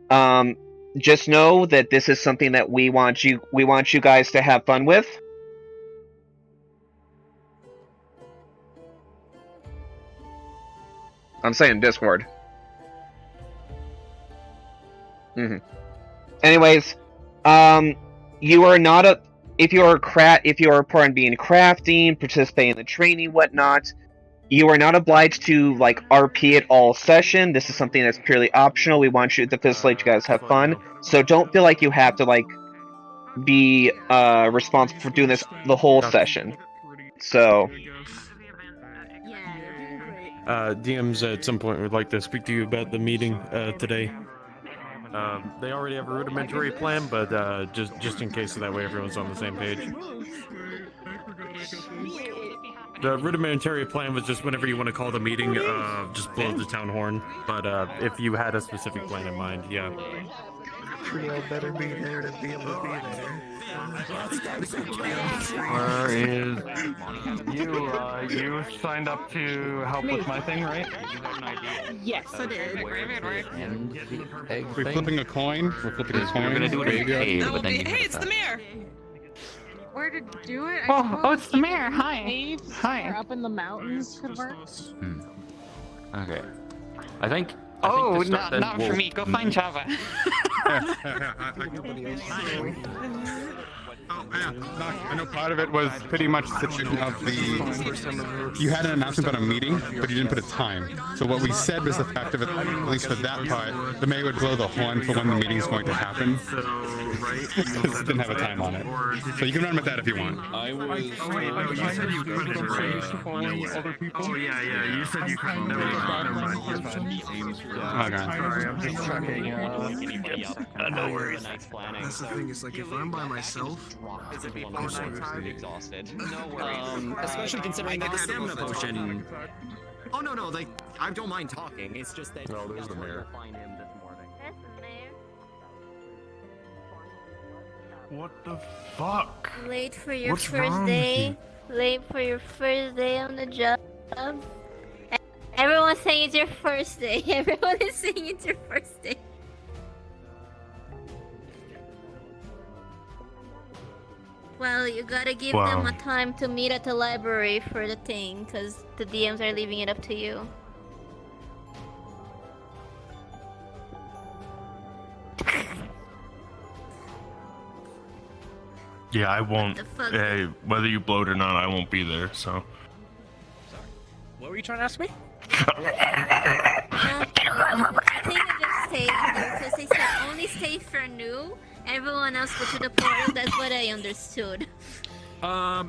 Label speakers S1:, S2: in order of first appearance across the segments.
S1: Um, just know that this is something that we want you guys to have fun with. I'm saying Discord. Anyways, you are not a if you are part in being crafting, participating in the training, whatnot. You are not obliged to like RP it all session. This is something that's purely optional. We want you to facilitate you guys have fun. So don't feel like you have to like be responsible for doing this the whole session. So
S2: DMs at some point would like to speak to you about the meeting today. They already have a rudimentary plan, but just in case, so that way everyone's on the same page. The rudimentary plan was just whenever you want to call the meeting, just blow the town horn. But if you had a specific plan in mind, yeah.
S3: Trio better be there to be able to be there.
S4: Where is you? You signed up to help with my thing, right?
S5: Yes, I did.
S6: We're flipping a coin. We're flipping a coin.
S4: We're gonna do it in a cave, but then you
S5: Hey, it's the mayor.
S7: Where to do it?
S5: Oh, it's the mayor. Hi. Hi.
S7: Or up in the mountains could work.
S4: Okay. I think.
S5: Oh, not for me. Go find Java.
S6: I know part of it was pretty much the situation of the. You had an announcement about a meeting, but you didn't put a time. So what we said was the fact of it, at least for that part, the mayor would blow the horn for when the meeting is going to happen. Because it didn't have a time on it. So you can run with that if you want.
S2: I was.
S4: Oh wait, no, you said you couldn't, right?
S6: Other people?
S4: Oh yeah, you said you couldn't. Never mind.
S6: Okay.
S4: I'm just checking.
S8: No worries. That's the thing, is like if I'm by myself,
S9: exhausted. No worries. Especially considering that the stamina potion. Oh no, like I don't mind talking. It's just that.
S6: Oh, there's the mayor.
S9: Find him this morning.
S7: That's the mayor.
S4: What the fuck?
S7: Late for your
S4: What's
S7: first
S4: wrong
S7: day. Late for your first day on the job. Everyone's saying it's your first day. Everyone is saying it's your first day. Well, you gotta give them a time to meet at the library for the thing, because the DMs are leaving it up to you.
S4: Yeah, I won't.
S7: Hey,
S4: whether you blow it or not, I won't be there. So.
S9: Sorry. What were you trying to ask me?
S7: I think I just stayed because they said only stay for new. Everyone else go to the portal. That's what I understood.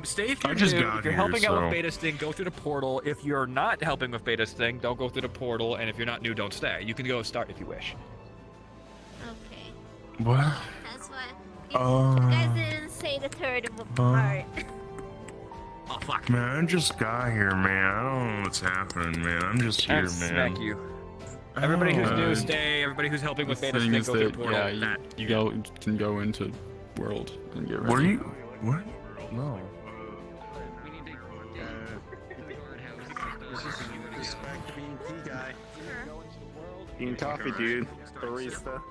S9: Stay if you're
S4: I just
S9: new.
S4: got
S9: If you're
S4: here,
S9: helping out
S4: so-
S9: with Beta Sting, go through the portal. If you're not helping with Beta Sting, don't go through the portal. And if you're not new, don't stay. You can go start if you wish.
S7: Okay.
S4: What?
S7: That's what. You guys didn't say the third part.
S9: Oh fuck.
S4: Man, I just got here, man. I don't know what's happening, man. I'm just here, man.
S9: Smack you. Everybody who's new, stay. Everybody who's helping with Beta Sting, go through the portal.
S6: Yeah, you can go into world and get ready.
S4: What are you? What? No.
S6: Eating coffee, dude. Barista.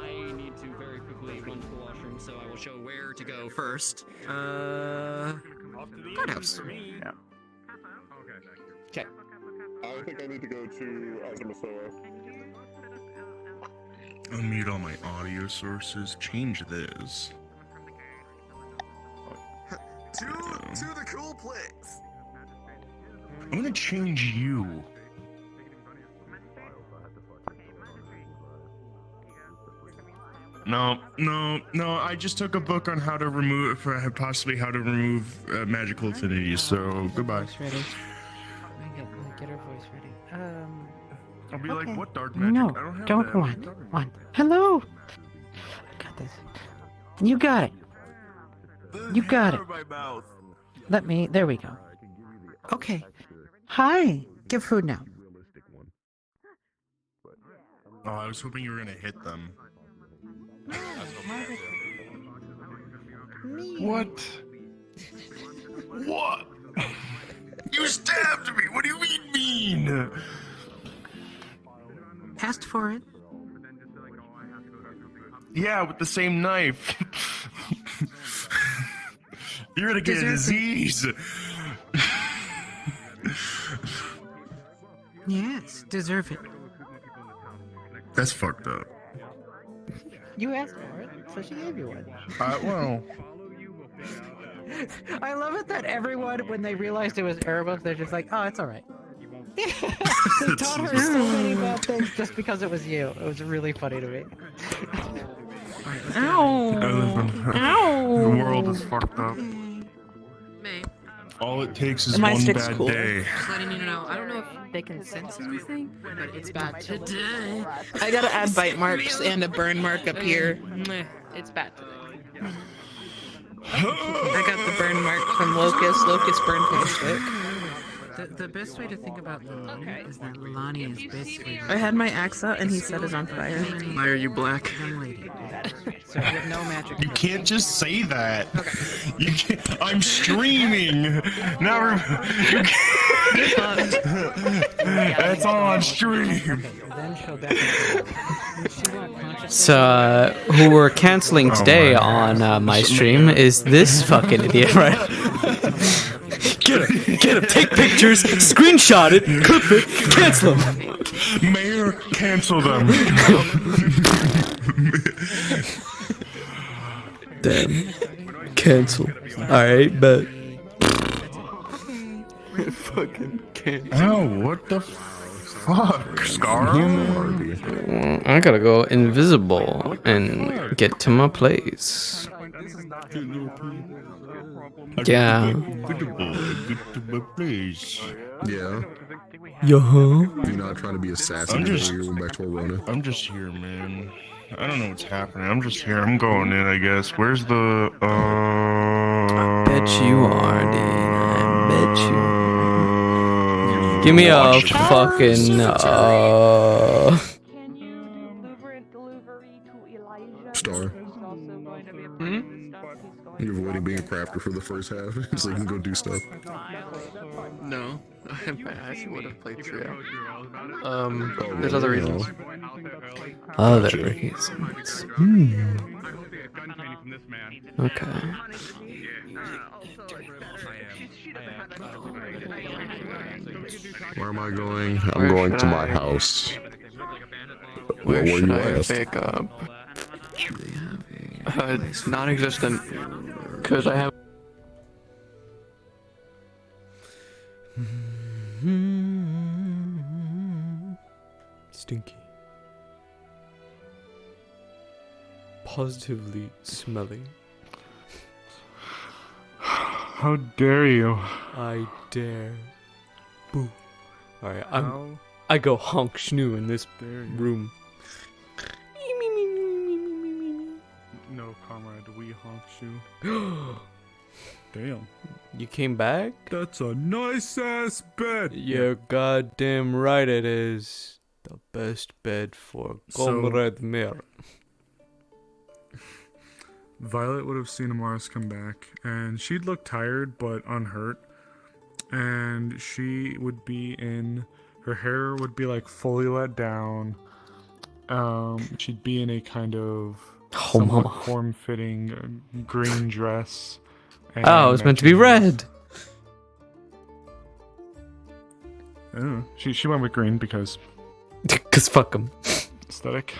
S9: I need to very quickly run to the washroom, so I will show where to go first. Guardhouse.
S6: Yeah.
S9: Okay.
S6: I think I need to go to Azamasoa.
S4: Unmute all my audio sources. Change this.
S8: to the cool place.
S4: I'm gonna change you. No. I just took a book on how to remove, possibly how to remove magical affinities. So goodbye.
S5: Ready. Get her voice ready.
S4: I'll be
S5: Okay.
S4: like, what dark magic?
S5: No,
S4: I don't have
S5: don't
S4: that.
S5: go
S4: What are
S5: on.
S4: you talking about?
S5: Hello. I got this. You got it. You got it. Let me. There we go. Okay. Hi. Give food now.
S4: Oh, I was hoping you were gonna hit them. What? What? You stabbed me! What do you mean?
S5: Asked for it.
S4: Yeah, with the same knife. You're gonna get a disease.
S5: Yes, deserve it.
S4: That's fucked up.
S5: You asked for it, so she gave you one.
S4: Well.
S5: I love it that everyone, when they realized it was Erebus, they're just like, oh, it's alright. They taught her so many bad things just because it was you. It was really funny to me.
S4: Ow! The world is fucked up.
S10: May.
S4: All it takes is
S10: My
S4: one
S10: stick's
S4: bad
S10: cool.
S4: day.
S10: Just letting you know, I don't know if they can sense anything, but it's bad today. I gotta add bite marks and a burn mark up here. Mwah, it's bad today. I got the burn mark from Locust. Locust burned my stick.
S5: The best way to think about Lonnie is that Lonnie is basically...
S10: I had my axe out and he set it on fire.
S8: Why are you black?
S5: So you have no magic.
S4: You can't just say that. You can't. I'm streaming. Now that's all on stream.
S11: So, who we're canceling today on my stream is this fucking idiot, right? Get him, take pictures, screenshot it, clip it, cancel him.
S4: Mayor, cancel them.
S11: Damn. Cancel. Alright, but.
S8: Fucking cancel.
S4: Oh, what the fuck, Scar?
S11: I gotta go invisible and get to my place. Yeah.
S12: Yeah.
S11: Yo.
S12: You're not trying to be assassinated. You're going back to Arona.
S4: I'm just here, man. I don't know what's happening. I'm just here. I'm going in, I guess. Where's the,
S11: I bet you are, dude. I bet you. Give me a fucking,
S12: Star. You're avoiding being a crafter for the first half, so you can go do stuff.
S8: No, I actually would have played trio. There's other reasons.
S11: Other reasons. Okay.
S12: Where am I going? I'm going to my house.
S8: Where
S12: where
S8: should
S12: you
S8: I
S12: asked?
S8: pick up? It's non-existent. Cause I have.
S11: Stinky. Positively smelly.
S4: How dare you?
S11: I dare. Boo. Alright, I go honk schnoo in this room.
S4: No, comrade, we honk you. Damn.
S11: You came back?
S4: That's a nice ass bed.
S11: You're goddamn right it is. The best bed for Comrade Mir.
S4: Violet would have seen Amaris come back, and she'd look tired but unhurt. And she would be in, her hair would be like fully let down. She'd be in a kind of somewhat form-fitting green dress.
S11: Oh, it was meant to be red.
S4: Oh, she went with green because.
S11: Cause fuck 'em.
S4: Aesthetic.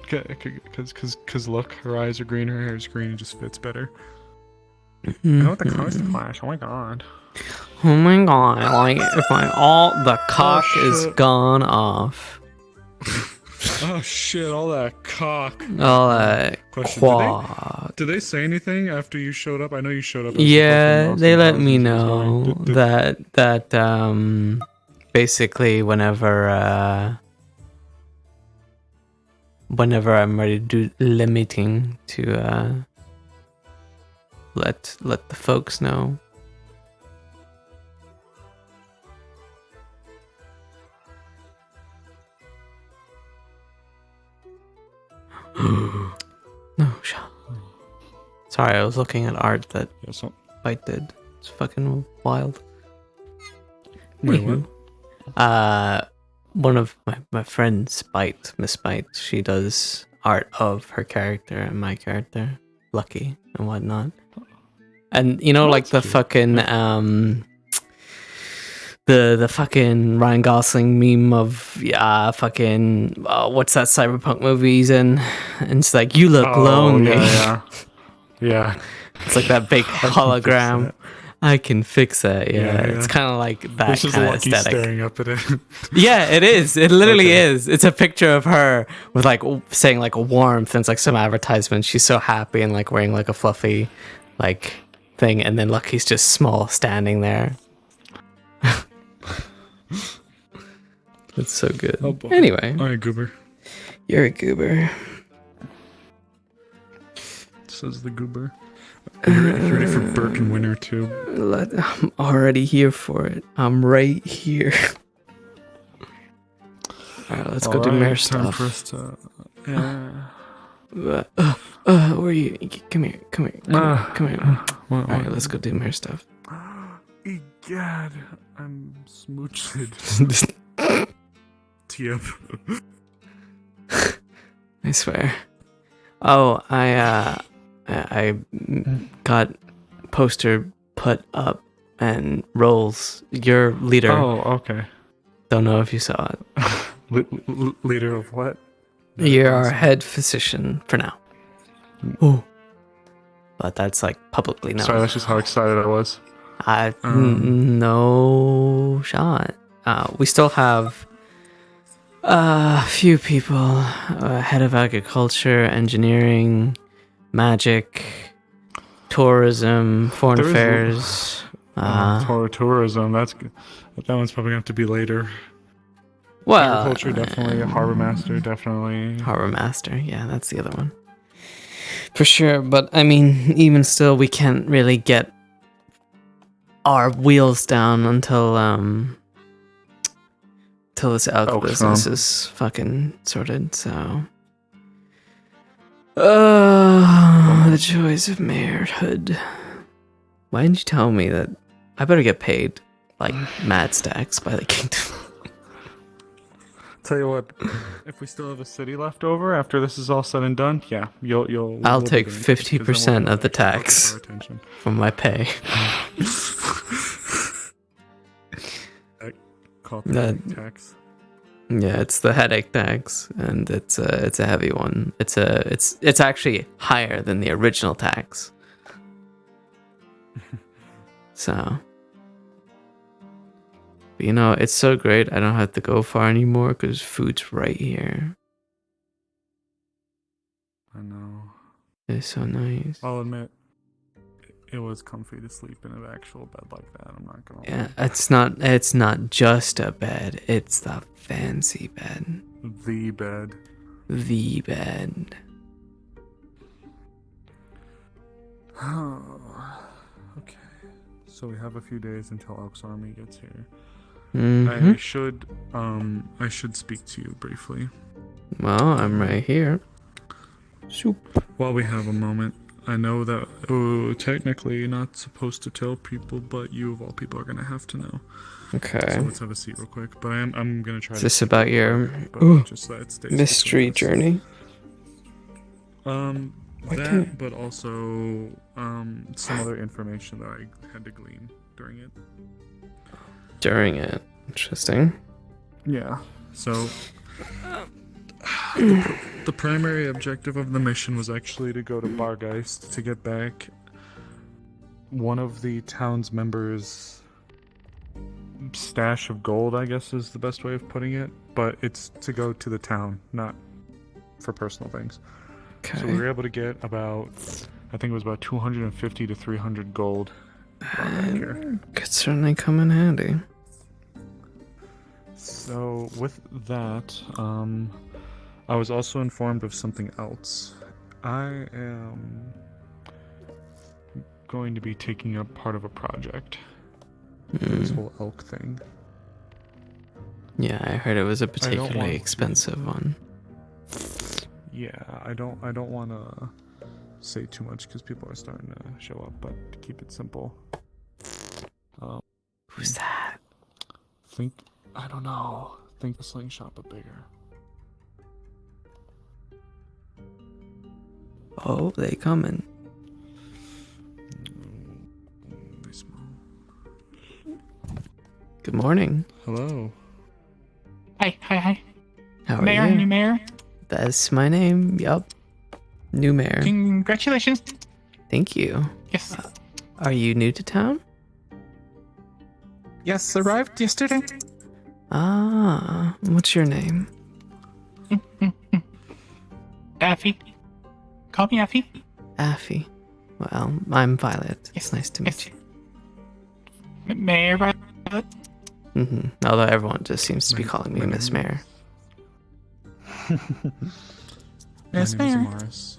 S4: Cause look, her eyes are green, her hair is green, it just fits better. I know what the colors clash. Oh my god.
S11: Oh my god! Like if the cock is gone off.
S4: Oh shit! All that cock.
S11: All that quack.
S4: Did they say anything after you showed up? I know you showed up.
S11: Yeah, they let me know that basically whenever I'm ready to do limiting to let the folks know. No, sorry, I was looking at art that Spite did. It's fucking wild.
S4: Wait, what?
S11: One of my friends, Spite, Miss Spite, she does art of her character and my character, Lucky and whatnot. And you know, like the fucking the fucking Ryan Gosling meme of fucking what's that cyberpunk movie he's in? And it's like, you look lonely.
S4: Yeah.
S11: It's like that big hologram. I can fix that. Yeah. It's kind of like that
S4: It's just
S11: kind of
S4: Lucky
S11: aesthetic.
S4: staring up at it.
S11: Yeah, it is. It literally is. It's a picture of her with like saying like a warmth and it's like some advertisement. She's so happy and like wearing like a fluffy like thing, and then Lucky's just small standing there. It's so good.
S4: Oh, boy.
S11: Anyway.
S4: All right, Goober.
S11: You're a goober.
S4: Says the Goober. You're ready for Burke and Winter too.
S11: I'm already here for it. I'm right here. Alright, let's go do more
S4: time
S11: stuff.
S4: for us to,
S11: where are you? Come here. Come here. Alright, let's go do more stuff.
S4: Egad, I'm smooched. Tip.
S11: I swear. Oh, I got poster put up and Rolls, your leader.
S4: Oh, okay.
S11: Don't know if you saw it.
S4: Leader of what?
S11: You're our head physician for now. Ooh. But that's like publicly known.
S4: Sorry, that's just how excited I was.
S11: No shot. We still have a few people. Head of agriculture, engineering, magic, tourism, foreign affairs.
S4: Tourism. That's good. That one's probably going to have to be later.
S11: Well,
S4: agriculture definitely. Harbor master definitely.
S11: Harbor master. Yeah, that's the other one. For sure, but I mean, even still, we can't really get our wheels down until this elk business is fucking sorted. So, the joys of mayorhood. Why didn't you tell me that? I better get paid like mad stacks by the kingdom.
S4: Tell you what, if we still have a city left over after this is all said and done, yeah, you'll.
S11: I'll take 50% of the tax from my pay.
S4: That tax.
S11: Yeah, it's the headache tax, and it's a heavy one. It's actually higher than the original tax. So. But you know, it's so great. I don't have to go far anymore because food's right here.
S4: I know.
S11: It's so nice.
S4: I'll admit, it was comfy to sleep in an actual bed like that. I'm not gonna.
S11: Yeah, it's not just a bed. It's the fancy bed.
S4: The bed.
S11: The bed.
S4: Okay. So we have a few days until Elk's army gets here.
S11: Mm-hmm.
S4: I should speak to you briefly.
S11: Well, I'm right here. Shoop.
S4: While we have a moment, I know that technically you're not supposed to tell people, but you of all people are gonna have to know.
S11: Okay.
S4: So let's have a seat real quick. But I'm gonna try.
S11: Is
S4: to
S11: this about your
S4: just that it stays
S11: mystery journey?
S4: That, but also some other information that I had to glean during it.
S11: During it. Interesting.
S4: Yeah. So the primary objective of the mission was actually to go to Bargeist to get back one of the town's members' stash of gold, I guess is the best way of putting it. But it's to go to the town, not for personal things.
S11: Okay.
S4: So we were able to get about, I think it was about 250 to 300 gold.
S11: Could certainly come in handy.
S4: So with that, I was also informed of something else. I am going to be taking up part of a project. This whole elk thing.
S11: Yeah, I heard it was a particularly expensive one.
S4: Yeah, I don't want to say too much because people are starting to show up. But to keep it simple.
S11: Who's that?
S4: I don't know. Think the slingshot, but bigger.
S11: Oh, they coming. Good morning.
S4: Hello.
S13: Hi.
S11: How are
S13: Mayor,
S11: you?
S13: new mayor.
S11: That's my name. Yup. New mayor.
S13: Congratulations.
S11: Thank you.
S13: Yes.
S11: Are you new to town?
S13: Yes, arrived yesterday.
S11: Ah, what's your name?
S13: Affy. Call me Affy.
S11: Affy. Well, I'm Violet. It's nice to meet you.
S13: Mayor Violet.
S11: Although everyone just seems to be calling me Miss Mayor.
S13: Miss
S4: My name is
S13: Mayor.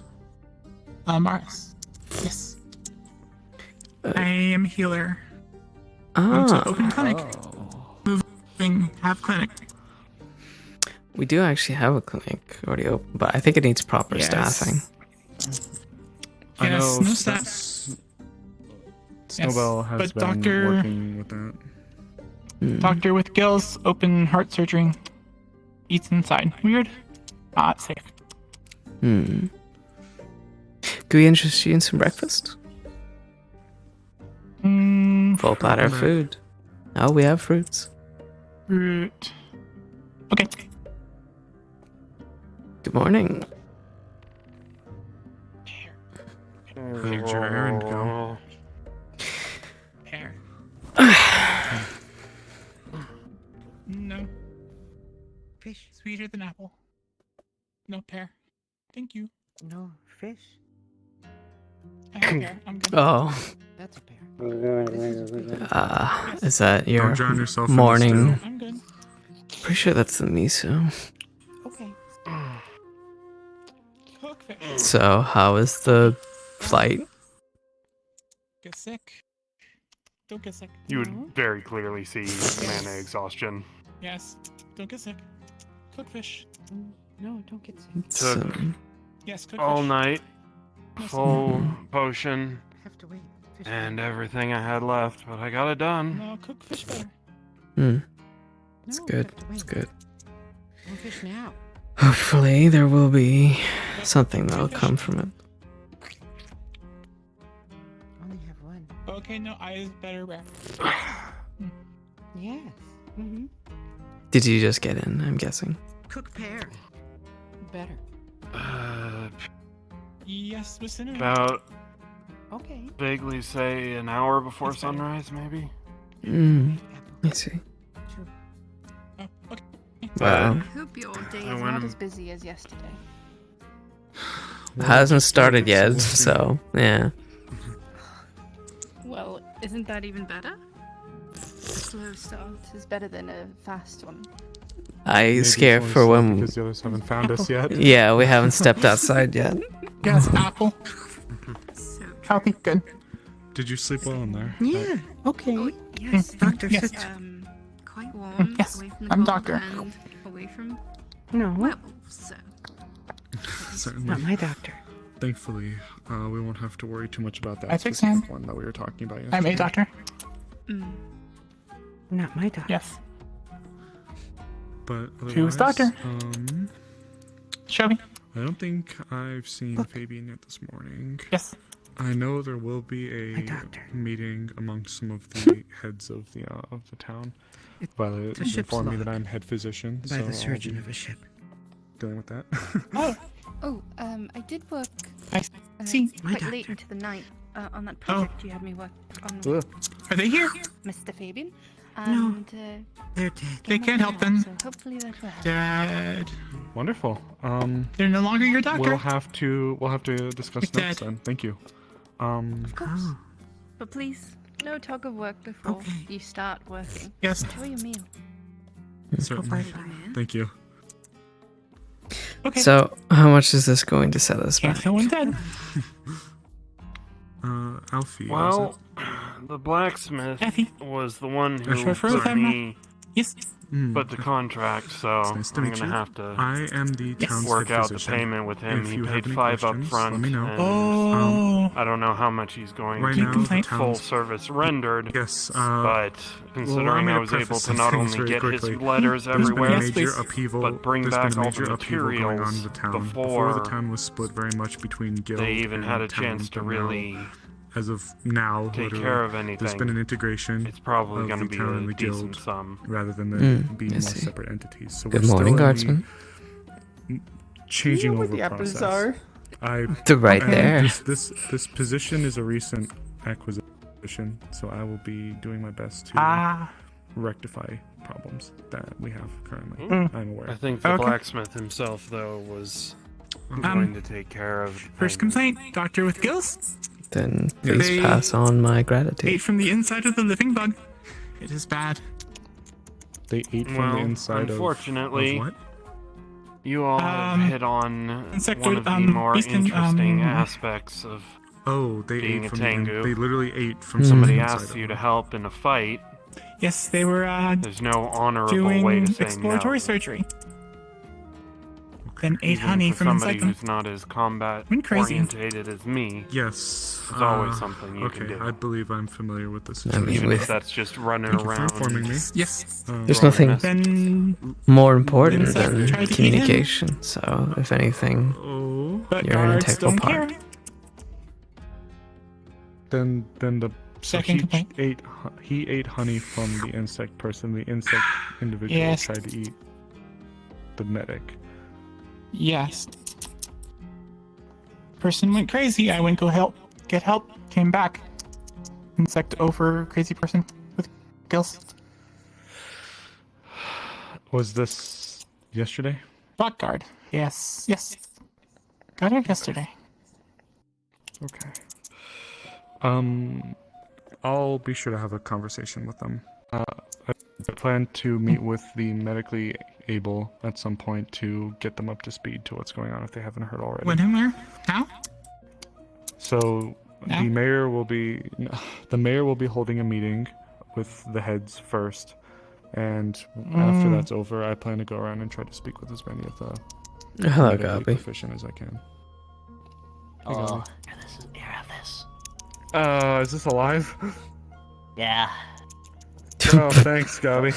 S4: Amaris.
S13: Mars. Yes. I am a healer.
S11: Ah.
S13: To open clinic. Moving, have clinic.
S11: We do actually have a clinic already open, but I think it needs proper staffing.
S4: I know
S13: Yes, no staff.
S4: Snowbell has
S13: but
S4: been
S13: doctor,
S4: working with that.
S13: Doctor with gills, open heart surgery. Eats inside. Weird. Safe.
S11: Could we interest you in some breakfast? Full platter of food. Oh, we have fruits.
S13: Fruit. Okay.
S11: Good morning.
S4: How did your errand go?
S13: Pear. No. Fish. Sweeter than apple. No pear. Thank you.
S5: No fish.
S13: I have pear. I'm good.
S11: Oh.
S5: That's a pear.
S11: Is that your
S4: Don't drown yourself in the
S11: morning?
S4: stew.
S13: I'm good.
S11: Pretty sure that's the miso.
S13: Okay. Cook fish.
S11: So, how was the flight?
S13: Get sick. Don't get sick.
S2: You would very clearly see mana exhaustion.
S13: Yes. Don't get sick. Cook fish.
S5: No, don't get sick.
S2: Took
S13: Yes, cook
S2: all
S13: fish.
S2: night,
S13: Yes.
S2: full potion,
S5: Have to wait. Fish
S2: and everything I had left, but I got it done.
S13: No, cook fish better.
S11: It's
S5: No,
S11: good.
S5: have to
S11: It's
S5: wait.
S11: good.
S5: No fish now.
S11: Hopefully, there will be something that'll come from it.
S5: Only have one.
S13: Okay, no, I is better rare.
S5: Yes. Mm-hmm.
S11: Did you just get in? I'm guessing.
S5: Cook pear. Better.
S13: Yes, with cinnamon.
S2: About
S5: Okay.
S2: vaguely say an hour before sunrise, maybe.
S11: I see.
S5: True.
S13: Okay.
S11: Wow.
S14: I hope your day
S2: I
S14: is
S2: went
S14: not
S2: and-
S14: as busy as yesterday.
S11: Hasn't started yet, so yeah.
S14: Well, isn't that even better? A slow start is better than a fast one.
S11: I
S4: Maybe
S11: scare
S4: it's
S11: for
S4: only slow
S11: when.
S4: because the others haven't found us yet.
S11: Yeah, we haven't stepped outside yet.
S13: Yes, apple. Healthy, good.
S4: Did you sleep well in there?
S5: Yeah. Okay.
S14: Yes,
S5: Doctor
S13: Yes.
S5: said.
S14: Quite warm,
S13: Yes,
S14: away from the
S13: I'm
S14: cold
S13: doctor.
S14: and away from
S5: No.
S14: werewolves, so.
S4: Certainly.
S5: Not my doctor.
S4: Thankfully, we won't have to worry too much about that
S13: I fix
S4: specific
S13: him.
S4: one that we were talking about yesterday.
S13: I'm a doctor.
S5: Not my doctor.
S13: Yes.
S4: But
S13: Who's
S4: otherwise,
S13: doctor? Show me.
S4: I don't think I've seen Fabian yet this morning.
S13: Yes.
S4: I know there will be
S5: My
S4: a
S5: doctor.
S4: meeting amongst some of the heads of the town. Violet
S5: a ship's
S4: informed me
S5: log
S4: that I'm head physician,
S5: by
S4: so
S5: the surgeon
S4: I'll
S5: of
S4: be
S5: a ship.
S4: dealing with that.
S14: Oh, I did work
S13: I see.
S5: My
S14: quite late
S5: doctor.
S14: into the night on that project you had me work on
S4: Ugh.
S13: Are they here?
S14: Mr. Fabian.
S5: No.
S14: And,
S5: They're dead.
S13: They can't help them.
S14: So hopefully that will help.
S13: Dad.
S4: Wonderful.
S13: They're no longer your doctor.
S4: We'll have to discuss
S13: It's
S4: notes
S13: dead.
S4: then. Thank you.
S14: Of course.
S5: Oh.
S14: But please, no talk of work before
S5: Okay.
S14: you start working.
S13: Yes.
S14: Enjoy your meal.
S4: Certainly.
S5: Bye-bye.
S4: Thank you.
S13: Okay.
S11: So, how much is this going to set us back?
S13: Can't no one dead.
S4: Alfie.
S2: Well, the blacksmith
S13: Effie.
S2: was the one
S13: That's
S2: who
S13: right for
S2: put
S13: them.
S2: me
S13: Yes.
S2: But the contract, so
S4: nice to
S2: I'm
S4: meet
S2: gonna
S4: you.
S2: have to
S4: I am the town's
S2: work
S4: head
S2: out the
S4: physician.
S2: payment with him.
S4: If
S2: He
S4: you have
S2: paid
S4: any
S2: 5 up
S4: questions,
S2: front,
S4: let me know.
S2: and I don't know how much he's going
S4: Right
S2: to
S4: now, the
S2: full
S4: town's-
S2: service rendered.
S4: Yes,
S2: but considering I was able to not only get his letters
S4: There's
S2: everywhere,
S4: been a major upheaval.
S2: but bring
S4: There's
S2: back
S4: been a
S2: all
S4: major
S2: the
S4: upheaval going on in
S2: materials
S4: the town.
S2: before
S4: the town was split very much between guild
S2: they even
S4: and
S2: had a
S4: town,
S2: chance to
S4: but now,
S2: really
S4: as of now,
S2: take
S4: literally,
S2: care of
S4: there's
S2: anything.
S4: been an integration.
S2: It's probably
S4: of
S2: going to
S4: the
S2: be
S4: town
S2: a
S4: and the
S2: decent
S4: guild,
S2: sum.
S4: rather than them being
S11: I
S4: more
S11: see.
S4: separate entities. So
S11: Good
S4: we're
S11: morning,
S4: still in
S11: guardsman.
S4: the changing
S15: where
S4: over
S15: the apples
S4: process.
S15: are?
S11: They're right
S4: and
S11: there.
S4: This position is a recent acquisition, so I will be doing my best to rectify problems that we have currently. I'm aware.
S2: I think the blacksmith himself, though, was going to take care of the
S13: First complaint, doctor with gills.
S11: Then please
S13: They
S11: pass on my gratitude.
S13: ate from the inside of the living bug. It is bad.
S4: They ate from
S2: Well,
S4: the inside
S2: unfortunately,
S4: of what?
S2: you all have hit on
S13: insect-
S2: one of the more
S13: beacon,
S2: interesting aspects of
S4: Oh, they
S2: being
S4: ate
S2: a
S4: from
S2: Tengu.
S4: they literally ate from
S2: Somebody
S4: the
S2: asks
S4: inside
S2: you
S4: of
S2: to
S4: them.
S2: help in a fight.
S13: Yes, they were
S2: There's no honorable
S13: doing
S2: way to say
S13: exploratory
S2: no.
S13: surgery. Then ate
S2: Even
S13: honey
S2: for
S13: from
S2: somebody
S13: inside them.
S2: who's not as combat
S13: Went crazy.
S2: orientated as me.
S4: Yes.
S2: There's always something you
S4: okay,
S2: can do.
S4: I believe I'm familiar with this.
S11: I mean,
S2: Even
S11: with-
S2: if that's just running
S4: Thank you for
S2: around.
S4: informing me.
S13: Yes.
S11: There's nothing
S13: Then
S11: more important
S13: Insect
S11: than
S13: tried to eat him.
S11: communication, so if anything,
S13: but
S11: you're an
S13: guards
S11: integral
S13: don't
S11: part.
S13: care.
S4: Then the
S13: Second
S4: he
S13: complaint.
S4: he ate honey from the insect person. The insect individual
S13: Yes.
S4: tried to eat the medic.
S13: Yes. Person went crazy. I went get help. Came back. Insect over crazy person with gills.
S4: Was this yesterday?
S13: Rock guard. Yes. Yes. Got it yesterday.
S4: Okay. I'll be sure to have a conversation with them. I plan to meet with the medically able at some point to get them up to speed to what's going on if they haven't heard already.
S13: When and where? How?
S4: So
S13: Now?
S4: the mayor will be holding a meeting with the heads first, and after that's over, I plan to go around and try to speak with as many of the
S11: Hello,
S4: medically
S11: Gabby.
S4: proficient as I can. Hey,
S16: Oh,
S4: Gabby.
S16: this is air of this.
S4: Is this alive?
S16: Yeah.
S4: Oh, thanks, Gabby.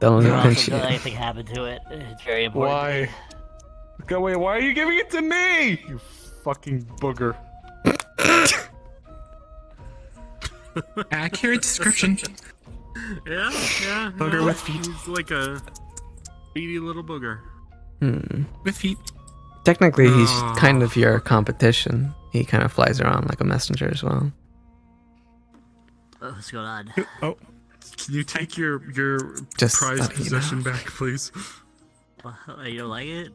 S11: Don't
S16: You're welcome.
S11: appreciate
S16: Don't let
S11: it.
S16: anything happen to it. It's very important.
S4: Why? Go away! Why are you giving it to me? You fucking booger.
S13: Accurate description.
S2: Yeah.
S13: Booger with feet.
S2: He's like a beady little booger.
S13: With feet.
S11: Technically, he's kind of your competition. He kind of flies around like a messenger as well.
S16: Oh, what's going on?
S4: Oh, can you take your
S11: Just
S4: prized
S11: letting you
S4: possession
S11: know.
S4: back, please?
S16: You don't like it?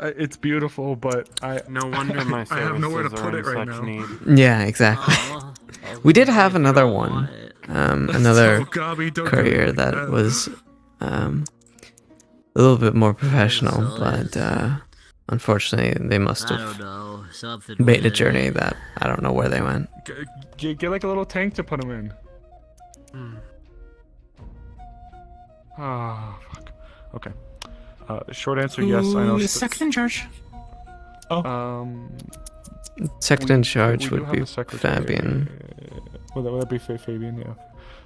S4: It's beautiful, but
S2: No wonder my
S4: I have nowhere to
S2: services
S4: put
S2: are
S4: it
S2: in
S4: right
S2: such
S4: now.
S2: need.
S11: Yeah, exactly. We did have another one, another
S4: Oh, Gabby, don't do
S11: courier
S4: it like
S11: that
S4: that.
S11: was a little bit more professional, but unfortunately, they must
S16: I
S11: have
S16: don't know. Something
S11: made a
S16: with
S11: journey
S16: it.
S11: that I don't know where they went.
S4: Get like a little tank to put him in. Ah, fuck. Okay. Short answer, yes. I know.
S13: Who is second in charge?
S11: Second in charge
S4: we do
S11: would
S4: have
S11: be
S4: a secretary.
S11: Fabian.
S4: Would that be Fabian? Yeah.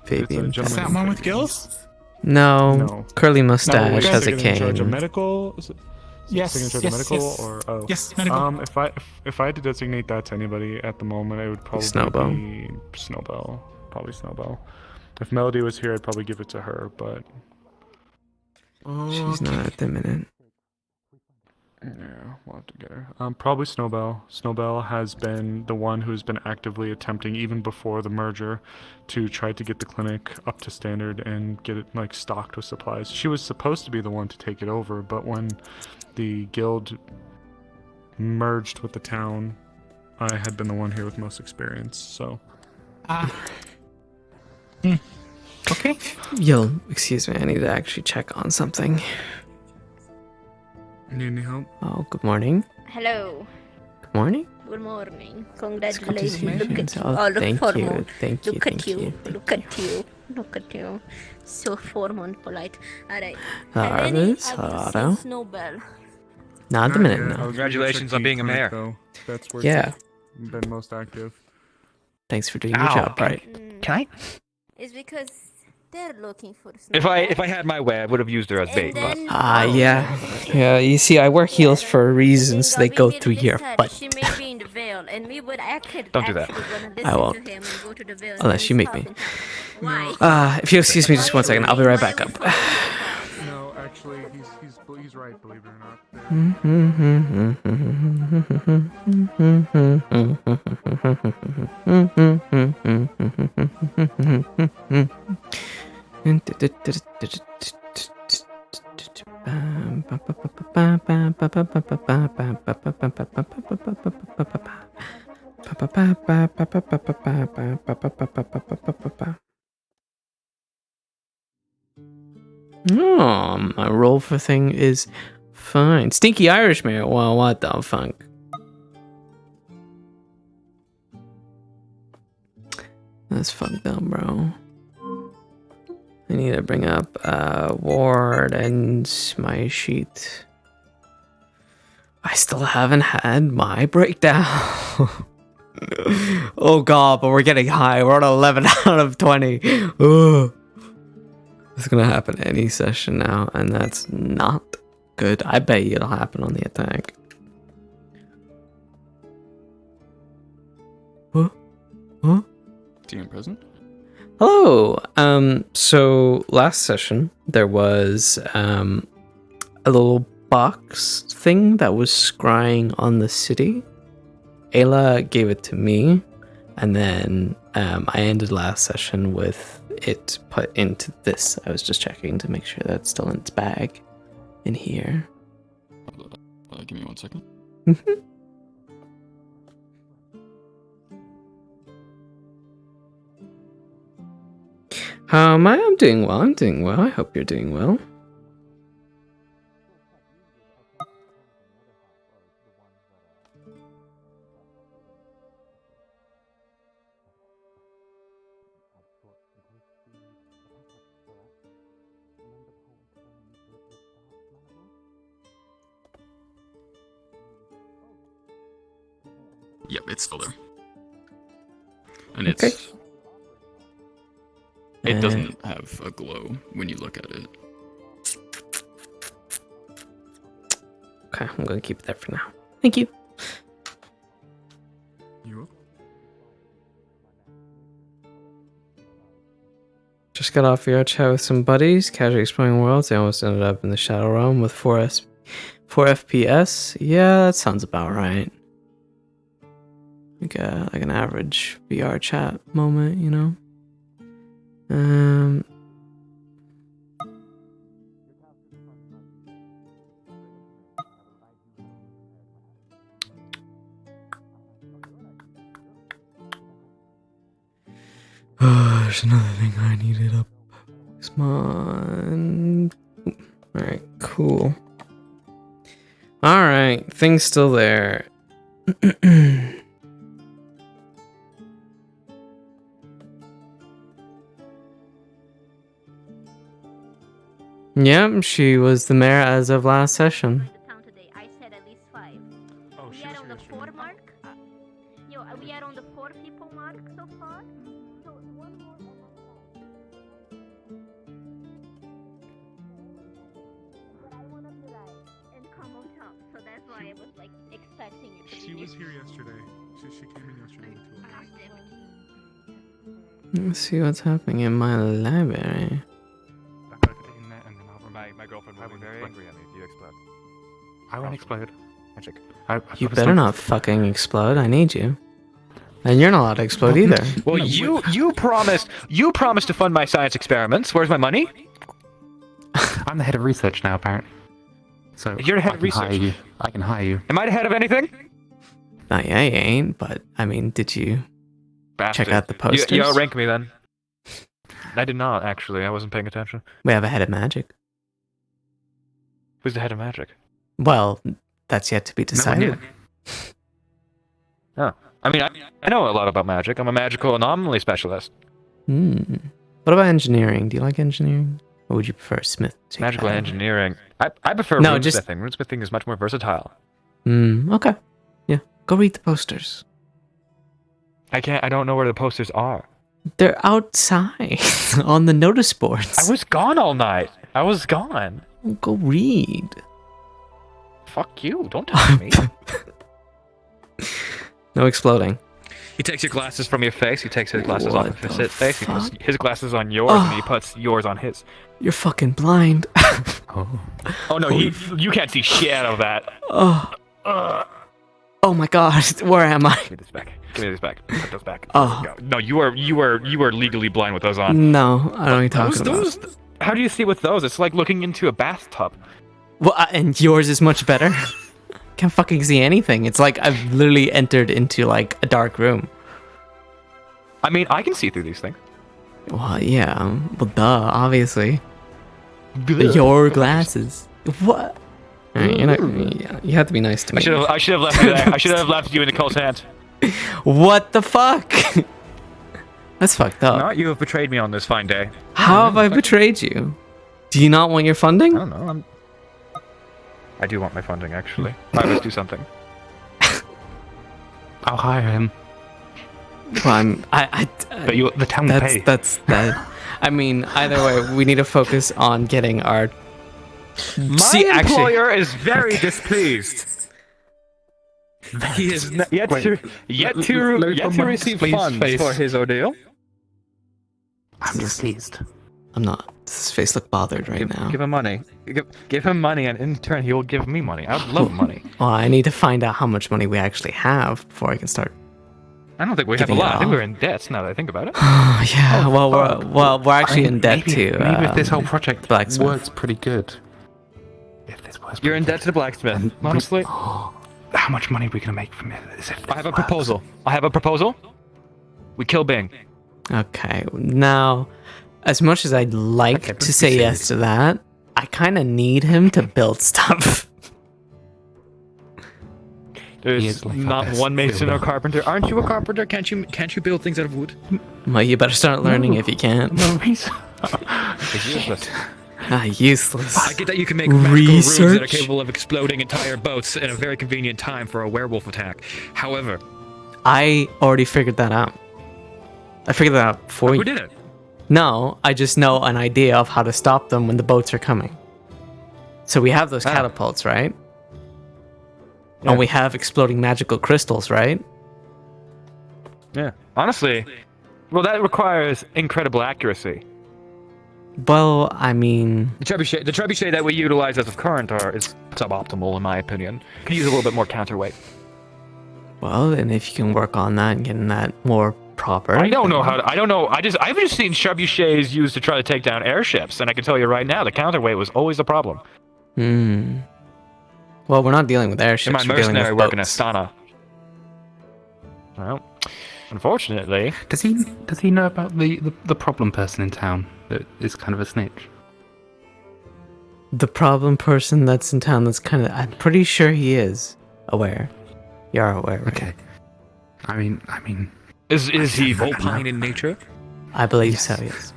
S11: Fabian.
S4: It's a
S13: Is that
S4: gentleman
S13: one
S4: named
S13: with
S4: Fabian.
S13: gills?
S11: No, curly mustache, has a
S4: Second in charge of
S11: cane.
S4: medical.
S13: Yes,
S4: Second in charge
S13: yes,
S4: of medical,
S13: yes.
S4: or oh.
S13: Yes, medical.
S4: If I had to designate that to anybody at the moment, it would probably
S11: Snowbell.
S4: be Snowbell. Probably Snowbell. If Melody was here, I'd probably give it to her, but
S11: She's not at the minute.
S4: yeah, we'll have to get her. Probably Snowbell. Snowbell has been the one who's been actively attempting, even before the merger, to try to get the clinic up to standard and get it like stocked with supplies. She was supposed to be the one to take it over, but when the guild merged with the town, I had been the one here with most experience. So.
S13: Okay.
S11: Yo, excuse me, I need to actually check on something.
S4: Need any help?
S11: Oh, good morning.
S7: Hello.
S11: Good morning.
S7: Good morning.
S11: to
S7: Congratulations.
S11: see you.
S7: Look at you.
S11: Oh,
S7: Oh, look
S11: thank
S7: formal.
S11: you, thank you,
S7: Look at
S11: thank
S7: you.
S11: you.
S7: Look at you. Look at you. So formal and polite. Alright.
S11: Hello, Arvis. Hello, Otto.
S7: Snowbell.
S11: Not at the minute, no.
S4: Congratulations on being a mayor. Though. That's where
S11: Yeah.
S4: it's been most active.
S11: Thanks for doing your job right.
S15: Can I?
S7: It's because they're looking for
S15: If I had my way, I would have used her as bait. But
S11: Yeah. You see, I wear heels for a reason, so they go through your butt.
S7: She may be in the veil, and we would
S11: Don't do that.
S7: actually
S11: I won't.
S7: to him and go to the veil.
S11: Unless you make me.
S7: Why?
S11: If you excuse me just one second, I'll be right back up.
S4: No, actually, he's right. Believe it or not.
S11: Oh, my roll for thing is fine. Stinky Irish mayor. Well, what the fuck? That's fucked up, bro. I need to bring up Wardens, my sheet. I still haven't had my breakdown. Oh god, but we're getting high. We're on 11 out of 20. Ugh. It's gonna happen any session now, and that's not good. I bet you it'll happen on the attack. Huh? Huh?
S6: DM present?
S11: Hello. So last session there was a little box thing that was scrying on the city. Ayla gave it to me, and then I ended last session with it put into this. I was just checking to make sure that's still in its bag in here.
S6: Give me 1 second.
S11: How am I? I'm doing well. I'm doing well. I hope you're doing well.
S6: Yep, it's still there. And
S11: Okay.
S6: It doesn't have a glow when you look at it.
S11: Okay, I'm gonna keep it there for now. Thank you. Just got off VRChat with some buddies, casually exploring worlds. They almost ended up in the Shadow Realm with 4 FPS. Yeah, that sounds about right. Like an average VRChat moment, you know. There's another thing I needed up. Come on. Alright, cool. Alright, thing's still there. Yep, she was the mayor as of last session.
S7: I said at least 5.
S4: Oh,
S7: we are on the 4 mark. We are on the 4 people mark so far. So one more. But I want to be right and come on top. So that's why I was like expecting you.
S4: She was here yesterday. She came in yesterday with 2 of us.
S11: Let's see what's happening in my library.
S17: My girlfriend will be very angry at me if you explode.
S15: I won't explode. Magic.
S11: You better not fucking explode. I need you. And you're not allowed to explode either.
S15: Well, you promised to fund my science experiments. Where's my money?
S17: I'm the head of research now, apparently. So
S15: you're the head of research.
S17: I can hire you.
S15: Am I the head of anything?
S11: Not yet, you ain't. But I mean, did you check out the posters?
S15: You outrank me then. I did not actually. I wasn't paying attention.
S11: We have a head of magic.
S15: Who's the head of magic?
S11: Well, that's yet to be decided.
S15: Oh, I mean, I know a lot about magic. I'm a magical anomaly specialist.
S11: Hmm. What about engineering? Do you like engineering? Or would you prefer smith?
S15: Magical engineering. I prefer
S11: No,
S15: runesmithing. Runesmithing is much more versatile.
S11: Okay. Yeah. Go read the posters.
S15: I don't know where the posters are.
S11: They're outside on the notice boards.
S15: I was gone all night. I was gone.
S11: Go read.
S15: Fuck you. Don't touch me.
S11: No exploding.
S15: He takes your glasses from your face. He takes his glasses off of his face. He puts
S11: fuck?
S15: his glasses on yours, and he puts yours on his.
S11: You're fucking blind.
S15: Oh no, you can't see shit out of that.
S11: Oh my god, where am I?
S15: Give me this back. Give me this back. Put those back.
S11: Oh.
S15: No, you are legally blind with those on.
S11: No, I don't know what you're talking about.
S15: How do you see with those? It's like looking into a bathtub.
S11: Well, and yours is much better. Can't fucking see anything. It's like I've literally entered into like a dark room.
S15: I mean, I can see through these things.
S11: Well, yeah. Well, duh, obviously. Your glasses. What? You have to be nice to me.
S15: I should have left you there. I should have left you in Nicole's hands.
S11: What the fuck? That's fucked up.
S15: Not you have betrayed me on this fine day.
S11: How have I betrayed you? Do you not want your funding?
S15: I don't know. I do want my funding, actually. I must do something.
S17: I'll hire him.
S11: Well,
S17: But the town will pay.
S11: That's that. I mean, either way, we need to focus on getting our.
S15: My employer is very displeased. He is yet to receive funds for his ordeal.
S17: I'm displeased.
S11: I'm not. His face look bothered right now.
S15: Give him money. Give him money, and in turn, he will give me money. I would love money.
S11: Well, I need to find out how much money we actually have before I can start.
S15: I don't think we have a lot. I think we're in debt now that I think about it.
S11: Yeah. We're actually in debt to.
S17: Maybe if this whole project
S11: blacksmith
S17: works pretty good.
S15: You're in debt to the blacksmith. Honestly.
S17: How much money are we gonna make from it?
S15: I have a proposal. We kill Bing.
S11: Okay. Now, as much as I'd like to say yes to that, I kind of need him to build stuff.
S15: There's not one mason or carpenter. Aren't you a carpenter? Can't you build things out of wood?
S11: Well, you better start learning if you can.
S15: It's useless.
S11: Useless.
S15: I get that you can make magical runes that are capable of exploding entire boats in a very convenient time for a werewolf attack. However,
S11: I already figured that out. I figured that out for you.
S15: Who did it?
S11: No, I just know an idea of how to stop them when the boats are coming. So we have those catapults, right?
S15: Yeah.
S11: And we have exploding magical crystals, right?
S15: Yeah. Honestly, well, that requires incredible accuracy.
S11: Well, I mean...
S15: The trebuchet that we utilize as of current is suboptimal, in my opinion. Could use a little bit more counterweight.
S11: Well, and if you can work on that and getting that more proper...
S15: I don't know. I've just seen trebuchets used to try to take down airships, and I can tell you right now, the counterweight was always a problem.
S11: Well, we're not dealing with airships.
S15: In my mercenary work in Astana. Well, unfortunately...
S17: Does he know about the problem person in town that is kind of a snitch?
S11: The problem person that's in town that's kind of... I'm pretty sure he is aware. You're aware, right?
S17: Okay. I mean...
S15: Is he vulpine in nature?
S11: I believe so, yes.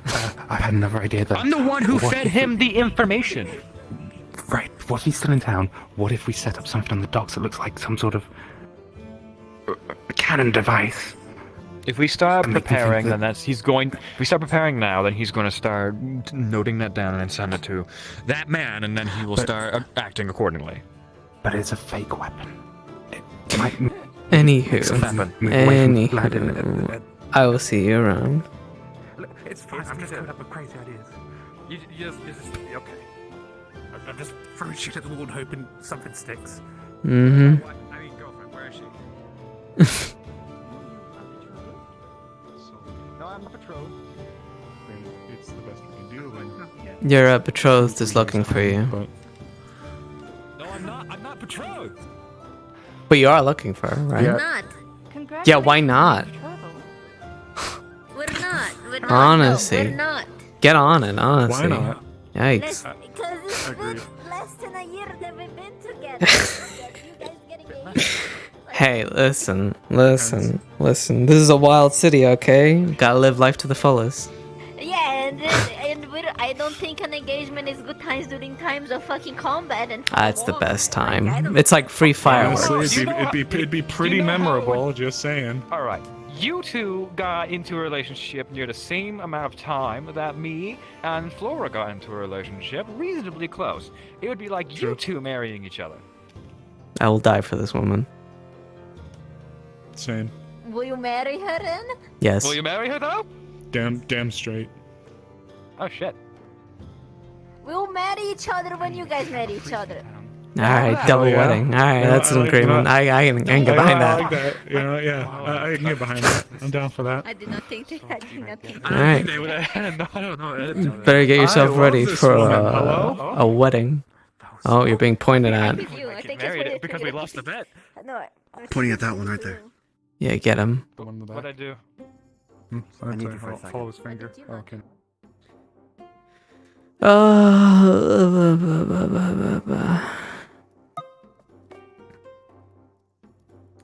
S17: I've had another idea that...
S15: I'm the one who fed him the information!
S17: Right, what if he's still in town? What if we set up something on the docks that looks like some sort of... cannon device?
S15: If we start preparing, then if we start preparing now, then he's going to start noting that down and send it to that man, and then he will start acting accordingly.
S17: But it's a fake weapon.
S11: Anywho,
S17: Anywho,
S11: I will see you around.
S17: It's fine. I'm just coming up with crazy ideas.
S3: You just okay. I'm just throwing shit at the wall and hoping something sticks.
S11: Mm-hmm.
S3: I mean, girlfriend, where is she?
S6: No, I'm not betrothed.
S4: It's the best we can do.
S11: Your betrothed is looking for you.
S15: No, I'm not betrothed.
S11: But you are looking for her, right?
S7: We're not.
S11: Yeah, why not?
S7: We're not. We're not.
S11: Honestly.
S7: No, we're not.
S11: Get on it, honestly.
S4: Why not?
S11: Yikes.
S7: Because it's been less than a year that we've been together. You guys getting engaged.
S11: Hey, listen. This is a wild city, okay? Gotta live life to the fullest.
S7: Yeah, I don't think an engagement is good times during times of fucking combat and.
S11: It's the best time. It's like free fireworks.
S4: Honestly, it'd be pretty memorable. Just saying.
S15: All right, you two got into a relationship near the same amount of time that me and Flora got into a relationship, reasonably close. It would be like you two marrying each other.
S11: I will die for this woman.
S4: Same.
S7: Will you marry her then?
S11: Yes.
S15: Will you marry her though?
S4: Damn straight.
S15: Oh shit.
S7: We'll marry each other when you guys marry each other.
S11: Alright, double wedding. Alright, that's an agreement. I can get behind that.
S4: I like that. I can get behind that. I'm down for that.
S7: I did not think that. I did not think.
S11: Alright.
S3: I don't know.
S11: Better get yourself ready for a wedding. Oh, you're being pointed at.
S3: Married because we lost the bet.
S7: No,
S9: Pointing at that one right there.
S11: Yeah, get him.
S4: The one in the back.
S15: What'd I do?
S4: I need you for a second. Follow his finger. Oh, okay.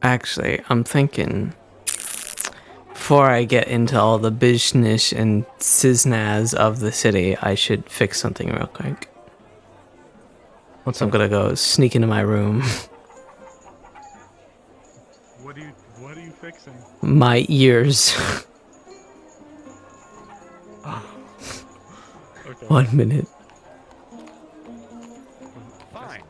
S11: Actually, I'm thinking before I get into all the business and siznaz of the city, I should fix something real quick. So I'm gonna go sneak into my room.
S4: What are you fixing?
S11: My ears.
S4: Okay.
S11: 1 minute.
S15: Fine.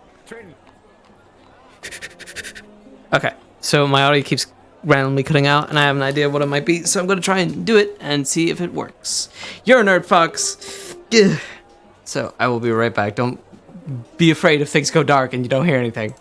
S11: Okay, so my audio keeps randomly cutting out, and I have an idea of what it might be, so I'm gonna try and do it and see if it works. You're a nerd, Fox. Ugh. So I will be right back. Don't be afraid if things go dark and you don't hear anything.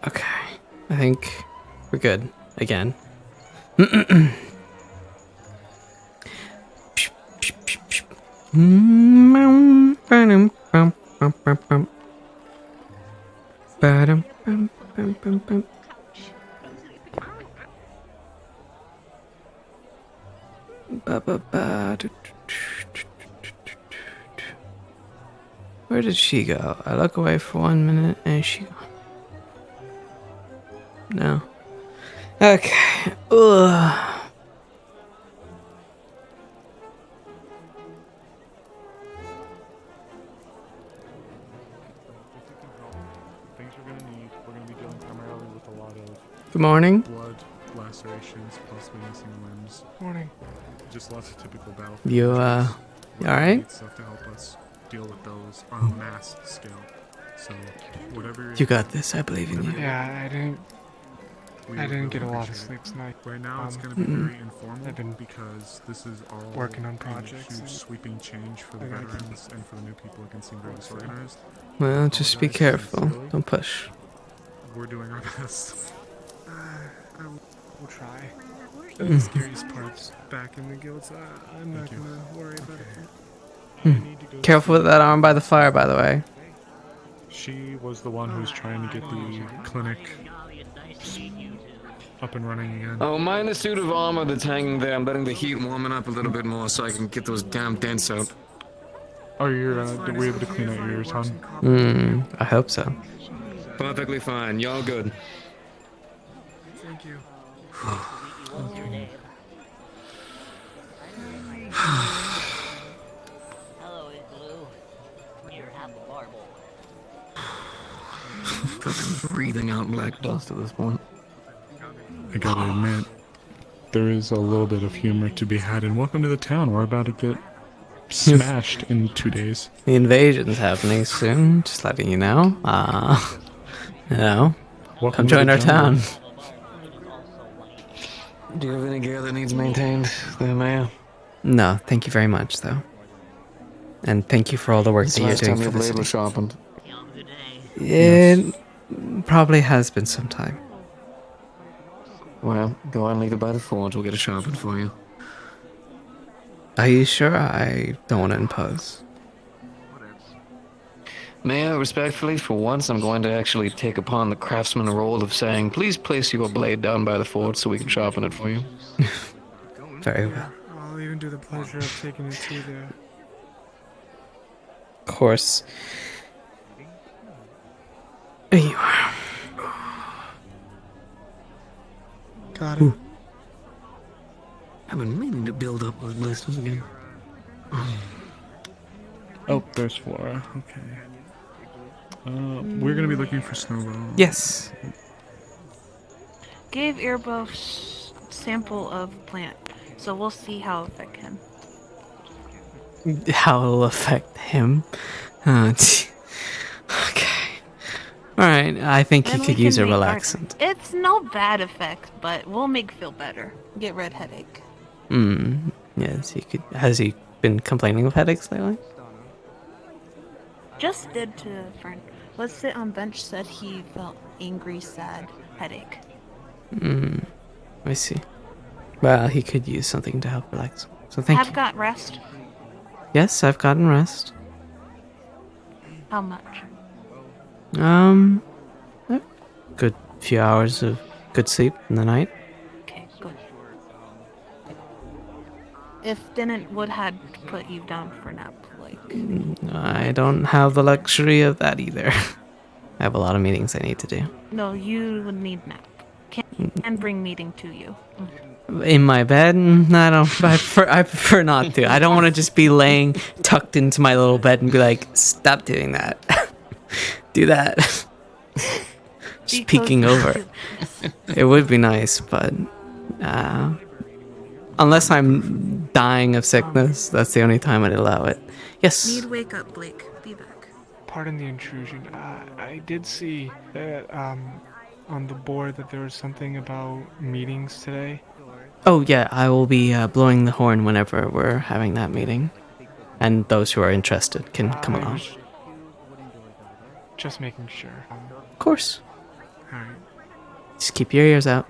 S11: Okay, I think we're good again. Where did she go? I look away for 1 minute and she gone. No. Okay. Ugh.
S4: Things we're gonna need. We're gonna be dealing primarily with a lot of
S11: Good morning.
S4: blood, lacerations, possibly missing limbs.
S13: Morning.
S4: Just lots of typical battlefield.
S11: You,
S4: injuries.
S11: you alright?
S4: Need stuff to help us deal with those on a mass scale. So, whatever
S11: You got this. I believe in you.
S13: Yeah, I didn't get a lot of sleep tonight.
S4: Right now, it's going to be very informal
S13: I've been
S4: because this is all
S13: working on
S4: a
S13: projects
S4: huge
S13: and
S4: sweeping change for the
S13: I gotta
S4: veterans and for the new people. It can seem very disorganized.
S11: Well, just be careful. Don't push.
S4: We're doing our best. We'll try.
S11: Mm.
S4: The scariest part's back in the guilds. I'm not gonna worry about it.
S11: Careful with that arm by the fire, by the way.
S4: She was the one who's trying to get the clinic up and running again.
S9: Oh, mind the suit of armor that's hanging there. I'm letting the heat warm it up a little bit more so I can get those damn dents out.
S4: Oh, you're were you able to clean out your ears, hon?
S11: I hope so.
S9: Perfectly fine. Y'all good.
S4: Thank you.
S9: Fucking breathing out black dust at this point.
S4: I gotta admit, there is a little bit of humor to be had, and welcome to the town. We're about to get smashed in 2 days.
S11: The invasion's happening soon, just letting you know. You know, come join our town.
S9: Do you have any gear that needs maintained, there, Mayor?
S11: No, thank you very much, though. And thank you for all the work that you're doing for the city.
S9: Sharpened.
S11: It probably has been some time.
S9: Well, go on and leave it by the forge. We'll get it sharpened for you.
S11: Are you sure? I don't want to impose.
S9: Mayor, respectfully, for once, I'm going to actually take upon the craftsman role of saying, please place your blade down by the forge so we can sharpen it for you.
S11: Very well.
S4: I'll even do the pleasure of taking it to there.
S11: Of course. There you are.
S4: Got it.
S9: I've been meaning to build up those blisters again.
S4: Oh, there's Flora. Okay. We're gonna be looking for Snowball.
S11: Yes.
S14: Gave Earbuff's sample of plant, so we'll see how it affect him.
S11: How it'll affect him. Okay. Alright, I think he could use a relaxant.
S14: It's no bad effect, but we'll make feel better. Get red headache.
S11: Yes, he could. Has he been complaining of headaches lately?
S14: Just did to a friend. Was sit on bench, said he felt angry, sad, headache.
S11: I see. Well, he could use something to help relax him. So thank you.
S14: Have got rest.
S11: Yes, I've gotten rest.
S14: How much?
S11: A good few hours of good sleep in the night.
S14: Okay, good. If didn't, would had put you down for nap, like.
S11: I don't have the luxury of that either. I have a lot of meetings I need to do.
S14: No, you would need nap. Can bring meeting to you.
S11: In my bed? I don't. I prefer not to. I don't want to just be laying tucked into my little bed and be like, stop doing that. Do that. Just peeking over. It would be nice, but unless I'm dying of sickness, that's the only time I'd allow it. Yes.
S14: Need wake up, Blake. Be back.
S4: Pardon the intrusion. I did see that on the board that there was something about meetings today.
S11: Oh yeah, I will be blowing the horn whenever we're having that meeting, and those who are interested can come along.
S4: Just making sure.
S11: Of course.
S4: Alright.
S11: Just keep your ears out.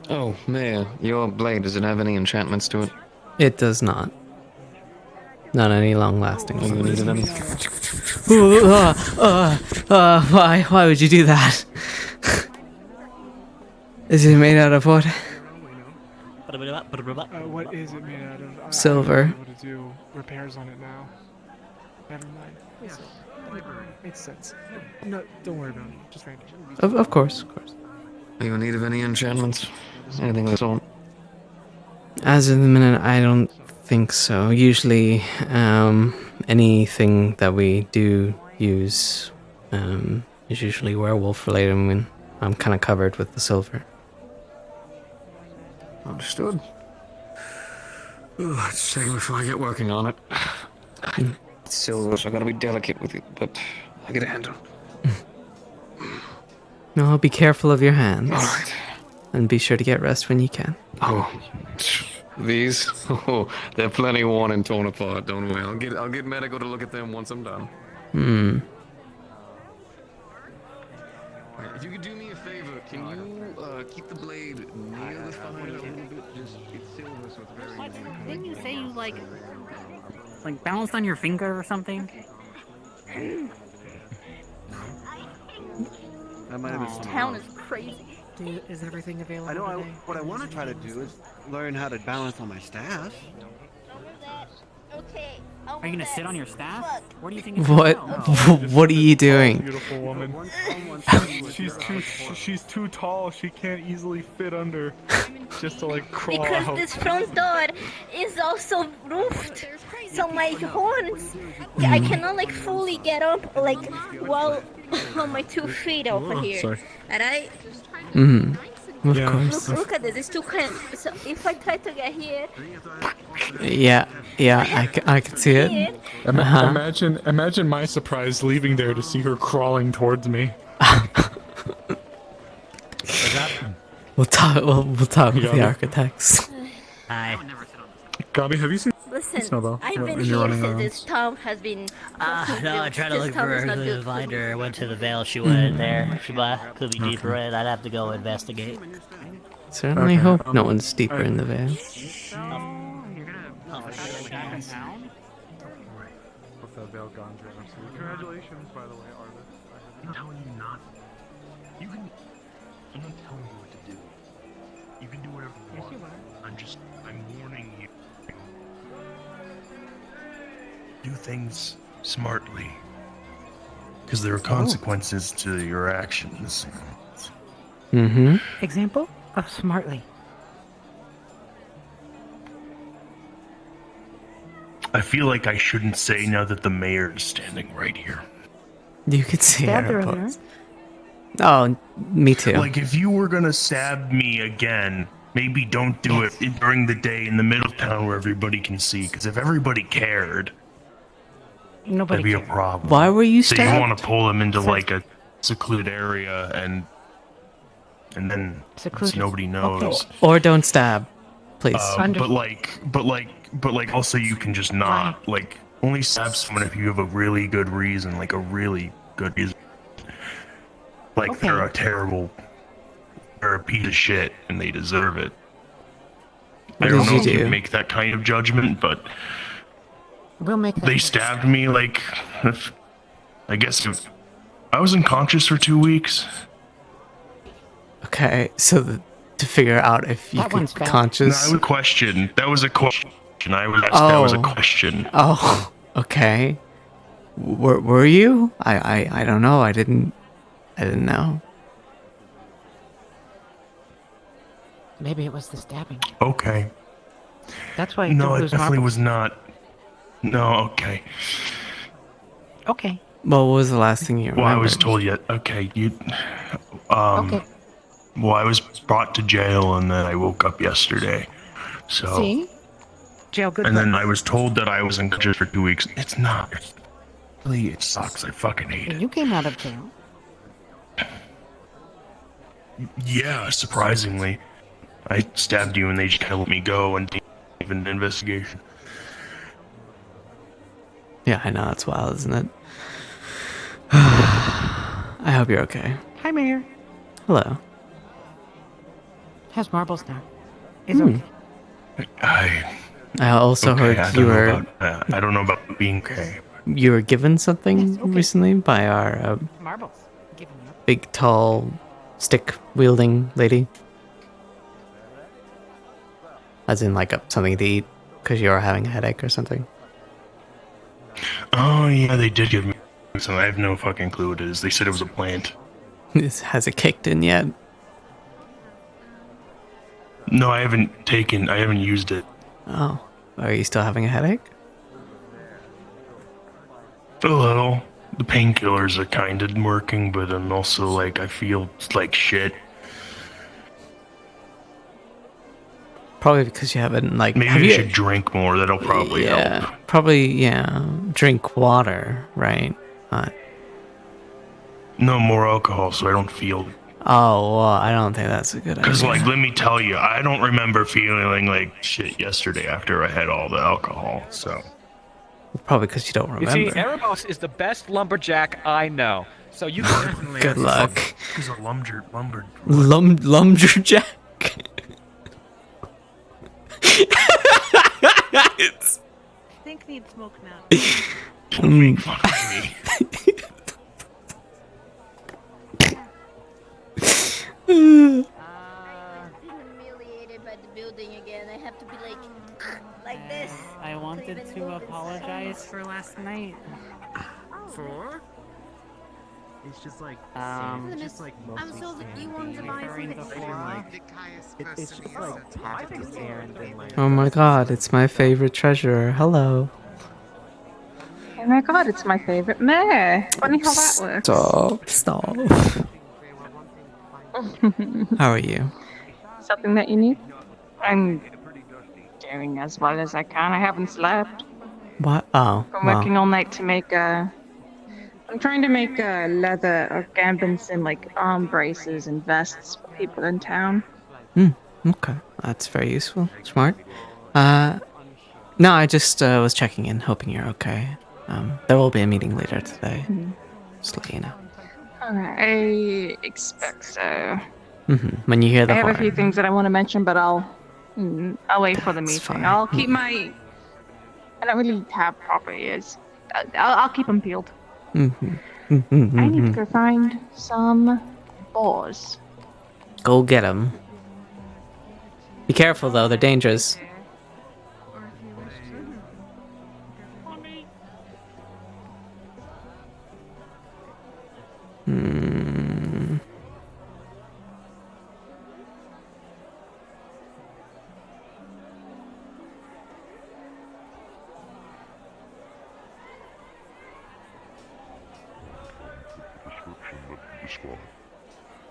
S9: Oh, Mayor, your blade, does it have any enchantments to it?
S11: It does not. Not any long-lasting ones.
S9: You needed any?
S11: Why would you do that? Is it made out of what?
S4: What is it made out of?
S11: Silver.
S4: I'm able to do repairs on it now. Never mind. Yeah, makes sense. No, don't worry about it. Just right here.
S11: Of course.
S9: Are you in need of any enchantments? Anything of the sort?
S11: As of the minute, I don't think so. Usually, anything that we do use is usually werewolf related. I mean, I'm kind of covered with the silver.
S9: Understood. Ooh, just a second before I get working on it. It's silver, so I gotta be delicate with it, but I get a handle.
S11: No, be careful of your hands.
S9: All right.
S11: And be sure to get rest when you can.
S9: Oh, these? Oh, they're plenty worn and torn apart. Don't worry. I'll get medical to look at them once I'm done. If you could do me a favor, can you keep the blade near the fire a little bit? Just it's silver, so it's very easy to cut.
S18: Didn't you say you like balanced on your finger or something?
S19: That might have been
S18: This
S19: something
S18: town
S19: else.
S18: is crazy. Is everything available?
S19: I know.
S18: today?
S19: What I want to try to do is learn how to balance on my staff.
S7: Okay.
S18: Are you gonna sit on your staff? Where do you think?
S11: What? What are you doing?
S4: Beautiful woman. she's too tall. She can't easily fit under. Just to like crawl
S7: Because
S4: out.
S7: this front door is also roofed, so my horns, I cannot like fully get up like while on my 2 feet over here.
S4: Sorry.
S7: Alright?
S11: Of course.
S7: Look at this. It's too cramped. So if I try to get here,
S11: Yeah, I can see it.
S4: Imagine my surprise leaving there to see her crawling towards me.
S11: We'll talk with the architects.
S16: Hi.
S4: Gabi, have you seen
S7: listen,
S4: Snowball?
S7: I've been
S4: When you're
S7: here
S4: running
S7: since
S4: around?
S7: this town has been.
S16: No, I tried to
S7: this
S16: look
S7: town
S16: for
S7: is
S16: her
S7: not
S16: to
S7: good.
S16: find her. I went to the Vale. She wasn't there. She could be deeper in. I'd have to go investigate.
S11: Certainly hope no one's deeper in the veil.
S4: Congratulations, by the way, Arvis.
S17: I'm telling you not. You can. I'm not telling you what to do. You can do whatever you want. I'm warning you. Do things smartly. Because there are consequences to your actions.
S18: Example of smartly.
S17: I feel like I shouldn't say now that the mayor is standing right here.
S11: You could see
S18: Stabbed
S11: her.
S18: earlier.
S11: Oh, me too.
S17: Like, if you were gonna stab me again, maybe don't do it during the day in the middle of town where everybody can see. Because if everybody cared,
S18: Nobody
S17: that'd be
S18: cared.
S17: a problem.
S11: Why were you
S17: So
S11: stabbed?
S17: you want to pull them into like a secluded area and then
S18: Secluded.
S17: nobody knows.
S11: Or don't stab, please.
S17: But like also you can just not like only stab someone if you have a really good reason, like a really good reason. Like they're a piece of shit and they deserve it. I don't know if you make that kind of judgment, but
S18: We'll make that.
S17: they stabbed me like I guess if I was unconscious for 2 weeks.
S11: Okay, so to figure out if you
S18: That
S11: could
S18: one's
S11: be
S18: bad.
S11: conscious.
S17: No, that was a question. I was asked that was a question.
S11: Oh, okay. Were you? I don't know. I didn't know.
S18: Maybe it was the stabbing.
S17: Okay.
S18: That's why. you
S17: No,
S18: don't
S17: it
S18: lose
S17: definitely
S18: marbles.
S17: was not. No, okay.
S18: Okay.
S11: Well, what was the last thing you remember?
S17: Well, I was told yet. Okay, you.
S18: Okay.
S17: Well, I was brought to jail and then I woke up yesterday. So.
S18: See? Jail good.
S17: And then I was told that I was unconscious for 2 weeks. It's not. Really, it sucks. I fucking hate it.
S18: You came out of jail.
S17: Yeah, surprisingly. I stabbed you and they just kind of let me go and didn't even an investigation.
S11: Yeah, I know. That's wild, isn't it? I hope you're okay.
S18: Hi, Mayor.
S11: Hello.
S18: Has marbles now. Is okay.
S11: I also heard
S17: I don't know about being okay.
S11: You were given something recently by our
S18: Marbles. Giving you.
S11: big, tall, stick-wielding lady. As in, like, something to eat, because you were having a headache or something.
S17: Oh, yeah, they did give me some. I have no fucking clue what it is. They said it was a plant.
S11: Has it kicked in yet?
S17: No, I haven't used it.
S11: Oh. Are you still having a headache?
S17: A little. The painkillers are kind of working, but I'm also like, I feel like shit.
S11: Probably because you haven't, like...
S17: Maybe I should drink more. That'll probably help.
S11: Probably, yeah. Drink water, right?
S17: No more alcohol, so I don't feel...
S11: Oh, well, I don't think that's a good idea.
S17: Because, like, let me tell you, I don't remember feeling like shit yesterday after I had all the alcohol, so...
S11: Probably because you don't remember.
S15: You see, Erebos is the best lumberjack I know. So you can
S17: Definitely
S11: Good
S17: have
S11: luck.
S17: He's a lumberjack.
S11: Lumberjack.
S10: I think need smoke now.
S7: Humiliated by the building again. I have to be like this.
S18: I wanted to apologize for last night.
S3: For? It's just like
S18: Um,
S3: just like
S14: I'm so that you want to buy
S18: referring
S14: something.
S18: to Flora. It's just like tactics there and then like.
S11: Oh my god, it's my favorite treasurer. Hello.
S20: Oh my god, it's my favorite mayor. Funny how that works.
S11: Stop. How are you?
S20: Something that you need? I'm doing as well as I can. I haven't slept.
S11: What? Oh,
S20: I'm
S11: wow.
S20: working all night to make I'm trying to make leather or gambits and like arm braces and vests for people in town.
S11: Okay. That's very useful. Smart. No, I just was checking in, hoping you're okay. There will be a meeting later today. Just let you know.
S20: Alright, I expect so.
S11: When you hear the
S20: I have
S11: horn.
S20: a few things that I want to mention, but I'll wait for the meeting.
S11: fine.
S20: I'll keep my. I don't really have proper ears. I'll keep them peeled. I need to go find some boars.
S11: Go get them. Be careful though, they're dangerous.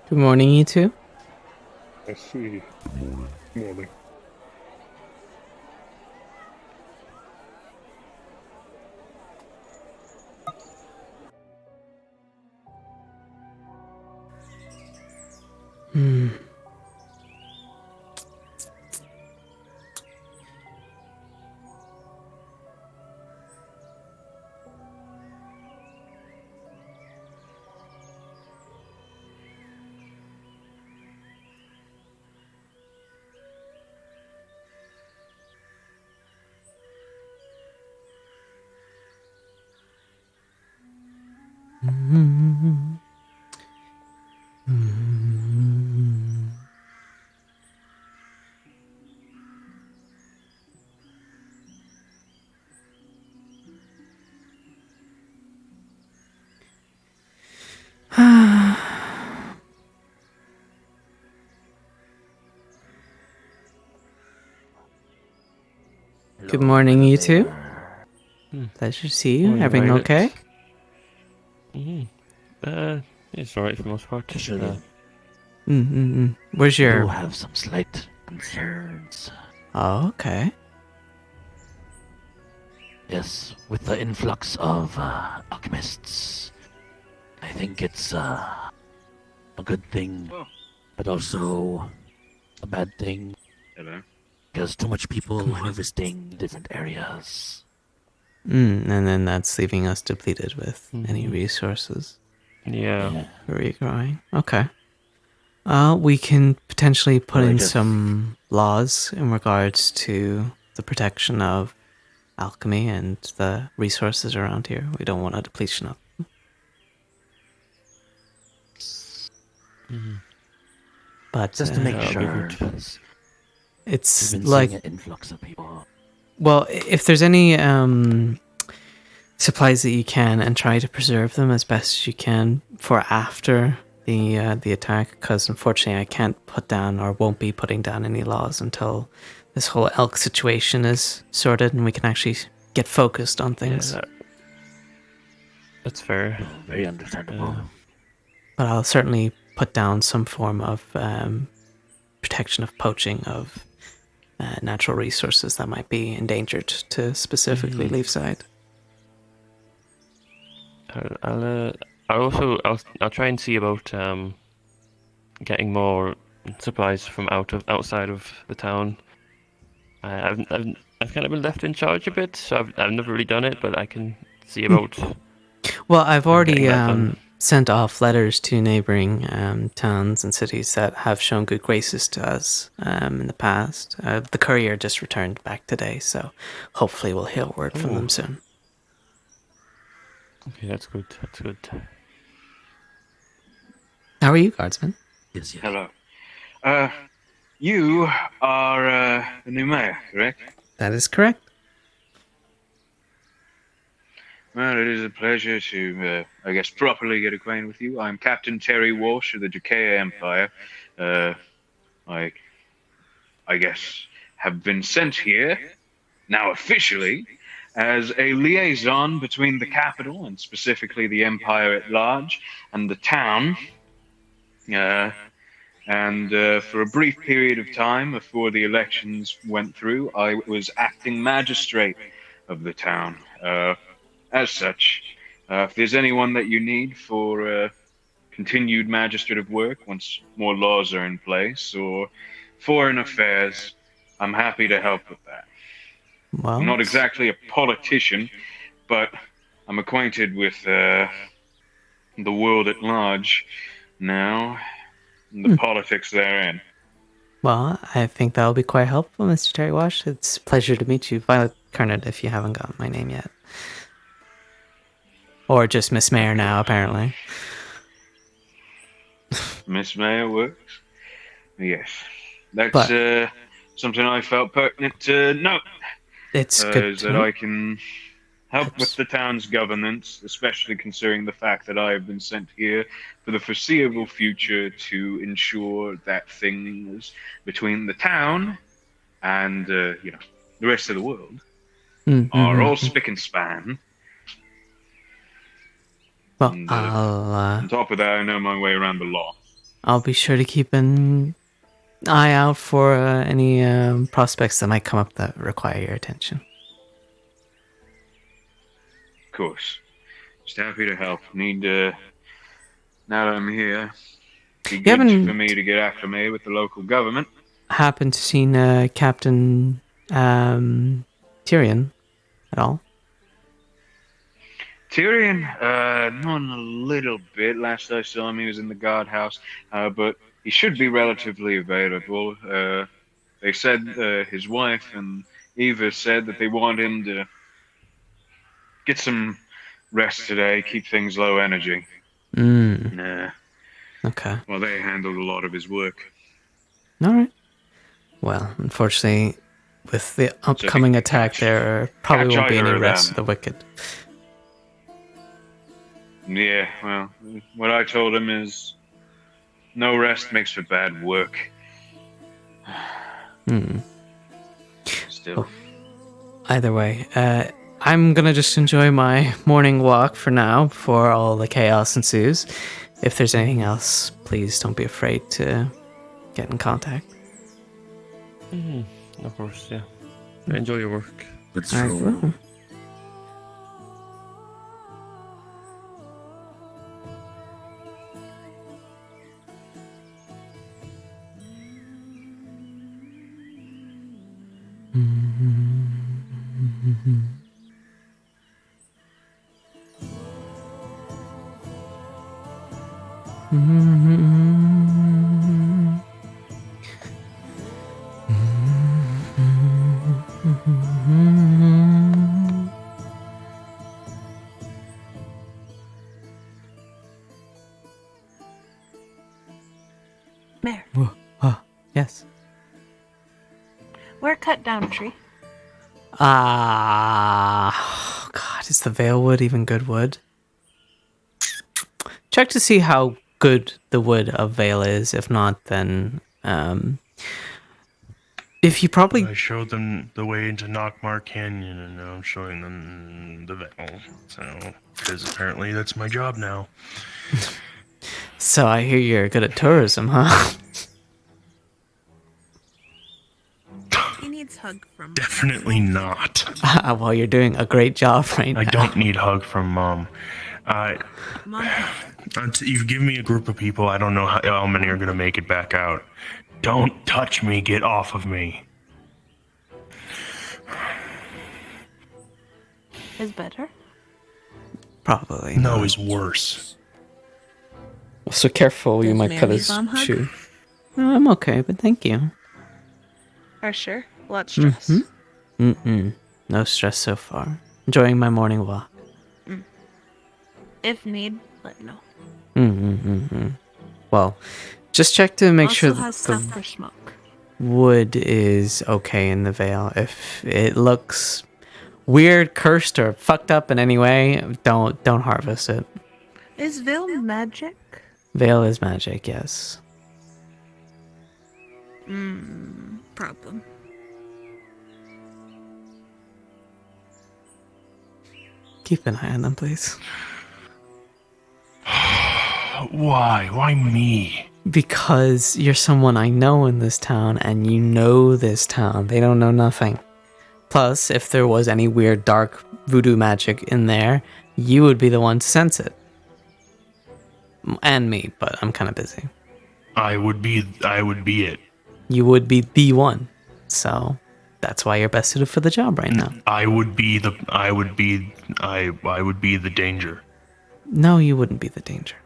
S11: Good morning, you two.
S12: I see. Morning.
S11: Good morning, you two. Pleasure to see you.
S21: Morning,
S11: Everything
S21: Violet.
S11: okay?
S21: It's alright for the most part.
S11: Where's
S21: I
S11: your...
S21: do
S22: have some slight concerns.
S11: Oh, okay.
S22: Yes, with the influx of alchemists, I think it's a good thing, but also a bad thing. Because too much people harvesting different areas.
S11: And then that's leaving us depleted with any resources.
S21: Yeah.
S11: For regrowing. Okay. We can potentially put in some laws in regards to the protection of alchemy and the resources around here. We don't want a depletion of them. But
S22: Just to make sure.
S11: It's
S22: We've been
S11: like
S22: seeing an influx of people.
S11: Well, if there's any supplies that you can, and try to preserve them as best as you can for after the attack, because unfortunately I can't put down or won't be putting down any laws until this whole elk situation is sorted and we can actually get focused on things.
S21: Yeah, that's fair.
S22: Very understandable.
S11: But I'll certainly put down some form of protection of poaching of natural resources that might be endangered to specifically Leafside.
S21: I'll try and see about getting more supplies from outside of the town. I've kind of been left in charge a bit, so I've never really done it, but I can see about.
S11: Well, I've already
S21: getting that done.
S11: sent off letters to neighboring towns and cities that have shown good graces to us in the past. The courier just returned back today, so hopefully we'll hear word from them soon.
S21: Okay, that's good. That's good.
S11: How are you, guardsman?
S22: Yes, yes.
S1: Hello. You are the new mayor, correct?
S11: That is correct.
S1: Well, it is a pleasure to, I guess, properly get acquainted with you. I'm Captain Terry Walsh of the Jacea Empire. I guess, have been sent here, now officially, as a liaison between the capital, and specifically the Empire at large, and the town. For a brief period of time before the elections went through, I was acting magistrate of the town. As such, if there's anyone that you need for continued magistrative work once more laws are in place, or foreign affairs, I'm happy to help with that.
S11: Well,
S1: I'm not exactly a politician, but I'm acquainted with the world at large now, and the politics therein.
S11: Well, I think that'll be quite helpful, Mr. Terry Wash. It's a pleasure to meet you. Violet Kernet, if you haven't gotten my name yet. Or just Miss Mayor now, apparently.
S1: Miss Mayor works? Yes. That's something I felt pertinent to note.
S11: It's good
S1: is
S11: to
S1: that
S11: know.
S1: I can help with the town's governance, especially considering the fact that I have been sent here for the foreseeable future to ensure that things between the town and the rest of the world are all spick and span.
S11: Well,
S1: And, on top of that, I know my way around the law.
S11: I'll be sure to keep an eye out for any prospects that might come up that require your attention.
S1: Of course. Just happy to help. Need now that I'm here, be good for me to get acclimated with the local government.
S11: Happened to seen Captain Tyrion at all?
S1: Tyrion, known a little bit. Last I saw him, he was in the guardhouse, but he should be relatively available. They said his wife and Eva said that they want him to get some rest today, keep things low energy.
S11: Okay.
S1: Well, they handled a lot of his work.
S11: All right. Well, unfortunately, with the upcoming attack, there probably won't be any rest for the wicked.
S1: Yeah, well, what I told him is no rest makes for bad work. Still.
S11: Well, either way, I'm gonna just enjoy my morning walk for now before all the chaos ensues. If there's anything else, please don't be afraid to get in contact.
S21: Of course, yeah. Enjoy your work.
S12: It's
S11: I will.
S10: Mayor,
S11: Yes.
S10: we're a cut down tree.
S11: Oh God, is the Vale wood even good wood? Check to see how good the wood of Vale is. If not, then if you probably
S17: I showed them the way into Knockmar Canyon, and now I'm showing them the Vale. So, because apparently that's my job now.
S11: So I hear you're good at tourism, huh?
S10: He needs hug from.
S17: Definitely not.
S11: Well, you're doing a great job right now.
S17: I don't need hug from Mom.
S10: Mom.
S17: You've given me a group of people. I don't know how many are gonna make it back out. Don't touch me. Get off of me.
S10: Is better?
S11: Probably.
S17: No, is worse.
S11: So careful, you
S10: Does
S11: might cut
S10: Mandy
S11: his
S10: Bomb hug?
S11: shoe. No, I'm okay, but thank you.
S10: For sure. What stress?
S11: No stress so far. Enjoying my morning walk.
S10: If need, let know.
S11: Well, just check to make
S10: Also
S11: sure
S10: has
S11: that
S10: stuff
S11: the
S10: for smoke.
S11: wood is okay in the veil. If it looks weird, cursed, or fucked up in any way, don't harvest it.
S10: Is Veil magic?
S11: Veil is magic, yes.
S10: Problem.
S11: Keep an eye on them, please.
S17: Why? Why me?
S11: Because you're someone I know in this town, and you know this town. They don't know nothing. Plus, if there was any weird dark voodoo magic in there, you would be the one to sense it. And me, but I'm kind of busy.
S17: I would be it.
S11: You would be the one. So, that's why you're best suited for the job right now.
S17: I would be the danger.
S11: No, you wouldn't be the danger.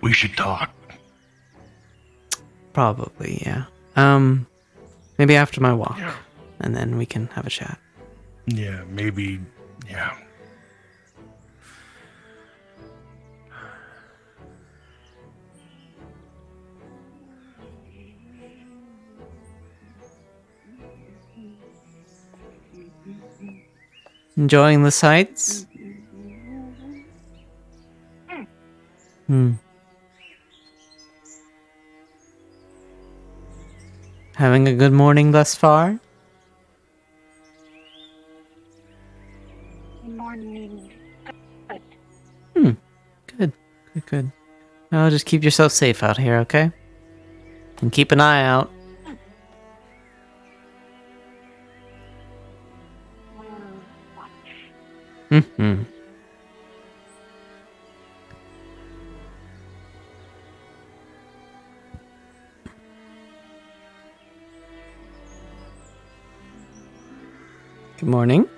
S17: We should talk.
S11: Probably, yeah. Maybe after my walk, and then we can have a chat.
S17: Yeah, maybe. Yeah.
S11: Enjoying the sights? Having a good morning thus far?
S20: Morning.
S11: Good. Well, just keep yourself safe out here, okay? And keep an eye out. Good morning.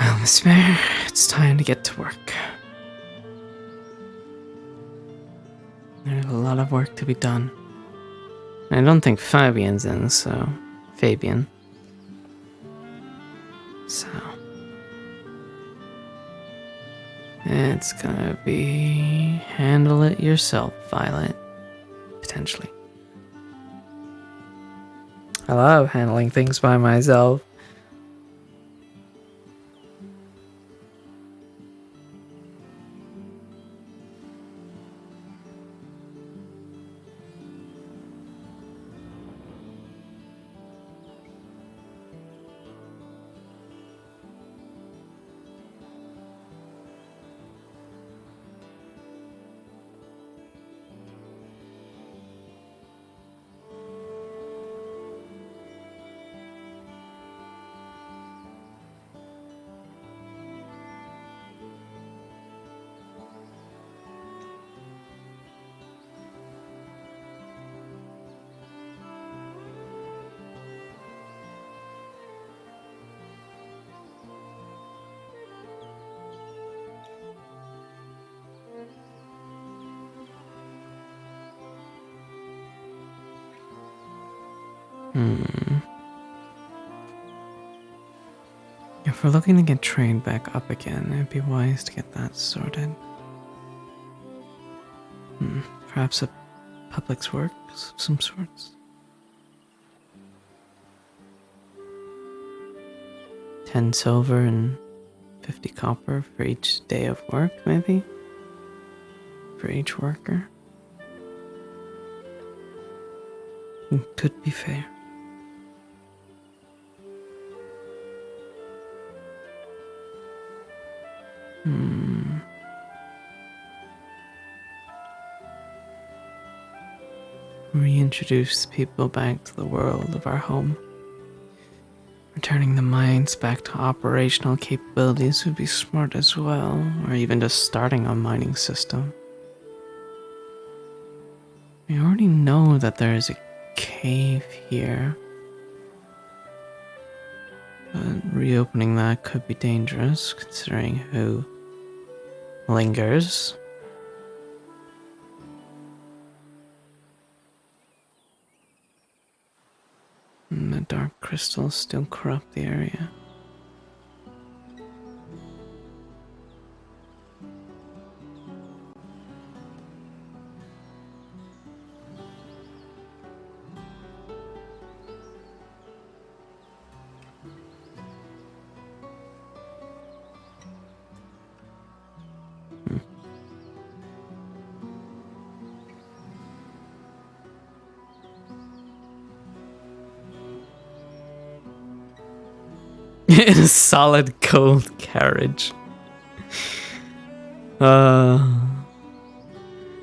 S11: Well, Miss Mare, it's time to get to work. There's a lot of work to be done. I don't think Fabian's in, so... Fabian. So... It's gonna be... handle it yourself, Violet. Potentially. I love handling things by myself. If we're looking to get trade back up again, it'd be wise to get that sorted. Perhaps a public's works of some sorts. 10 silver and 50 copper for each day of work, maybe? For each worker? Could be fair. Reintroduce people back to the world of our home. Returning the mines back to operational capabilities would be smart as well, or even just starting a mining system. We already know that there is a cave here, but reopening that could be dangerous considering who lingers. And the dark crystals still corrupt the area. In a solid gold carriage.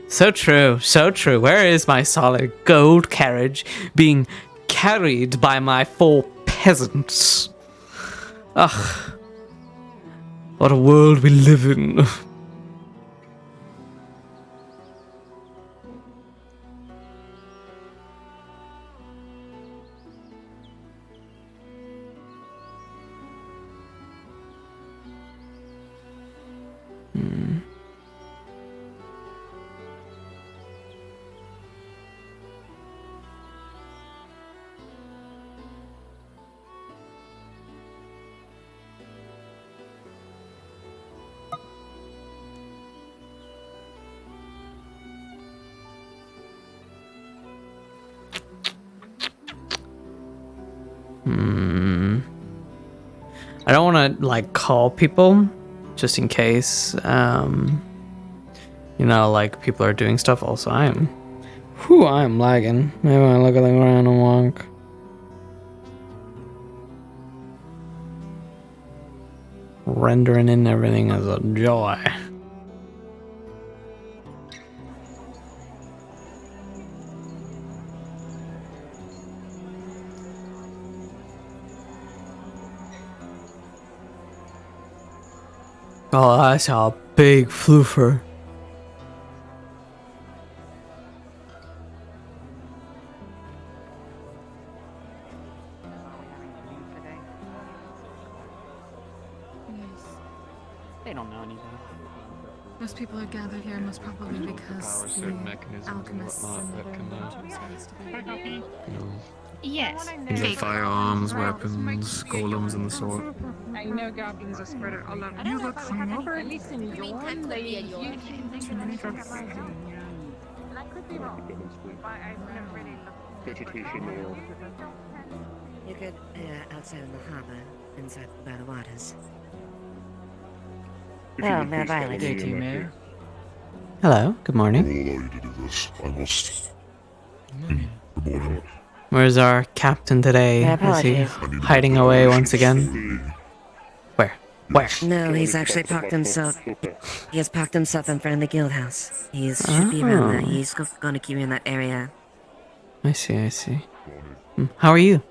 S11: So true, so true. Where is my solid gold carriage being carried by my 4 peasants? Ugh. What a world we live in. I don't want to like call people just in case you know, like people are doing stuff. Also, I am lagging. Maybe I look at the ground and walk. Rendering in everything is a joy. Oh, that's a big floofer.
S18: They don't know anything.
S14: Most people are gathered here most probably because the alchemists and the Yes.
S9: Things like firearms, weapons, golems, and the sort.
S20: I know goblins are spread all over. You look familiar. At least in Yorn, they use too many drugs. And I could be wrong, but I've never really looked.
S5: You could, outside in the harbor, inside by the waters. Oh, Mayor Violet.
S12: Good day, Mayor.
S11: Hello, good morning.
S12: I will allow you to do this. I must. Good morning.
S11: Where's our captain today? Is he hiding away once again? Where? Where?
S5: No, he's actually parked himself. He has parked himself in front of the guild house. He should be around there. He's going to keep you in that area.
S11: I see, I see. How are you?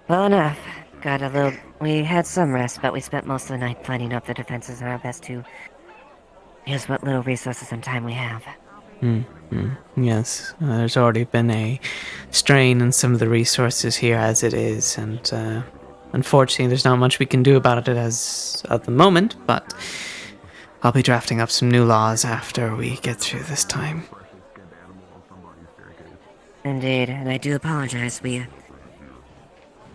S5: Well enough. Got a little... We had some rest, but we spent most of the night planning up the defenses and our best to use what little resources and time we have.
S11: Yes, there's already been a strain in some of the resources here as it is, and unfortunately there's not much we can do about it as at the moment, but I'll be drafting up some new laws after we get through this time.
S5: Indeed, and I do apologize. We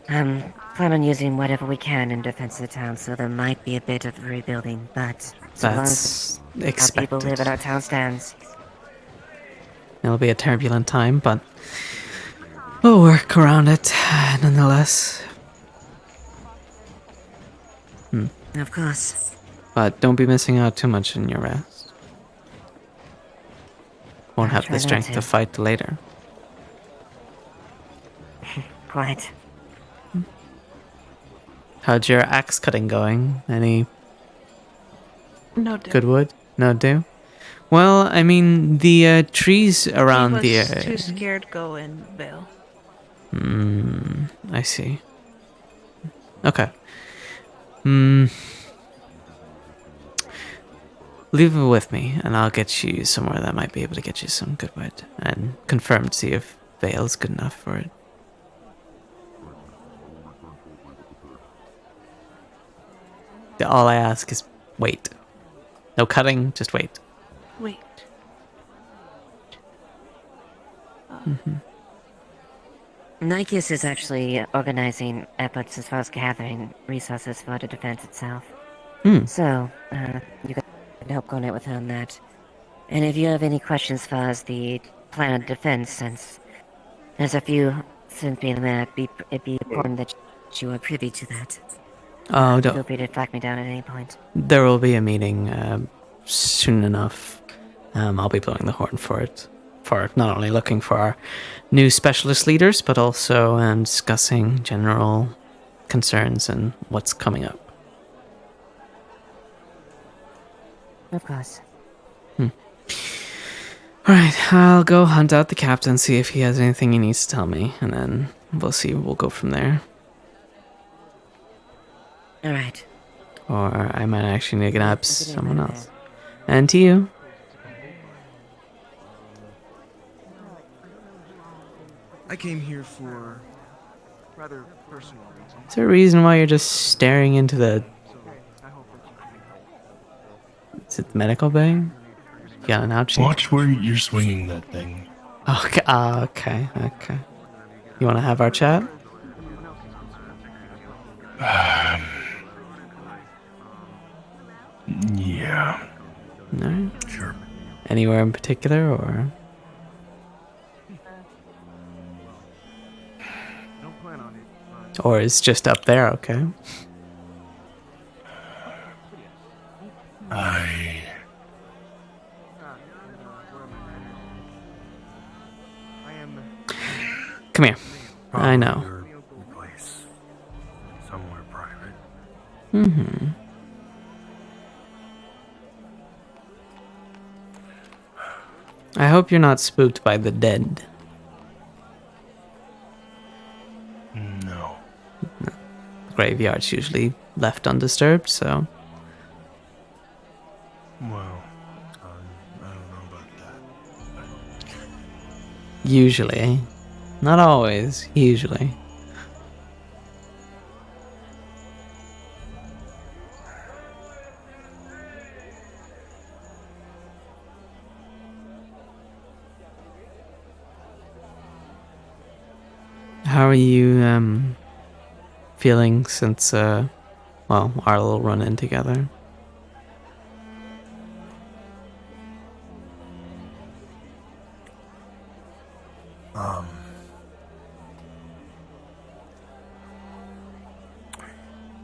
S5: plan on using whatever we can in defense of the town, so there might be a bit of rebuilding, but so long as
S11: That's
S5: our people live
S11: expected.
S5: and our town stands.
S11: It'll be a turbulent time, but we'll work around it nonetheless.
S5: Of course.
S11: But don't be missing out too much in your rest. Won't
S5: I'll
S11: have
S5: try
S11: the
S5: not
S11: strength
S5: to.
S11: to fight later.
S5: Quite.
S11: How'd your axe cutting going? Any
S10: No do.
S11: good wood? No do? Well, I mean, the trees around
S10: he
S11: the...
S10: was too scared to go in Vale.
S11: I see. Okay. Leave it with me, and I'll get you somewhere that might be able to get you some good wood, and confirm to see if Vale's good enough for it. All I ask is wait. No cutting, just wait.
S10: Wait.
S5: Nikeus is actually organizing efforts as far as gathering resources for the defense itself. So, you can help coordinate with her on that. And if you have any questions as far as the plan of defense, since there's a few since being there, it'd be important that you are privy to that.
S11: Oh,
S5: Feel free to flag me down at any point.
S11: there will be a meeting soon enough. I'll be blowing the horn for it. For not only looking for our new specialist leaders, but also discussing general concerns and what's coming up.
S5: Of course.
S11: Alright, I'll go hunt out the captain, see if he has anything he needs to tell me, and then we'll see. We'll go from there.
S5: Alright.
S11: Or I might actually need to grab someone else. And to you.
S2: I came here for rather personal reasons.
S11: Is there a reason why you're just staring into the... Is it the medical bay? You got an ouchie?
S17: Watch where you're swinging that thing.
S11: Okay, okay. You want to have our chat?
S17: Yeah.
S11: No?
S17: Sure.
S11: Anywhere in particular, or...? Or it's just up there, okay? Come here. I know.
S17: Place. Somewhere private.
S11: I hope you're not spooked by the dead.
S17: No.
S11: The graveyard's usually left undisturbed, so...
S17: Well, I don't know about that.
S11: Usually. Not always, usually. How are you, feeling since, well, our little run-in together?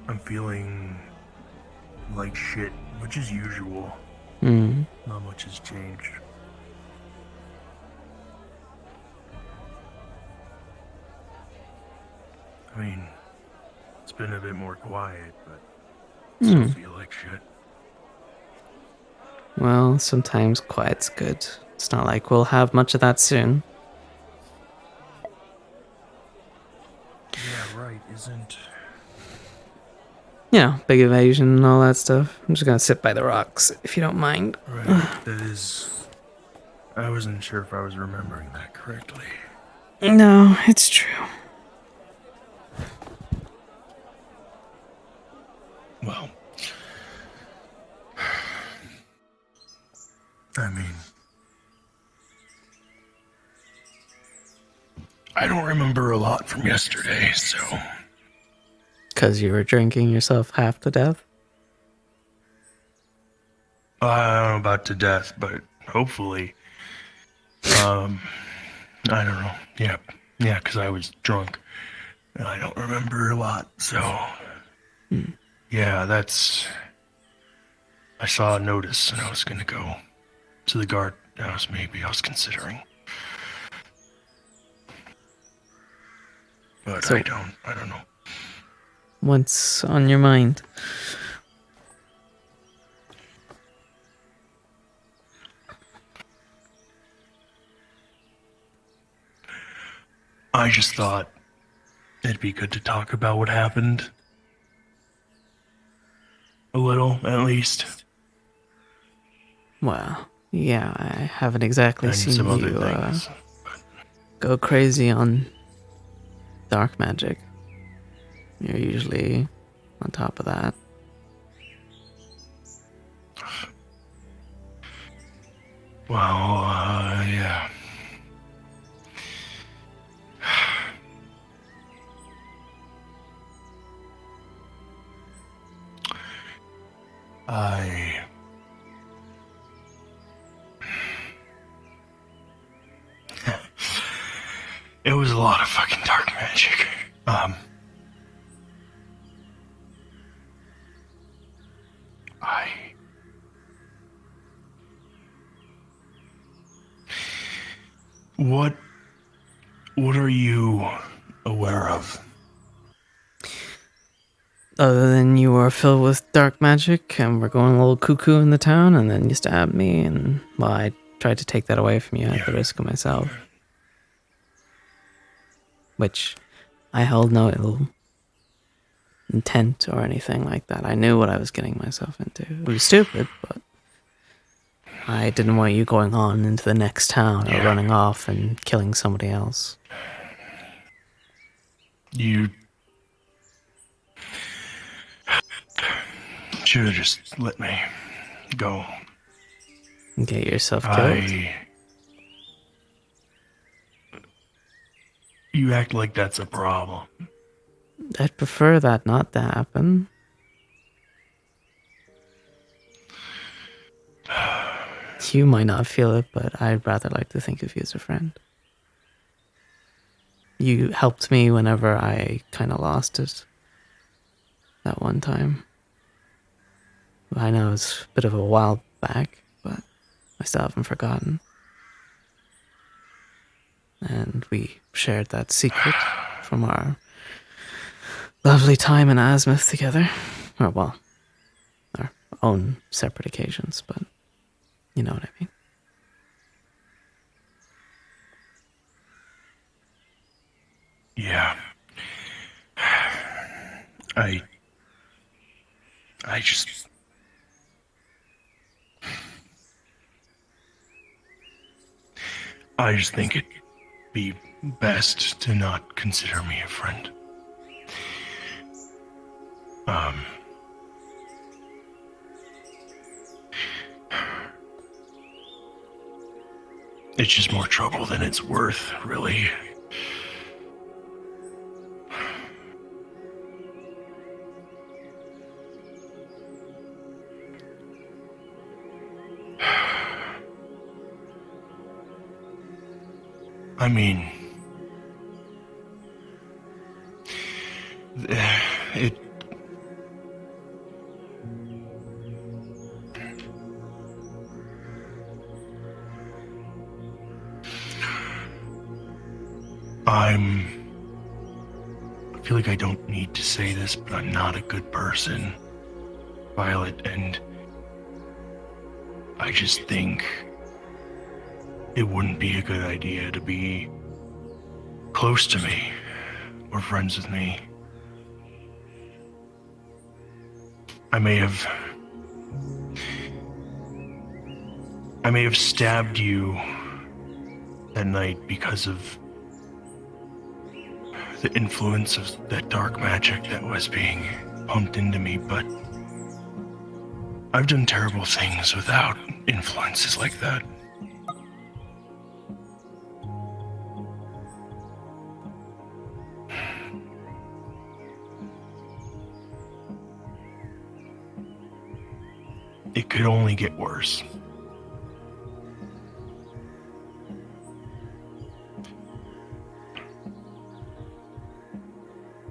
S17: I'm feeling like shit, which is usual. Not much has changed. I mean, it's been a bit more quiet, but still feel like shit.
S11: Well, sometimes quiet's good. It's not like we'll have much of that soon.
S17: Yeah, right, isn't...
S11: You know, big evasion and all that stuff. I'm just gonna sit by the rocks, if you don't mind.
S17: Right, that is... I wasn't sure if I was remembering that correctly.
S11: No, it's true.
S17: Well... I mean... I don't remember a lot from yesterday, so.
S11: Because you were drinking yourself half to death?
S17: I don't know about to death, but hopefully. I don't know. Yeah, because I was drunk. And I don't remember a lot, so. Yeah, I saw a notice and I was gonna go to the guardhouse, maybe. I was considering. But
S11: So-
S17: I don't know.
S11: What's on your mind?
S17: I just thought it'd be good to talk about what happened. A little, at least.
S11: Well, yeah, I haven't exactly
S17: And
S11: seen
S17: some other
S11: you
S17: things.
S11: go crazy on dark magic. You're usually on top of that.
S17: Well, yeah. It was a lot of fucking dark magic. What are you aware of?
S11: Other than you were filled with dark magic and we're going a little cuckoo in the town, and then you stabbed me, and well, I tried to take that away from you at the risk of myself. Which I held no ill intent or anything like that. I knew what I was getting myself into. It was stupid, but I didn't want you going on into the next town or running off and killing somebody else.
S17: You should have just let me go.
S11: Get yourself killed?
S17: You act like that's a problem.
S11: I'd prefer that not to happen. You might not feel it, but I'd rather like to think of you as a friend. You helped me whenever I kind of lost it. That one time. I know it's a bit of a while back, but I still haven't forgotten. And we shared that secret from our lovely time in Asmouth together. Or, well, our own separate occasions, but you know what I mean.
S17: Yeah. I just... I just think it'd be best to not consider me a friend. It's just more trouble than it's worth, really. I mean, it... I feel like I don't need to say this, but I'm not a good person, Violet, and I just think it wouldn't be a good idea to be close to me or friends with me. I may have stabbed you that night because of the influence of that dark magic that was being pumped into me, but I've done terrible things without influences like that. it could only get worse.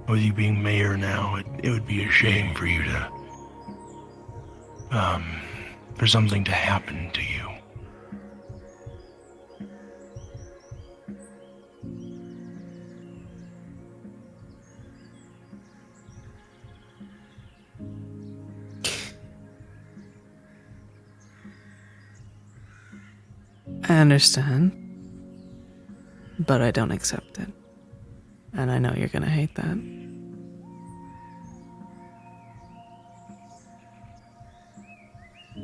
S17: With you being mayor now, it would be a shame for you to, for something to happen to you.
S11: I understand, but I don't accept it. And I know you're gonna hate that.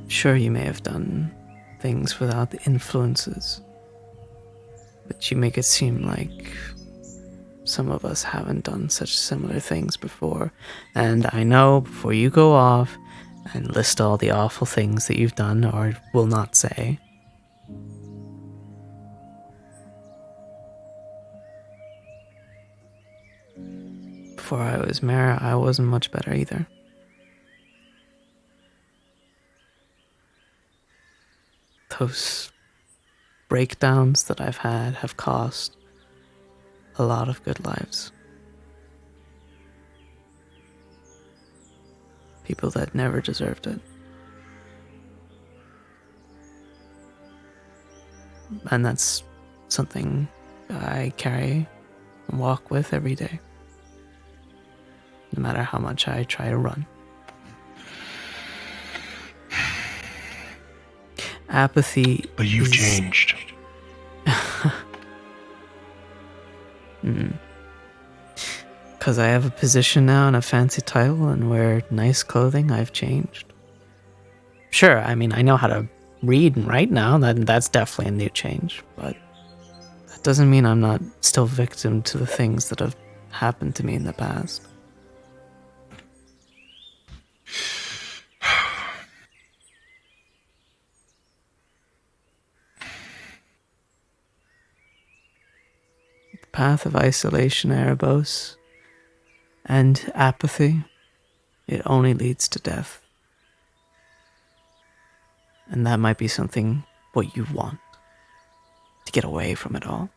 S11: Sure, you may have done things without the influences, but you make it seem like some of us haven't done such similar things before. And I know before you go off and list all the awful things that you've done or will not say, before I was mayor, I wasn't much better either. Those breakdowns that I've had have cost a lot of good lives. People that never deserved it. And that's something I carry and walk with every day. No matter how much I try to run. Apathy.
S17: But you've changed.
S11: Because I have a position now and a fancy title and wear nice clothing, I've changed. Sure, I mean, I know how to read and write now, that's definitely a new change, but that doesn't mean I'm not still victim to the things that have happened to me in the past. The path of isolation, Erebos, and apathy, it only leads to death. And that might be something what you want, to get away from it all.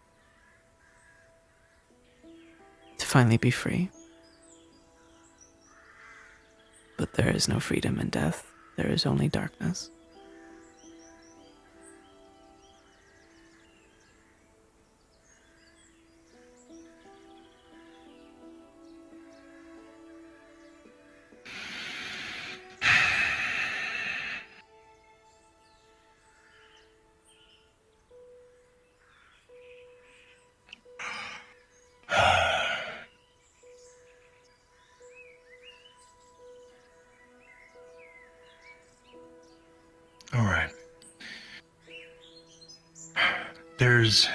S11: To finally be free. But there is no freedom in death, there is only darkness.
S17: All right. There's...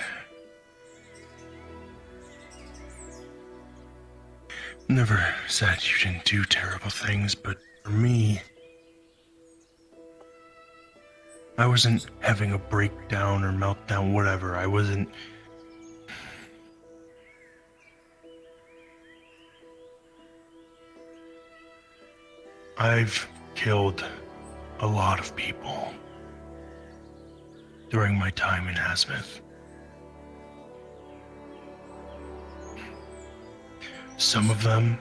S17: Never said you didn't do terrible things, but for me, I wasn't having a breakdown or meltdown, whatever. I wasn't... I've killed a lot of people during my time in Asmith. Some of them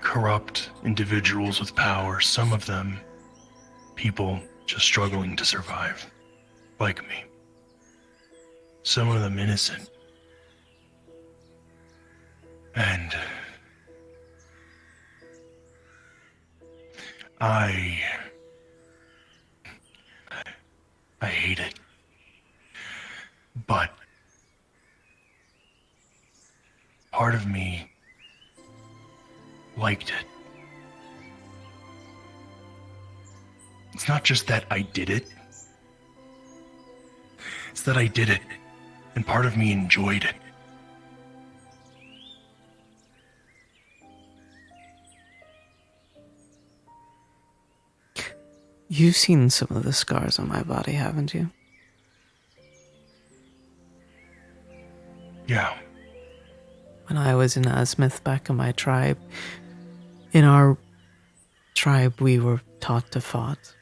S17: corrupt individuals with power, some of them people just struggling to survive, like me. Some of them innocent. And I hate it. But part of me liked it. It's not just that I did it. It's that I did it, and part of me enjoyed it.
S11: You've seen some of the scars on my body, haven't you?
S17: Yeah.
S11: When I was in Asmith back in my tribe, in our tribe we were taught to fight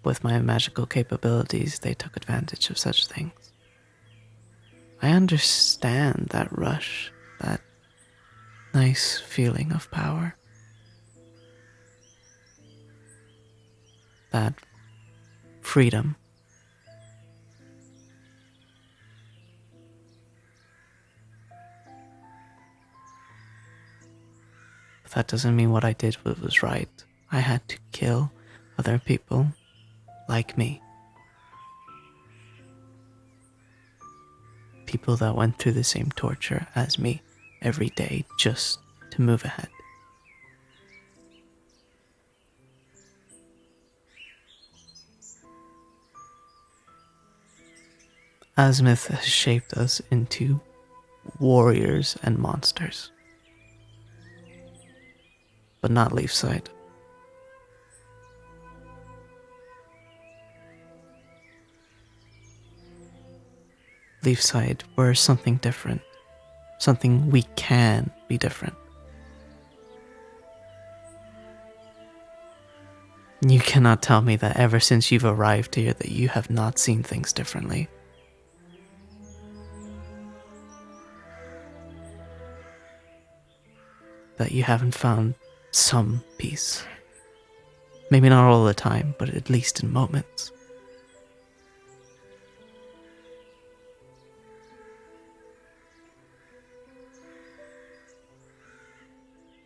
S11: With my magical capabilities, they took advantage of such things. I understand that rush, that nice feeling of power. That freedom. But that doesn't mean what I did was right. I had to kill other people like me. People that went through the same torture as me every day just to move ahead. Azimuth has shaped us into warriors and monsters. But not Leafside. Leafside, we're something different. Something we can be different. You cannot tell me that ever since you've arrived here that you have not seen things differently. That you haven't found some peace. Maybe not all the time, but at least in moments.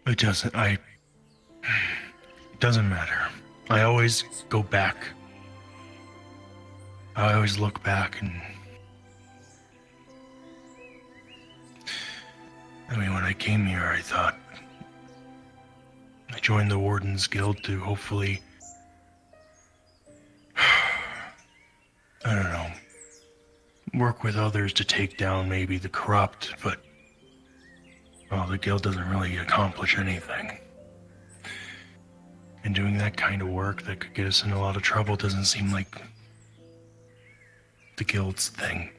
S17: It doesn't matter. I always go back. I always look back and... I mean, when I came here, I thought... I joined the Wardens Guild to hopefully... I don't know. Work with others to take down maybe the corrupt, but... Well, the Guild doesn't really accomplish anything. And doing that kind of work that could get us in a lot of trouble doesn't seem like the Guild's thing.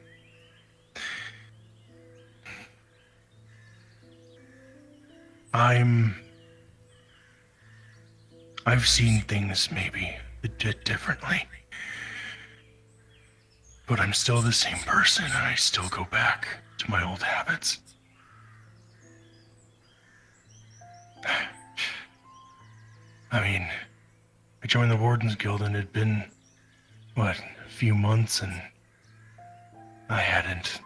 S17: I've seen things maybe a bit differently. But I'm still the same person and I still go back to my old habits. I mean, I joined the Wardens Guild and it had been, a few months and I hadn't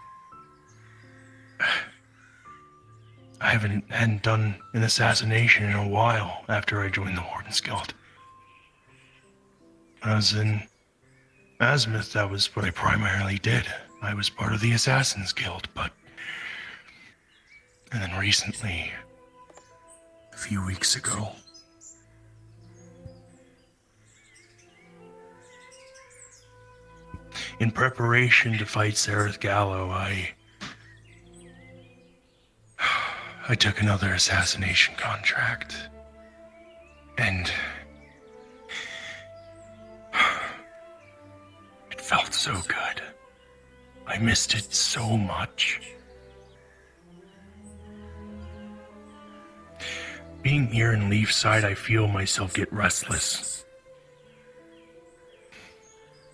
S17: done an assassination in a while after I joined the Wardens Guild. When I was in Azimuth, that was what I primarily did. I was part of the Assassins Guild, and then recently, a few weeks ago, in preparation to fight Sereth Gallo, I took another assassination contract. And it felt so good. I missed it so much. Being here in Leafside, I feel myself get restless.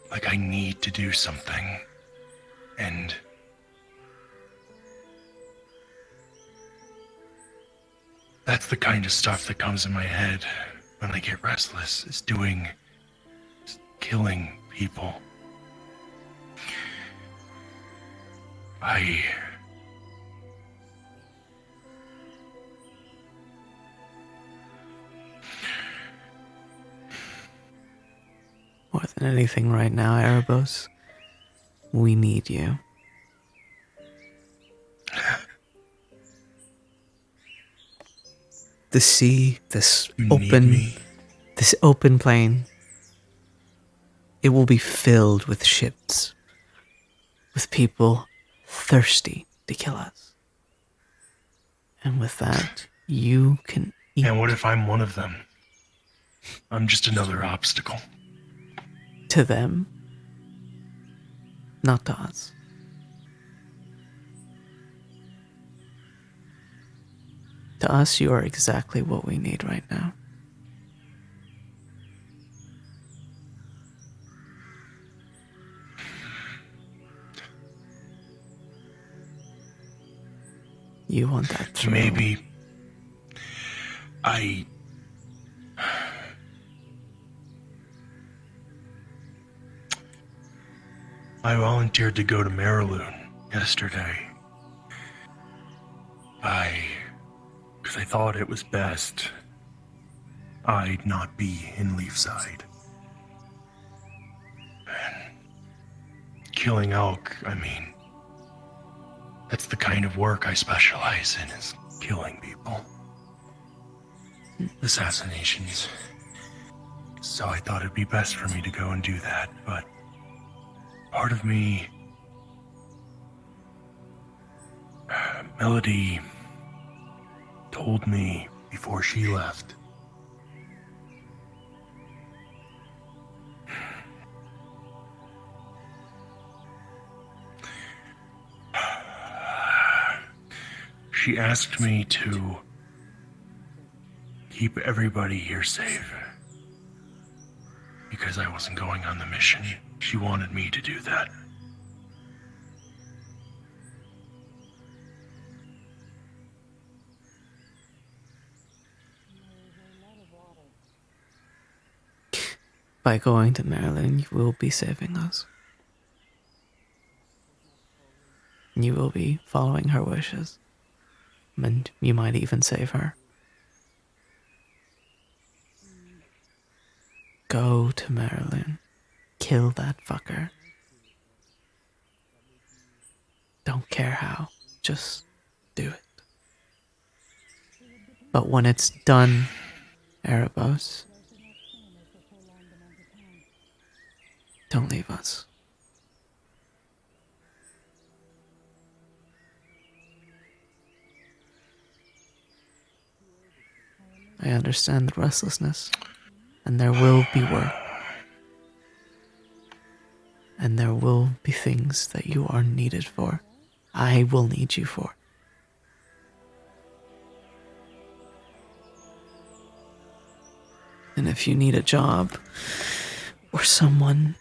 S17: Like I need to do something. And that's the kind of stuff that comes in my head when I get restless, is killing people.
S11: More than anything right now, Erebos, we need you. The sea, this open plain, it will be filled with ships, with people thirsty to kill us. And with that, you can eat.
S17: And what if I'm one of them? I'm just another obstacle.
S11: To them, not to us. To us, you are exactly what we need right now. You want that through.
S17: Maybe I volunteered to go to Mariloon yesterday. Because I thought it was best I'd not be in Leafside. And killing elk, I mean, that's the kind of work I specialize in, is killing people. Assassinations. So I thought it'd be best for me to go and do that, but part of me... Melody told me before she left. She asked me to keep everybody here safe. Because I wasn't going on the mission, she wanted me to do that.
S11: By going to Maryland, you will be saving us. You will be following her wishes. And you might even save her. Go to Maryland. Kill that fucker. Don't care how. Just do it. But when it's done, Erebos, don't leave us. I understand the restlessness, and there will be work. And there will be things that you are needed for. I will need you for. And if you need a job, or someone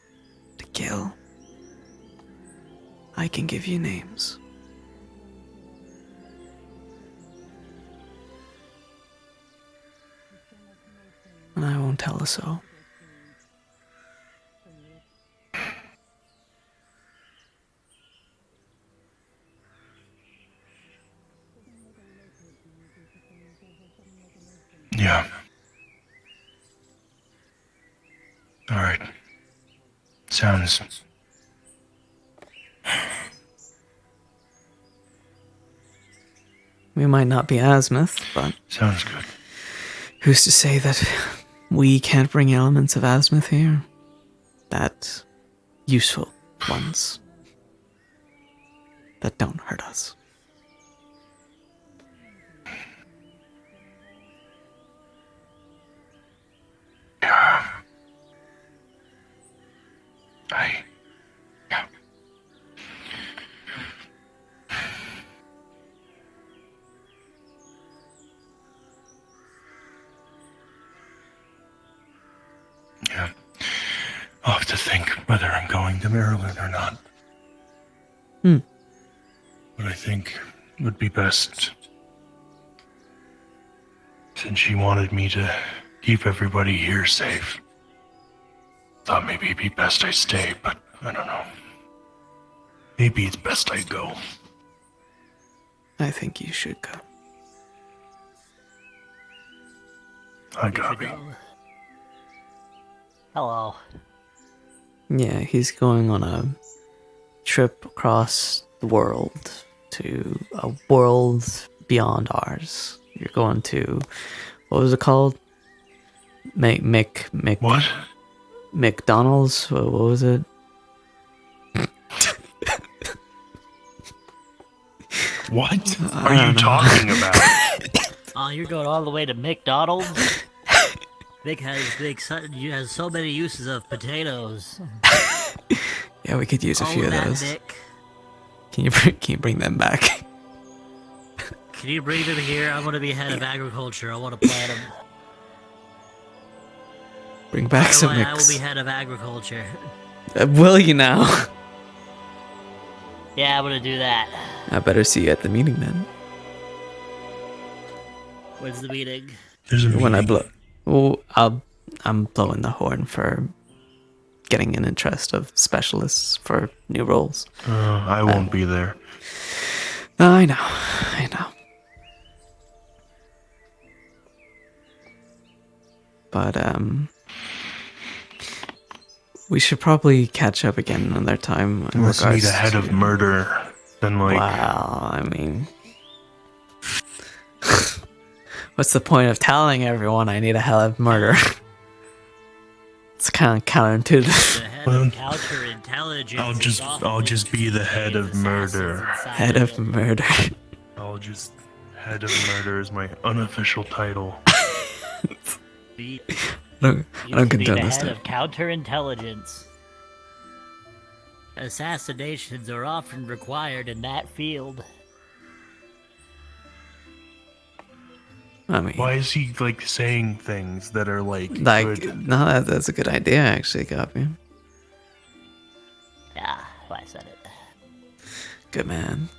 S11: to kill, I can give you names. And I won't tell a soul.
S17: Yeah. Alright. Sounds...
S11: We might not be azimuth, but...
S17: Sounds good.
S11: Who's to say that we can't bring elements of azimuth here? That useful ones. That don't hurt us.
S17: Yeah. Yeah. I'll have to think whether I'm going to Maryland or not. But I think it would be best, since she wanted me to keep everybody here safe. Thought maybe it'd be best I stay, but I don't know. Maybe it's best I go.
S11: I think you should go.
S17: I got me.
S16: Hello.
S11: Yeah, he's going on a trip across the world to a world beyond ours. You're going to, what was it called?
S17: What?
S11: McDonald's? What was it?
S17: What are you talking about?
S16: Oh, you're going all the way to McDonald's? Vic has so many uses of potatoes.
S11: Yeah, we could use a
S16: All
S11: few of
S16: that,
S11: those.
S16: Vic.
S11: Can you bring them back?
S16: Can you bring them here? I want to be head of agriculture. I want to plant them.
S11: Bring back some
S16: I will
S11: mix.
S16: be head of agriculture.
S11: Will you now?
S16: Yeah, I'm gonna do that.
S11: I better see you at the meeting then.
S16: When's the meeting?
S17: There's a
S11: When I
S17: meeting.
S11: blow, I'm blowing the horn for getting an interest of specialists for new roles.
S17: I won't be there.
S11: I know. But we should probably catch up again another time. In
S17: Let's
S11: regards
S17: meet a head of murder. Then like.
S11: Wow, I mean, what's the point of telling everyone I need a head of murder? It's kind of counterintuitive.
S17: I'll just be the head of murder.
S11: Head of murder.
S17: Head of murder is my unofficial title.
S11: I don't condone this
S16: Head
S11: stuff.
S16: of counterintelligence. Assassinations are often required in that field.
S11: I mean,
S17: why is he like saying things that are like good?
S11: No, that's a good idea actually, Copy.
S16: Yeah, I said it.
S11: Good man.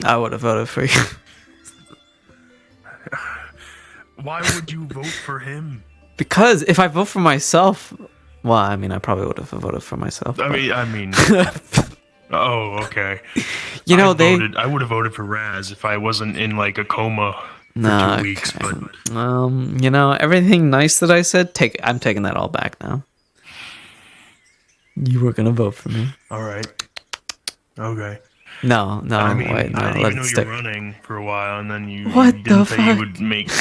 S11: I would have voted for you.
S17: Why would you vote for him?
S11: Because if I vote for myself, well, I mean, I probably would have voted for myself.
S17: I mean. Oh, okay.
S11: You know,
S17: I would have voted for Raz if I wasn't in like a coma for 2 weeks. But
S11: you know, everything nice that I said, I'm taking that all back now. You were gonna vote for me.
S17: all right, okay.
S11: No,
S17: I mean,
S11: wait, no,
S17: I didn't
S11: let
S17: even know
S11: it
S17: you
S11: stick.
S17: were running for a while, and then you
S11: What
S17: didn't
S11: the
S17: say
S11: fuck?
S17: you would make.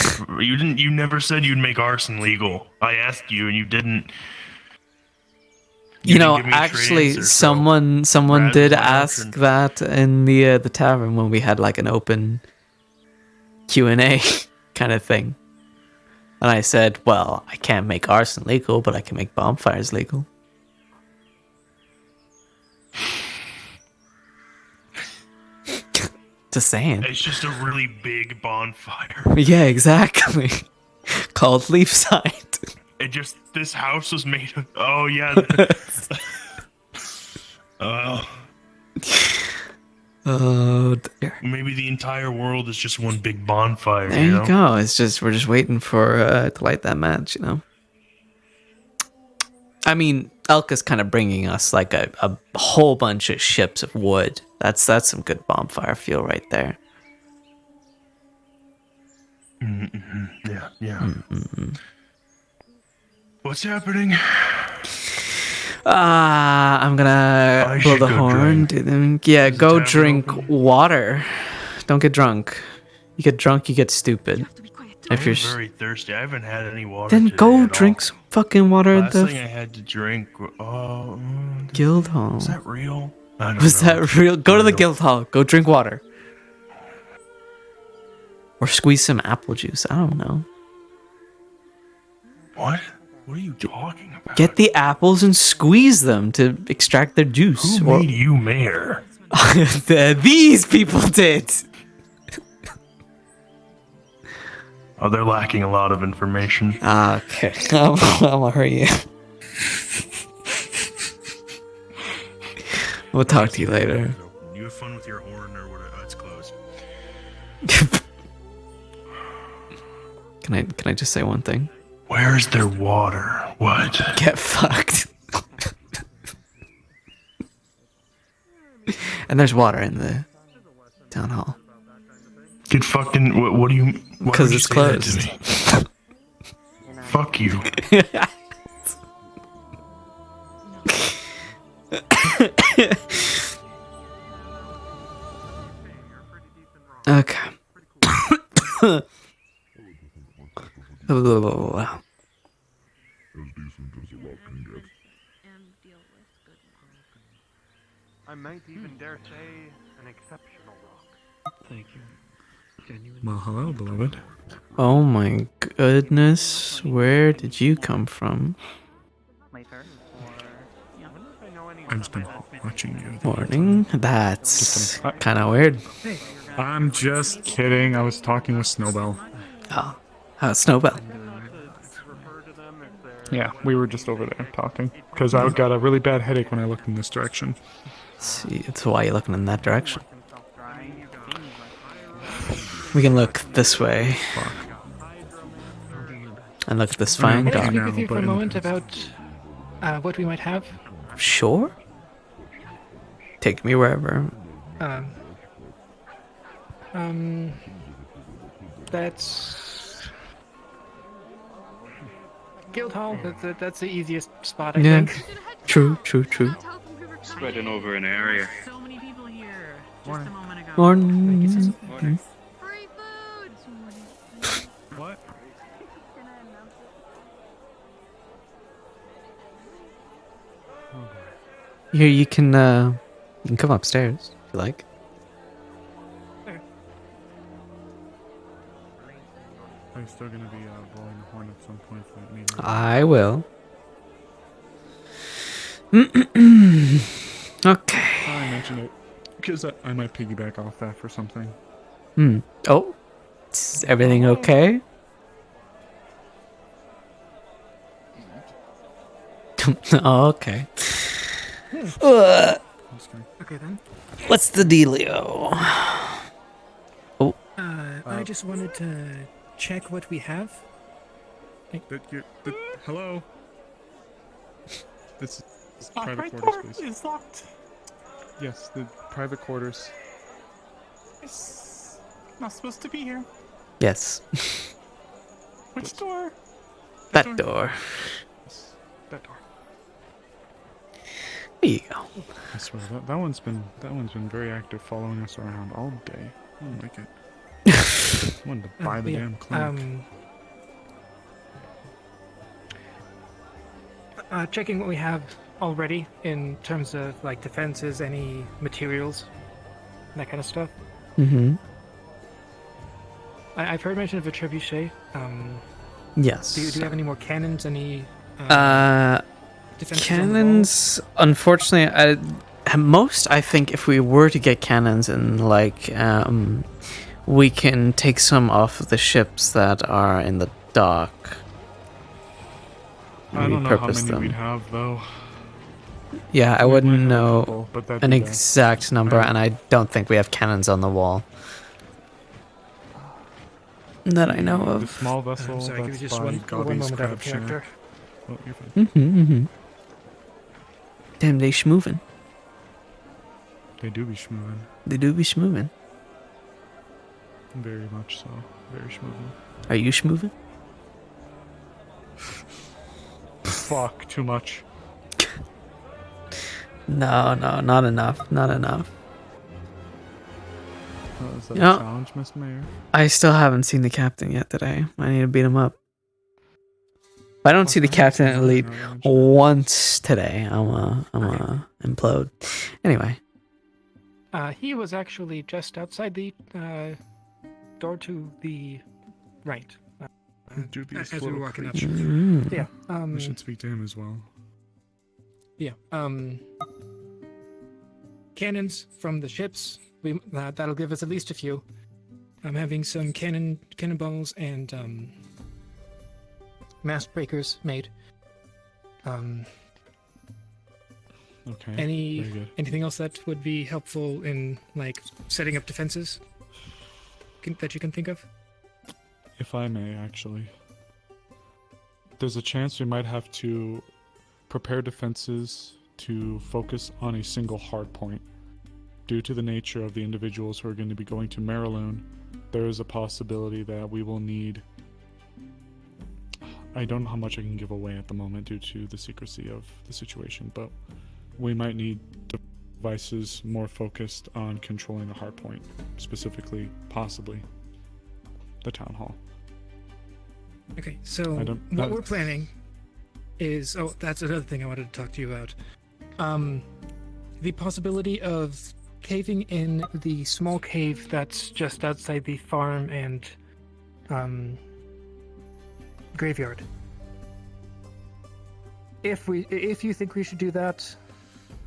S17: You never said you'd make arson legal. I asked you, and you didn't.
S11: You know,
S17: didn't give me a straight
S11: actually,
S17: answer, so
S11: someone
S17: Raz
S11: did
S17: was my
S11: ask
S17: option.
S11: that in the tavern when we had like an open Q&A kind of thing, and I said, "Well, I can't make arson legal, but I can make bonfires legal." Just saying.
S17: It's just a really big bonfire.
S11: Yeah, exactly. Called Leafside.
S17: This house was made of. Oh yeah.
S11: Oh dear.
S17: Maybe the entire world is just one big bonfire.
S11: There you go. It's just we're just waiting for to light that match, you know. I mean, Elka's kind of bringing us like a whole bunch of ships of wood. That's some good bonfire fuel right there.
S17: Yeah. What's happening?
S11: I'm gonna blow
S17: should
S11: the
S17: go
S11: horn. Yeah, go drink water. Don't get drunk. You get drunk, you get stupid. If
S17: I'm
S11: you're
S17: very thirsty. I haven't had any water.
S11: then
S17: today
S11: go
S17: at
S11: drink
S17: all.
S11: some fucking water at
S17: Last
S11: the
S17: thing I had to drink.
S11: guild hall.
S17: Is that real? I don't
S11: Was
S17: know.
S11: that real? Go to the guild hall. Go drink water. Or squeeze some apple juice. I don't know.
S17: What? What are you talking about?
S11: Get the apples and squeeze them to extract their juice.
S17: Who made you mayor?
S11: These people did.
S17: Oh, they're lacking a lot of information.
S11: Okay. I'm gonna hurt you. We'll talk to you later.
S17: You have fun with your horn or whatever. It's closed.
S11: Can I just say one thing?
S17: Where's their water? What?
S11: Get fucked. And there's water in the town hall.
S17: Get fucking. What do you?
S11: Because it's closed.
S17: Fuck you.
S11: Okay.
S2: I might even dare say an exceptional rock.
S4: Thank you. Well, hello, beloved.
S11: Oh my goodness. Where did you come from?
S4: I've just been watching you.
S11: Morning. That's kind of weird.
S4: I'm just kidding. I was talking with Snowbell.
S11: Oh, Snowbell.
S4: Yeah, we were just over there talking. Because I got a really bad headache when I looked in this direction.
S11: See, it's why you're looking in that direction. We can look this way. And look at this fine
S3: Can I
S11: dog.
S3: speak with you for a moment about what we might have?
S11: Sure. Take me wherever.
S3: That's Guildhall. That's the easiest spot, I
S11: Yeah.
S3: think.
S11: True.
S1: Spreading over an area.
S18: So many people here just a moment ago.
S11: Morning.
S18: Free food!
S4: What?
S11: Here, you can come upstairs if you like.
S4: Are you still gonna be blowing the horn at some point for that meeting?
S11: I will. Okay.
S4: I mentioned it because I might piggyback off that for something.
S11: Oh, is everything okay? Oh, okay.
S3: Okay then.
S11: What's the dealio? Oh.
S3: I just wanted to check what we have.
S4: Hello. This is private
S13: Right
S4: quarters,
S13: door
S4: please.
S13: is locked.
S4: Yes, the private quarters.
S13: It's not supposed to be here.
S11: Yes.
S13: Which door?
S11: That door.
S4: That door.
S11: There you go.
S4: I swear that one's been very active, following us around all day. I don't like it. I wanted to buy the damn clinic.
S3: Checking what we have already in terms of like defenses, any materials, that kind of stuff.
S11: Mm-hmm.
S3: I've heard mention of a trebuchet.
S11: Yes.
S3: Do you have any more cannons? Any? Defenses on the
S11: Cannons. Unfortunately, at most, I think if we were to get cannons and like, we can take some off of the ships that are in the dock.
S4: I don't know how
S11: repurpose
S4: many
S11: them.
S4: we'd have though.
S11: Yeah, I
S4: We
S11: wouldn't
S4: might have a
S11: know
S4: couple, but that'd
S11: an
S4: be bad.
S11: exact number, and I don't think we have cannons on the wall. That I know
S4: The
S11: of.
S4: small vessel
S3: sorry, give me
S4: that's
S3: just
S4: by
S3: one
S4: Gobby's
S3: moment out
S4: crab
S3: of
S4: shack.
S3: character.
S4: Oh, you're fine.
S11: Mm-hmm. Damn, they schmoovin'.
S4: They do be schmoovin'.
S11: They do be schmoovin'.
S4: Very much so. Very schmoovin'.
S11: Are you schmoovin'?
S4: Fuck, too much.
S11: No, not enough. Not enough.
S4: Oh, is that
S11: Yeah.
S4: a challenge, Miss Mayor?
S11: I still haven't seen the captain yet today. I need to beat him up. If I don't see the captain at least once today, I'm implode. Anyway.
S3: He was actually just outside the door to the right.
S4: Dubious
S3: As we were
S4: little
S3: walking up.
S4: creature.
S3: Yeah.
S4: We should speak to him as well.
S3: Yeah. Cannons from the ships. That'll give us at least a few. I'm having some cannonballs and mast breakers made.
S4: Okay. very good.
S3: Anything else that would be helpful in like setting up defenses that you can think of?
S4: If I may, actually. There's a chance we might have to prepare defenses to focus on a single hard point. Due to the nature of the individuals who are going to be going to Mariloon, there is a possibility that we will need... I don't know how much I can give away at the moment due to the secrecy of the situation, but we might need devices more focused on controlling a hard point, specifically, possibly, the town hall.
S3: Okay, so what we're planning is... Oh, that's another thing I wanted to talk to you about. The possibility of caving in the small cave that's just outside the farm and graveyard. If you think we should do that,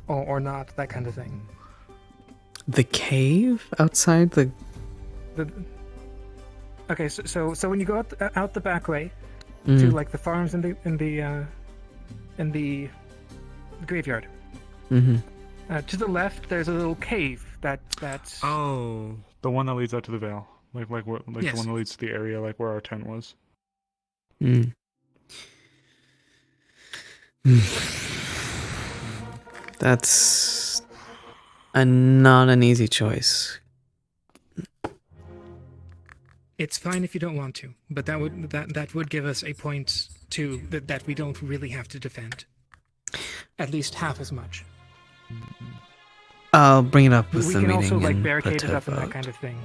S3: or not, that kind of thing.
S11: The cave outside the...
S3: Okay, so when you go out the back way to
S11: Mhm.
S3: like the farms and the graveyard.
S11: Mm-hmm.
S3: To the left, there's a little cave that's.
S4: Oh, the one that leads out to the Vale. Like the
S3: Yes.
S4: one that leads to the area, like where our tent was.
S11: Mm. That's not an easy choice.
S3: It's fine if you don't want to, but that would give us a point to that we don't really have to defend. At least half as much.
S11: I'll bring it up with
S3: We
S11: the
S3: can
S11: meeting
S3: also like
S11: and
S3: barricade
S11: put
S3: it
S11: a
S3: up and that
S11: vote.
S3: kind of thing.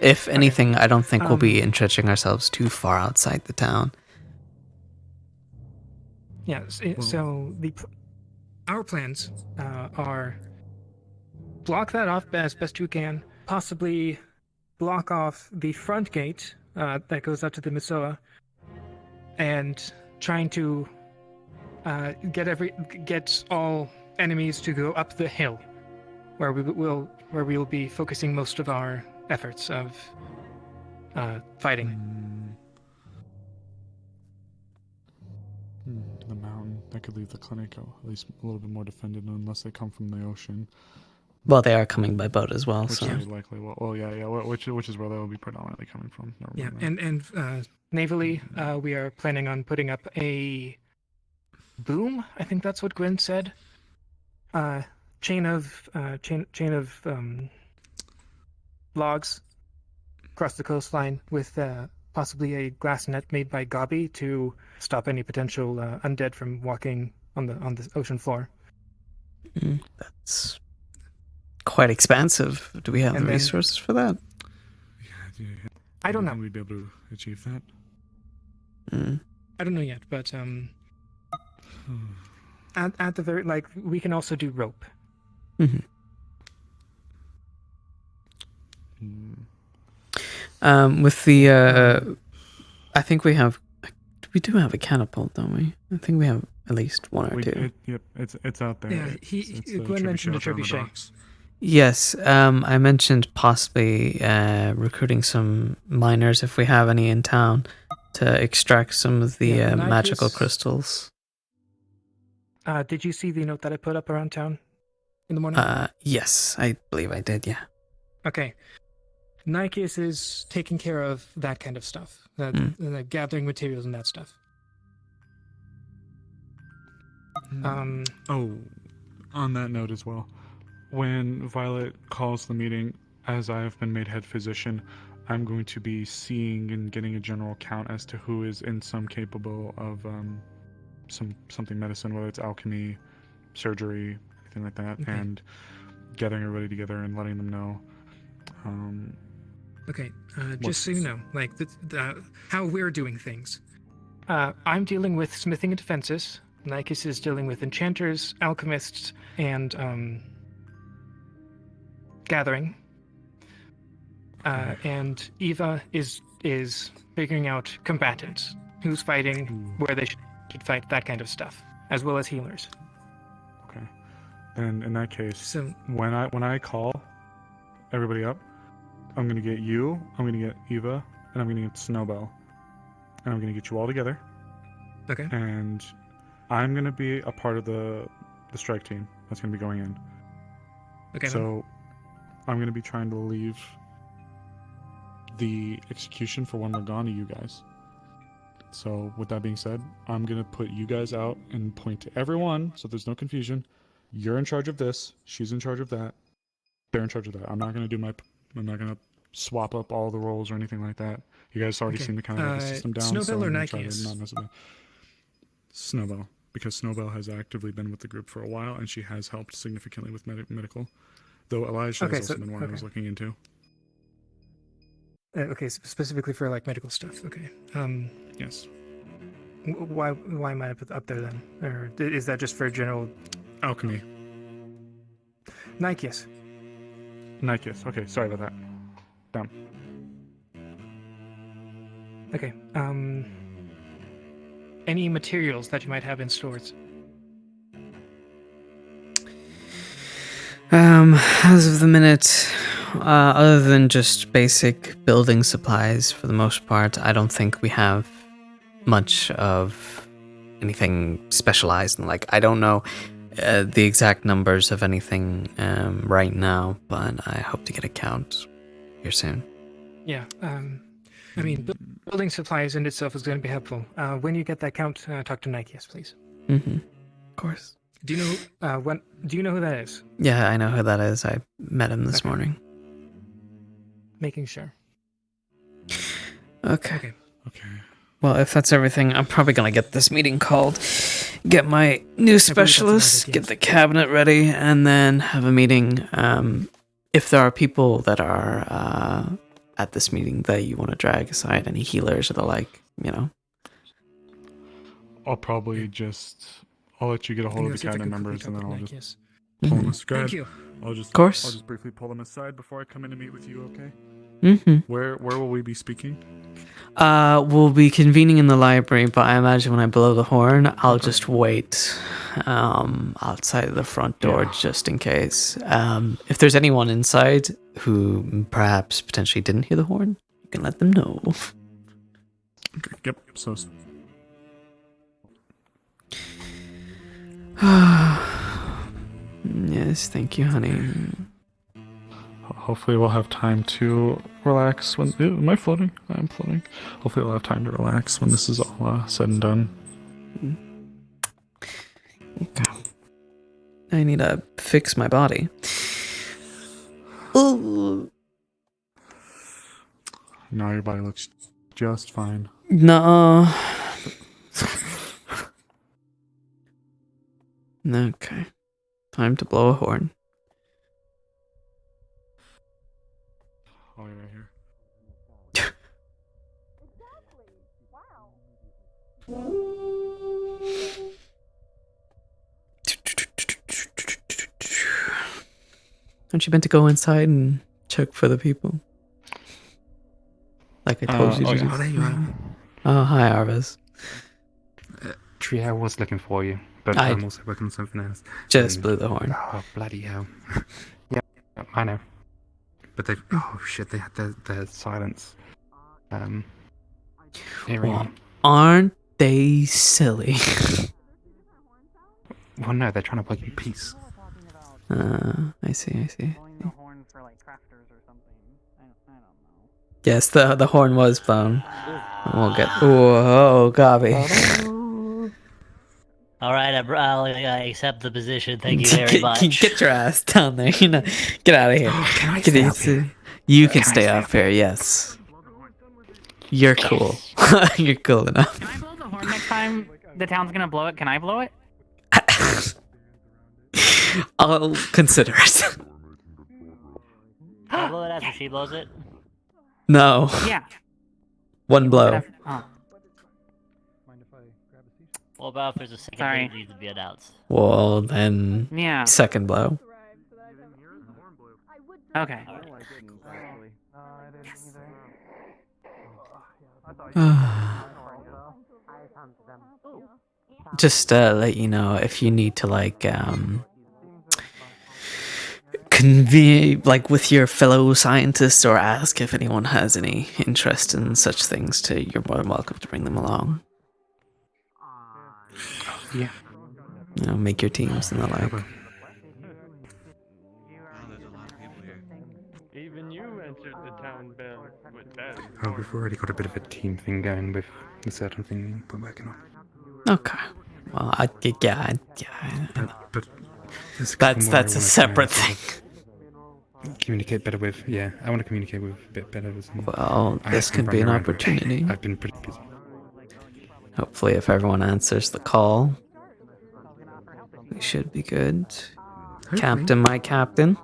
S11: If anything, I don't think we'll be
S3: Um,
S11: entrenching ourselves too far outside the town.
S3: Yeah. So our plans are block that off as best you can. Possibly block off the front gate that goes up to the Misoa, and trying to get all enemies to go up the hill, where we will be focusing most of our efforts of fighting.
S4: The mountain that could leave the clinic at least a little bit more defended, unless they come from the ocean.
S11: Well, they are coming by boat as well,
S4: Which
S11: so.
S4: they likely will. Oh yeah. Which is where they will be predominantly coming from.
S3: Yeah, and navally, we are planning on putting up a boom. I think that's what Gwen said. Chain of logs across the coastline with possibly a glass net made by Gabi to stop any potential undead from walking on the ocean floor.
S11: That's quite expansive. Do we have
S3: And
S11: the
S3: then-
S11: resources for that?
S3: I don't
S4: Do you
S3: know.
S4: think we'd be able to achieve that?
S3: I don't know yet, but at the very we can also do rope.
S11: With the, I think we do have a catapult, don't we? I think we have at least one or two.
S4: Yep, it's out there.
S3: Yeah, Gwen mentioned a trebuchet.
S11: Yes, I mentioned possibly recruiting some miners if we have any in town to extract some of the magical crystals.
S3: Did you see the note that I put up around town in the morning?
S11: Yes, I believe I did, yeah.
S3: Okay. Nikeus is taking care of that kind of stuff, the gathering materials and that stuff.
S4: Oh, on that note as well, when Violet calls the meeting, as I have been made head physician, I'm going to be seeing and getting a general count as to who is in some capable of something medicine, whether it's alchemy, surgery, anything like that,
S3: Okay.
S4: and gathering everybody together and letting them know.
S3: Okay, just so you know, like how we're doing things. I'm dealing with smithing and defenses. Nikes is dealing with enchanters, alchemists, and gathering. And Eva is figuring out combatants, who's fighting, where they should fight, that kind of stuff, as well as healers.
S4: Okay. Then in that case, when I call everybody up, I'm gonna get you, I'm gonna get Eva, and I'm gonna get Snowbell, and I'm gonna get you all together.
S3: Okay.
S4: And I'm gonna be a part of the strike team that's gonna be going in.
S3: Okay.
S4: So I'm gonna be trying to leave the execution for when we're gone to you guys. So with that being said, I'm gonna put you guys out and point to everyone so there's no confusion. You're in charge of this, she's in charge of that, they're in charge of that. I'm not gonna swap up all the roles or anything like that. You guys already seem to kind of have the system down.
S3: Snowbell or
S4: I'm gonna try to
S3: Nikeus?
S4: not mess with that. Snowbell, because Snowbell has actively been with the group for a while and she has helped significantly with medical. Though Elijah has also been one I was looking into.
S3: Okay, specifically for like medical stuff. Okay.
S4: Yes.
S3: Why am I up there then? Or is that just for general
S4: alchemy?
S3: Nikeus.
S4: Nikeus. Okay, sorry about that. Dumb.
S3: Okay. Any materials that you might have in stores?
S11: As of the minute, other than just basic building supplies for the most part, I don't think we have much of anything specialized. And I don't know the exact numbers of anything right now, but I hope to get a count here soon.
S3: Yeah. I mean, building supplies in itself is going to be helpful. When you get that count, talk to Nikeus, please.
S11: Mm-hmm. Of course.
S3: Do you know Do you know who that is?
S11: Yeah, I know who that is. I met him this morning.
S3: Making sure.
S11: Okay. Well, if that's everything, I'm probably gonna get this meeting called, get my new specialist, get the cabinet ready, and then have a meeting. If there are people that are at this meeting that you want to drag aside, any healers or the like, you know.
S4: I'll probably I'll let you get a hold of the cabinet members, and then I'll just
S11: Mhm.
S4: pull them aside.
S3: Thank you.
S11: Of course.
S4: I'll just briefly pull them aside before I come in to meet with you. Okay.
S11: Mm-hmm.
S4: Where will we be speaking?
S11: We'll be convening in the library, but I imagine when I blow the horn, I'll just wait outside of the front door just in case. If there's anyone inside who perhaps potentially didn't hear the horn, you can let them know.
S4: Okay, yep. So.
S11: Yes, thank you, honey.
S4: Hopefully we'll have time to relax when... Am I floating? I'm floating. Hopefully we'll have time to relax when this is all said and done.
S11: Okay. I need to fix my body. Ooh.
S4: No, your body looks just fine.
S11: No. Okay. Time to blow a horn.
S4: Oh, you're right here.
S11: Aren't you meant to go inside and check for the people? Like I told you to do.
S15: Oh, there you are.
S11: Oh, hi, Arvis.
S15: Tree, I was looking for you, but
S11: I
S15: I'm also working on something else.
S11: just blew the horn.
S15: Oh, bloody hell. Yeah, I know. But they... Oh, shit, they had their silence.
S11: Well, aren't they silly?
S15: Well, no, they're trying to work in peace.
S11: I see. Yes, the horn was blown. We'll get... Whoa, Gabi.
S16: All right, I'll accept the position. Thank you very much.
S11: Get your ass down there. You know, get out of here.
S16: Can I stay up here?
S11: You can stay up here. Yes. You're cool. You're cool enough.
S18: Can I blow the horn next time the town's gonna blow it? Can I blow it?
S11: I'll consider it.
S16: Can I blow it after she blows it?
S11: No.
S18: Yeah.
S11: One blow.
S18: Oh.
S16: What about if there's a second
S18: Sorry.
S16: thing that needs to be announced?
S11: Well, then.
S18: Yeah.
S11: Second blow.
S18: Okay.
S11: Just let you know if you need to convene with your fellow scientists or ask if anyone has any interest in such things. You're more than welcome to bring them along.
S15: Yeah.
S11: You know, make your teams and the like.
S21: Even you entered the town bell with that.
S15: Oh, we've already got a bit of a team thing going with a certain thing we're working on.
S11: Okay. Well, yeah.
S15: But
S11: that's a separate thing.
S15: Communicate better with. Yeah, I want to communicate with a bit better with.
S11: Well, this could be an opportunity.
S15: I've been pretty busy.
S11: Hopefully, if everyone answers the call, we should be good.
S15: Hopefully.
S11: Captain, my captain.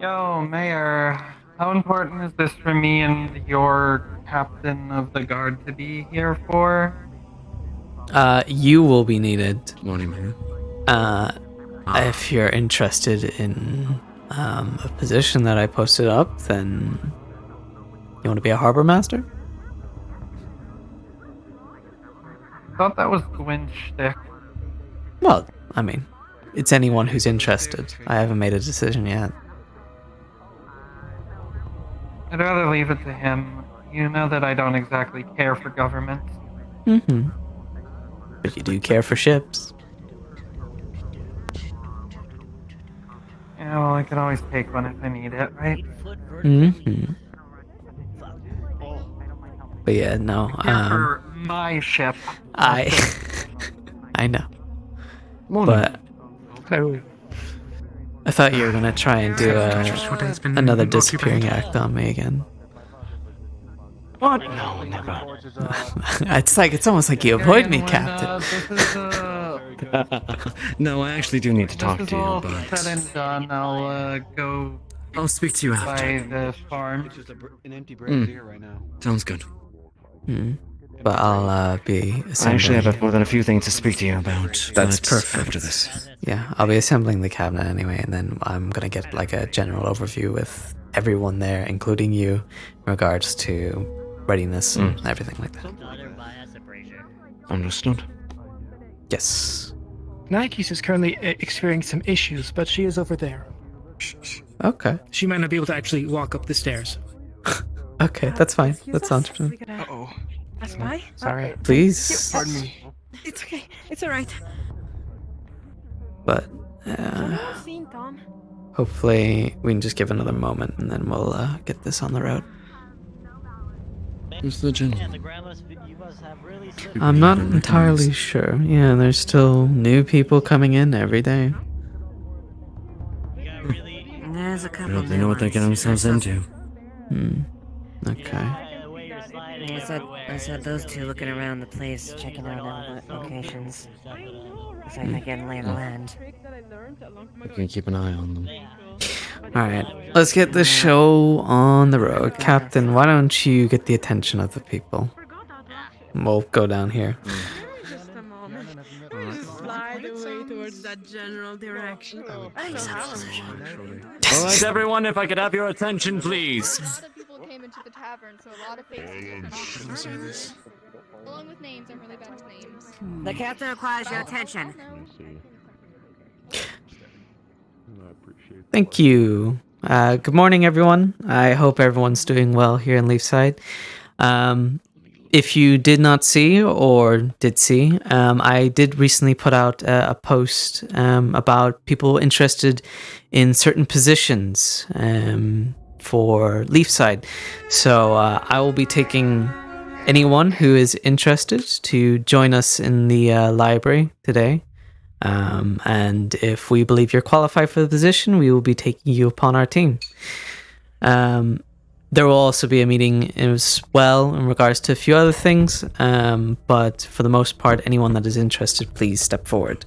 S6: Yo, Mayor, how important is this for me and your captain of the guard to be here for?
S11: You will be needed.
S15: Morning, Mayor.
S11: If you're interested in a position that I posted up, then you want to be a harbor master?
S6: Thought that was Gwyn's shtick.
S11: Well, I mean, it's anyone who's interested. I haven't made a decision yet.
S6: I'd rather leave it to him. You know that I don't exactly care for government.
S11: Mm-hmm. But you do care for ships.
S6: Yeah, well, I can always take one if I need it, right?
S11: Mm-hmm. But yeah, no.
S6: For my ship.
S11: I know. But I thought you were gonna try and do another disappearing act on me again.
S22: What? No, never.
S11: It's almost like you avoid me, Captain.
S9: No, I actually do need to talk to you, but
S6: Said and done, I'll go.
S9: I'll speak to you after.
S6: By the farm.
S2: An empty brazier right now.
S9: Sounds good.
S11: But I'll be
S9: I
S11: assembling.
S9: actually have more than a few things to speak to you about.
S11: That's
S9: but
S11: perfect.
S9: After this.
S11: Yeah, I'll be assembling the cabinet anyway, and then I'm gonna get like a general overview with everyone there, including you, in regards to readiness and everything like that.
S9: Understood.
S11: Yes.
S3: Nikes is currently experiencing some issues, but she is over there.
S11: Okay.
S3: She might not be able to actually walk up the stairs.
S11: Okay, that's fine. That's 100%.
S2: Uh-oh.
S20: That's why?
S3: Sorry.
S11: Please.
S2: Pardon me.
S20: It's okay. It's alright.
S11: But
S20: Seen Tom.
S11: hopefully we can just give another moment, and then we'll get this on the road.
S9: Who's the gentleman?
S11: I'm not entirely sure. Yeah, there's still new people coming in every day.
S5: There's a couple.
S9: They know what they're getting themselves into.
S11: Okay.
S5: I saw those two looking around the place, checking out all the locations. Looks like they're getting lay of the land.
S9: We can keep an eye on them.
S11: Alright, let's get the show on the road. Captain, why don't you get the attention of the people? We'll go down here.
S20: Just a moment. Slide away towards that general direction.
S9: Alright, everyone, if I could have your attention, please.
S14: A lot of people came into the tavern, so a lot of faces. Along with names, I'm really bad with names.
S5: The captain requires your attention.
S11: Thank you. Good morning, everyone. I hope everyone's doing well here in Leafside. If you did not see or did see, I did recently put out a post about people interested in certain positions for Leafside. So I will be taking anyone who is interested to join us in the library today. And if we believe you're qualified for the position, we will be taking you upon our team. There will also be a meeting as well in regards to a few other things, but for the most part, anyone that is interested, please step forward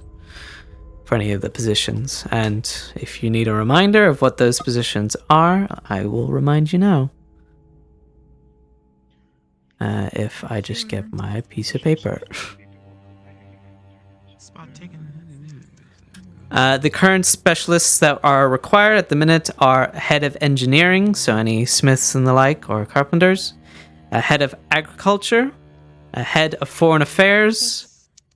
S11: for any of the positions. And if you need a reminder of what those positions are, I will remind you now. If I just get my piece of paper. The current specialists that are required at the minute are head of engineering, so any smiths and the like, or carpenters, a head of agriculture, a head of foreign affairs,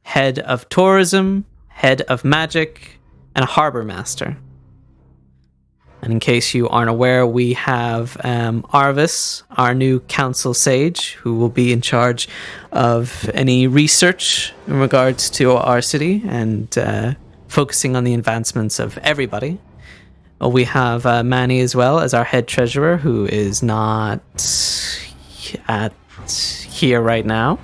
S11: head of tourism, head of magic, and a harbor master. And in case you aren't aware, we have Arvis, our new council sage, who will be in charge of any research in regards to our city and focusing on the advancements of everybody. We have Manny as well as our head treasurer, who is not here right now.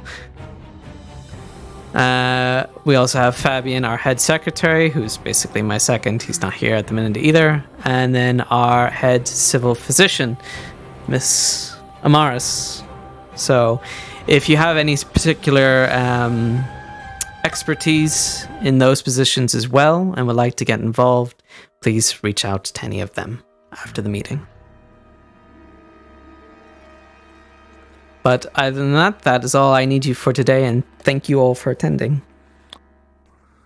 S11: We also have Fabian, our head secretary, who's basically my second. He's not here at the minute either. And then our head civil physician, Miss Amaris. So if you have any particular expertise in those positions as well and would like to get involved, please reach out to any of them after the meeting. But other than that, that is all I need you for today, and thank you all for attending.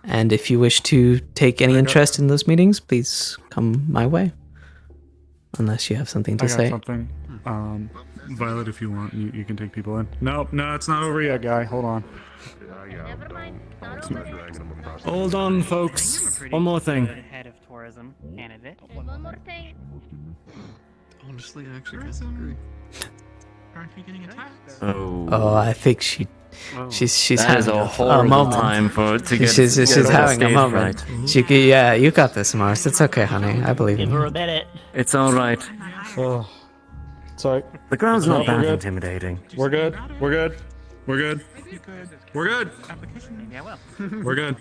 S11: And if you wish to take any interest in those meetings, please come my way. Unless you have something to say.
S4: I got something. Violet, if you want, you can take people in. No, it's not over yet, guy. Hold on.
S9: Hold on, folks. One more thing.
S5: Head of tourism candidate.
S14: One more thing.
S2: Honestly, I actually disagree. Aren't we getting attacked?
S11: Oh, I think she's
S9: That
S11: having
S9: is a
S11: a
S9: horrible
S11: moment.
S9: time to get.
S11: She's having a
S9: stage
S11: moment.
S9: fright.
S11: Yeah, you got this, Mars. It's okay, honey. I believe
S16: Give
S11: in
S16: her
S11: you.
S16: a minute.
S9: It's all right.
S4: Oh. Sorry.
S22: The ground's not
S4: We're
S22: that
S4: good.
S22: intimidating.
S4: We're good. We're good. We're good. We're good.
S13: Yeah, well.
S4: We're good.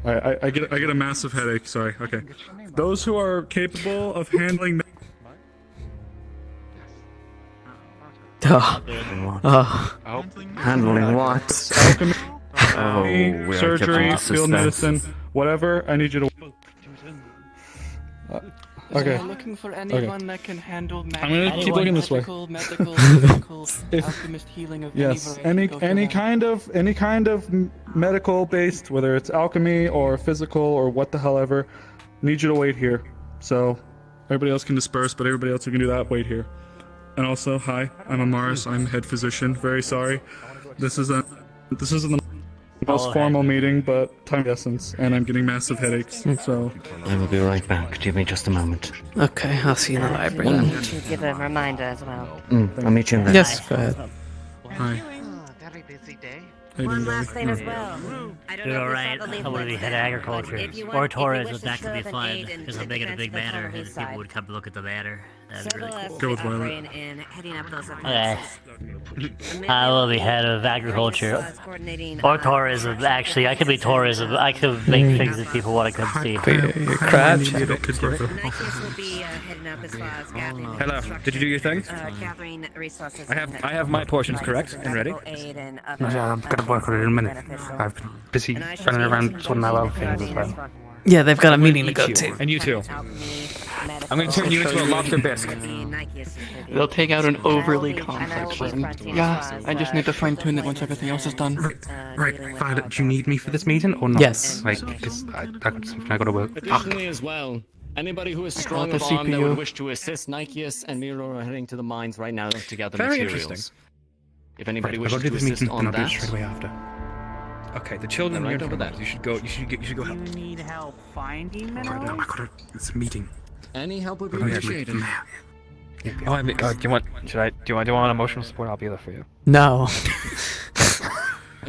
S4: I get a massive headache. Sorry. Okay. Those who are capable of handling.
S22: Handling what?
S4: Alchemy,
S22: we are
S4: surgery,
S22: kept in
S4: field
S22: suspense.
S4: medicine, whatever. I need you to. Okay.
S2: We're looking for anyone that can handle magic.
S4: I'm gonna keep looking this way.
S2: Medical, physical,
S4: If-
S2: alchemist healing of
S4: Yes,
S2: any variety.
S4: any kind of medical based, whether it's alchemy or physical or what the hell ever, need you to wait here. So everybody else can disperse, but everybody else who can do that, wait here. And also, hi, I'm Amaris. I'm head physician. Very sorry. This isn't the most formal meeting, but time of essence, and I'm getting massive headaches. So
S22: I will be right back. Give me just a moment.
S11: Okay, I'll see you in the library then.
S5: To give a reminder as well.
S22: I'll meet you in there.
S11: Yes, go ahead.
S4: Hi.
S7: Very busy day.
S4: Hey,
S7: One
S4: Dingo.
S7: last thing as well. I don't
S22: You're
S7: know if you
S22: alright.
S7: saw the
S22: I want to be
S7: leaflet.
S22: head of agriculture
S7: If you
S22: or
S7: want- if you
S22: tourism.
S7: wish to
S22: That could be
S7: serve an
S22: fun
S7: aid in
S22: because I'm
S7: the
S22: making a big
S7: defense of the
S22: banner
S7: town
S22: and
S7: east
S22: people
S7: side.
S22: would come to look at the banner. That'd be really cool.
S4: Go with Violet.
S7: offering in heading up those
S22: Okay.
S7: offenses.
S22: I will be head of agriculture
S7: Coordinating,
S22: or tourism. Actually, I could be tourism. I could make things that people want to come see.
S11: You're crab chat.
S7: Nykius will be heading up as far as gathering
S8: Hello. Did you do your thing?
S7: gathering resources.
S8: I have my portions correct and ready.
S19: Yeah, I'm gonna work on it in a minute. I've been busy running around sorting out other things as well.
S11: Yeah, they've got a meeting to go to.
S8: And you too. I'm going to turn you into a lobster bisque.
S2: They'll take out an overly complex one. Yeah, I just need to fine tune it once everything else is done.
S19: Right, Violet, do you need me for this meeting or not?
S11: Yes.
S19: Like, because I got something I gotta work.
S9: Additionally, as well, anybody who is strong
S2: the
S9: of arm that
S2: CPU.
S9: would wish to assist Nykius and Miro are heading to the mines right now to gather
S8: Very
S9: materials.
S8: interesting.
S9: If anybody
S19: Right, I
S9: wishes
S19: gotta do
S9: to
S19: this
S9: assist
S19: meeting,
S9: on
S19: then I'll do it
S9: that,
S19: straight away after.
S8: Okay, the children
S9: Right
S8: are
S9: over there.
S8: You should go. You should go help.
S13: You need help finding
S19: Right, no,
S13: minerals?
S19: I gotta. It's a meeting.
S9: any help would be
S19: Oh, yeah,
S9: appreciated.
S8: Oh, I mean, do you want? Do you want emotional support? I'll be there for you.
S11: No.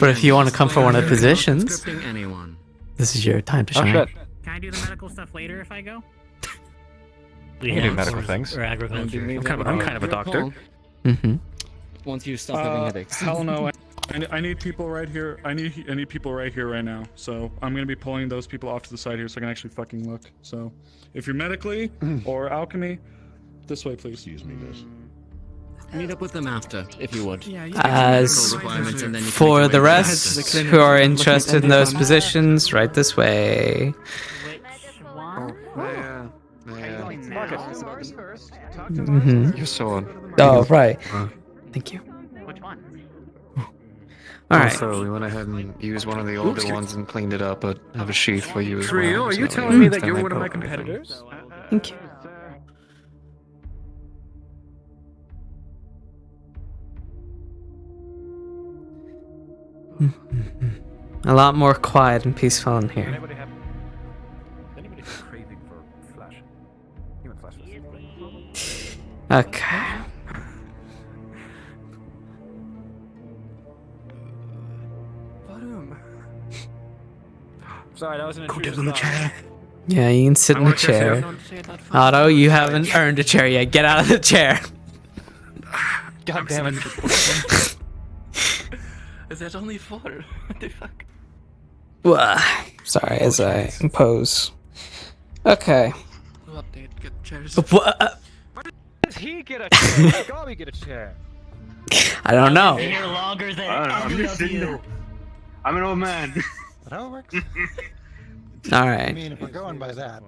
S11: But if you want to come for one of the positions,
S9: Scripting anyone.
S11: this is your time to
S8: Oh
S11: shine.
S8: shit.
S13: Can I do the medical stuff later if I go?
S8: You can do medical things.
S22: Or agriculture.
S8: I'm kind of a doctor.
S11: Mm-hmm.
S9: Once you stop having headaches.
S4: hell no. I need people right here. I need people right here right now. So I'm gonna be pulling those people off to the side here so I can actually fucking look. So if you're medically or alchemy, this way please. Excuse me, guys.
S9: Meet up with them after, if you would.
S11: As
S9: Requirements, and then you can
S11: for
S9: make
S11: the
S9: your way to
S11: rest who are interested in those positions, right this way. Mm-hmm.
S9: Your sword.
S11: Oh, right. Thank you.
S13: Which one?
S11: All right.
S9: Also, we went ahead and used one of the older ones and cleaned it up, but have a sheath for you as
S8: Trio,
S9: well.
S8: are you
S9: so
S8: telling me that
S9: next
S8: you're
S9: time I
S8: one of my
S9: poke anything.
S8: competitors?
S11: Thank you. A lot more quiet and peaceful in here.
S8: Anybody have craving for flesh? Human flesh.
S11: Okay.
S8: Sorry, that was an
S19: Go
S8: intrusive
S19: down on the
S8: thought.
S19: chair.
S11: Yeah, you can sit in the
S8: work here,
S11: chair.
S8: too.
S11: Otto, you haven't earned a chair yet. Get out of the chair.
S8: God damn it.
S2: There's only 4. What the fuck?
S11: Sorry, as I impose. Okay.
S2: We'll update. Get chairs.
S11: What?
S15: Does he get a chair? Gobby get a chair.
S11: I don't know.
S22: Here longer than
S1: I don't know, I'm
S22: any
S1: just
S22: of
S1: sitting
S22: you.
S1: there. I'm an old man.
S23: That how it works?
S11: All
S23: I
S11: right.
S23: mean, if we're going by that.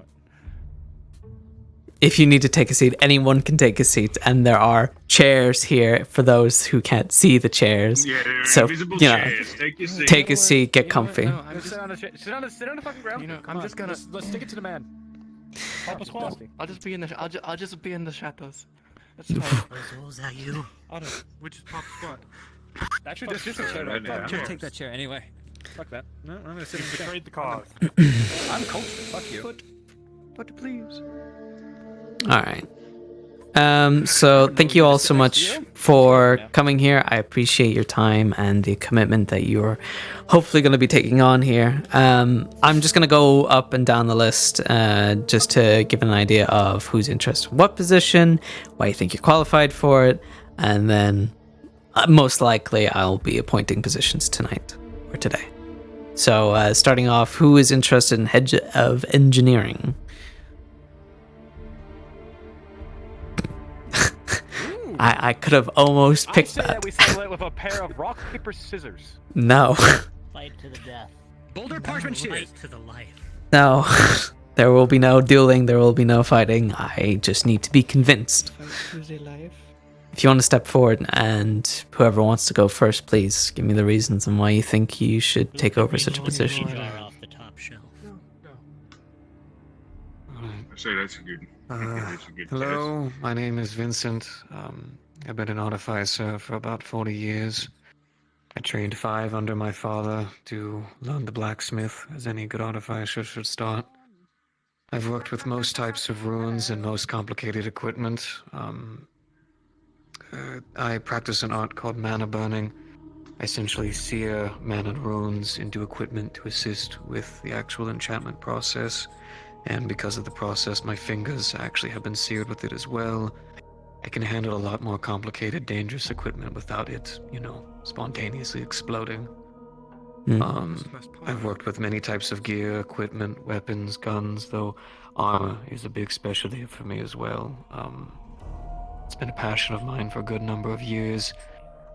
S11: If you need to take a seat, anyone can take a seat, and there are chairs here for those who can't see the chairs.
S1: Yeah, there are
S11: So,
S1: invisible
S11: you know,
S1: chairs. Take your seat.
S11: take a seat, get comfy.
S15: I'm just sit on the sit on the fucking ground.
S2: You know,
S15: Come
S2: I'm
S15: on,
S2: just gonna-
S15: let's stick it to the man. Help us, Dusty.
S2: I'll just be in the. I'll just be in the shadows. That's fine.
S22: Was that you?
S8: Otto, which is Pop's spot?
S15: Actually, there's just a chair.
S1: Right
S15: Fuck
S1: now.
S15: chairs.
S8: Take that chair anyway.
S15: Fuck that.
S8: No, I'm gonna sit in the chair.
S15: Betrayed the cause. I'm cultured. Fuck you.
S2: But please.
S11: All right. So thank you all so much for coming here. I appreciate your time and the commitment that you're hopefully going to be taking on here. I'm just going to go up and down the list just to give an idea of who's interested in what position, why you think you're qualified for it, and then most likely I'll be appointing positions tonight or today. So starting off, who is interested in head of engineering? I could have almost picked that.
S15: We settle it with a pair of rock, paper, scissors.
S11: No.
S16: Fight to the death.
S23: Boulder parchment
S16: Fight to the life.
S11: No. There will be no dueling. There will be no fighting. I just need to be convinced. If you want to step forward, and whoever wants to go first, please give me the reasons and why you think you should take over such a position.
S16: Off the top shelf.
S1: I say that's a good.
S9: Hello, my name is Vincent. I've been an artificer for about 40 years. I trained 5 under my father to learn the blacksmith, as any good artificer should start. I've worked with most types of runes and most complicated equipment. I practice an art called mana burning. I essentially sear mana runes into equipment to assist with the actual enchantment process. And because of the process, my fingers actually have been seared with it as well. I can handle a lot more complicated, dangerous equipment without it, spontaneously exploding. I've worked with many types of gear, equipment, weapons, guns, though armor is a big specialty for me as well. It's been a passion of mine for a good number of years.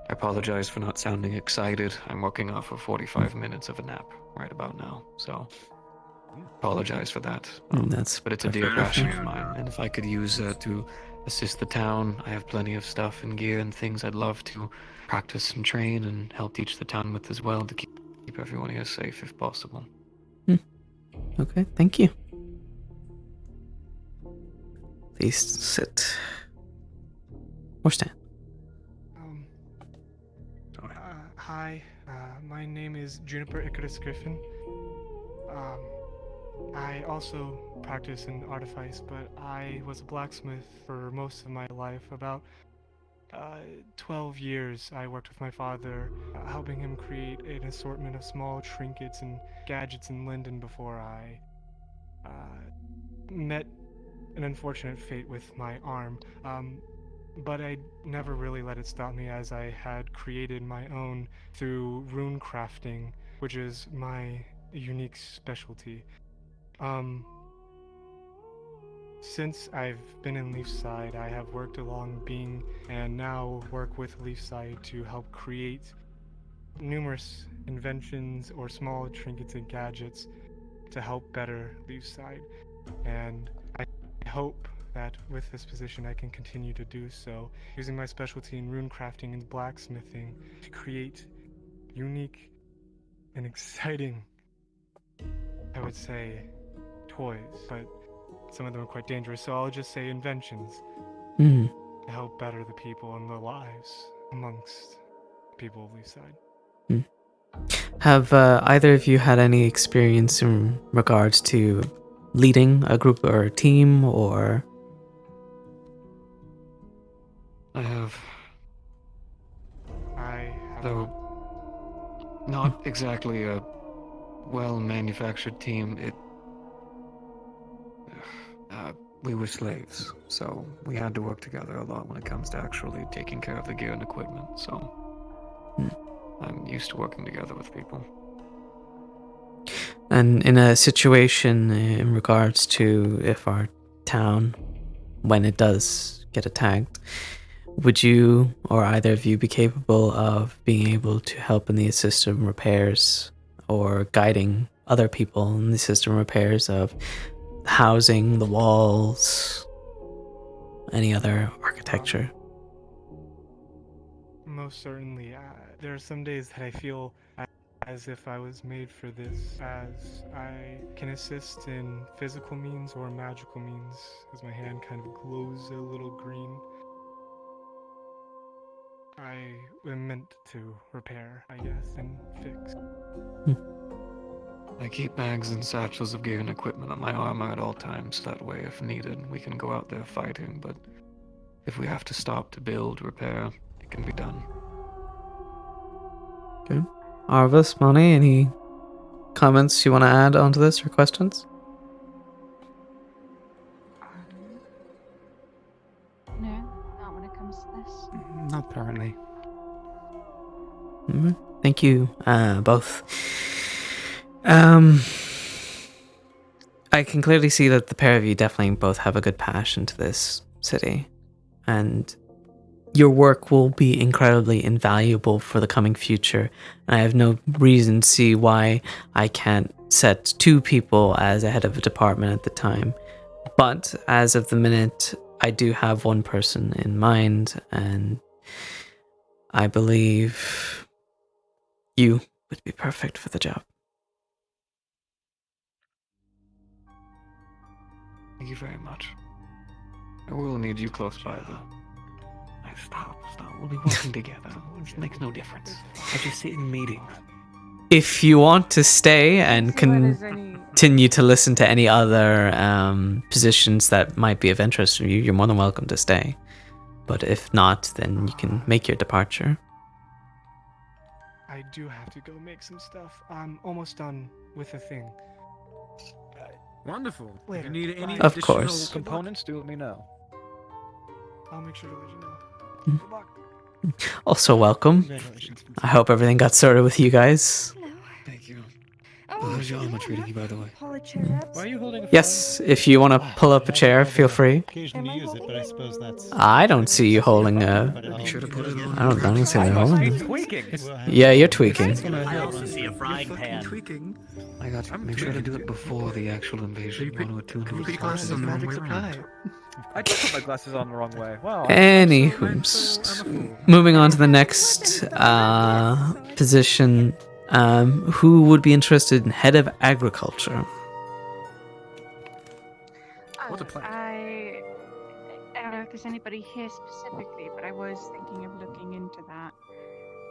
S9: I apologize for not sounding excited. I'm working off of 45 minutes of a nap right about now, so apologize for that. But it's a dear passion of mine, and if I could use that to assist the town, I have plenty of stuff and gear and things I'd love to practice and train and help teach the town with as well to keep everyone here safe if possible.
S11: Okay, thank you. Please sit. Or stand.
S10: Hi, my name is Juniper Icarus Griffin. I also practice in artifice, but I was a blacksmith for most of my life. About 12 years I worked with my father, helping him create an assortment of small trinkets and gadgets in Linden before I met an unfortunate fate with my arm. But I never really let it stop me, as I had created my own through rune crafting, which is my unique specialty. Since I've been in Leafside, I have worked along Bing and now work with Leafside to help create numerous inventions or small trinkets and gadgets to help better Leafside. And I hope that with this position I can continue to do so, using my specialty in rune crafting and blacksmithing to create unique and exciting, I would say, toys, but some of them are quite dangerous, so I'll just say inventions to help better the people and the lives amongst people of Leafside.
S11: Have either of you had any experience in regards to leading a group or a team, or?
S9: I have. Though not exactly a well-manufactured team, we were slaves, so we had to work together a lot when it comes to actually taking care of the gear and equipment, so I'm used to working together with people.
S11: And in a situation in regards to if our town, when it does get attacked, would you or either of you be capable of being able to help in the system repairs or guiding other people in the system repairs of housing, the walls, any other architecture?
S10: Most certainly. There are some days that I feel as if I was made for this, as I can assist in physical means or magical means, as my hand kind of glows a little green. I am meant to repair, I guess, and fix.
S9: I keep bags and satchels of gear and equipment on my armor at all times, that way if needed we can go out there fighting, but if we have to stop to build, repair, it can be done.
S11: Okay. Arvis, Moni, any comments you want to add onto this or questions?
S14: No, not when it comes to this.
S19: Not currently.
S11: Thank you, both. I can clearly see that the pair of you definitely both have a good passion to this city, and your work will be incredibly invaluable for the coming future. And I have no reason to see why I can't set 2 people as a head of a department at the time. But as of the minute, I do have 1 person in mind, and I believe you would be perfect for the job.
S9: Thank you very much. I will need you close by, though. Stop. We'll be working together. It makes no difference. I just sit in meetings.
S11: If you want to stay and continue to listen to any other positions that might be of interest to you, you're more than welcome to stay. But if not, then you can make your departure.
S10: I do have to go make some stuff. I'm almost done with the thing.
S15: Wonderful.
S10: Later.
S15: If you need any
S11: Of
S15: additional
S11: course.
S15: components, do let me know.
S10: I'll make sure to let you know.
S11: Also welcome. I hope everything got sorted with you guys.
S9: Thank you. How's your armor treating you, by the way?
S23: Why are you holding a phone?
S11: Yes, if you want to pull up a chair, feel free.
S23: Occasion to use it, but I suppose that's.
S11: I don't see you holding a...
S9: Be sure to put it on.
S11: I don't see you holding it.
S15: Tweaking.
S11: Yeah, you're tweaking.
S16: I also see a frying pan.
S9: I got to make sure to do it before the actual invasion. Can you put your glasses on the wrong way?
S15: I did put my glasses on the wrong way. Wow.
S11: Anywho, moving on to the next position. Who would be interested in head of agriculture?
S14: What a plan. I don't know if there's anybody here specifically, but I was thinking of looking into that.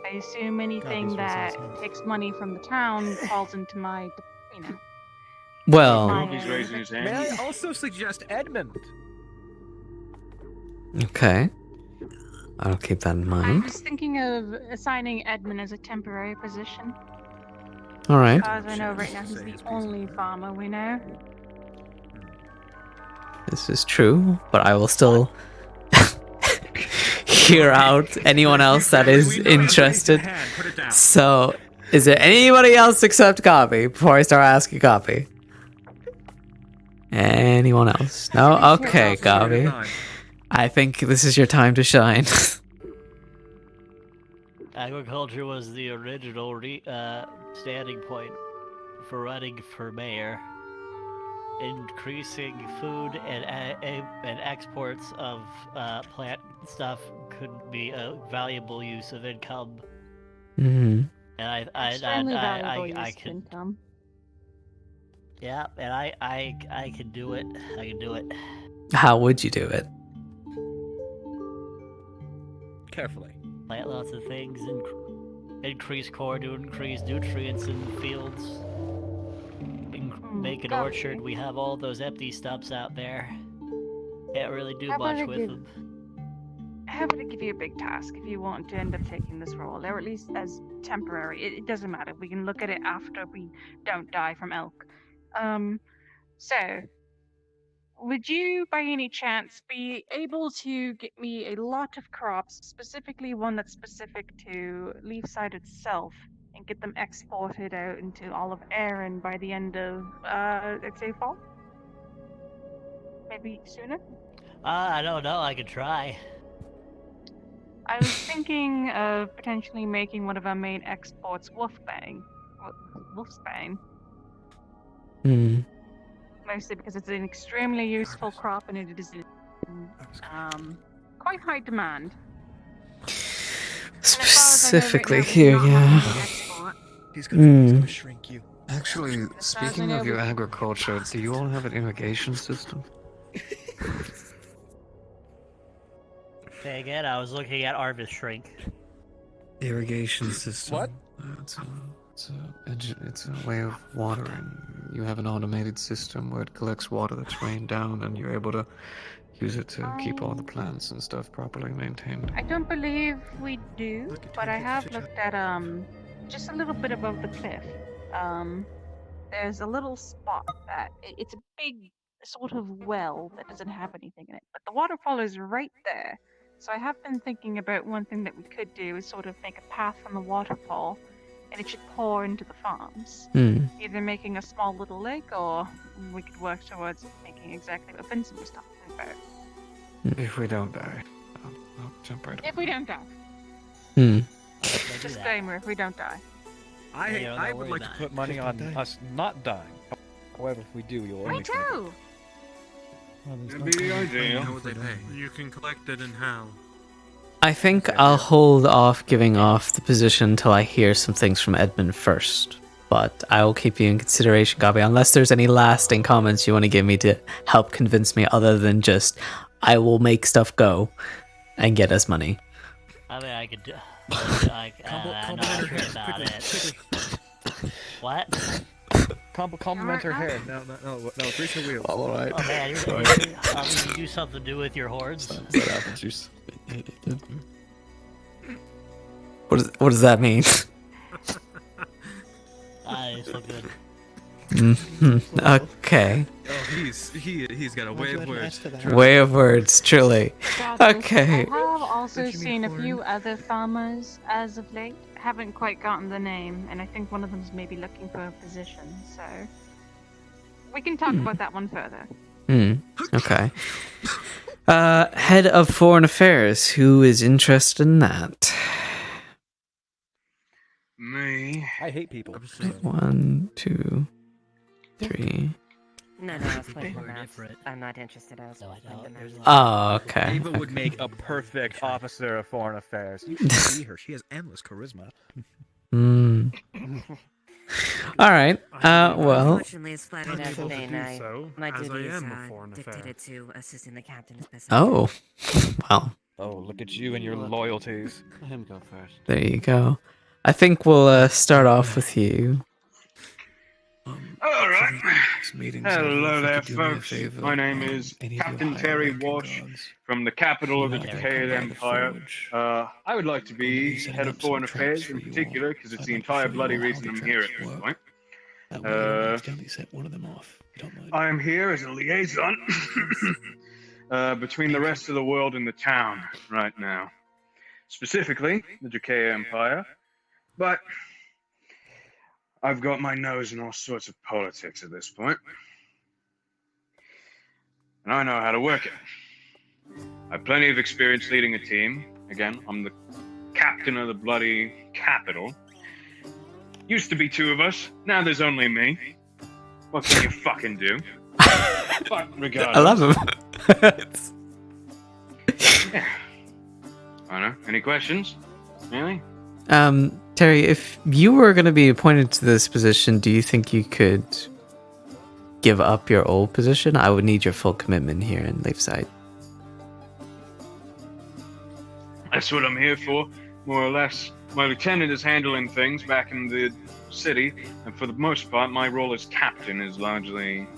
S14: I assume anything that takes money from the town falls into my,
S11: Well,
S1: He's raising his hand.
S15: May I also suggest Edmund?
S11: Okay. I'll keep that in
S14: I
S11: mind.
S14: was thinking of assigning Edmund as a temporary position.
S11: All right.
S14: As I know right now, he's the only farmer we know.
S11: This is true, but I will still hear out anyone else that is interested. So, is there anybody else except Copy before I start asking Copy? Anyone else? No? Okay, Copy. I think this is your time to shine.
S16: Agriculture was the original standing point for running for mayor. Increasing food and exports of plant stuff could be a valuable use of income.
S11: Mm-hmm.
S16: And I can.
S14: Income.
S16: Yeah, and I can do it. I can do it.
S11: How would you do it?
S15: Carefully.
S16: Plant lots of things, increase corn to increase nutrients in the fields. Make an orchard. We have all those empty stumps out there. Can't really do much with them.
S14: How about I give you a big task if you want to end up taking this role, or at least as temporary. It doesn't matter. We can look at it after we don't die from elk. So, would you, by any chance, be able to get me a lot of crops, specifically one that's specific to Leafside itself, and get them exported out into all of Erin by the end of, let's say, fall? Maybe sooner?
S16: I don't know. I could try.
S14: I was thinking of potentially making one of our main exports Wolfsbane.
S11: Hmm.
S14: Mostly because it's an extremely useful crop and it is in quite high demand.
S11: Specifically here, yeah.
S9: He's gonna shrink you. Actually, speaking of your agriculture, do you all have an irrigation system?
S16: Say again, I was looking at Arvis shrink.
S9: Irrigation system.
S15: What?
S9: It's a way of watering you have an automated system where it collects water that's rained down, and you're able to use it to keep all the plants and stuff properly maintained.
S14: I don't believe we do, but I have looked at just a little bit above the cliff. There's a little spot that it's a big sort of well that doesn't have anything in it, but the waterfall is right there. So I have been thinking about one thing that we could do is sort of make a path from the waterfall, and it should pour into the farms. Either making a small little lake, or we could work towards making exactly what Vincent was talking about.
S9: If we don't die, I'll jump right
S14: If we don't die. Disclaimer: if we don't die.
S15: I would like to put money on us not dying. However, if we do, you'll only.
S14: Me too.
S1: That'd be the idea.
S4: How would they pay? You can collect it in how?
S11: I think I'll hold off giving off the position until I hear some things from Edmund first. But I will keep you in consideration, Gabi, unless there's any lasting comments you want to give me to help convince me other than just, I will make stuff go and get us money.
S16: I mean, I could do... I'm not sure about it. What?
S15: Compliment her hair.
S8: No, grease the wheels.
S9: All right.
S16: Oh man, you do something to do with your hordes?
S9: Apple juice.
S11: What does that mean?
S16: It's so good.
S11: Okay.
S8: Oh, he's got a way of words.
S11: Way of words, truly. Okay.
S14: I have also seen a few other farmers as of late. Haven't quite gotten the name, and I think one of them's maybe looking for a position, so we can talk about that one further.
S11: Okay. Head of Foreign Affairs, who is interested in that?
S1: Me.
S15: I hate people.
S11: 1, 2, 3.
S5: No, I was playing for I'm not interested. I was
S11: Oh, okay.
S15: Ava would make a perfect officer of foreign affairs. You should see her. She has endless charisma.
S11: All right. Well.
S5: Unfortunately, it's flat enough vein. My duties are dictated to assisting the captain.
S11: Oh. Well.
S15: Oh, look at you and your loyalties.
S9: Let him go first.
S11: There you go. I think we'll start off with you.
S1: All right. Hello there, folks. My name is Captain Terry Walsh from the capital of the decayed empire. I would like to be head of foreign affairs in particular because it's the entire bloody reason I'm here at this point. I am here as a liaison between the rest of the world and the town right now. Specifically, the decayed empire. But I've got my nose in all sorts of politics at this point. And I know how to work it. I have plenty of experience leading a team. Again, I'm the captain of the bloody capital. Used to be 2 of us, now there's only me. What can you fucking do? But regardless.
S11: I love him.
S1: Yeah. I don't know. Any questions? Really?
S11: Terry, if you were going to be appointed to this position, do you think you could give up your old position? I would need your full commitment here in Leafside.
S1: That's what I'm here for, more or less. My lieutenant is handling things back in the city, and for the most part, my role as captain is largely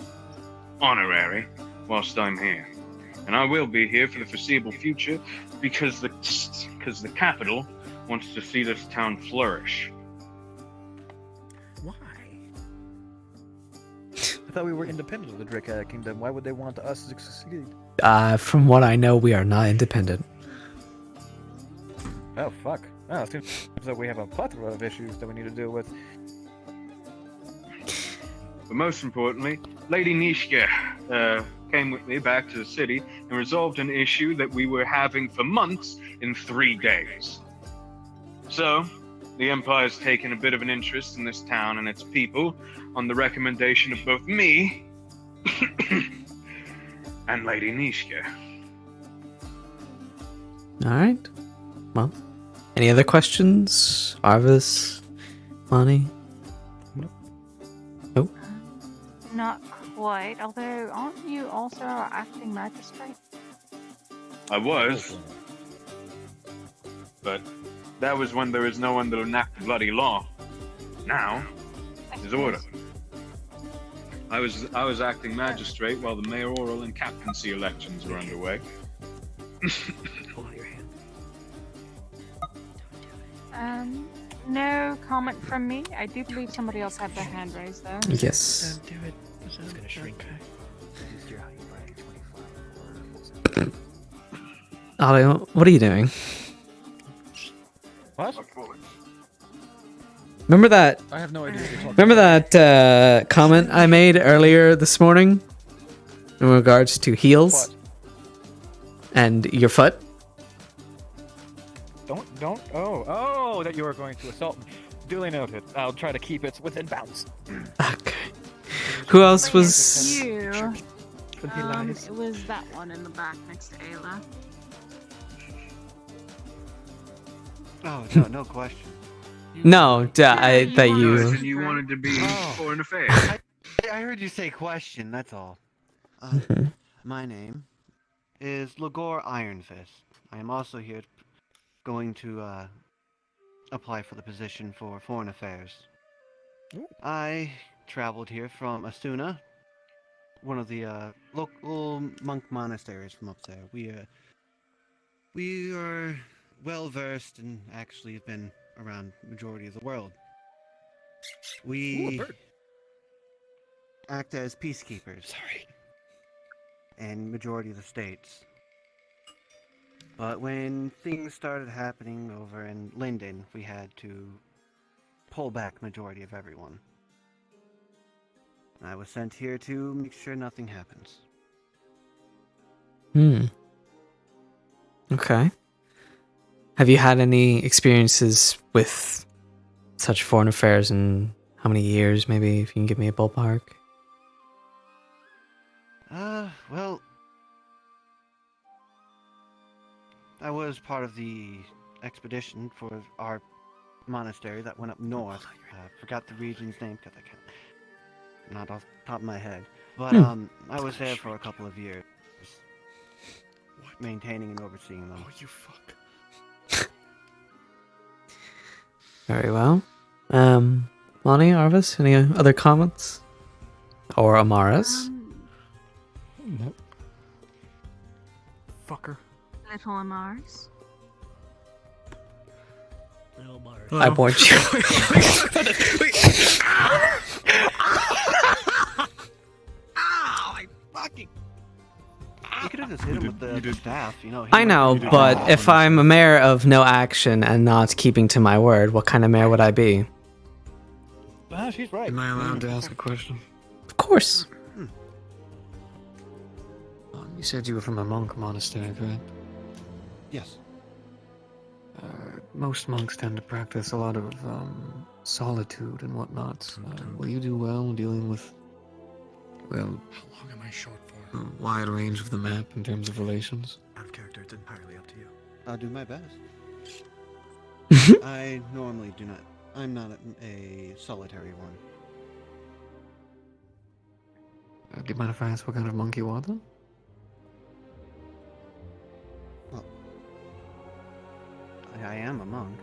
S1: honorary whilst I'm here. And I will be here for the foreseeable future because the capital wants to see this town flourish.
S15: Why? I thought we were independent of the Drake Kingdom. Why would they want us to succeed?
S11: From what I know, we are not independent.
S15: Oh, fuck. Oh, it seems like we have a plethora of issues that we need to deal with.
S1: But most importantly, Lady Nishka came with me back to the city and resolved an issue that we were having for months in 3 days. So, the Empire's taken a bit of an interest in this town and its people on the recommendation of both me and Lady Nishka.
S11: Alright. Well, any other questions? Arvis? Lonnie? Nope.
S14: Not quite, although aren't you also our acting magistrate?
S1: I was. But that was when there was no one to enact the bloody law. Now, there's order. I was acting magistrate while the mayoral and captaincy elections were underway.
S14: No comment from me. I do believe somebody else had their hand raised though.
S11: Yes.
S8: Do it. It's gonna shrink.
S11: Ollie, what are you doing?
S15: What?
S11: Remember that?
S15: I have no idea what you're talking
S11: Remember that comment I made earlier this morning in regards to heels and your foot?
S15: Don't. Oh, that you are going to assault me. Duly noted. I'll try to keep it within bounds.
S11: Okay. Who else was?
S14: You. It was that one in the back next to Ayla.
S12: Oh, no question.
S11: No, I that you.
S1: You wanted to be foreign affairs.
S12: I heard you say question, that's all. My name is Lagor Ironfist. I am also here going to apply for the position for foreign affairs. I traveled here from Asuna, one of the local monk monasteries from up there. We are well versed and actually have been around majority of the world. We act as peacekeepers. In majority of the states. But when things started happening over in Linden, we had to pull back majority of everyone. I was sent here to make sure nothing happens.
S11: Okay. Have you had any experiences with such foreign affairs in how many years, maybe, if you can give me a ballpark?
S12: Well, I was part of the expedition for our monastery that went up north. Forgot the region's name because I can't, not off the top of my head. But I was there for a couple of years, maintaining and overseeing them.
S4: Oh, you fuck.
S11: Very well. Lonnie, Arvis, any other comments? Or Amaras?
S4: Nope. Fucker.
S14: Little Amars.
S16: Little Mars.
S11: I warned you.
S12: I fucking... You could have just hit him with the staff, you know.
S11: I know, but if I'm a mayor of no action and not keeping to my word, what kind of mayor would I be?
S15: She's right.
S9: Am I allowed to ask a question?
S11: Of course.
S9: You said you were from a monk monastery, correct?
S12: Yes.
S9: Most monks tend to practice a lot of solitude and whatnot. Will you do well dealing with, well,
S4: How long am I short for?
S9: a wide range of the map in terms of relations?
S12: Out of character, it's entirely up to you. I'll do my best. I normally do not. I'm not a solitary one.
S9: Do you mind if I ask what kind of monk you are, though?
S12: Well, I am a monk.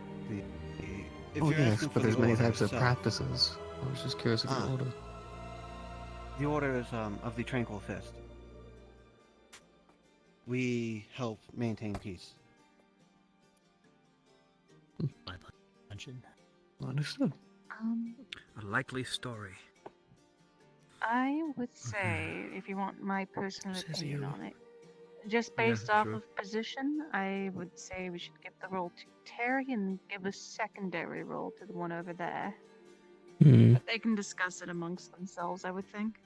S12: If
S9: Oh
S12: you're
S9: yes,
S12: asking for
S9: but there's
S12: the
S9: many
S12: order
S9: types of
S12: itself-
S9: practices. I was just curious of the order.
S12: The order is of the Tranquil Fist. We help maintain peace.
S9: Understood.
S16: A likely story.
S14: I would say, if you want my personal opinion on it, just based off of position, I would say we should give the role to Terry and give a secondary role to the one over there. But they can discuss it amongst themselves, I would think.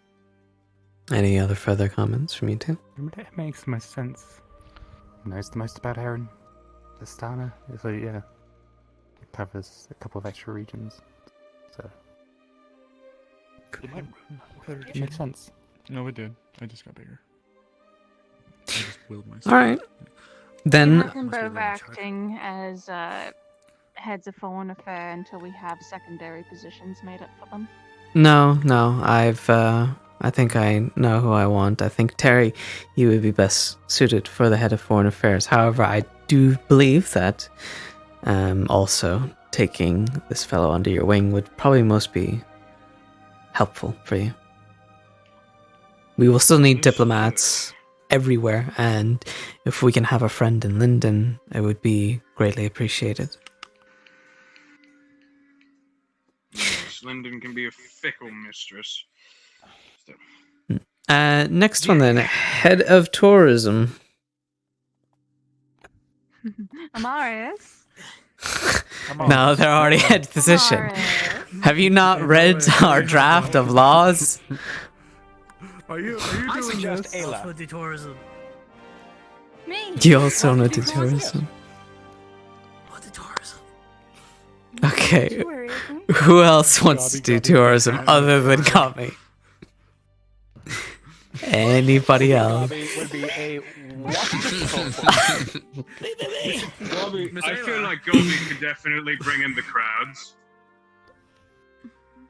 S11: Any other further comments from you two?
S19: It makes most sense. He knows the most about Aaron. Astana. So yeah. It covers a couple of extra regions. So it makes sense.
S4: No, it did. I just got bigger. I just willed myself.
S11: All right. Then
S14: We can both acting as heads of foreign affair until we have secondary positions made up for them.
S11: No, I think I know who I want. I think Terry, you would be best suited for the head of foreign affairs. However, I do believe that also taking this fellow under your wing would probably most be helpful for you. We will still need diplomats everywhere, and if we can have a friend in Linden, it would be greatly appreciated.
S1: Yes, Linden can be a fickle mistress. So.
S11: Next one then, head of tourism.
S14: Amaris.
S11: No, they're already head position. Have you not read our draft of laws?
S4: Are you
S15: I
S4: doing
S15: suggest
S4: this?
S15: Ayla.
S16: Also do tourism.
S7: Me.
S11: You also know to tourism.
S16: What the tourism?
S11: Okay. Who else wants to do tourism other than Kami? Anybody else?
S1: Would be a Gobby, I feel like Gobby could definitely bring in the crowds.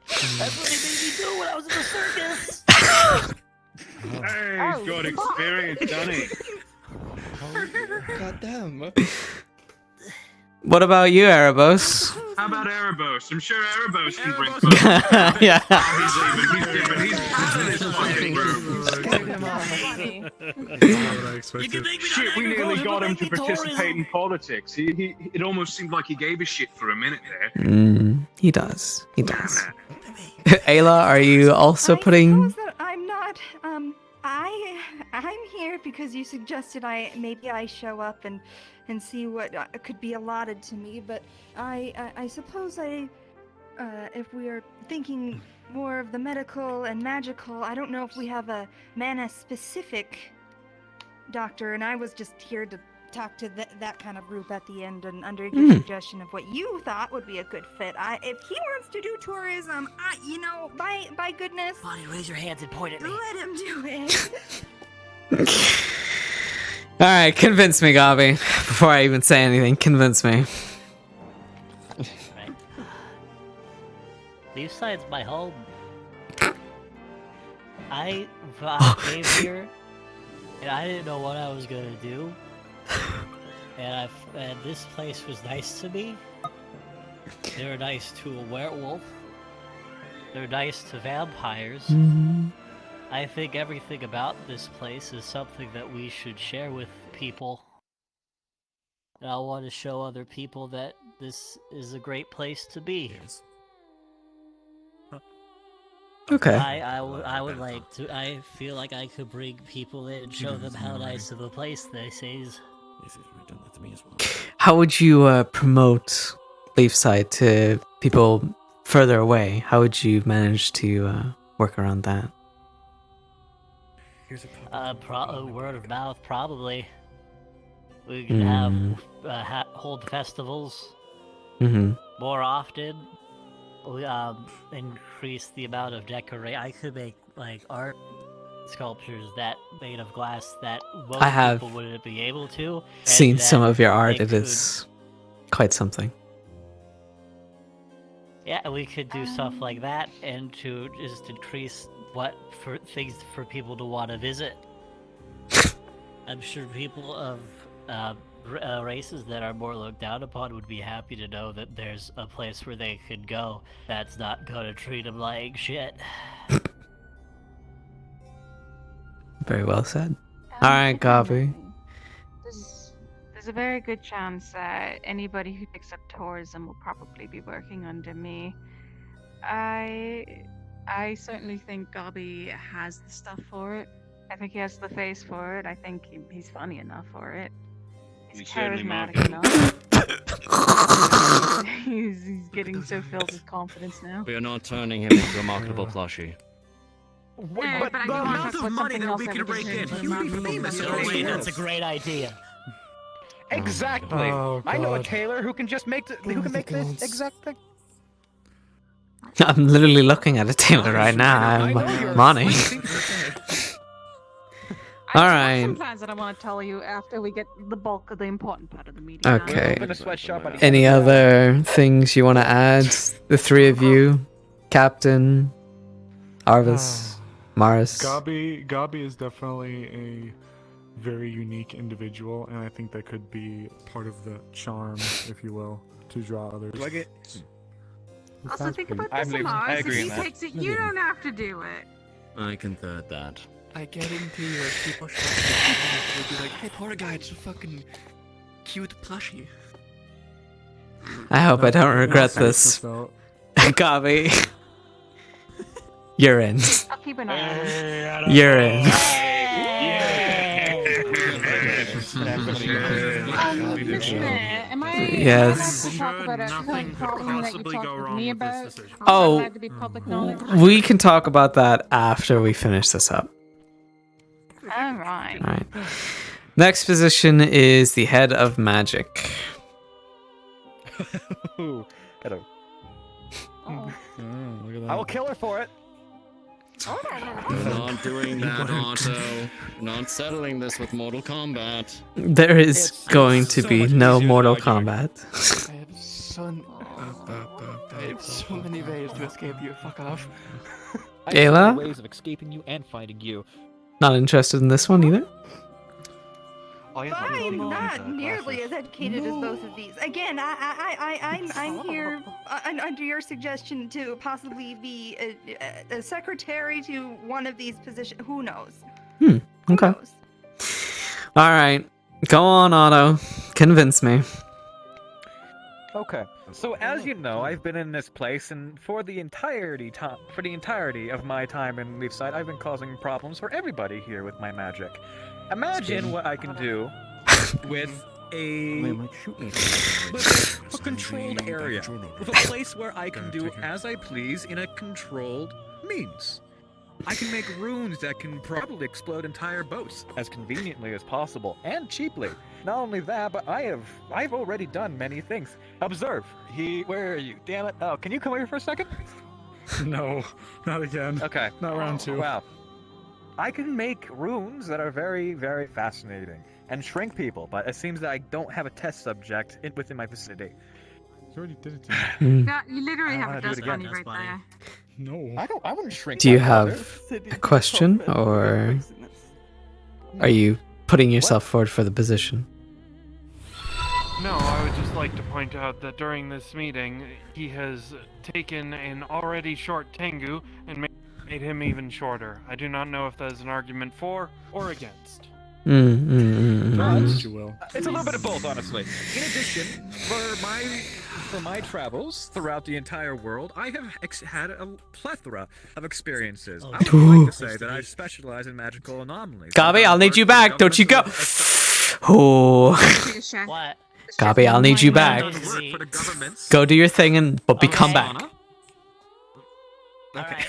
S16: That's what they made me do when I was in the circus.
S1: Hey, he's got experience, Danny.
S23: God damn.
S11: What about you, Erebos?
S1: How about Erebos? I'm sure Erebos can bring
S11: Yeah.
S1: He's in his fucking room. Shit, we nearly got him to participate in politics. It almost seemed like he gave a shit for a minute there.
S11: He does. He does. Ayla, are you also putting...
S17: That I'm not, I'm here because you suggested maybe I show up and see what could be allotted to me, but I suppose if we are thinking more of the medical and magical, I don't know if we have a mana-specific doctor, and I was just here to talk to that kind of group at the end, and under your suggestion of what you thought would be a good fit. If he wants to do tourism, by goodness,
S16: Bonnie, raise your hands and point at me.
S17: let him do it.
S11: Alright, convince me, Gabi. Before I even say anything, convince me.
S16: Leafside's my home. I came here, and I didn't know what I was gonna do. And this place was nice to me. They were nice to a werewolf. They're nice to vampires. I think everything about this place is something that we should share with people. And I want to show other people that this is a great place to be.
S11: Okay.
S16: I would like to. I feel like I could bring people in and show them how nice of a place this is.
S11: How would you promote Leafside to people further away? How would you manage to work around that?
S16: Word of mouth, probably. We can have hold festivals more often. We increase the amount of decorate. I could make like art sculptures that made of glass that most people wouldn't be able to.
S11: Seen some of your art. It is quite something.
S16: Yeah, we could do stuff like that, and to just increase things for people to want to visit. I'm sure people of races that are more looked down upon would be happy to know that there's a place where they could go that's not gonna treat them like shit.
S11: Very well said. Alright, Gabi.
S14: There's a very good chance that anybody who picks up tourism will probably be working under me. I certainly think Gabi has the stuff for it. I think he has the face for it. I think he's funny enough for it. He's charismatic enough. he's getting so filled with confidence now.
S22: We are not turning him into a marketable plushie.
S14: But the amount of money that we could rake in, he would be famous.
S16: That's a great idea.
S15: Exactly.
S4: Oh,
S15: I know a
S4: God.
S15: tailor who can just make this exact thing.
S11: I'm literally looking at a tailor right now. I'm Monty.
S14: I have some plans that I want to tell you after we get the bulk of the important part of the meeting.
S11: Okay. Any other things you want to add? The three of you, Captain, Arvis, Maris.
S4: Gabi is definitely a very unique individual, and I think that could be part of the charm, if you will, to draw others.
S23: Like it.
S20: Also, think about this, Mars. If he takes it, you don't have to do it.
S22: I can third that.
S2: I get into your people shop and they'd be like, "Hey, porta guy, it's a fucking cute plushie."
S11: I hope I don't regret this. Gabi. You're in.
S14: I'll keep an eye on it.
S11: You're in.
S14: Am I
S11: Yes.
S14: allowed to talk about a current problem that you talked with me about? Is that
S11: Oh,
S14: allowed to be public knowledge?
S11: we can talk about that after we finish this up.
S14: Alright.
S11: Alright. Next position is the head of magic.
S15: Ooh, hello.
S14: Oh.
S15: Look at that. I will kill her for it.
S6: Not doing that, Otto. Not settling this with Mortal Kombat.
S11: There is going to be no Mortal Kombat.
S2: I have so many ways to escape you. Fuck off.
S15: I have
S11: Ayla?
S15: ways of escaping you and finding you.
S11: Not interested in this one either.
S17: I'm not nearly as educated as both of these. Again, I'm here under your suggestion to possibly be a secretary to one of these positions. Who knows?
S11: Okay. Alright. Go on, Otto. Convince me.
S15: Okay. So as you know, I've been in this place, and for the entirety of my time in Leafside, I've been causing problems for everybody here with my magic. Imagine what I can do with a controlled area, with a place where I can do as I please in a controlled means. I can make runes that can probably explode entire boats as conveniently as possible and cheaply. Not only that, but I've already done many things. Observe. Where are you? Damn it. Oh, can you come here for a second?
S4: No, not again.
S15: Okay.
S4: Not round 2.
S15: Wow. I can make runes that are very, very fascinating and shrink people, but it seems that I don't have a test subject within my vicinity.
S4: You already did it to me.
S14: Yeah, you literally have a
S15: do it
S14: dust
S15: again.
S14: bunny right there.
S4: No.
S15: I wouldn't shrink.
S11: Do you
S15: my brother.
S11: have a question, or are you putting yourself forward for the position?
S18: No, I would just like to point out that during this meeting, he has taken an already short Tengu and made him even shorter. I do not know if that is an argument for or against.
S15: It's a little bit of both, honestly. In addition, for my travels throughout the entire world, I have had a plethora of experiences. I would like to say that I specialize in magical anomalies.
S11: Gabi, I'll need you back. Don't you go. Oh.
S16: What?
S11: Gabi, I'll need you back. Go do your thing but come back.
S15: Okay.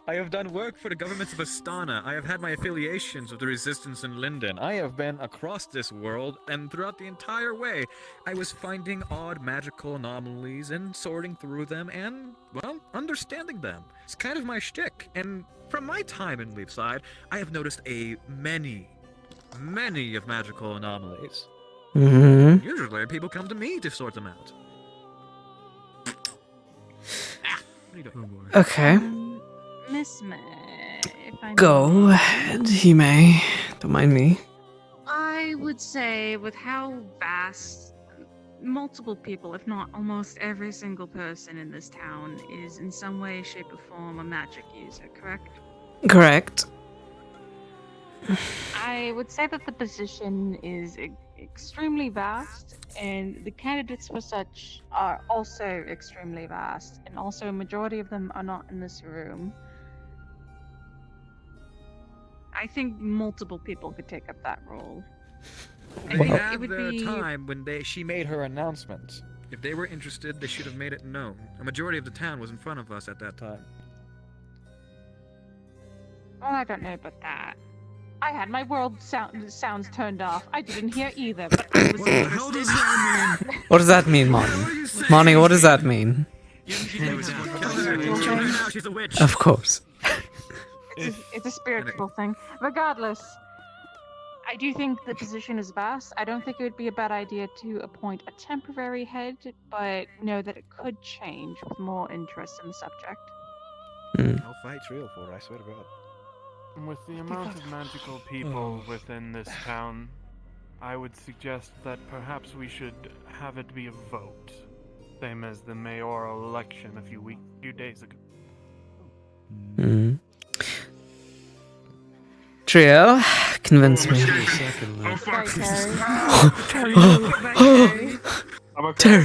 S15: I have done work for the governments of Astana. I have had my affiliations with the Resistance in Linden. I have been across this world, and throughout the entire way, I was finding odd magical anomalies and sorting through them and, well, understanding them. It's kind of my shtick. And from my time in Leafside, I have noticed many of magical anomalies. Usually, people come to me to sort them out. What are you doing?
S11: Okay.
S14: Miss May, if I
S11: Go ahead, he may. Don't mind me.
S14: I would say with how vast multiple people, if not almost every single person in this town, is in some way, shape, or form a magic user, correct?
S11: Correct.
S14: I would say that the position is extremely vast, and the candidates for such are also extremely vast, and also a majority of them are not in this room. I think multiple people could take up that role.
S15: They had their time when she made her announcement. If they were interested, they should have made it known. A majority of the town was in front of us at that time.
S14: Well, I don't know about that. I had my world sounds turned off. I didn't hear either, but I was interested.
S11: What does that mean, Monty? Monty, what does that mean?
S15: She's a witch.
S11: Of course.
S14: It's a spiritual thing. Regardless, I do think the position is vast. I don't think it would be a bad idea to appoint a temporary head, but know that it could change with more interest in the subject.
S15: I'll fight real for it, I swear to God.
S18: With the amount of magical people within this town, I would suggest that perhaps we should have it be a vote, same as the mayoral election a few days ago.
S11: Triel, convince me.
S18: Oh fuck!
S11: Terry.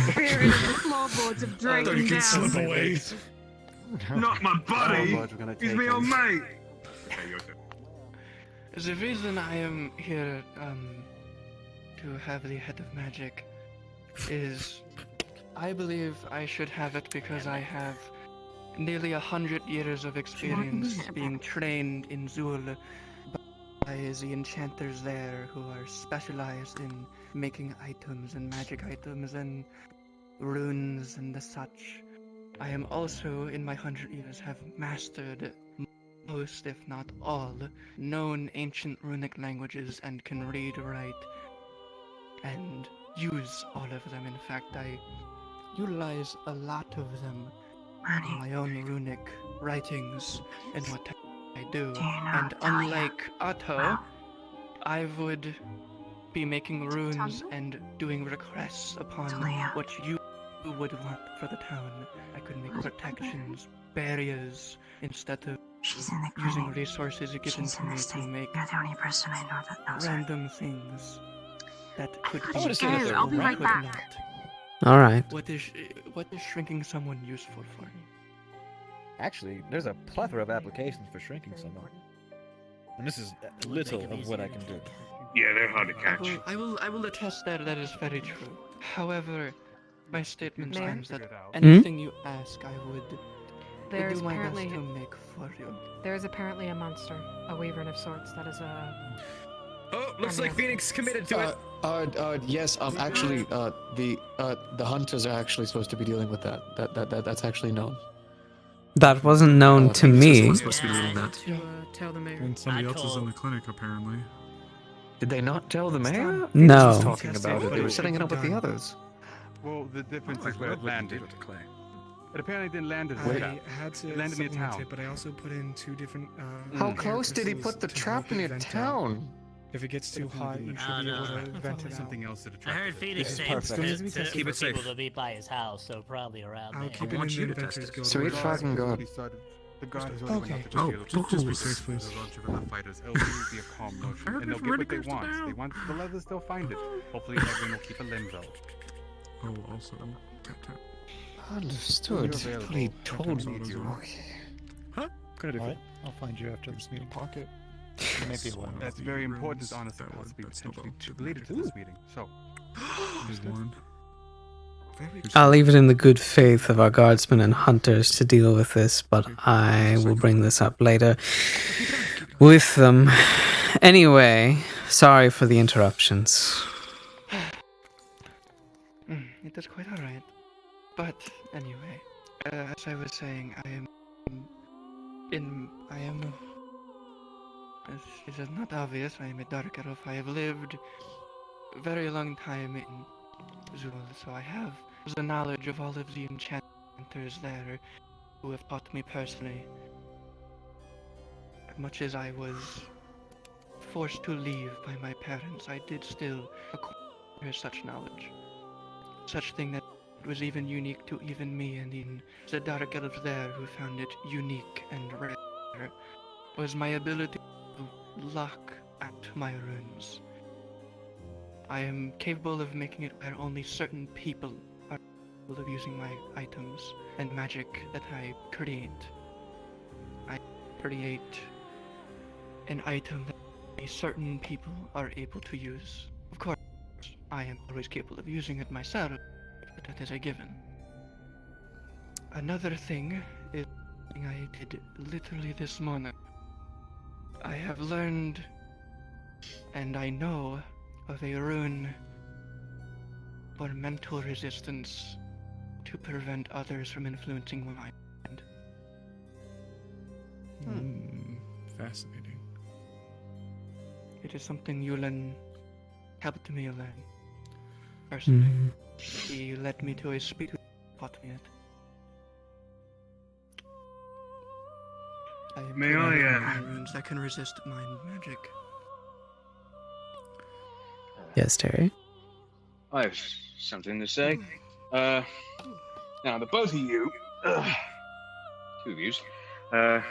S14: Where is the floorboards of Dragon
S18: You can slip
S14: down?
S18: away. Not my buddy. He's my old mate.
S2: The reason I am here to have the head of magic is I believe I should have it because I have nearly 100 years of experience being trained in Zul by the enchanters there who are specialized in making items and magic items and runes and the such. I am also, in my 100 years, have mastered most, if not all, known ancient runic languages and can read, write, and use all of them. In fact, I utilize a lot of them in my own runic writings and what I do. And unlike Otto, I would be making runes and doing requests upon what you would want for the town. I could make protections, barriers, instead of using resources given to me to make random things that could be
S14: I'll be right back.
S11: All right.
S2: What is shrinking someone useful for?
S15: Actually, there's a plethora of applications for shrinking someone. And this is little of what I can do.
S18: Yeah, they're hard to catch.
S2: I will attest that that is very true. However, my statement
S10: Mayor?
S2: stands that
S10: Hmm?
S2: anything you ask, I would
S3: There's
S2: do my best
S3: apparently
S2: to make for you.
S3: there is apparently a monster, a wyvern of sorts that is a.
S15: Oh, looks like Phoenix committed to it.
S9: Yes. Actually, the hunters are actually supposed to be dealing with that. That's actually known.
S11: That wasn't known to me.
S9: Supposed to be leading that.
S3: Tell the mayor.
S4: And somebody else is in the clinic, apparently.
S9: Did they not tell the mayor?
S11: No.
S9: Phoenix was talking about it. They were setting it up with the others.
S13: Well, the difference is where it landed. It apparently didn't land as a
S10: I
S13: trap.
S10: had to
S13: It landed near
S10: supplement
S13: town.
S10: it, but I also put in 2 different.
S9: How
S10: air
S9: close did he
S10: crystals
S9: put the
S10: to
S9: trap
S10: help it
S9: near
S10: vent out.
S9: town?
S10: If it gets too hot, you should be able to vent it out.
S13: Something else that
S16: I
S13: attracted
S16: heard
S13: it.
S16: Phoenix
S10: This is
S16: said
S10: perfect.
S16: to
S15: Keep it safe.
S16: people to be by his house, so probably around
S10: I'll
S16: there.
S10: keep it
S15: want
S10: in
S15: you
S10: the
S15: to test
S10: Adventures
S15: it.
S10: Guild.
S9: Sweet
S10: regardless.
S9: fucking god.
S13: The guard has already
S10: Okay.
S13: went up to
S4: Oh,
S13: jail.
S4: just be safe, please.
S13: There's a bunch of other fighters. It'll really be a calm motion, and they'll get what they want. They want the leathers, they'll find it. Hopefully, everyone will keep a limbs out.
S4: Oh, also, tap tap.
S9: Understood.
S13: You're available.
S9: He told me
S13: Sometimes
S9: to.
S13: autos
S4: Huh?
S13: Could I do
S23: Alright, I'll find you after this meeting.
S13: pocket?
S23: Maybe one.
S13: That's very important, honestly, possibly potentially related to this meeting. So,
S4: Warned.
S11: I'll leave it in the good faith of our guardsmen and hunters to deal with this, but I will bring this up later with them. Anyway, sorry for the interruptions.
S2: It is quite alright. But anyway, as I was saying, I am. It is not obvious. I am a dark elf. I have lived a very long time in Zul, so I have the knowledge of all of the enchanters there who have taught me personally. Much as I was forced to leave by my parents, I did still acquire such knowledge. Such thing that was even unique to even me, and in the dark elves there who found it unique and rare was my ability to lock out my runes. I am capable of making it where only certain people are capable of using my items and magic that I create. I create an item that only certain people are able to use. Of course, I am always capable of using it myself, but that is a given. Another thing is something I did literally this morning. I have learned, and I know, of a rune for mental resistance to prevent others from influencing my mind.
S4: Fascinating.
S2: It is something Yulen helped me learn. Personally. He led me to a speaker who taught me it. I am
S18: May I,
S2: creating runes that can resist mind magic.
S11: Yes, Terry?
S1: I have something to say. Now, the both of you, two of yous, I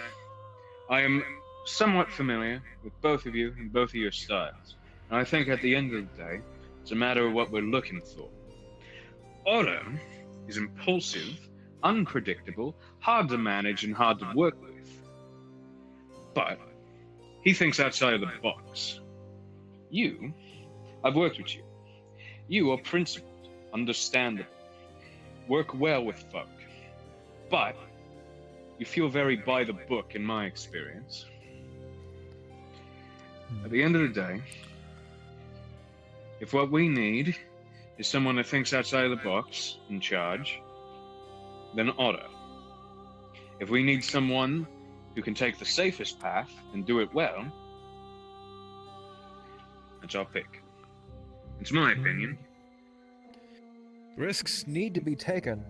S1: am somewhat familiar with both of you and both of your styles. And I think at the end of the day, it's a matter of what we're looking for. Otto is impulsive, unpredictable, hard to manage, and hard to work with. But he thinks outside of the box. You, I've worked with you. You are principled, understandable, work well with folk. But you feel very by the book in my experience. At the end of the day, if what we need is someone that thinks outside of the box, in charge, then Otto. If we need someone who can take the safest path and do it well, that's our pick. It's my opinion.
S15: Risks need to be taken.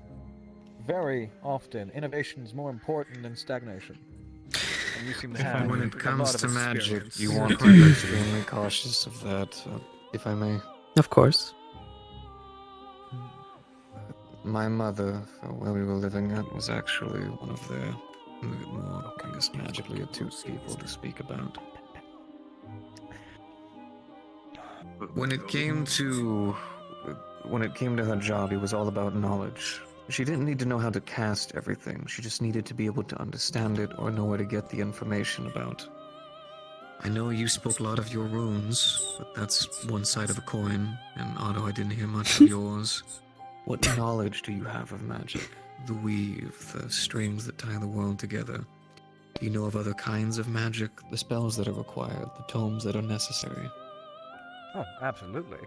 S15: Very often, innovation is more important than stagnation. And you seem to have
S9: When it
S15: a
S9: comes
S15: lot of
S9: to magic,
S15: experience.
S9: you want to be extremely cautious of that, if I may.
S11: Of course.
S9: My mother, where we were living at, was actually one of the more, I guess, magically attuned people to speak about. When it came to her job, it was all about knowledge. She didn't need to know how to cast everything. She just needed to be able to understand it or know where to get the information about. I know you spoke a lot of your runes, but that's one side of a coin. And Otto, I didn't hear much of yours. What knowledge do you have of magic? The weave, the strings that tie the world together. Do you know of other kinds of magic? The spells that are required, the tomes that are necessary?
S15: Oh, absolutely.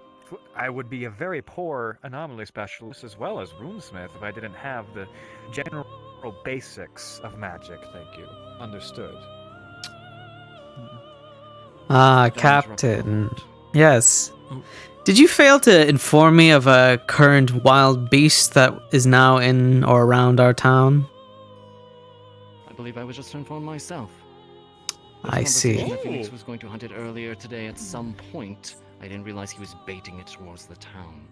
S15: I would be a very poor anomaly specialist as well as runesmith if I didn't have the general basics of magic, thank you. Understood.
S11: Ah, Captain. Yes. Did you fail to inform me of a current wild beast that is now in or around our town?
S6: I believe I was just informed myself.
S11: I see.
S6: That Phoenix was going to hunt it earlier today at some point. I didn't realize he was baiting it towards the town.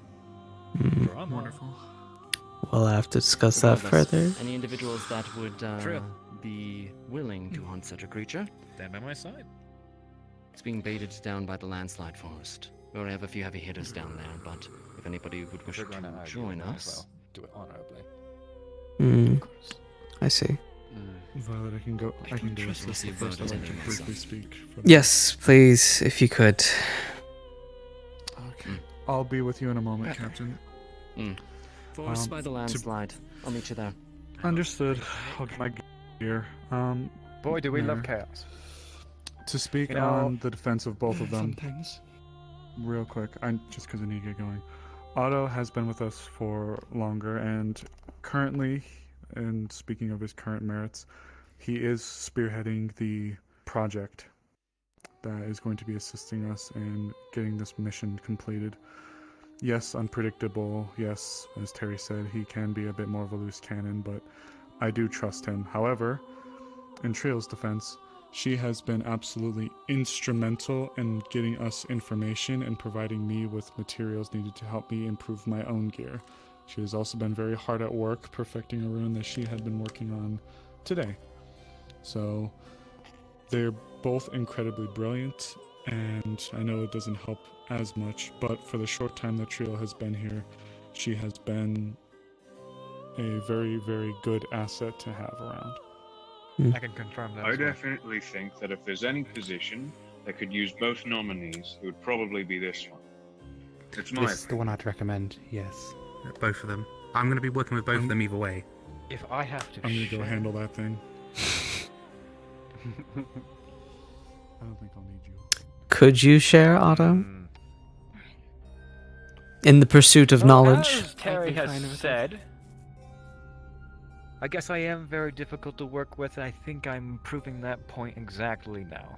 S15: Wonderful.
S11: We'll have to discuss that further.
S6: Any individuals that would be willing to hunt such a creature?
S15: Stand by my side.
S6: It's being baited down by the landslide forest. We already have a few heavy hitters down there, but if anybody would wish to join us...
S15: Do it honorably.
S11: I see.
S4: Violet, I can go. I can do it.
S6: Let's see if
S4: First, I'd
S6: Violet
S4: like to
S6: can
S4: briefly
S6: myself.
S4: speak.
S11: Yes, please, if you could.
S4: Okay. I'll be with you in a moment, Captain.
S6: Forced by the landslide. I'll meet you there.
S4: Understood. I'll get my gear.
S15: Boy, do we love
S4: Mayor,
S15: chaos.
S4: To speak
S15: You know,
S4: on the defense of both of them,
S2: Sometimes.
S4: real quick, just because I need to get going. Otto has been with us for longer, and currently, and speaking of his current merits, he is spearheading the project that is going to be assisting us in getting this mission completed. Yes, unpredictable. Yes, as Terry said, he can be a bit more of a loose cannon, but I do trust him. However, in Trio's defense, she has been absolutely instrumental in getting us information and providing me with materials needed to help me improve my own gear. She has also been very hard at work perfecting a rune that she had been working on today. So they're both incredibly brilliant, and I know it doesn't help as much, but for the short time that Trio has been here, she has been a very, very good asset to have around.
S15: I can confirm that.
S1: I
S15: as well.
S1: definitely think that if there's any position that could use both nominees, it would probably be this one. It's my
S19: This is the one I'd recommend, yes.
S23: Both of them. I'm going to be working with both of them either way.
S15: If I have to
S4: I'm going to go
S15: share-
S4: handle that thing. I don't think I'll need you.
S11: Could you share, Otto? In the pursuit of knowledge?
S15: As Terry has said, I guess I am very difficult to work with, and I think I'm proving that point exactly now.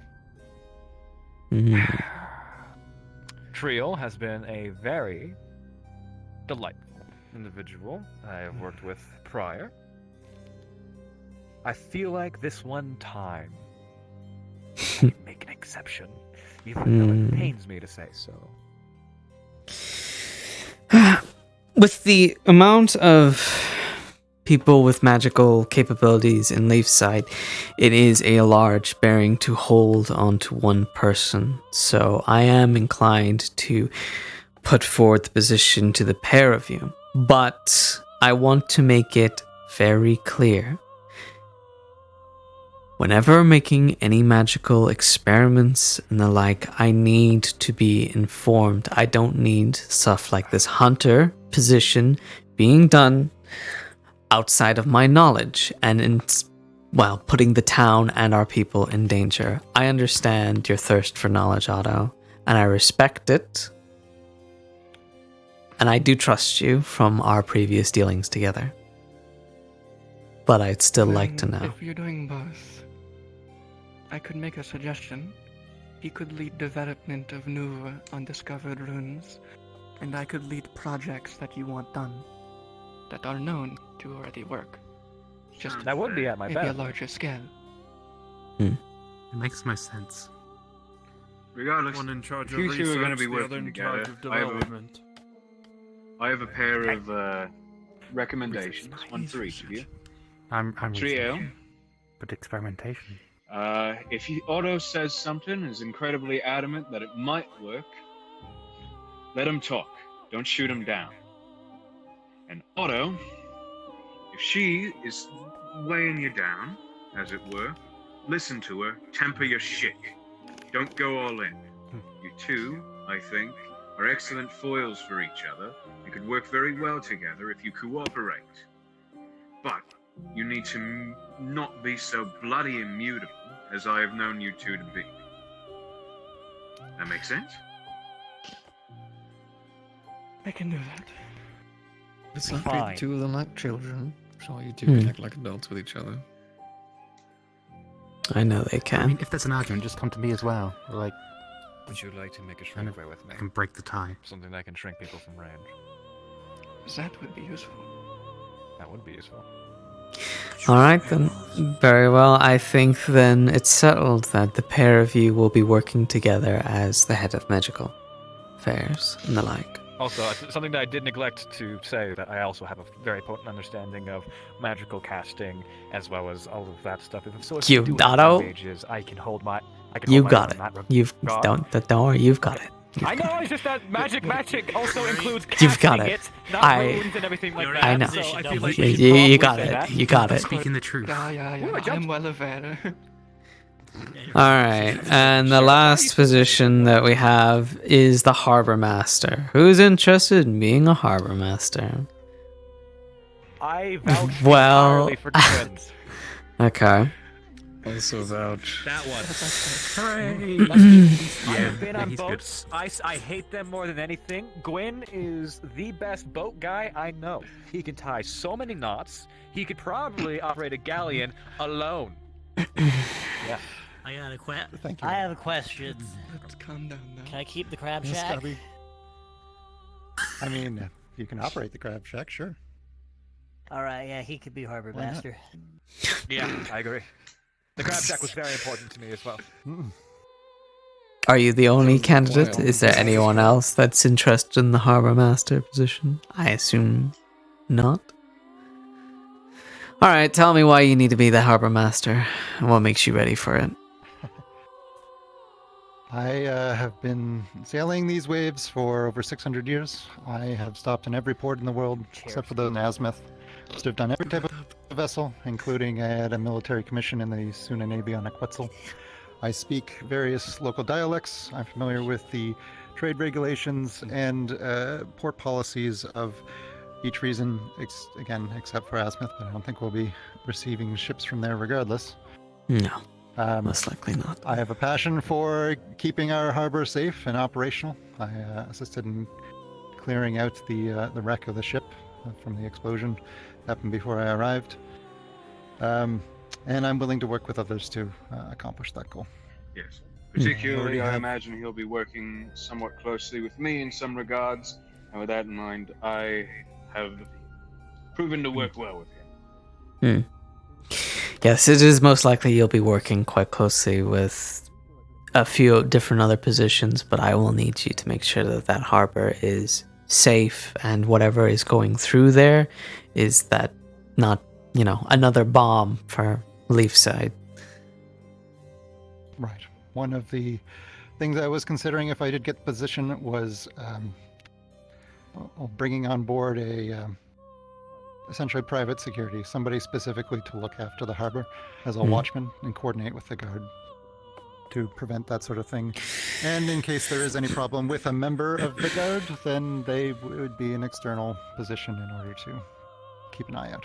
S15: Trio has been a very delightful individual I have worked with prior. I feel like this one time I can make an exception, even though it pains me to say so.
S11: With the amount of people with magical capabilities in Leafside, it is a large bearing to hold onto one person. So I am inclined to put forward the position to the pair of you. But I want to make it very clear. Whenever making any magical experiments and the like, I need to be informed. I don't need stuff like this hunter position being done outside of my knowledge and putting the town and our people in danger. I understand your thirst for knowledge, Otto, and I respect it. And I do trust you from our previous dealings together. But I'd still like to know.
S2: If you're doing both, I could make a suggestion. He could lead development of new undiscovered runes, and I could lead projects that you want done, that are known to already work. Just
S15: That would be at my
S2: maybe a
S15: best.
S2: larger scale.
S23: It makes my sense.
S1: Regardless,
S18: One in charge
S1: if
S18: of
S1: you two are going to
S18: research,
S1: be
S18: the other
S1: working
S18: in charge
S1: together,
S18: of
S1: I
S18: development.
S1: have a pair of recommendations, one for each of you.
S19: I'm
S1: Trio.
S19: researching. But experimentation.
S1: If Otto says something is incredibly adamant that it might work, let him talk. Don't shoot him down. And Otto, if she is weighing you down, as it were, listen to her, temper your shit. Don't go all in. You two, I think, are excellent foils for each other and could work very well together if you cooperate. But you need to not be so bloody immutable as I have known you two to be. That make sense?
S2: I can do that.
S6: Let's not
S16: Fine.
S6: treat two of them like children. So you two can act like adults with each other.
S11: I know they
S19: I
S11: can.
S19: mean, if there's an argument, just come to me as well. Like,
S15: Would you like to make a
S19: kind of,
S15: shrinkway with me?
S19: I can break the tie.
S15: Something that can shrink people from range.
S2: That would be useful.
S15: That would be useful.
S11: Alright then. Very well. I think then it's settled that the pair of you will be working together as the head of magical affairs and the like.
S15: Also, something that I did neglect to say, that I also have a very potent understanding of magical casting, as well as all of that stuff. So if
S11: You,
S15: do have
S11: Otto?
S15: mages, I can hold my. I can
S11: You
S15: hold my
S11: got
S15: own
S11: it.
S15: in that
S11: You've
S15: regard.
S11: don't worry, you've got it.
S15: I know, it's just that magic also includes
S11: You've got
S15: casting
S11: it.
S15: not runes and everything like that.
S11: I know.
S15: So I feel like
S11: You,
S15: we should
S11: you
S15: probably
S11: got
S15: say
S11: it.
S15: that.
S11: You got it.
S19: Speaking the truth.
S2: Yeah, I'm well aware.
S11: Alright, and the last position that we have is the harbor master. Who's interested in being a harbor master?
S15: I vouch
S11: Well,
S15: entirely for twins.
S11: okay.
S6: Also vouch.
S15: That one.
S19: Hooray!
S15: I've been on
S19: he's
S15: boats. I hate them more than anything. Gwyn is the best boat guy I know. He can tie so many knots. He could probably operate a galleon alone. Yeah.
S16: I got a
S5: Thank you.
S16: I have a question.
S2: Let's calm down now.
S16: Can I keep the crab
S5: Yes,
S16: shack?
S5: Scubby. I mean, if you can operate the crab shack, sure.
S16: All right, yeah, he could be harbor
S5: Why not?
S16: master.
S15: Yeah, I agree. The crab shack was very important to me as well.
S11: Are you the only candidate? Is there anyone else that's interested in the harbor master position? I assume not. Alright, tell me why you need to be the harbor master and what makes you ready for it.
S5: I have been sailing these waves for over 600 years. I have stopped in every port in the world, except for the Nazmith. So I've done every type of vessel, including I had a military commission in the Suna Navy on a Quetzal. I speak various local dialects. I'm familiar with the trade regulations and port policies of each region, except for Asmith, but I don't think we'll be receiving ships from there regardless.
S11: No, most likely not.
S5: I have a passion for keeping our harbor safe and operational. I assisted in clearing out the wreck of the ship from the explosion that happened before I arrived. And I'm willing to work with others to accomplish that goal.
S1: Yes. Particularly, I
S5: have-
S1: imagine he'll be working somewhat closely with me in some regards, and with that in mind, I have proven to work well with him.
S11: Yes, it is most likely you'll be working quite closely with a few different other positions, but I will need you to make sure that that harbor is safe and whatever is going through there is that not, another bomb for Leafside.
S5: Right. One of the things I was considering if I did get the position was bringing on board essentially private security, somebody specifically to look after the harbor as a watchman and coordinate with the guard to prevent that sort of thing. And in case there is any problem with a member of the guard, then they would be an external position in order to keep an eye out.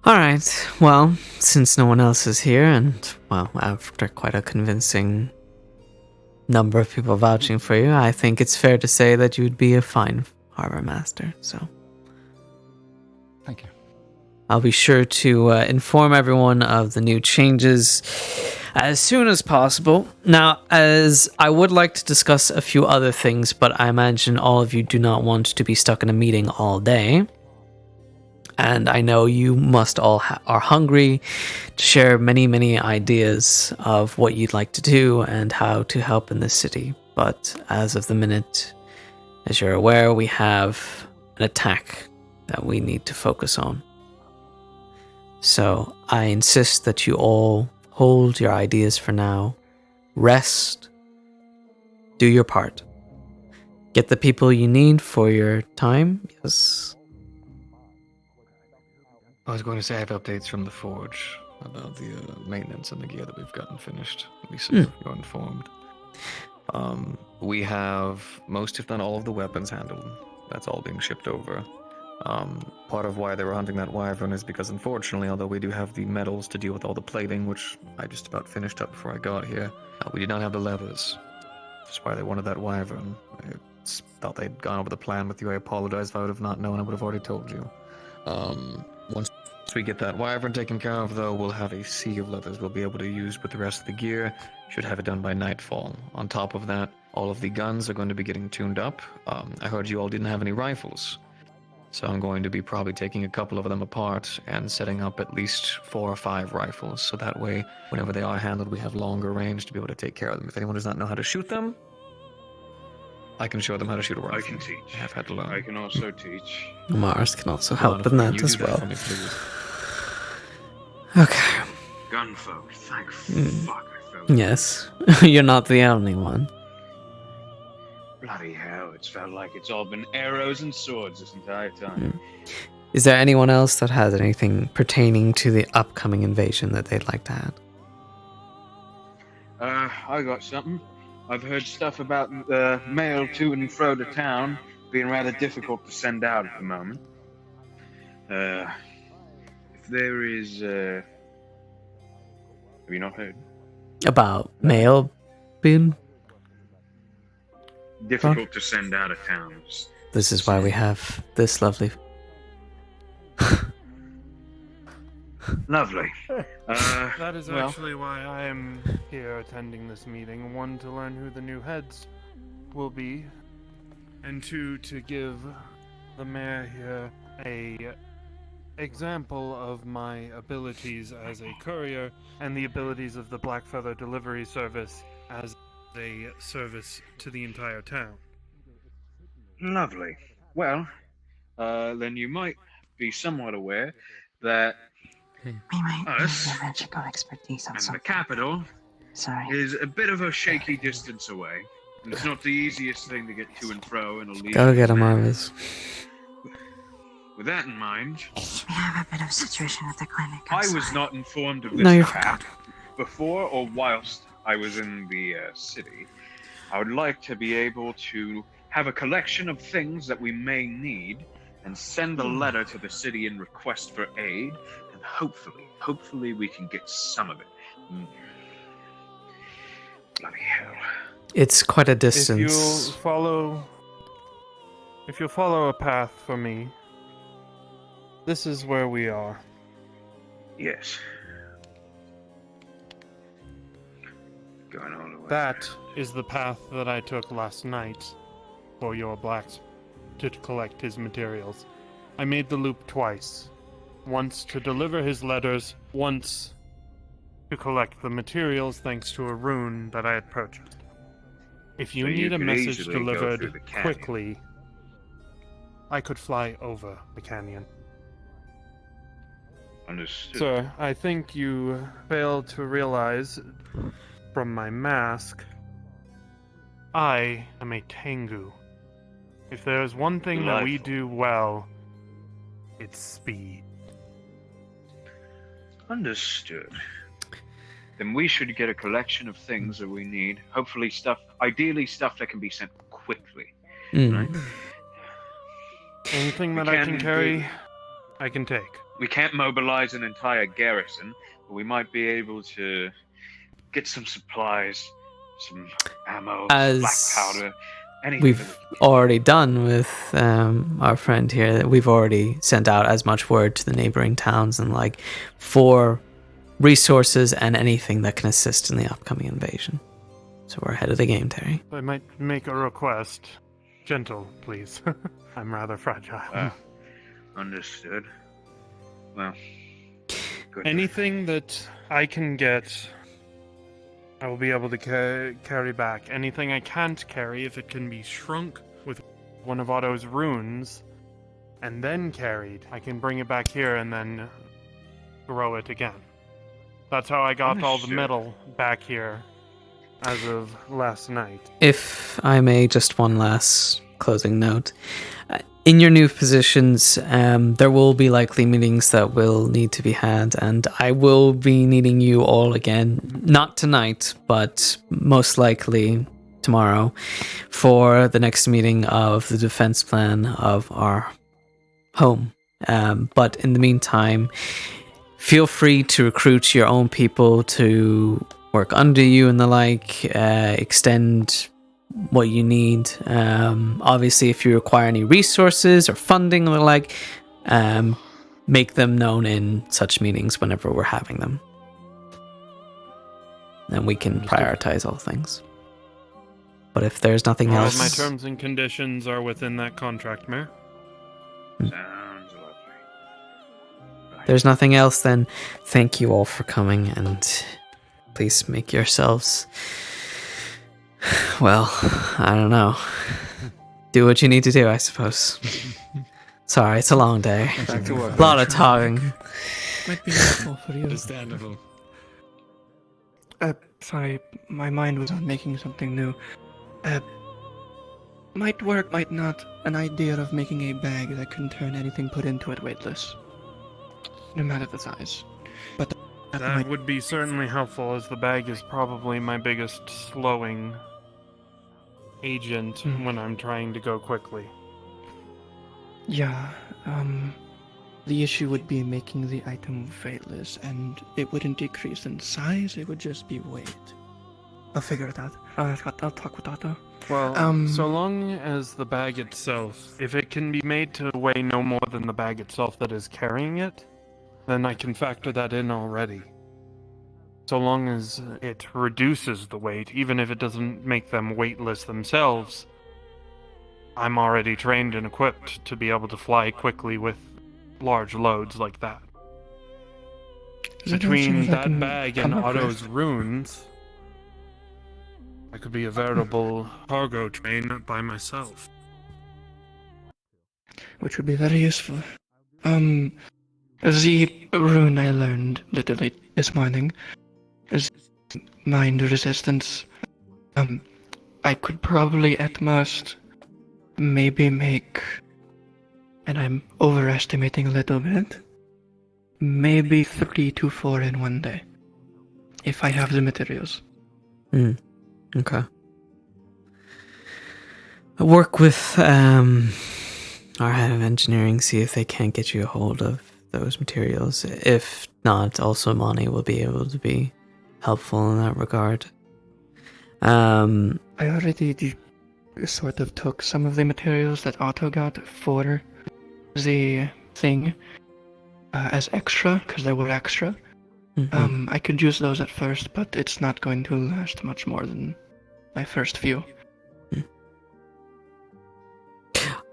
S11: Alright, well, since no one else is here, and, well, after quite a convincing number of people vouching for you, I think it's fair to say that you'd be a fine harbor master, so.
S5: Thank you.
S11: I'll be sure to inform everyone of the new changes as soon as possible. Now, as I would like to discuss a few other things, but I imagine all of you do not want to be stuck in a meeting all day. And I know you must all are hungry to share many, many ideas of what you'd like to do and how to help in this city. But as of the minute, as you're aware, we have an attack that we need to focus on. So I insist that you all hold your ideas for now. Rest. Do your part. Get the people you need for your time. Yes.
S9: I was going to say I have updates from the Forge about the maintenance and the gear that we've gotten finished. At least you're informed. We have most, if not all, of the weapons handled. That's all being shipped over. Part of why they were hunting that wyvern is because, unfortunately, although we do have the metals to deal with all the plating, which I just about finished up before I got here, we did not have the levers. That's why they wanted that wyvern. I thought they'd gone over the plan with you. I apologize if I would have not known. I would have already told you. Once we get that wyvern taken care of, though, we'll have a sea of leathers we'll be able to use with the rest of the gear. Should have it done by nightfall. On top of that, all of the guns are going to be getting tuned up. I heard you all didn't have any rifles. So I'm going to be probably taking a couple of them apart and setting up at least 4 or 5 rifles. So that way, whenever they are handled, we have longer range to be able to take care of them. If anyone does not know how to shoot them, I can show them how to shoot a rifle.
S1: I can teach.
S9: I have had to learn.
S1: I can also teach.
S11: Mars can also help in that as well.
S9: For me, please.
S11: Okay.
S1: Gunfolk, thank fuck I fell.
S11: Yes. You're not the only one.
S1: Bloody hell, it's felt like it's all been arrows and swords this entire time.
S11: Is there anyone else that has anything pertaining to the upcoming invasion that they'd like to add?
S1: I got something. I've heard stuff about the mail to and fro to town being rather difficult to send out at the moment. If there is, have you not heard?
S11: About mail being
S1: difficult to send out of towns.
S11: This is why we have this lovely.
S1: Lovely.
S18: That is
S1: well,
S18: actually why I am here attending this meeting. 1, to learn who the new heads will be, and 2, to give the mayor here a example of my abilities as a courier and the abilities of the Blackfeather delivery service as a service to the entire town.
S1: Lovely. Well, then you might be somewhat aware that us
S8: magical expertise on
S1: and the
S8: something.
S1: capital
S8: Sorry.
S1: is a bit of a shaky distance away. And it's not the easiest thing to get to and fro in a league.
S11: Go get him, Marvis.
S1: With that in mind,
S8: We have a bit of a situation at the clinic.
S1: I was not informed of this
S11: No, you're
S1: attack before or whilst I was in the city. I would like to be able to have a collection of things that we may need and send a letter to the city in request for aid, and hopefully we can get some of it. Bloody hell.
S11: It's quite a distance.
S18: If you'll follow a path for me, this is where we are.
S1: Yes. Going all the way.
S18: That is the path that I took last night for your blacks to collect his materials. I made the loop twice. Once to deliver his letters, once to collect the materials thanks to a rune that I had purchased. If you
S1: So you
S18: need a
S1: could
S18: message
S1: easily go
S18: delivered
S1: through the canyon.
S18: quickly, I could fly over the canyon.
S1: Understood.
S18: Sir, I think you failed to realize from my mask, I am a Tengu. If there is one thing that we do well, it's speed.
S1: Understood. Then we should get a collection of things that we need. Hopefully ideally stuff that can be sent quickly. Right?
S18: Anything that I can carry, I can take.
S1: We can't mobilize an entire garrison, but we might be able to get some supplies, some ammo, some black powder, anything.
S11: We've already done with our friend here, that we've already sent out as much word to the neighboring towns and like for resources and anything that can assist in the upcoming invasion. So we're ahead of the game, Terry.
S18: I might make a request. Gentle, please. I'm rather fragile.
S1: Understood. Well, good.
S18: Anything that I can get, I will be able to carry back. Anything I can't carry, if it can be shrunk with one of Otto's runes and then carried, I can bring it back here and then grow it again. That's how I got all the metal back here as of last night.
S11: If I may, just one last closing note. In your new positions, there will be likely meetings that will need to be had, and I will be needing you all again, not tonight, but most likely tomorrow, for the next meeting of the defense plan of our home. But in the meantime, feel free to recruit your own people to work under you and the like, extend what you need. Obviously, if you require any resources or funding or the like, make them known in such meetings whenever we're having them. Then we can prioritize all things. But if there's nothing
S18: All
S11: else...
S18: of my terms and conditions are within that contract, Mayor.
S1: Sounds lovely.
S11: there's nothing else, then thank you all for coming, and please make yourselves... Well, I don't know. Do what you need to do, I suppose. Sorry, it's a long day.
S15: Back to work.
S11: A lot of talking.
S2: Might be helpful for you.
S15: Understandable.
S2: Sorry, my mind was on making something new. Might work, might not. An idea of making a bag that can turn anything put into it weightless. No matter the size. But
S18: that would be certainly helpful, as the bag is probably my biggest slowing agent when I'm trying to go quickly.
S2: Yeah, the issue would be making the item weightless, and it wouldn't decrease in size, it would just be weight. I'll figure it out. I'll talk with Otto.
S18: Well, so long as the bag itself, if it can be made to weigh no more than the bag itself that is carrying it, then I can factor that in already. So long as it reduces the weight, even if it doesn't make them weightless themselves, I'm already trained and equipped to be able to fly quickly with large loads like that. Between that bag and Otto's runes, I could be a veritable cargo train by myself.
S2: Which would be very useful. The rune I learned literally this morning is mind resistance. I could probably at most maybe make, and I'm overestimating a little bit, maybe 3 to 4 in one day, if I have the materials.
S11: Okay. I'll work with our head of engineering, see if they can't get you a hold of those materials. If not, also Monty will be able to be helpful in that regard.
S2: I already sort of took some of the materials that Otto got for the thing as extra, because they were extra. I could use those at first, but it's not going to last much more than my first few.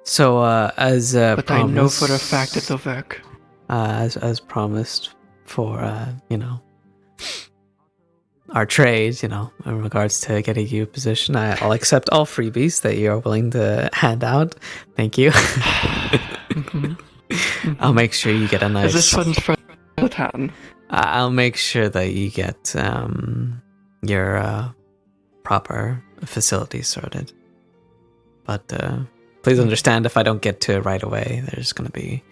S11: So, as
S2: but
S11: promised,
S2: I know for a fact it'll work.
S11: As promised, for our trade, you know, in regards to getting you a position. I'll accept all freebies that you're willing to hand out. Thank you. I'll make sure you get a nice.
S2: Is this one's for the town?
S11: I'll make sure that you get your proper facilities sorted. But please understand if I don't get to it right away. There's going to be,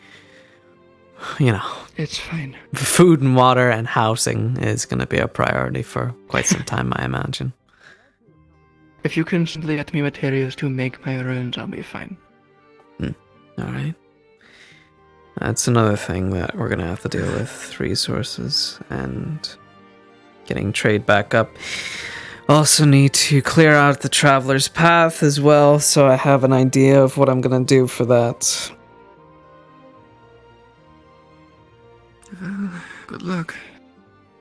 S11: you know,
S2: it's fine.
S11: Food and water and housing is going to be a priority for quite some time, I imagine.
S2: If you can simply get me materials to make my runes, I'll be fine.
S11: All right. That's another thing that we're going to have to deal with. Resources and getting trade back up. Also need to clear out the traveler's path as well, so I have an idea of what I'm going to do for that.
S2: Good luck.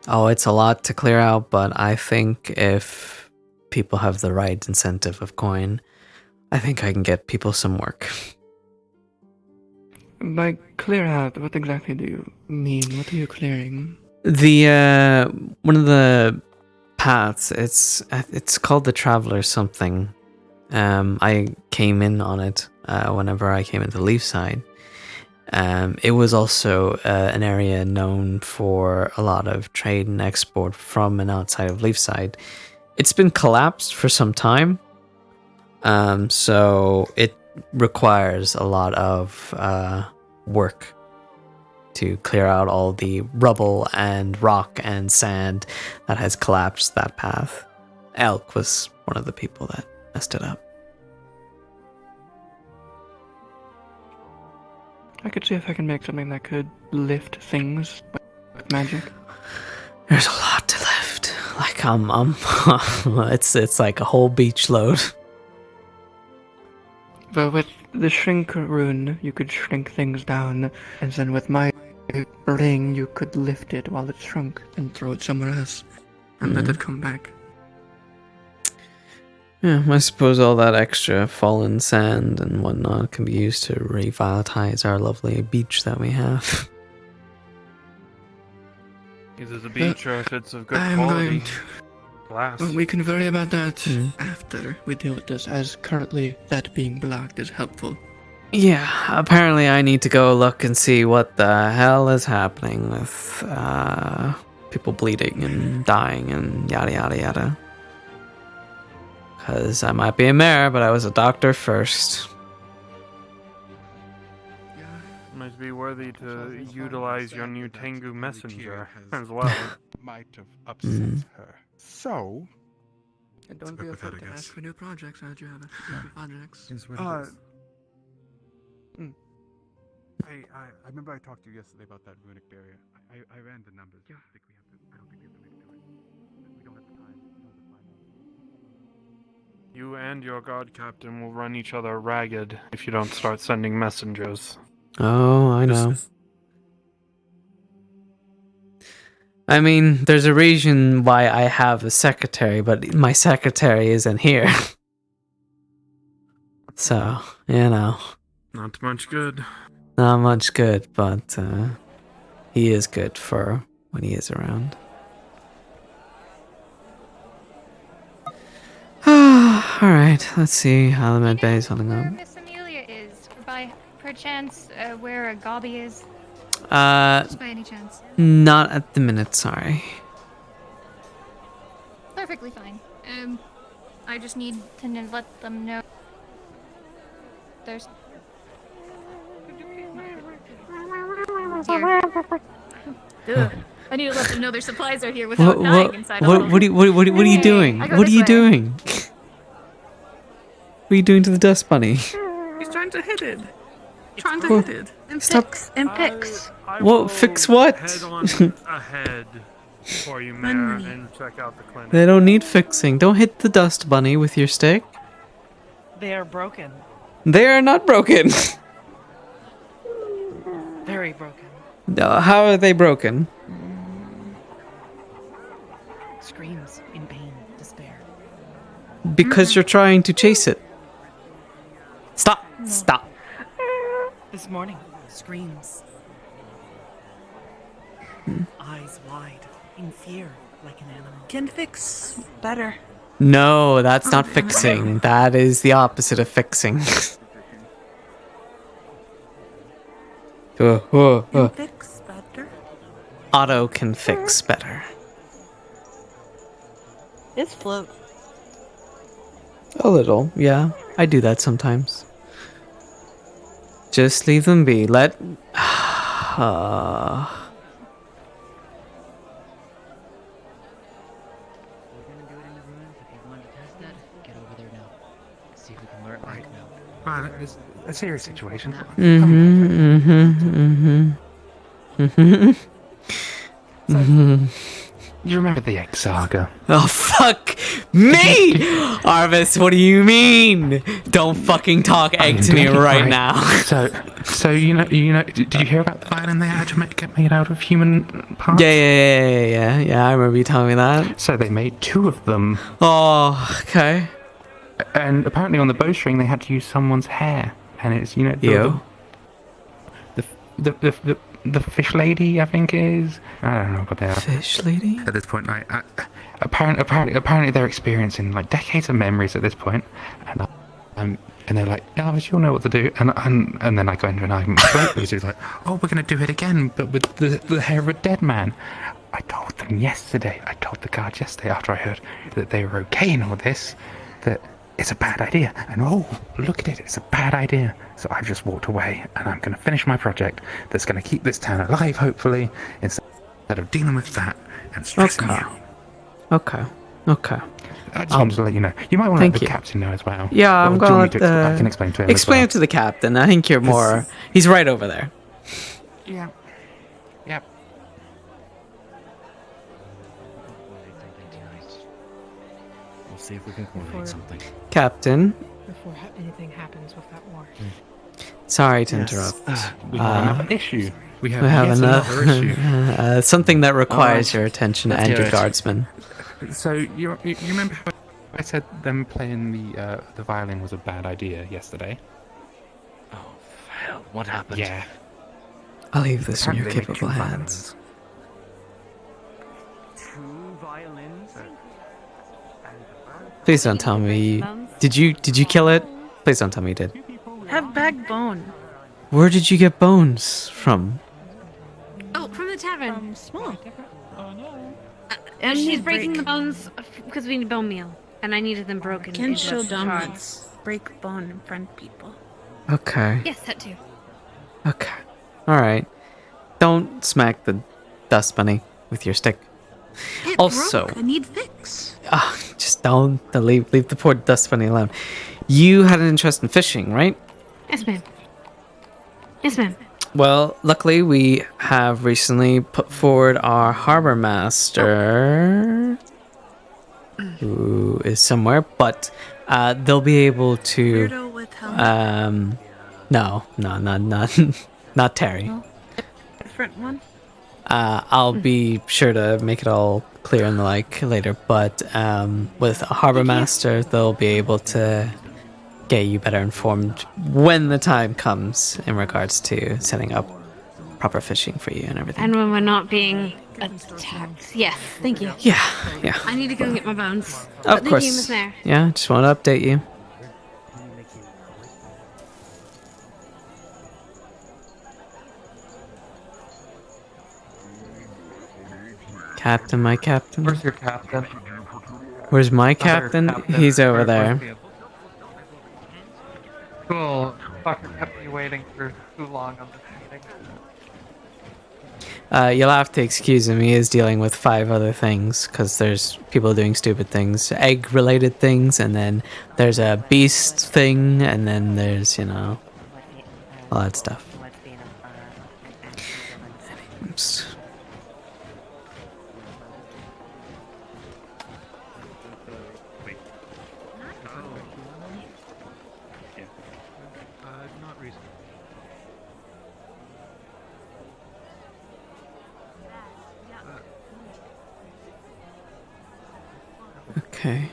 S11: Oh, it's a lot to clear out, but I think if people have the right incentive of coin, I think I can get people some work.
S2: By clear out, what exactly do you mean? What are you clearing?
S11: The one of the paths, it's called the Traveler something. I came in on it whenever I came into Leafside. It was also an area known for a lot of trade and export from and outside of Leafside. It's been collapsed for some time, so it requires a lot of work to clear out all the rubble and rock and sand that has collapsed that path. Elk was one of the people that messed it up.
S2: I could see if I can make something that could lift things with magic.
S11: There's a lot to lift. Like it's like a whole beach load.
S2: But with the shrink rune, you could shrink things down, and then with my ring, you could lift it while it's shrunk and throw it somewhere else, and let it come back.
S11: Yeah, I suppose all that extra fallen sand and whatnot can be used to revitalize our lovely beach that we have.
S18: Either the beach or if it's of good
S2: I'm
S18: quality.
S2: going to...
S18: Glass.
S2: Well, we can worry about that after we deal with this, as currently that being blocked is helpful.
S11: Yeah, apparently I need to go look and see what the hell is happening with people bleeding and dying and yada yada yada. Because I might be a mayor, but I was a doctor first.
S18: Might be worthy to utilize your new Tengu messenger as well.
S13: Might have upset her. So,
S2: and don't be afraid to ask for new projects as you have projects.
S13: I remember I talked to you yesterday about that runic barrier. I ran the numbers. I don't think we have to make it. We don't have the time.
S18: You and your guard captain will run each other ragged if you don't start sending messengers.
S11: Oh, I know. I mean, there's a reason why I have a secretary, but my secretary isn't here. So, you know.
S18: Not much good.
S11: Not much good, but he is good for when he is around. Alright, let's see how the med bay is holding up.
S20: Miss Amelia is, by perchance, where a Gobby is?
S11: Just
S20: by any chance?
S11: Not at the minute, sorry.
S20: Perfectly fine. I just need to let them know there's... Here. Ugh. I need to let them know their supplies are here without dying inside.
S11: What are you doing? What are you doing? What are you doing to the dust bunny?
S18: He's trying to hit it. Trying to
S11: Well,
S18: hit it.
S20: And
S11: stop.
S20: fix.
S11: What? Fix what?
S18: Head on ahead for you, Mayor, and check out the clinic.
S11: They don't need fixing. Don't hit the dust bunny with your stick.
S7: They are broken.
S11: They are not broken.
S7: Very broken.
S11: How are they broken?
S7: Screams in pain, despair.
S11: Because you're trying to chase it. Stop. Stop.
S7: This morning, screams. Eyes wide, in fear. like an animal. Can fix better.
S11: No, that's not fixing. That is the opposite of fixing.
S7: Can fix better.
S11: Otto can fix better.
S7: It's float.
S11: A little, yeah. I do that sometimes. Just leave them be. Let...
S19: Right, it's a serious situation. You remember the egg saga?
S11: Oh, fuck me! Arvis, what do you mean? Don't fucking talk egg to me right now.
S19: So you know, did you hear about the violin they had to get made out of human parts?
S11: Yeah, I remember you telling me that.
S19: So they made 2 of them.
S11: Oh, okay.
S19: And apparently on the bowstring they had to use someone's hair. And it's, the fish lady, I think it is. I don't know what they are.
S11: Fish lady?
S19: At this point, apparently they're experiencing like decades of memories at this point, and they're like, Elvis, you'll know what to do. And then I go into an argument with Blake because he's like, oh, we're gonna do it again, but with the hair of a dead man. I told the guards yesterday after I heard that they were okay in all this, that it's a bad idea. And oh, look at it, it's a bad idea. So I've just walked away and I'm going to finish my project that's going to keep this town alive, hopefully, instead of dealing with that and stressing you.
S11: Okay.
S19: I just wanted to let you know. You might want to let the captain know as well.
S11: Yeah, I'm going to...
S19: I can explain to him
S11: Explain it to the captain. I think you're more... He's right over there.
S19: Yeah. Yep.
S6: We'll see if we can coordinate something.
S11: Captain.
S3: Before anything happens with that war.
S11: Sorry to interrupt.
S19: We have another issue. We have
S11: another
S19: issue.
S11: something that requires your attention and your guardsmen.
S19: So you remember how I said them playing the violin was a bad idea yesterday?
S6: Oh, hell, what happened?
S19: Yeah.
S11: I'll leave this in your capable hands.
S6: 2 violins?
S11: Please don't tell me. Did you kill it? Please don't tell me you did.
S7: Have backbone.
S11: Where did you get bones from?
S12: Oh, from the tavern.
S7: Small.
S12: And she's breaking the bones because we need bone meal, and I needed them broken.
S7: Can
S12: into
S7: show dominance.
S12: shards.
S7: Break bone in front of people.
S11: Okay.
S12: Yes, that too.
S11: Okay. Alright. Don't smack the dust bunny with your stick.
S7: It
S11: Also,
S7: broke. I need fix.
S11: just don't leave the poor dust bunny alone. You had an interest in fishing, right?
S12: Yes, ma'am. Yes, ma'am.
S11: Well, luckily we have recently put forward our harbor master, who is somewhere, but they'll be able to.
S7: Weirdo with helmet.
S11: No, not Terry.
S7: No? Different one.
S11: I'll be sure to make it all clear and the like later, but with a harbor master, they'll be able to get you better informed when the time comes in regards to setting up proper fishing for you and everything.
S12: And when we're not being attacked. Yes, thank you.
S11: Yeah.
S12: I need to go and get my bones.
S11: Of
S12: Thank
S11: course.
S12: you, Miss Mayor.
S11: Yeah, just want to update you. Captain, my captain.
S21: Where's your captain?
S11: Where's my captain? He's over there.
S21: Cool. Fucker kept me waiting for too long on this meeting.
S11: You'll have to excuse him. He is dealing with 5 other things because there's people doing stupid things, egg-related things, and then there's a beast thing, and then there's all that stuff. Oops. Okay.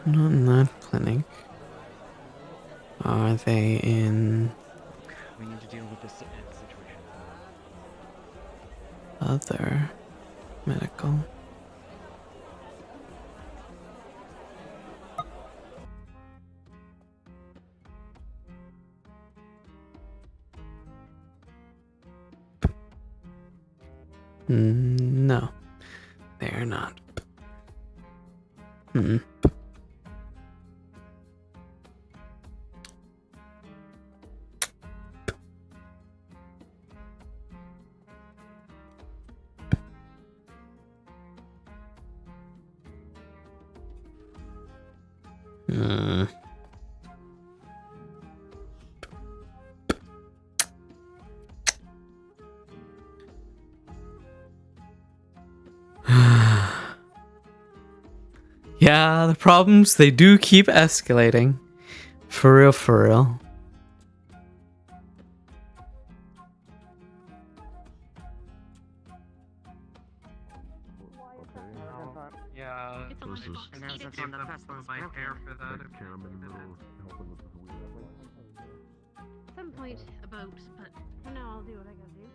S11: Not in that clinic. Are they in...
S6: We need to deal with this situation.
S11: other medical. No, they're not. Hmm. Yeah, the problems, they do keep escalating. For real, for real.
S21: Yeah, and I give them my hair for that.
S12: Some point about, but for now I'll do what I gotta do.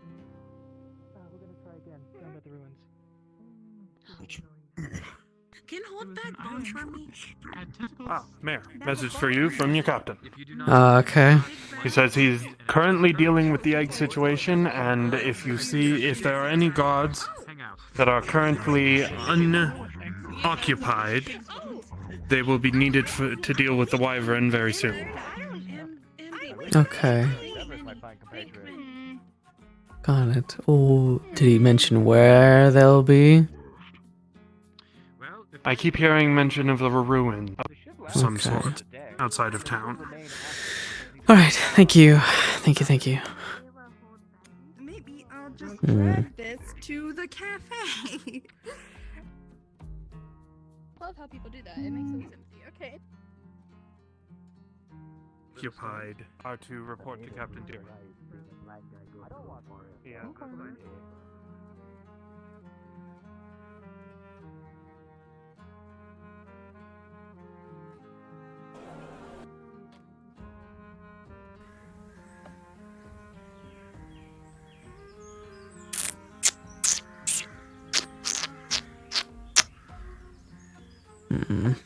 S10: We're gonna try again. Down by the ruins.
S7: Can hold back bones for me?
S18: Ah, Mayor, message for you from your captain.
S11: Okay.
S18: He says he's currently dealing with the egg situation, and if there are any guards that are currently unoccupied, they will be needed to deal with the wyvern very soon.
S11: Okay. Got it. Oh, did he mention where they'll be?
S18: I keep hearing mention of the ruin of some
S11: Okay.
S18: sort outside of town.
S11: Alright, thank you. Thank you.
S7: Maybe I'll just
S11: Hmm.
S7: drag this to the cafe.
S20: Love how people do that. It makes them sympathy. Okay.
S18: Occupied are to report to Captain Deere. Yeah.
S11: Mm-mm.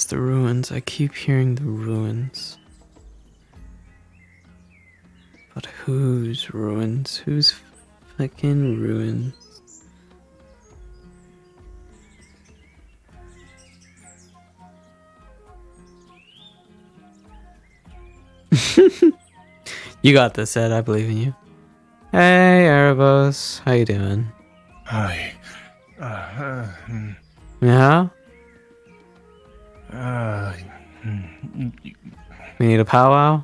S11: The ruins. I keep hearing the ruins. But whose ruins? Whose fucking ruins? You got this, Ed. I believe in you. Hey, Erebos. How you doing?
S14: Hi.
S11: Yeah? We need a powwow?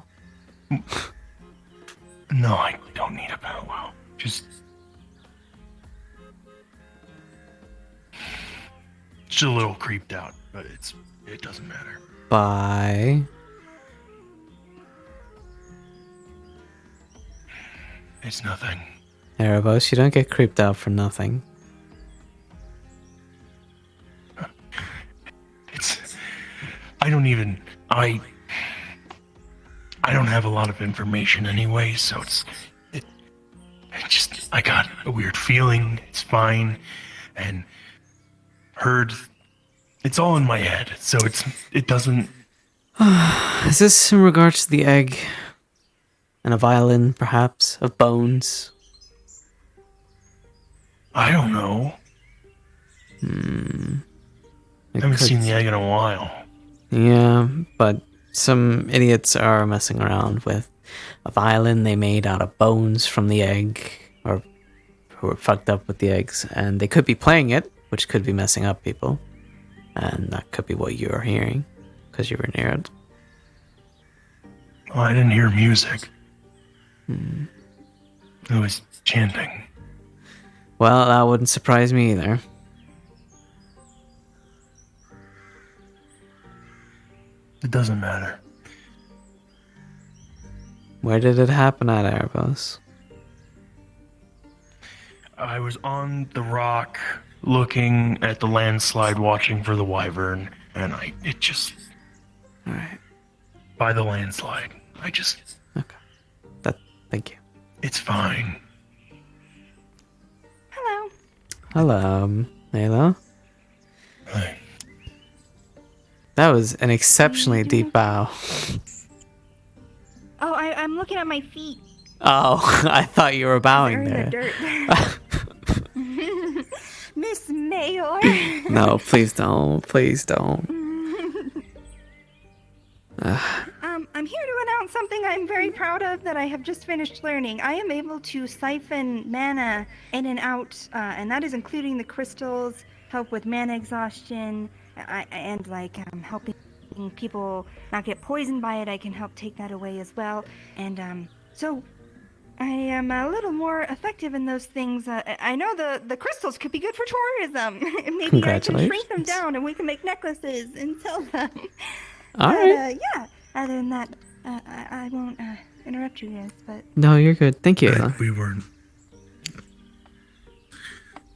S14: No, I don't need a powwow. Just a little creeped out, but it doesn't matter.
S11: Bye.
S14: It's nothing.
S11: Erebos, you don't get creeped out for nothing.
S14: I don't have a lot of information anyway, so I got a weird feeling. It's fine, and heard. It's all in my head, so it doesn't.
S11: Is this in regards to the egg? And a violin, perhaps? Of bones?
S14: I don't know. I haven't seen the egg in a while.
S11: Yeah, but some idiots are messing around with a violin they made out of bones from the egg, or who were fucked up with the eggs, and they could be playing it, which could be messing up people. And that could be what you're hearing, because you were near it.
S14: Well, I didn't hear music. It was chanting.
S11: Well, that wouldn't surprise me either.
S14: It doesn't matter.
S11: Where did it happen at, Erebos?
S14: I was on the rock looking at the landslide, watching for the wyvern, and it just...
S11: Alright.
S14: By the landslide.
S11: Thank you.
S14: It's fine.
S12: Hello.
S11: Hello. Hello.
S14: Hi.
S11: That was an exceptionally deep bow.
S4: Oh, I'm looking at my feet.
S11: Oh, I thought you were bowing
S4: They're in
S11: there.
S4: the dirt. Miss Mayor.
S11: No, please don't. Please don't.
S4: I'm here to announce something I'm very proud of that I have just finished learning. I am able to siphon mana in and out, and that is including the crystals, help with mana exhaustion, and helping people not get poisoned by it. I can help take that away as well. And so I am a little more effective in those things. I know the crystals could be good for tourism. Maybe I can shrink them down and we can make necklaces and sell them.
S11: Alright.
S4: Yeah. Other than that, I won't interrupt you guys, but...
S11: No, you're good. Thank you, Ayla.
S14: We weren't.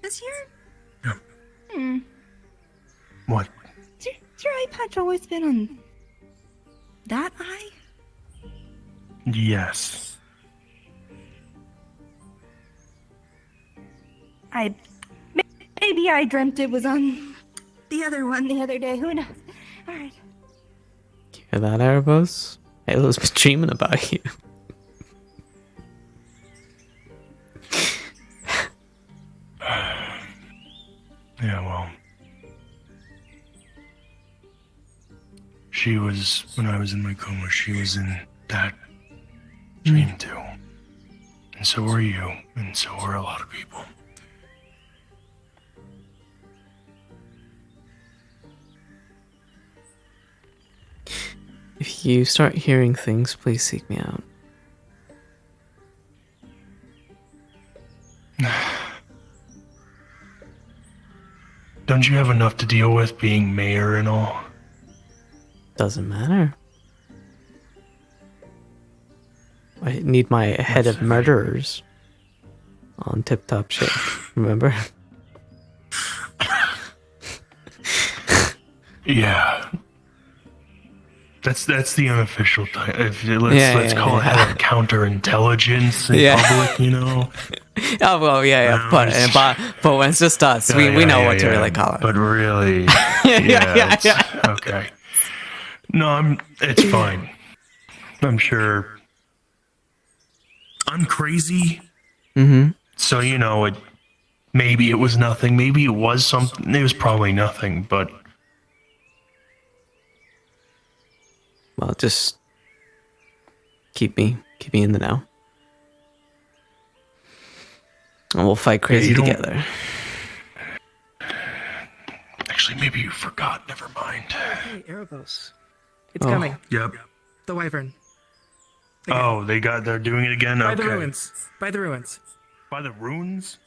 S4: Is your...
S14: No. What?
S4: Has your eye patch always been on... that eye?
S14: Yes.
S4: Maybe I dreamt it was on the other one the other day. Who knows? Alright.
S11: Hear that, Erebos? Ayla's been dreaming about you.
S14: Yeah, well. She was, when I was in my coma, she was in that dream too. And so were you, and so were a lot of people.
S11: If you start hearing things, please seek me out.
S14: Don't you have enough to deal with being mayor and all?
S11: Doesn't matter. I need my head of murderers on tip-top shit. Remember?
S14: Yeah. That's the unofficial title. Let's call it head of counterintelligence in public, you know.
S11: Oh well, but when it's just us, we know what to really call it.
S14: But really, okay. No, it's fine. I'm sure. I'm crazy.
S11: Mm-hmm.
S14: So maybe it was nothing. Maybe it was something. It was probably nothing, but.
S11: Well, just keep me in the know. And we'll fight crazy together.
S14: Actually, maybe you forgot. Never mind.
S2: Hey, Erebos. It's coming.
S14: Yep.
S2: The wyvern.
S14: Oh, they're doing it again?
S2: By
S14: Okay.
S2: the ruins. By the ruins.
S14: By the ruins?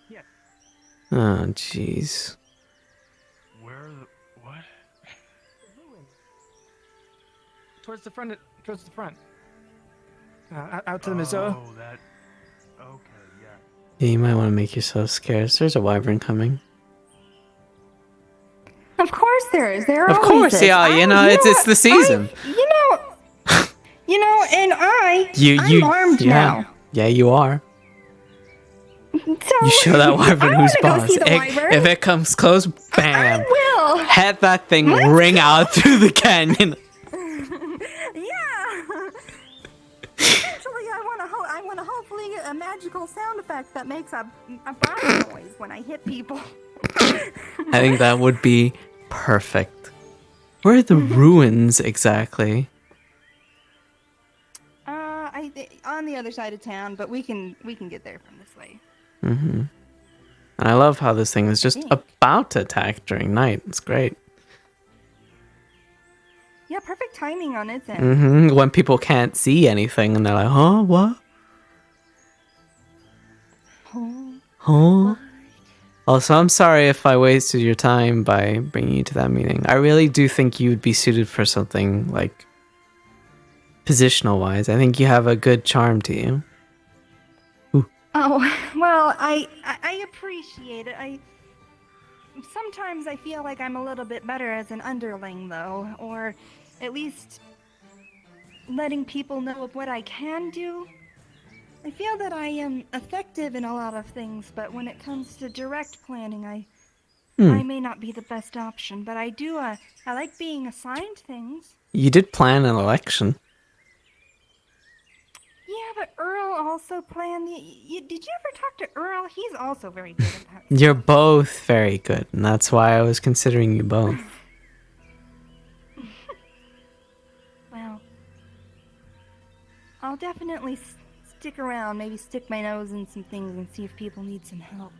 S2: Yeah.
S11: Oh, jeez.
S14: Where? What?
S2: Towards the front. Out to the Mizo.
S14: Oh, that. Okay, yeah.
S11: Yeah, you might want to make yourself scarce. There's a wyvern coming.
S4: Of course there is. There
S11: Of
S4: always
S11: course,
S4: is.
S11: yeah. It's the season.
S4: And I'm armed now.
S11: Yeah, you are.
S4: So,
S11: You show that wyvern who's
S4: I wanna go
S11: boss.
S4: see the wyvern.
S11: If it comes close, bam.
S4: I will.
S11: Head that thing ring out through the canyon.
S4: Eventually, I want to hopefully get a magical sound effect that makes a brass noise when I hit people.
S11: I think that would be perfect. Where are the ruins exactly?
S4: On the other side of town, but we can get there from this way.
S11: Mm-hmm. And I love how this thing is just about to attack during night. It's great.
S4: Yeah, perfect timing on its end.
S11: Mm-hmm. When people can't see anything and they're like, huh, what? Huh? Also, I'm sorry if I wasted your time by bringing you to that meeting. I really do think you'd be suited for something like positional wise. I think you have a good charm to you.
S4: Oh, well, I appreciate it. Sometimes I feel like I'm a little bit better as an underling, though, or at least letting people know of what I can do. I feel that I am effective in a lot of things, but when it comes to direct planning, I may not be the best option. But I do, I like being assigned things.
S11: You did plan an election.
S4: Yeah, but Earl also planned the... did you ever talk to Earl? He's also very good at that.
S11: You're both very good, and that's why I was considering you both.
S4: Well, I'll definitely stick around, maybe stick my nose in some things and see if people need some help.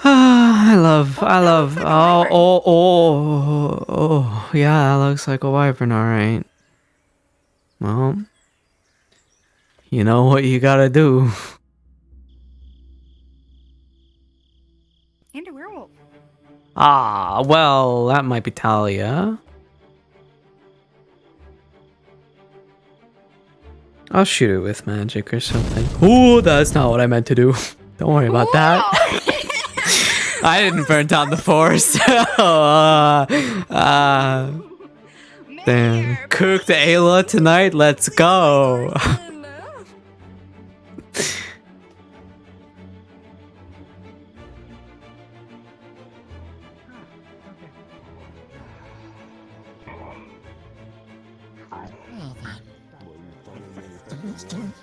S11: I love, oh, yeah, that looks like a wyvern, alright. Well, you know what you gotta do.
S4: And a werewolf.
S11: Ah, well, that might be Talia. I'll shoot it with magic or something. Oh, that's not what I meant to do. Don't worry about that. I didn't burn down the forest. Damn. Cooked Ayla tonight? Let's go.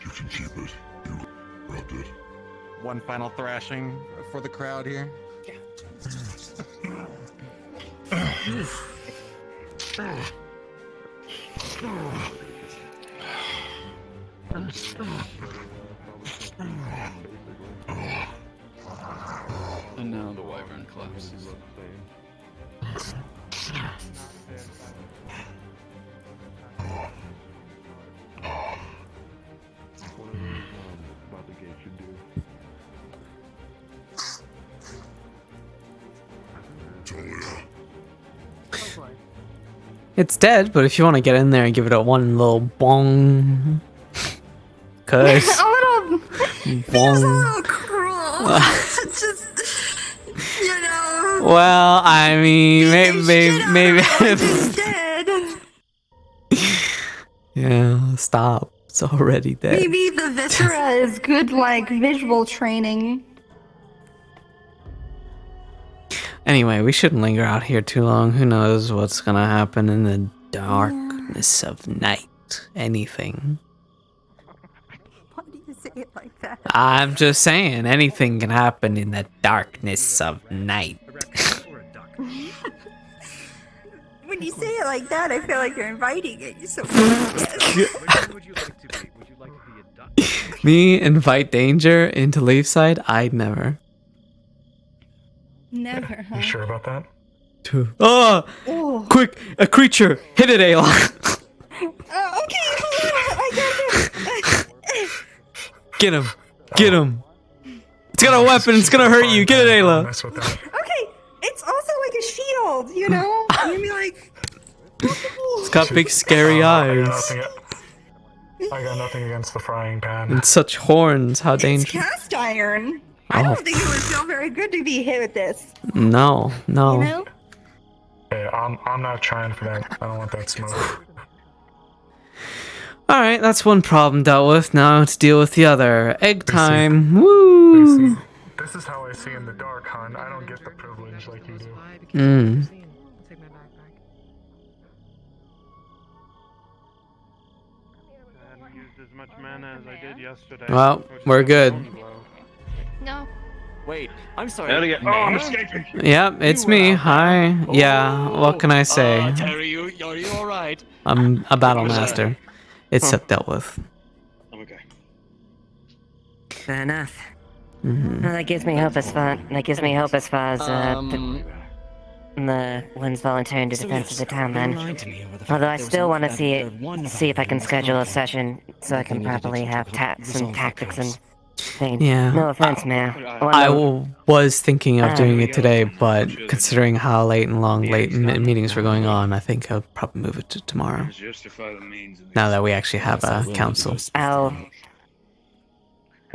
S17: You can keep it. You robbed it.
S15: One final thrashing for the crowd here.
S22: And now the wyvern collapses.
S11: It's dead, but if you want to get in there and give it a one little bong. Cause.
S7: A little.
S11: Bong.
S7: A little cruel. Just, you know.
S11: Well, I mean, maybe.
S7: Dead.
S11: Yeah, stop. It's already dead.
S4: Maybe the viscera is good, like, visual training.
S11: Anyway, we shouldn't linger out here too long. Who knows what's gonna happen in the darkness of night? Anything.
S7: Why do you say it like that?
S11: I'm just saying, anything can happen in the darkness of night.
S7: When you say it like that, I feel like you're inviting it. You're so
S11: Me invite danger into Leafside? I'd never.
S4: Never, huh?
S14: You sure about that?
S11: Oh!
S4: Oh.
S11: Quick! A creature! Hit it, Ayla!
S4: Okay, I got it.
S11: Get him! Get him! It's got a weapon! It's gonna hurt you! Get it, Ayla!
S4: Okay, it's also like a shield, you know? You'd be like...
S11: It's got big scary eyes.
S14: I got nothing against the frying pan.
S11: And such horns, how
S4: It's
S11: dangerous.
S4: cast iron. I
S11: Oh.
S4: don't think it would feel very good to be hit with this.
S11: No, no.
S4: You know?
S14: Hey, I'm not trying for that. I don't want that smoke.
S11: Alright, that's one problem dealt with. Now to deal with the other. Egg time! Woo!
S14: This is how I see in the dark, hon. I don't get the privilege like you do.
S11: Mm.
S18: I hadn't used as much mana as I did yesterday.
S11: Well, we're good.
S12: No.
S15: Wait, I'm sorry.
S1: Elliot, oh, I'm escaping.
S11: Yep, it's me. Hi. Yeah, what can I say?
S15: Terry, are you alright?
S11: I'm a battle master. It's dealt with.
S1: I'm okay.
S23: Fair enough.
S11: Mhm.
S23: Well, that gives me hope as far as the ones volunteering to defend the town. Then, although I still want to see if I can schedule a session so I can properly have some tactics and thing.
S11: Yeah.
S23: No offense, Mayor.
S11: Was thinking of doing it today, but considering how late meetings were going on, I think I'll probably move it to tomorrow. Now that we actually have a council.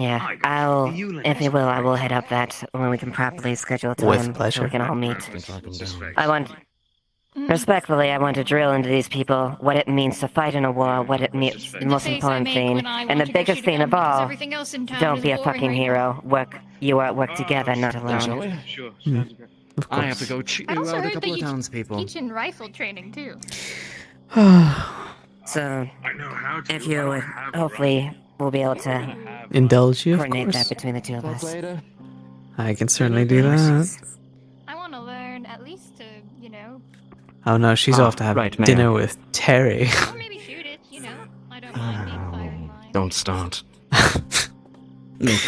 S23: If you will, I will head up that when we can properly schedule time
S11: With
S23: so
S11: pleasure.
S23: we can all meet. Respectfully, I want to drill into these people what it means to fight in a war, what it means, the most important thing, and the biggest thing of all, don't be a fucking hero. Work together, not alone.
S1: Sure.
S6: I have to go chew
S20: I also
S6: out a
S20: heard
S6: couple
S20: that
S6: of
S20: you
S6: townspeople.
S20: teach in rifle training too.
S23: So, if you would, hopefully, we'll be able to
S11: Indulge you, of
S23: coordinate that
S11: course.
S23: between the two of us.
S11: I can certainly do that.
S20: I want to learn at least to, you know.
S11: Oh no, she's off to have dinner with Terry.
S20: Or maybe shoot it, you know. I don't mind being firing line.
S6: Don't start. Look,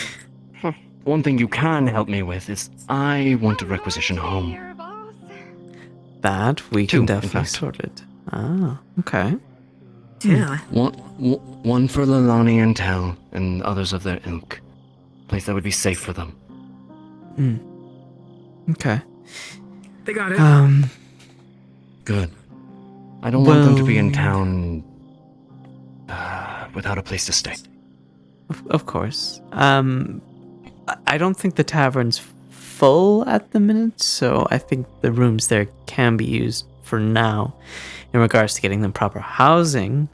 S6: one thing you can help me with is I want to requisition a home.
S11: That we can
S6: in
S11: definitely
S6: fact.
S11: sort it. Ah, okay.
S6: One for Lalani and Tel, and others of their ilk. Place that would be safe for them.
S11: Okay.
S5: They got it.
S6: Good. I don't want them to be in town without a place to stay.
S11: Of course. I don't think the tavern's full at the minute, so I think the rooms there can be used for now. In regards to getting them proper housing,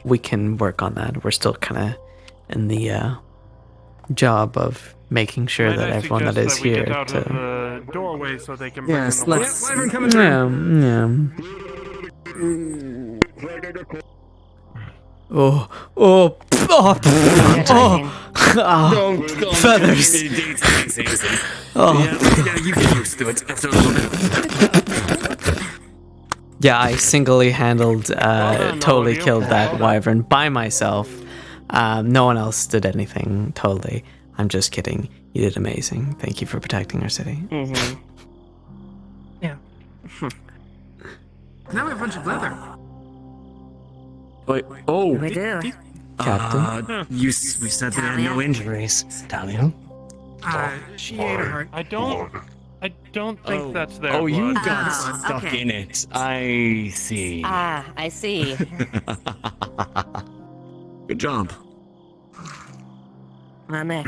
S11: we can work on that. We're still kind of in the job of making sure that everyone that is here
S18: Get out
S11: to.
S18: of the doorway so they can bring
S11: Yes,
S18: in the
S11: let's.
S18: light.
S5: Wyvern coming through.
S11: Feathers.
S5: Yeah, you get used to it after a little bit.
S11: Yeah, I singly-handled, totally killed that wyvern by myself. No one else did anything, totally. I'm just kidding. You did amazing. Thank you for protecting our city.
S23: Mm-hmm.
S5: Yeah. Now we have a bunch of leather.
S6: Wait, oh!
S23: We do.
S11: Captain?
S6: We said they had no injuries. Talia?
S5: She ate a heart.
S18: I don't think that's their
S6: Oh, you
S18: blood.
S6: got stuck
S23: okay.
S6: in it. I see.
S23: I see.
S6: Good job.
S23: Well, Nick.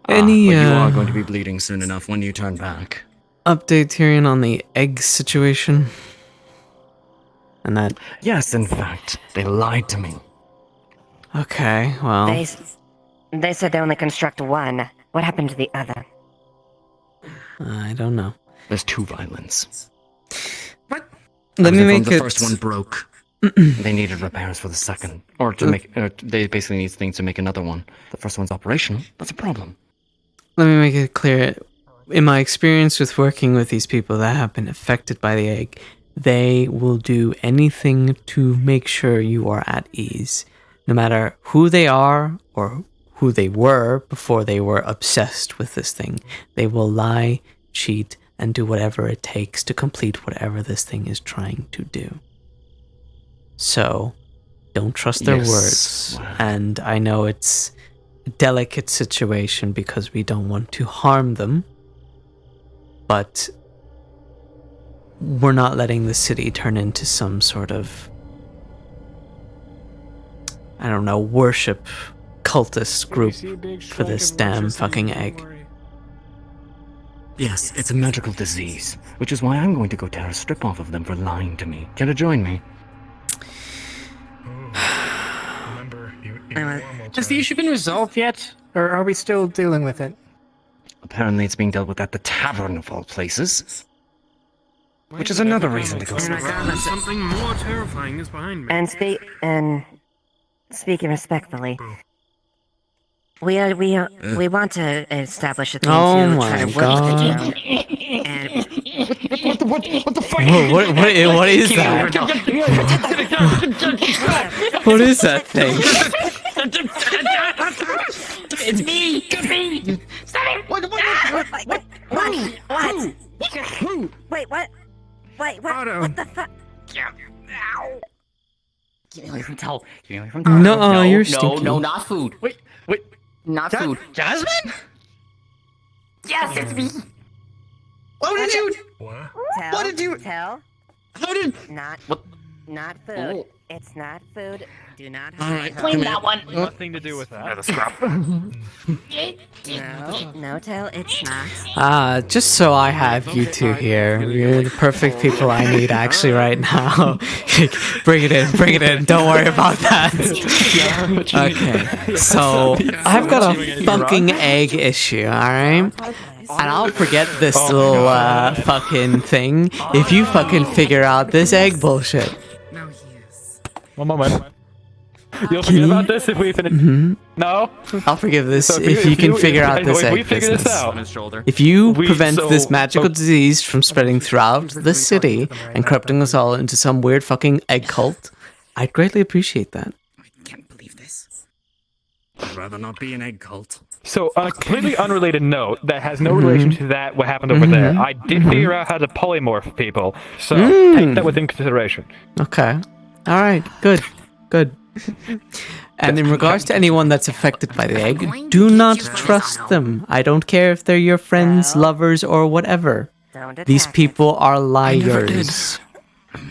S11: Any,
S6: but you are going to be bleeding soon enough when you turn back.
S11: Update, Tyrion, on the egg situation? And that...
S6: Yes, in fact. They lied to me.
S11: Okay, well...
S23: They said they only construct one. What happened to the other?
S11: I don't know.
S6: There's 2 violins.
S5: What?
S11: Let me make
S6: the
S11: it...
S6: first one broke. They needed repairs for the second. Or to make... they basically need things to make another one. The first one's operational. That's a problem.
S11: Let me make it clear. In my experience with working with these people that have been affected by the egg, they will do anything to make sure you are at ease. No matter who they are or who they were before they were obsessed with this thing. They will lie, cheat, and do whatever it takes to complete whatever this thing is trying to do. So, don't trust their words. And I know it's a delicate situation because we don't want to harm them, but we're not letting the city turn into some sort of, I don't know, worship cultist group for this damn fucking egg.
S6: Yes, it's a magical disease, which is why I'm going to go tear a strip off of them for lying to me. Care to join me?
S5: Has the issue been resolved yet? Or are we still dealing with it?
S6: Apparently it's being dealt with at the tavern of all places. Which is another reason to go.
S18: Something more terrifying is behind me.
S23: And speaking respectfully, we want to establish a thing
S11: Oh
S23: to
S11: my
S23: try to work
S11: God.
S23: the town. And
S5: what the fuck?
S11: What is that? What is that thing?
S5: It's me! It's me!
S23: Stop it! What? Wait, what? Wait, what?
S5: Otto.
S23: What the fuck?
S8: Get me away from Tell. Get me away from
S11: No, you're
S8: no,
S11: stinky.
S8: no, not food. Wait. Not food.
S15: Jasmine?
S8: Yes, it's me.
S15: What did you?
S17: What?
S23: Tell,
S15: What did you?
S23: Tell.
S15: How did?
S23: Not food.
S15: Oh.
S23: It's not food. Do not
S15: All right,
S23: hurt.
S15: blame that one.
S18: Nothing to do with that.
S23: No, Tell, it's not.
S11: Just so I have you two here. You're the perfect people I need actually right now. Bring it in. Don't worry about that. Okay, so I've got a fucking egg issue, alright? And I'll forget this little fucking thing if you fucking figure out this egg bullshit.
S9: One moment. You'll forget about this if we finish. No?
S11: I'll forgive this
S9: So
S11: if you can figure out this
S9: if we
S11: egg
S9: figure this
S11: business.
S9: out,
S11: If you
S9: we-
S11: prevent
S9: so-
S11: this magical disease from spreading throughout the city and corrupting us all into some weird fucking egg cult, I'd greatly appreciate that.
S6: I'd rather not be an egg cult.
S9: So, on a completely unrelated note that has no relation to that, what happened over there, I did figure out how to polymorph people. So, take that within consideration.
S11: Okay. Alright, good. And in regards to anyone that's affected by the egg, do not trust them. I don't care if they're your friends, lovers, or whatever. These people are liars.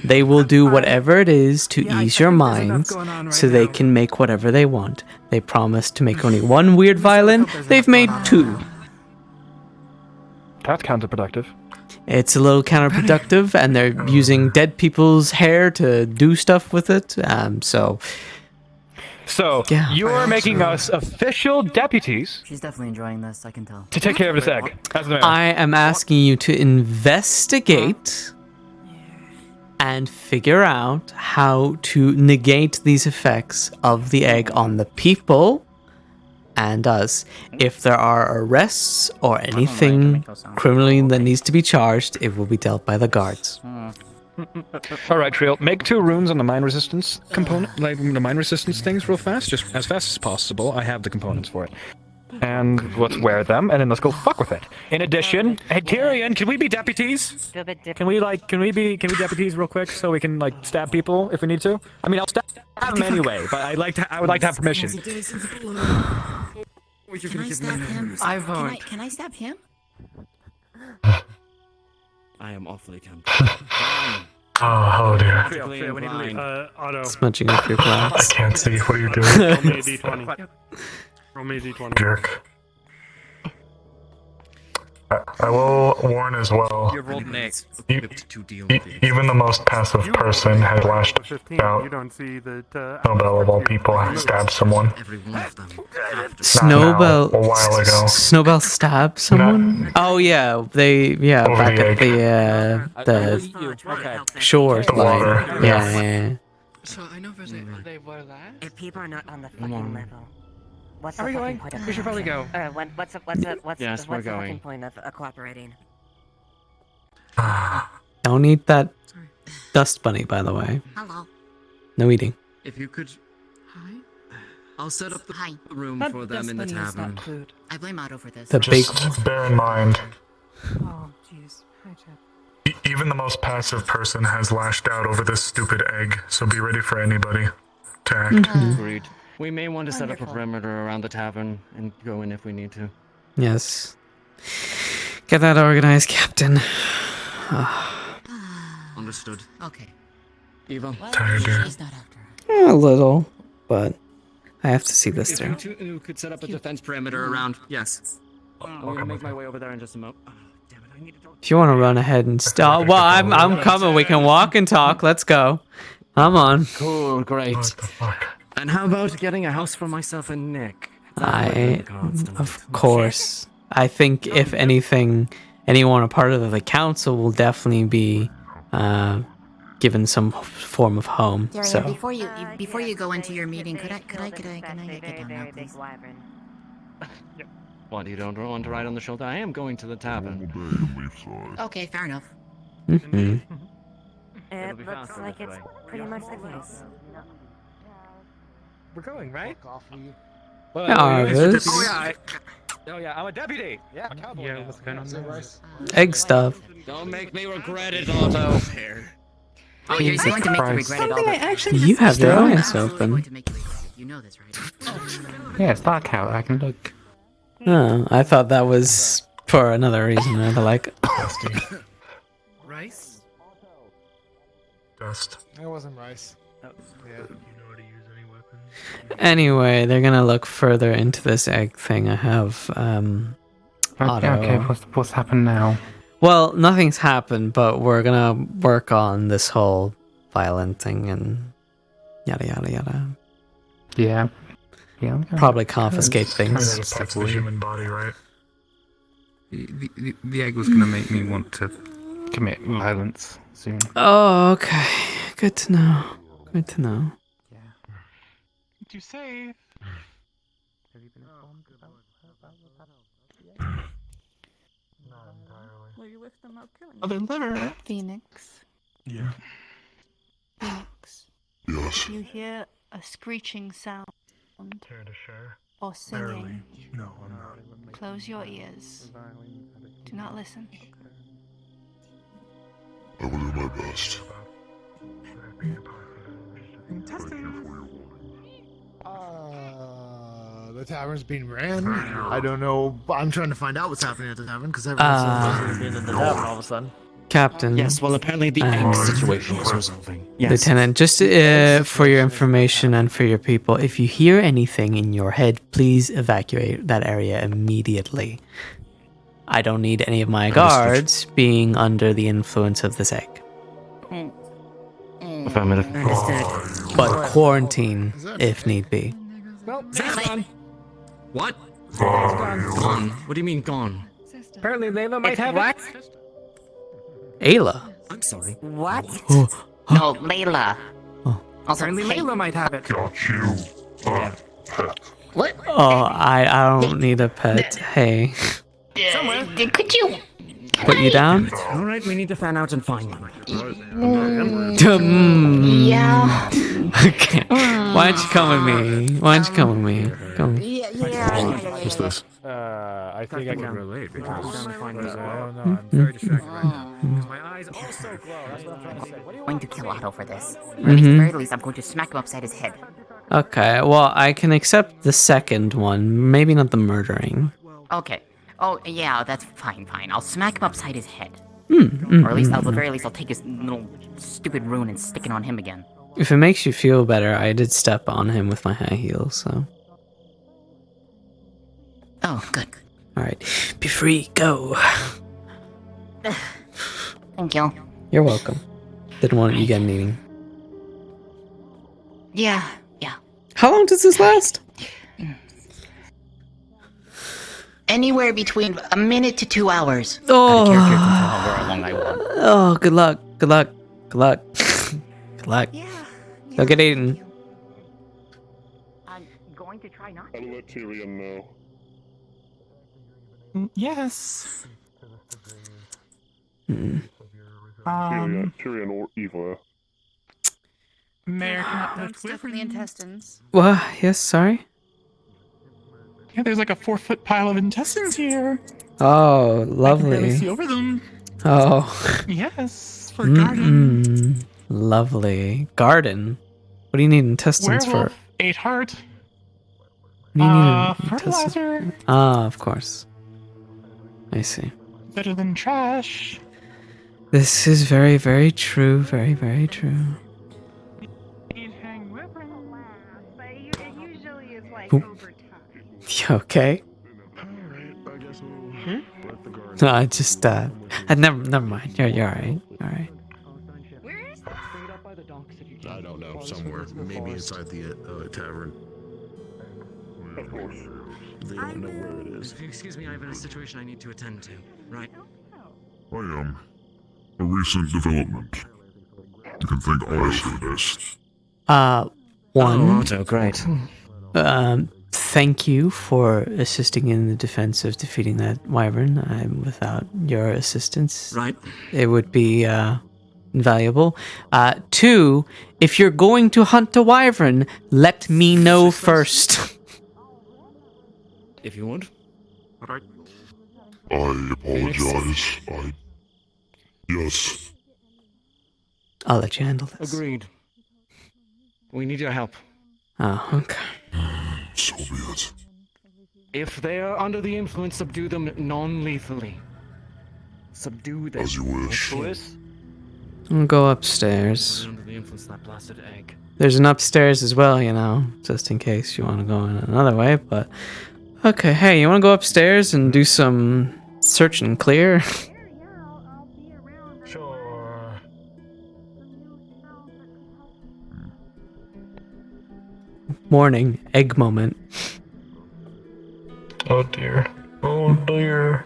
S11: They will do whatever it is to ease your minds so they can make whatever they want. They promised to make only one weird violin, they've made 2.
S9: That's counterproductive.
S11: It's a little counterproductive, and they're using dead people's hair to do stuff with it.
S9: So,
S11: Yeah.
S9: you're making us official deputies
S8: She's definitely enjoying this, I can tell.
S9: to take care of this egg. As the mayor.
S11: I am asking you to investigate and figure out how to negate these effects of the egg on the people and us. If there are arrests or anything criminally that needs to be charged, it will be dealt by the guards.
S9: All right, Trill. Make 2 runes on the mine resistance component, like the mine resistance things, real fast, just as fast as possible. I have the components for it. And let's wear them, and then let's go fuck with it. In addition, hey Tyrion, can we be deputies? Can we be deputies real quick so we can like stab people if we need to? I mean, I'll stab them anyway, but I would like to have permission.
S8: Can I stab him?
S2: I vote.
S8: Can I stab him?
S6: I am awfully tempted.
S14: Oh dear.
S18: Phil, we need to leave. Otto.
S11: Smudging up your glass.
S14: I can't see what you're doing.
S18: Roll me a d20. Roll me a d20.
S14: Jerk. I will warn as well.
S15: You rolled an 8.
S14: Even the most passive person has lashed out.
S18: You don't see that.
S14: Snowbell of all people has stabbed someone.
S11: Snowbell.
S14: Not now, a while ago.
S11: Snowbell stabbed someone? Oh yeah,
S14: Over
S11: back
S14: the
S11: at the shore.
S14: The water.
S11: Yeah.
S2: So I know they were that.
S23: If people are not on the fucking level, what's
S2: Are
S23: the
S2: we
S23: fucking
S2: going?
S23: point of
S2: We should probably go.
S23: what's
S6: Yes,
S23: the
S6: we're
S23: fucking
S6: going.
S23: point of cooperating?
S11: Don't eat that dust bunny, by the way.
S8: Hello.
S11: No eating.
S6: If you could,
S8: Hi.
S6: I'll set up the
S8: Hi.
S6: room for them in the tavern.
S8: I blame Otto for this.
S11: The big.
S14: Just bear in mind,
S3: Oh, jeez. Hi, Chad.
S14: even the most passive person has lashed out over this stupid egg, so be ready for anybody to act.
S6: Agreed. We may want to set up a perimeter around the tavern and go in if we need to.
S11: Yes. Get that organized, Captain.
S6: Understood.
S8: Okay.
S6: Eva.
S14: Tired, dear.
S8: She's not after.
S11: A little, but I have to see this
S6: If
S11: through.
S6: you two could set up a defense perimeter around. Yes. I'm gonna make my way over there in just a moment.
S11: If you want to run ahead and stop, well, I'm coming. We can walk and talk. Let's go. I'm on.
S6: Cool, great. And how about getting a house for myself and Nick?
S11: Of course. I think if anything, anyone a part of the council will definitely be given some form of home.
S8: Darian,
S11: So
S8: before you go into your meeting, can I get down now, please?
S6: What, you don't want to ride on the shoulder? I am going to the tavern.
S8: Okay, fair enough.
S11: Mhm.
S23: It looks like it's pretty much the case.
S9: We're going, right?
S11: Arvis.
S9: Oh yeah, I'm a deputy. Yeah, I'm a cowboy.
S18: Yeah, what's going on there?
S11: Egg stuff.
S6: Don't make me regret it, Otto.
S8: Oh, you're going to make you regret it all.
S4: Something I actually
S11: You have your
S9: Still?
S11: eyes open.
S8: You know this, right?
S9: Yeah, it's dark out. I can look.
S11: Oh, I thought that was for another reason. I'd like.
S6: Rice?
S14: Dust.
S10: That wasn't rice.
S14: Yeah. You know how to use any weapons?
S11: Anyway, they're gonna look further into this egg thing. I have Otto.
S9: Okay, what's happened now?
S11: Well, nothing's happened, but we're gonna work on this whole violent thing and yada yada yada.
S9: Yeah. Yeah.
S11: Probably confiscate things.
S14: It's part of the human body, right?
S9: The egg was gonna make me want to commit violence soon.
S11: Oh, okay. Good to know. Good to know.
S10: Keep you safe.
S14: Have you been informed about Not entirely.
S20: Will you lift them up, killing
S10: Other liver.
S20: Phoenix.
S14: Yeah.
S20: Phoenix.
S17: Yes.
S20: You hear a screeching sound.
S14: Care to share?
S20: Or
S14: Barely.
S20: singing.
S14: No, I'm not.
S20: Close your ears. Do not listen.
S17: I will do my best.
S10: The tavern's being ran. I don't know. I'm trying to find out what's happening at the tavern because everyone's been in the tavern all of a sudden.
S11: Captain.
S6: Yes, well, apparently the egg situation is resolving. Yes.
S11: Lieutenant, just for your information and for your people, if you hear anything in your head, please evacuate that area immediately. I don't need any of my guards being under the influence of this egg.
S6: Affirmative.
S11: But quarantine if need be.
S10: Well,
S6: What? Gone. What do you mean gone?
S5: Apparently Layla might have it.
S11: Ayla?
S6: I'm sorry.
S8: What?
S11: Oh.
S8: No, Layla. Also,
S5: Apparently
S8: hey,
S5: Layla might have it.
S17: Got you. Pet.
S8: what?
S11: Oh, I don't need a pet. Hey.
S8: Could you?
S11: Put you down?
S6: Alright, we need to fan out and find one.
S8: Yeah.
S11: Okay. Why don't you come with me? Why don't you come with me? Come.
S8: Yeah.
S17: What's this?
S10: I think I can
S6: relate because
S10: I don't know. I'm very distracted right now.
S6: because my eyes also glow. That's what I'm trying to say. What do you
S8: I'm
S6: want?
S8: going to kill Otto for this. Or at least, at the very least, I'm going to smack him upside his head.
S11: Okay, well, I can accept the second one. Maybe not the murdering.
S8: Okay. Oh, yeah, that's fine. I'll smack him upside his head. Or at least, at the very least, I'll take his little stupid rune and stick it on him again.
S11: If it makes you feel better, I did step on him with my high heels, so.
S8: Oh, good.
S11: Alright, be free, go.
S8: Thank you.
S11: You're welcome. Didn't want you to get a meeting.
S8: Yeah.
S11: How long does this last?
S8: Anywhere between a minute to 2 hours.
S11: Oh.
S8: Out of character can tell how long I want.
S11: Oh, good luck. Good luck. Don't get eaten.
S8: I'm going to try not.
S17: I'll let Tyrion know.
S5: Yes.
S17: Tyrion or Eva.
S5: Mayor cannot
S3: Don't step in the intestines.
S11: What? Yes, sorry?
S5: Yeah, there's like a 4-foot pile of intestines here.
S11: Oh,
S5: I can barely
S11: lovely.
S5: see over them.
S11: Oh.
S5: Yes, for garden.
S11: Lovely. Garden? What do you need intestines
S5: Werewolf,
S11: for?
S5: 8 heart.
S11: What do you need
S5: Fertilizer.
S11: Ah, of course. I see.
S5: Better than trash.
S11: This is very, very true. Very, very true. Oop. You okay? No, I just never mind. You're alright. Alright.
S17: I don't know. Somewhere. Maybe inside the tavern. Of course. They don't know where it is.
S6: Excuse me, I have a situation I need to attend to. Right.
S17: I am. A recent development. You can thank us for this.
S11: One.
S6: Oh, Otto, great.
S11: Thank you for assisting in the defense of defeating that wyvern. Without your assistance,
S6: Right.
S11: it would be invaluable. 2, if you're going to hunt a wyvern, let me know first.
S6: If you would.
S17: I apologize. Yes.
S11: I'll let you handle this.
S6: Agreed. We need your help.
S11: Oh, okay.
S17: So be it.
S6: If they are under the influence, subdue them non-lethally. Subdue them.
S17: As you wish.
S11: I'll go upstairs.
S6: Under the influence of that blasted egg.
S11: There's an upstairs as well, you know, just in case you want to go in another way, but... Okay, hey, you want to go upstairs and do some search and clear?
S14: Sure.
S11: Morning, egg moment.
S14: Oh dear. Oh dear.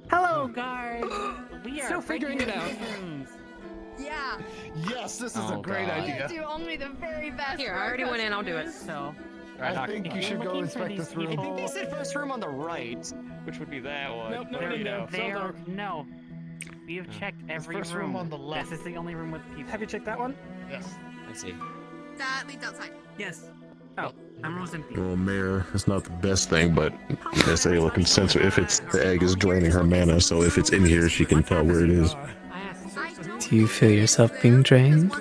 S20: Hello, guard.
S3: We are still figuring it out.
S20: Yeah.
S13: Yes, this is a great idea.
S20: Do only the very best.
S3: Here, I already went in. I'll do it. So.
S13: I think you should go inspect this room.
S6: I think they said first room on the right, which would be that one.
S3: Nope,
S6: There you go.
S3: There, no. We have checked every
S13: first room on the left.
S3: This is the only room with people. Have you checked that one?
S13: Yes.
S6: I see.
S20: That leads outside.
S3: Yes. Oh, that room's empty.
S17: Well, Mayor, it's not the best thing, but Misaela can sense if it's the egg is draining her mana, so if it's in here, she can tell where it is.
S11: Do you feel yourself being drained?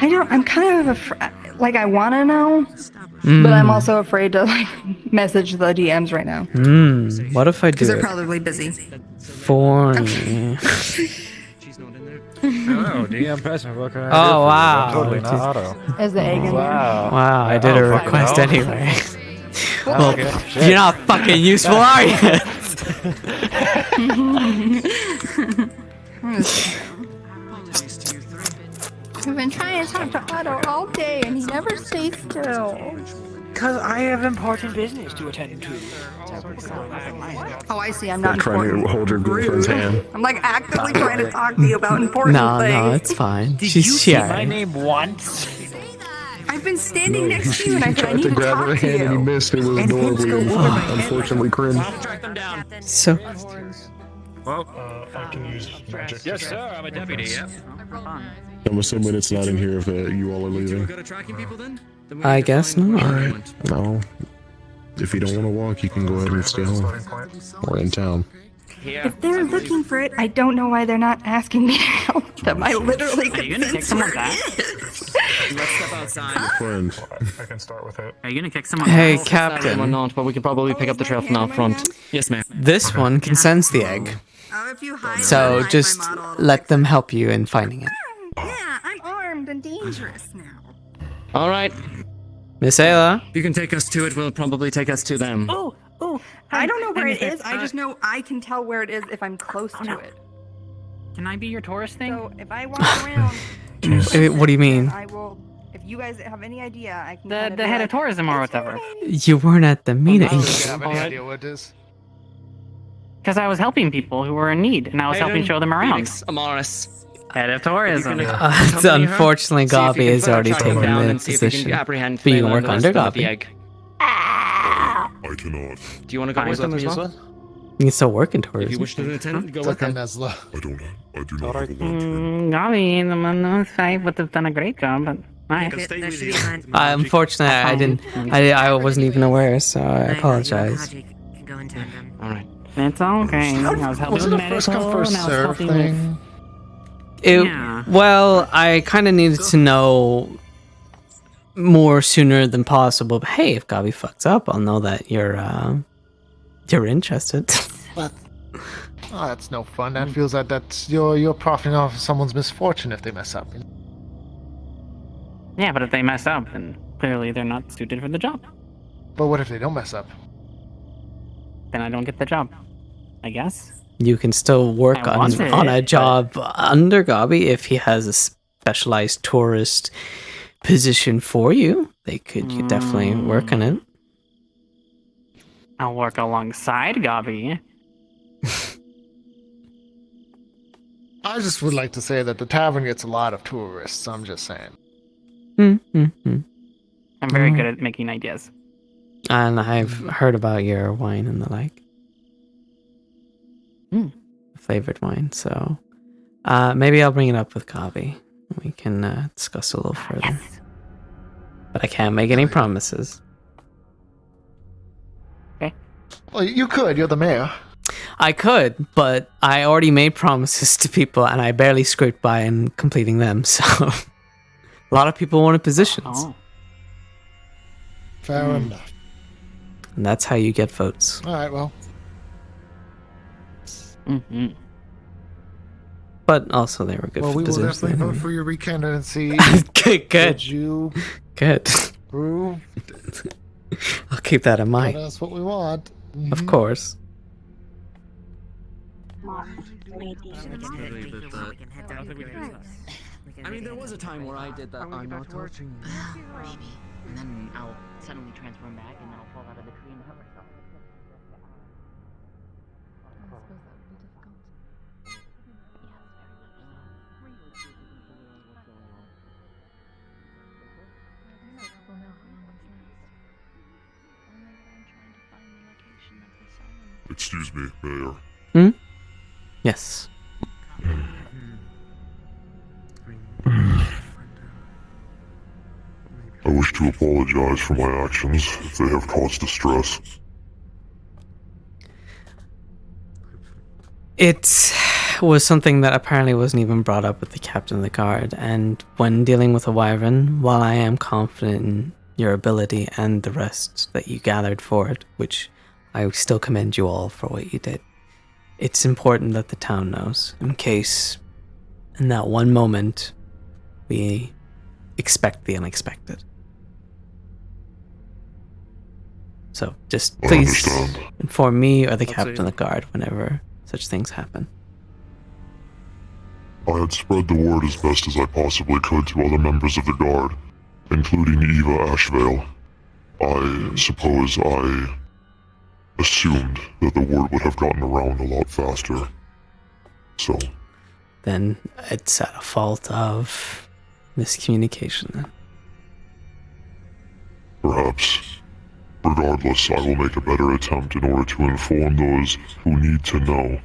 S4: I'm kind of like, I want to know,
S11: Mm.
S4: but I'm also afraid to like message the DMs right now.
S11: What if I do
S7: Because they're
S11: it
S7: probably busy.
S11: for you?
S9: Hello, DM present. What can I do for you?
S11: Oh, wow.
S9: I'm totally not Otto.
S4: Is the egg in there?
S11: Wow, I did a
S9: Oh, fuck
S11: request
S9: no.
S11: anyway.
S9: Oh,
S11: Well,
S9: okay.
S11: you're not fucking useful, are you?
S4: We've been trying to talk to Otto all day and he never stays still.
S13: Because I have important business to attend to.
S7: Oh, I see. I'm not
S17: I'm trying
S7: important.
S17: to hold your girlfriend's hand.
S7: I'm like actively trying to talk to you about important
S11: No,
S7: things.
S11: no, it's fine.
S13: Did
S11: She's
S13: you say my
S11: shy.
S13: name once?
S7: I've been standing
S17: No,
S7: next to you and I said I
S17: tried
S7: need
S17: to
S7: to
S17: grab
S7: talk
S17: her
S7: to
S17: hand and he
S7: you.
S17: missed. It was
S7: And hoops
S17: adorably
S7: go
S17: and
S7: over my head.
S17: unfortunately cringe.
S6: Track them down.
S11: So,
S14: Well, I can use magic.
S15: Yes, sir. I'm a deputy. Yep.
S17: I'm assuming it's not in here if you all are leaving.
S6: Go to tracking people then? Then we
S11: I
S6: need to
S11: guess
S6: find
S11: not.
S6: where they
S17: Alright.
S6: went.
S17: No. If you don't want to walk, you can go ahead and stay home. Or in town.
S4: If they're looking for it, I don't know why they're not asking me to help them. I literally
S3: Are you gonna kick
S4: convinced
S3: someone's
S4: her.
S3: ass?
S6: Let's step outside.
S17: Friend.
S14: I can start with it.
S3: Are you gonna kick someone's
S11: hey,
S3: ass?
S6: Or
S11: Captain,
S6: not, but we could probably pick up the trail from out front. Yes, ma'am.
S11: this one can sense the egg,
S7: Oh, if you hide,
S11: so
S7: hide
S11: just
S7: my model.
S11: let them help you in finding it.
S7: Yeah, I'm armed and dangerous now.
S6: All right.
S11: Miss Ayla,
S6: If you can take us to it, we'll probably take us to them.
S7: Oh, I don't know where it is. I just know I can tell where it is if I'm close to it.
S3: Can I be your tourist thing?
S4: So if I walk around,
S11: what do you mean?
S4: I will. If you guys have any idea, I can.
S3: The head of tourism or whatever.
S11: You weren't at the meeting.
S13: Have any idea what it is?
S3: Because I was helping people who were in need, and I was helping show them around.
S6: Phoenix, Amaris.
S3: Head of tourism.
S11: Unfortunately,
S6: See if you
S11: Gabi
S6: can
S11: has
S6: further
S11: already
S6: track them
S11: taken
S6: down
S11: the
S6: and see if you
S11: position.
S6: can apprehend
S11: But you can
S6: Layla
S11: work
S6: and the
S11: under
S6: rest of the
S11: Gabi.
S6: egg.
S17: I cannot.
S6: Do you want to go with them as well?
S11: You can still work in
S6: If you
S11: tourism.
S6: wish to attend, go
S13: It's
S6: with
S13: okay,
S6: them.
S13: Nesla.
S17: I do not have a long
S3: Gabi, the man on side would have done a great job, but I.
S11: Unfortunately, I didn't. I wasn't even aware, so I apologize.
S6: All right.
S3: It's okay. I was helping
S13: Was it
S3: with
S13: a first come,
S3: medical,
S13: first
S3: and I was
S13: serve
S3: helping with.
S13: thing?
S3: Yeah.
S11: Well, I kind of needed to know more sooner than possible. But hey, if Gabi fucks up, I'll know that you're interested.
S13: But oh, that's no fun. That feels like that's you're profiting off of someone's misfortune if they mess up.
S3: Yeah, but if they mess up, then clearly they're not suited for the job.
S13: But what if they don't mess up?
S3: Then I don't get the job. I guess.
S11: You can still work
S3: I want it,
S11: on a
S3: but-
S11: job under Gabi if he has a specialized tourist position for you. You could definitely work on it.
S3: I'll work alongside Gabi.
S13: I just would like to say that the tavern gets a lot of tourists. I'm just saying.
S3: I'm very good at making ideas.
S11: And I've heard about your wine and the like. Flavored wine, so maybe I'll bring it up with Gabi. We can discuss a little further.
S3: Yes.
S11: But I can't make any promises.
S3: Okay.
S13: Well, you could. You're the mayor.
S11: I could, but I already made promises to people, and I barely scraped by in completing them. So a lot of people wanted positions,
S3: Oh.
S13: Fair enough.
S11: and that's how you get votes.
S13: All right, well.
S3: Mm-hmm.
S11: But also, they were good
S13: Well,
S11: for
S13: we will
S11: positions.
S13: definitely vote for your recandidacy.
S11: Good.
S13: Did you
S11: Good.
S13: prove?
S11: I'll keep that in mind.
S13: That's what we want.
S11: Of course.
S6: I mean, there was a time where I did that. I'm not touching you.
S8: Maybe. And then I'll suddenly transform back and I'll fall out of the tree and hurt myself.
S17: Excuse me, Mayor.
S11: Hmm? Yes.
S17: I wish to apologize for my actions if they have caused distress.
S11: It was something that apparently wasn't even brought up with the captain of the guard, and when dealing with a wyvern, while I am confident in your ability and the rest that you gathered for it, which I still commend you all for what you did, it's important that the town knows, in case in that one moment we expect the unexpected. So just please inform me or the captain of the guard whenever such things happen.
S17: I had spread the word as best as I possibly could to other members of the guard, including Eva Ashvale. I suppose I assumed that the word would have gotten around a lot faster. So.
S11: Then it's at a fault of miscommunication then.
S17: Perhaps. Regardless, I will make a better attempt in order to inform those who need to know.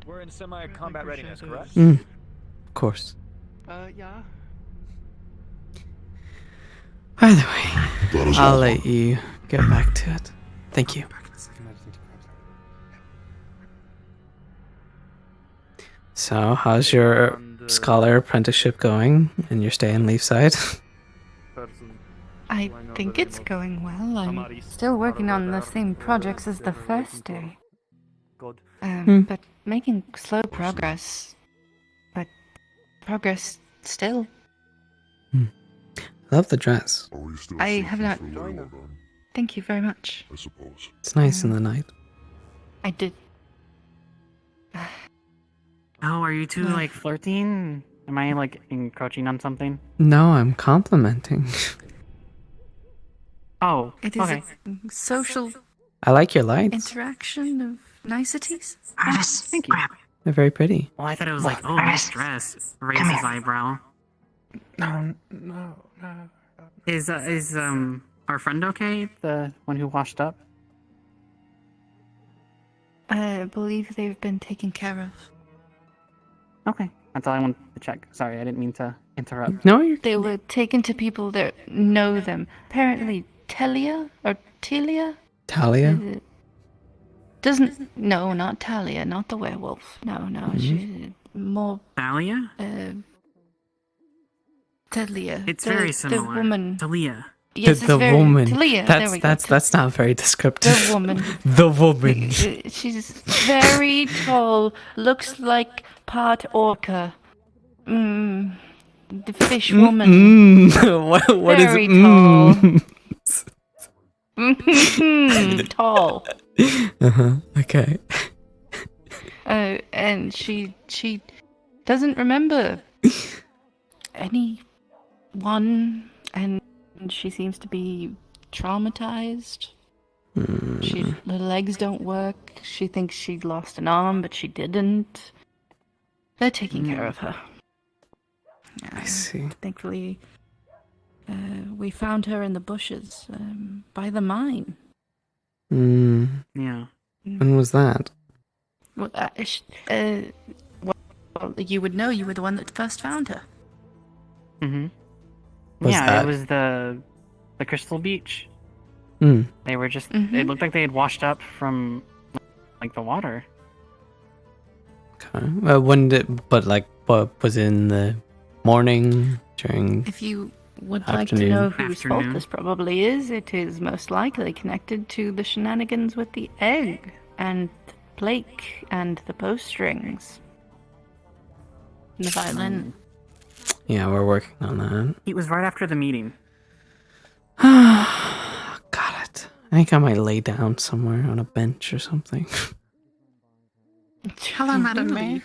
S15: We're in semi-combat readiness, correct?
S11: Of course.
S2: Yeah.
S11: Either way, I'll let you get back to it. Thank you. So, how's your scholar apprenticeship going and your stay in Leafside?
S16: I think it's going well. I'm still working on the same projects as the first day. But making slow progress. But progress still.
S11: Love the dress.
S16: I have not. Thank you very much.
S17: I suppose.
S11: It's nice in the night.
S16: I did.
S3: Oh, are you two like flirting? Am I like encroaching on something?
S11: No, I'm complimenting.
S3: Oh,
S16: It is
S3: okay.
S16: a social
S11: I like your lights.
S16: interaction of niceties.
S3: Yes, thank you.
S11: They're very pretty.
S3: Well, I thought it was like, oh, nice dress. Raise his eyebrow.
S10: No.
S3: Is our friend okay? The one who washed up?
S16: I believe they've been taken care of.
S3: Okay, that's all I wanted to check. Sorry, I didn't mean to interrupt.
S11: No,
S16: They were taken to people that know them. Apparently, Telia or Telia?
S11: Talia?
S16: Doesn't. No, not Talia, not the werewolf. No, she's more.
S3: Talia?
S16: Talia.
S3: It's very similar.
S16: The woman.
S3: Talia.
S16: Yes,
S11: the
S16: it's very,
S11: woman.
S16: Talia. There we go.
S11: That's not very descriptive.
S16: The woman.
S11: The woman.
S16: She's very tall. Looks like part orca. The fish woman.
S11: What is
S16: very
S11: it?
S16: tall.
S11: Okay.
S16: And she doesn't remember anyone, and she seems to be traumatized. Her legs don't work. She thinks she lost an arm, but she didn't. They're taking care of her.
S11: I see.
S16: Thankfully, we found her in the bushes by the mine.
S3: Yeah.
S11: When was that?
S16: Well, you would know. You were the one that first found her.
S3: Mm-hmm.
S11: Was
S3: Yeah,
S11: that-
S3: it was the Crystal Beach.
S11: Mm.
S3: They were just. It looked like they had washed up from Like the water.
S11: Okay. What was in the morning, during
S16: If you would
S11: afternoon?
S16: like to know whose fault this probably is, it is most likely connected to the shenanigans with the egg and Blake and the bowstrings. And the violin.
S11: Yeah, we're working on that.
S3: It was right after the meeting.
S11: Got it. I think I might lay down somewhere on a bench or something.
S3: Hello, Madam May.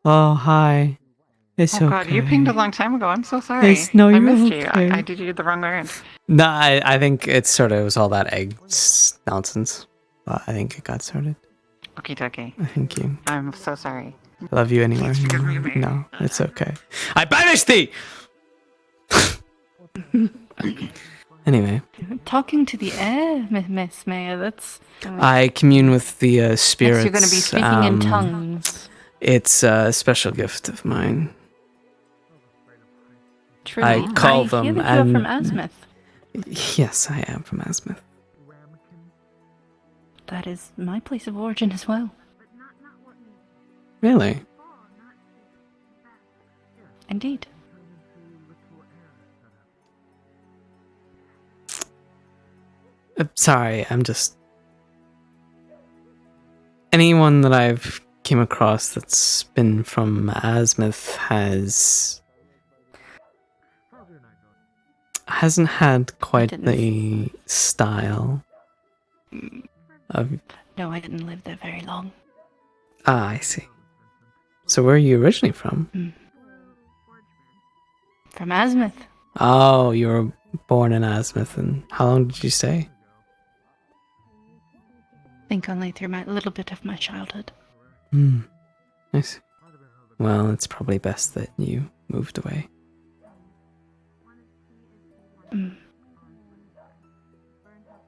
S11: Oh, hi. It's
S3: Oh
S11: okay.
S3: god, you pinged a long time ago. I'm so sorry.
S11: No,
S3: I
S11: you're
S3: missed
S11: okay.
S3: you. I did you the wrong way.
S11: No, I think it was all that egg nonsense. I think it got sorted.
S3: Okie dokie.
S11: Thank you.
S3: I'm so sorry.
S11: I love you anyway.
S3: Please forgive me, May.
S11: No, it's okay. I banish thee! Anyway.
S16: Talking to the air, Miss Mayor, that's...
S11: I commune with the spirits.
S16: You're going to be speaking in tongues.
S11: It's a special gift of mine.
S16: Truly.
S11: I call them
S16: hear that you're from Asmith.
S11: Yes, I am from Asmith.
S16: That is my place of origin as well.
S11: Really?
S16: Indeed.
S11: Sorry, I'm just... Anyone that I've came across that's been from Asmith hasn't had quite the style of...
S16: No, I didn't live there very long.
S11: Ah, I see. So where are you originally from?
S16: From Asmith.
S11: Oh, you were born in Asmith, and how long did you stay?
S16: I think only through my little bit of my childhood.
S11: I see. Well, it's probably best that you moved away.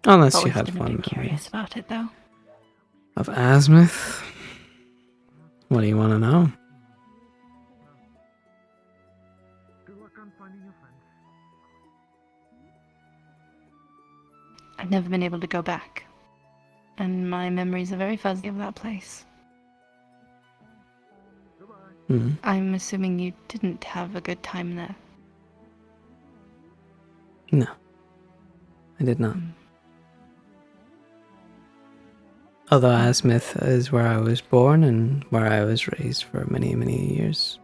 S11: Unless you
S16: Always
S11: had
S16: been a
S11: fun.
S16: bit curious about it, though.
S11: Of Asmith? What do you want to know?
S16: I've never been able to go back. And my memories are very fuzzy of that place. I'm assuming you didn't have a good time there.
S11: No. I did not. Although Asmith is where I was born and where I was raised for many, many years.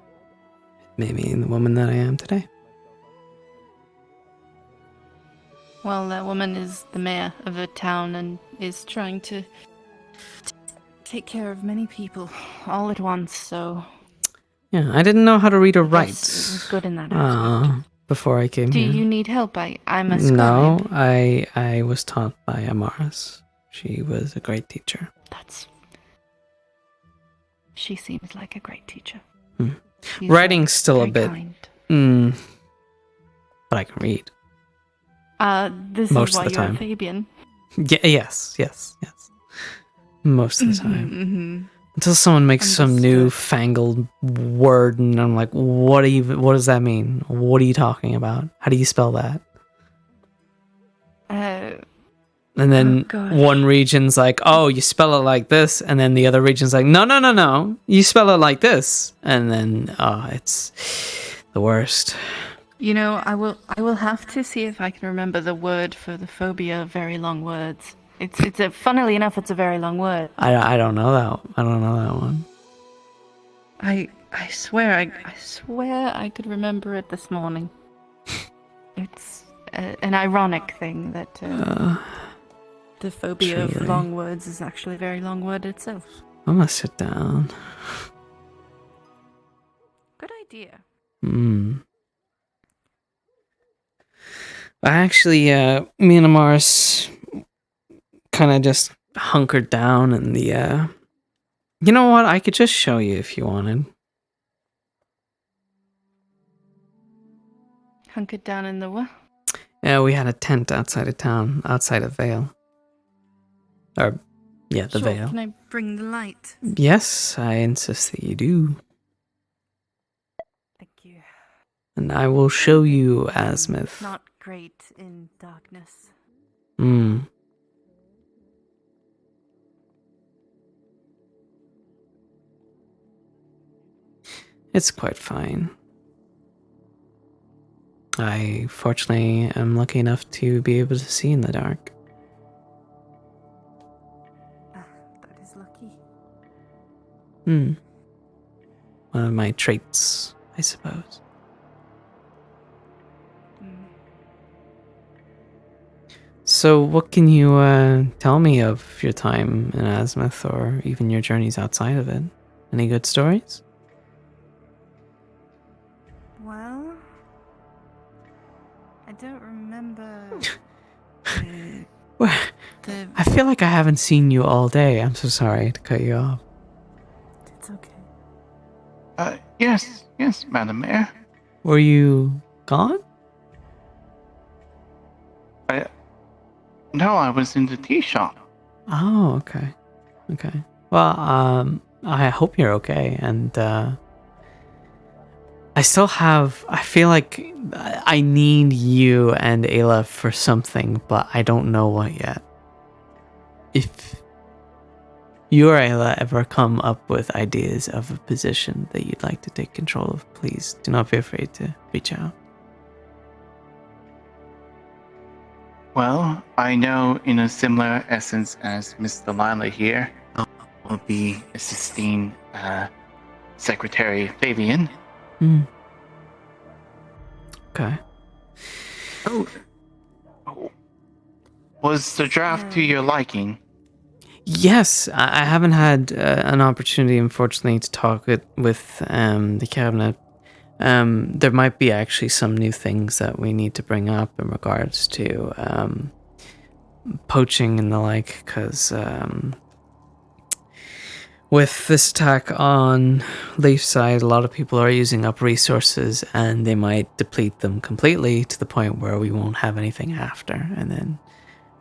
S11: It made me the woman that I am today.
S16: Well, that woman is the mayor of a town and is trying to take care of many people all at once, so...
S11: Yeah, I didn't know how to read or
S16: Yes,
S11: write.
S16: it was good in that aspect.
S11: Before I came
S16: Do
S11: here.
S16: you need help? I'm a scribe.
S11: No, I was taught by Amaris. She was a great teacher.
S16: She seems like a great teacher. She's,
S11: Writing's still a
S16: very
S11: bit...
S16: kind.
S11: But I can read.
S16: This
S11: Most
S16: is
S11: of
S16: why
S11: the
S16: you're
S11: time.
S16: a Fabian.
S11: Yes. Most of the time.
S16: Mm-hmm.
S11: Until someone makes some newfangled word and I'm like, what does that mean? What are you talking about? How do you spell that? And then one region's like, oh, you spell it like this. And then the other region's like, no. You spell it like this. And then, it's the worst.
S16: You know, I will have to see if I can remember the word for the phobia of very long words. Funnily enough, it's a very long word.
S11: I don't know that. I don't know that one.
S16: I swear I could remember it this morning. It's an ironic thing that the phobia of
S11: truly.
S16: long words is actually a very long word itself.
S11: I'm gonna sit down.
S16: Good idea.
S11: I actually, me and Amaris kind of just hunkered down in the, you know what? I could just show you if you wanted.
S16: Hunkered down in the what?
S11: Yeah, we had a tent outside of town, outside of Vale. The Vale.
S16: Can I bring the light?
S11: Yes, I insist that you do.
S16: Thank you.
S11: And I will show you Asmith.
S16: Not great in darkness.
S11: It's quite fine. I fortunately am lucky enough to be able to see in the dark.
S16: That is lucky.
S11: One of my traits, I suppose. So, what can you tell me of your time in Azimuth, or even your journeys outside of it? Any good stories?
S16: Well, I don't remember.
S11: I feel like I haven't seen you all day. I'm so sorry to cut you off.
S16: It's okay.
S19: Yes, Madam Mayor.
S11: Were you gone?
S19: No, I was in the tea shop.
S11: Oh, okay. Okay. Well, I hope you're okay, and I feel like I need you and Ayla for something, but I don't know what yet. If you or Ayla ever come up with ideas of a position that you'd like to take control of, please do not be afraid to reach out.
S19: Well, I know in a similar essence as Miss Delilah here, I will be assisting Secretary Fabian.
S11: Okay.
S19: Oh. Was the draft to your liking?
S11: Yes, I haven't had an opportunity, unfortunately, to talk with the cabinet. There might be actually some new things that we need to bring up in regards to poaching and the like, because with this attack on Leafside, a lot of people are using up resources, and they might deplete them completely to the point where we won't have anything after, and then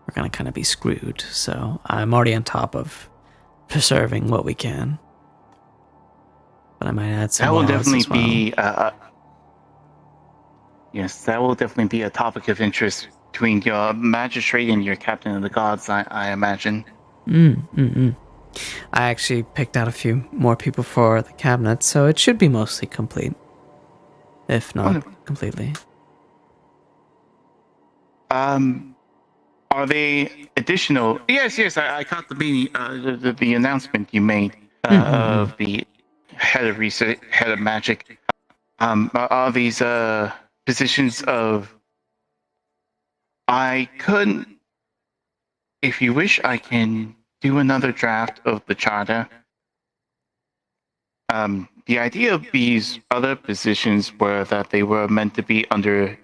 S11: we're going to kind of be screwed. So I'm already on top of preserving what we can. But I might add some
S19: That will
S11: laws
S19: definitely
S11: as well.
S19: be yes, that will definitely be a topic of interest between your magistrate and your captain of the guards, I imagine.
S11: I actually picked out a few more people for the cabinet, so it should be mostly complete. If not completely.
S19: Are they additional? Yes, I caught the meeting, the announcement you made of the head of research, head of magic. Are these positions of? I could, if you wish, I can do another draft of the charter. The idea of these other positions were that they were meant to be under.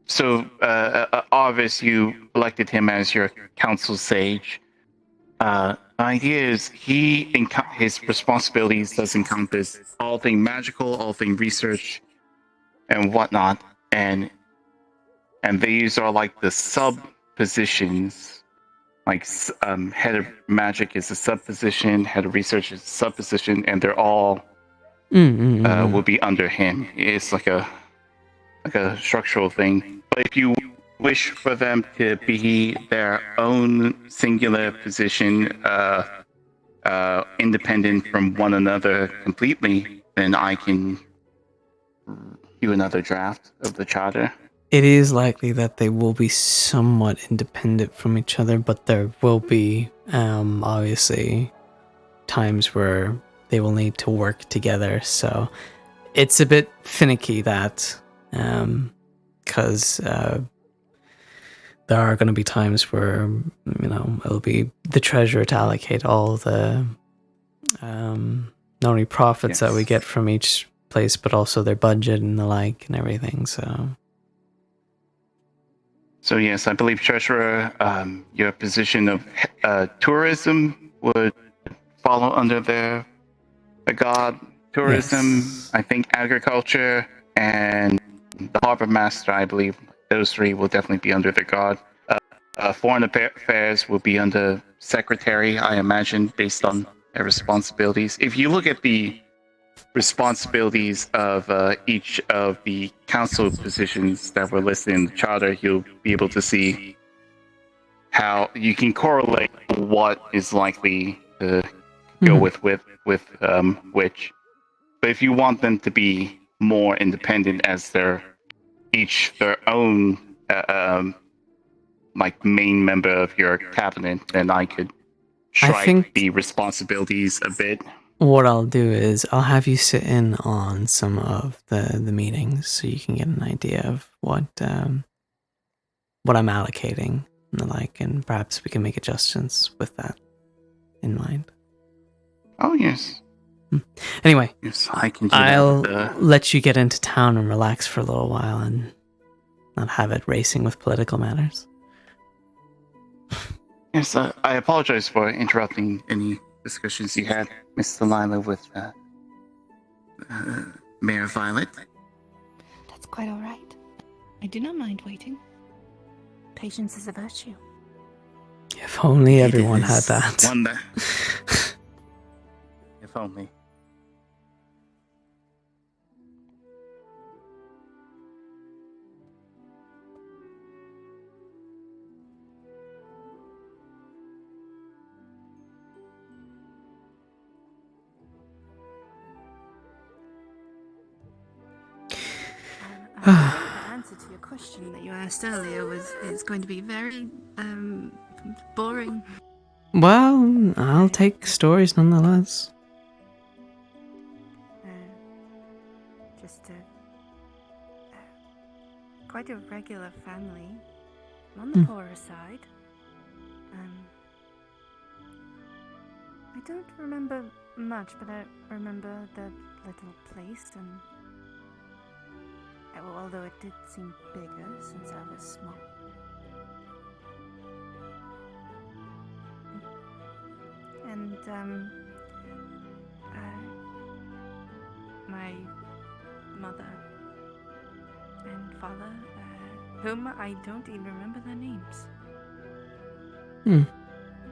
S19: So, Arvis, you elected him as your council sage. The idea is his responsibilities does encompass all things magical, all things research, and whatnot, and these are like the sub positions. Like head of magic is a sub position, head of research is a sub position, and they're all will be under him. It's like a structural thing. But if you wish for them to be their own singular position, independent from one another completely, then I can do another draft of the charter.
S11: It is likely that they will be somewhat independent from each other, but there will be obviously times where they will need to work together. So it's a bit finicky that because there are going to be times where it'll be the treasurer to allocate all the not only profits that we get from each place, but also their budget and the like and everything.
S19: So yes, I believe treasurer, your position of tourism would follow under the god. Tourism, yes. I think agriculture, and the harbor master, I believe those three will definitely be under the god. Foreign affairs will be under secretary, I imagine, based on their responsibilities. If you look at the responsibilities of each of the council positions that were listed in the charter, you'll be able to see how you can correlate what is likely to go with which. But if you want them to be more independent as their own like main member of your cabinet, then I could try
S11: think-
S19: the responsibilities a bit.
S11: What I'll do is I'll have you sit in on some of the meetings so you can get an idea of what I'm allocating and the like, and perhaps we can make adjustments with that in mind.
S19: Oh yes.
S11: Anyway,
S19: Yes, I can do
S11: I'll
S19: that.
S11: let you get into town and relax for a little while and not have it racing with political matters.
S19: Yes, I apologize for interrupting any discussions you had, Miss Delilah, with Mayor Violet.
S16: That's quite all right. I do not mind waiting. Patience is a virtue.
S11: If only everyone had
S19: is
S11: that.
S19: One that... If only.
S16: The answer to your question that you asked earlier is going to be very boring.
S11: Well, I'll take stories nonetheless.
S16: Just quite a regular family. I'm on the poorer side. I don't remember much, but I remember that little place, and although it did seem bigger since I was small. And my mother and father, whom I don't even remember their names.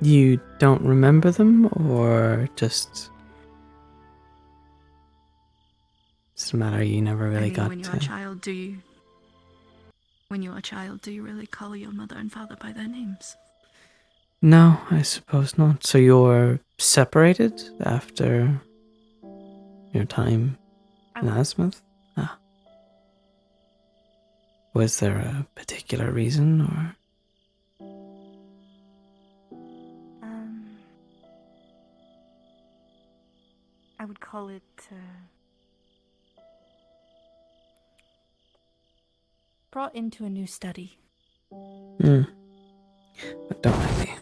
S11: You don't remember them, or just it's a matter you never really got
S16: when you're
S11: to?
S16: a child, do you really call your mother and father by their names?
S11: No, I suppose not. So you're separated after your time in Asmouth? Ah. Was there a particular reason, or?
S16: I would call it brought into a new study.
S11: But don't mind me.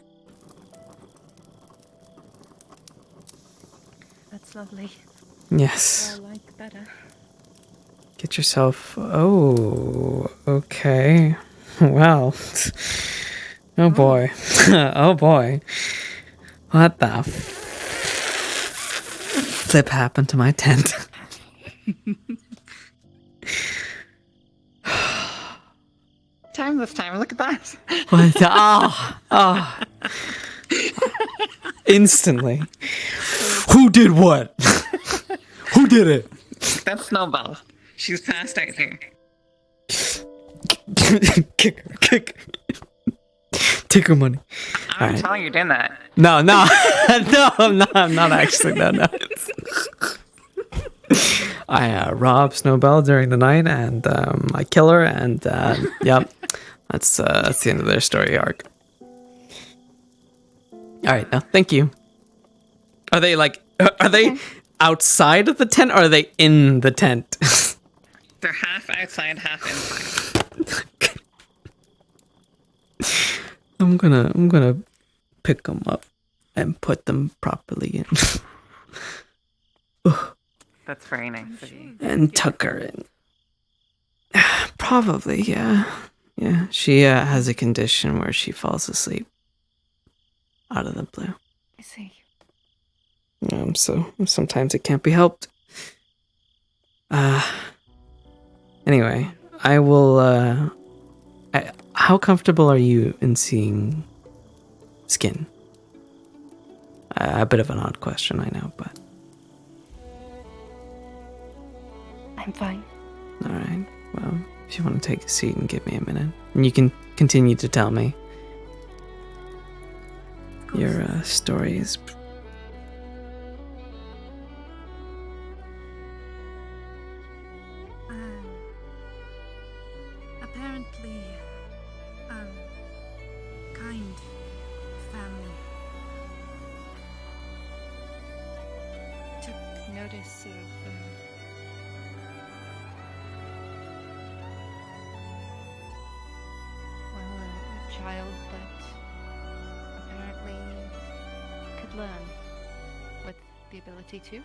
S16: That's lovely.
S11: Yes.
S16: I like better.
S11: Get yourself. Oh, okay. Well. Oh boy. Oh boy. What the flip happened to my tent?
S3: Time this time. Look at that.
S11: What? Oh. Instantly. Who did what? Who did it?
S3: That's Snowball. She's passed out here.
S11: Kick her. Take her money.
S3: I'm telling you, doing that.
S11: No. No, I'm not actually. No. I rob Snowbell during the night, and I kill her, and yep, that's the end of their story arc. All right, now thank you. Are they outside of the tent, or are they in the tent?
S3: They're half outside, half inside.
S11: I'm gonna pick them up and put them properly in.
S3: That's very nice of you.
S11: And tuck her in. Probably, yeah. Yeah, she has a condition where she falls asleep out of the blue.
S16: I see.
S11: So sometimes it can't be helped. Anyway, I will, how comfortable are you in seeing skin? A bit of an odd question, I know, but...
S16: I'm fine.
S11: Alright, well, if you want to take a seat and give me a minute, and you can continue to tell me your stories.
S16: apparently, kind family took notice of, well, a child that apparently could learn with the ability to.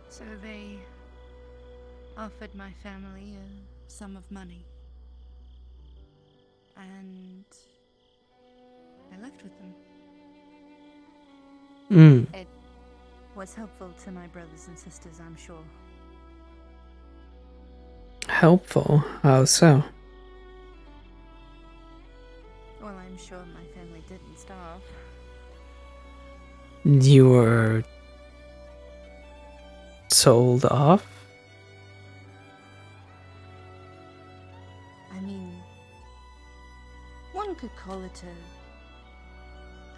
S16: So they offered my family a sum of money. And I left with them. It was helpful to my brothers and sisters, I'm sure.
S11: Helpful? How so?
S16: Well, I'm sure my family didn't starve.
S11: You were sold off?
S16: I mean, one could call it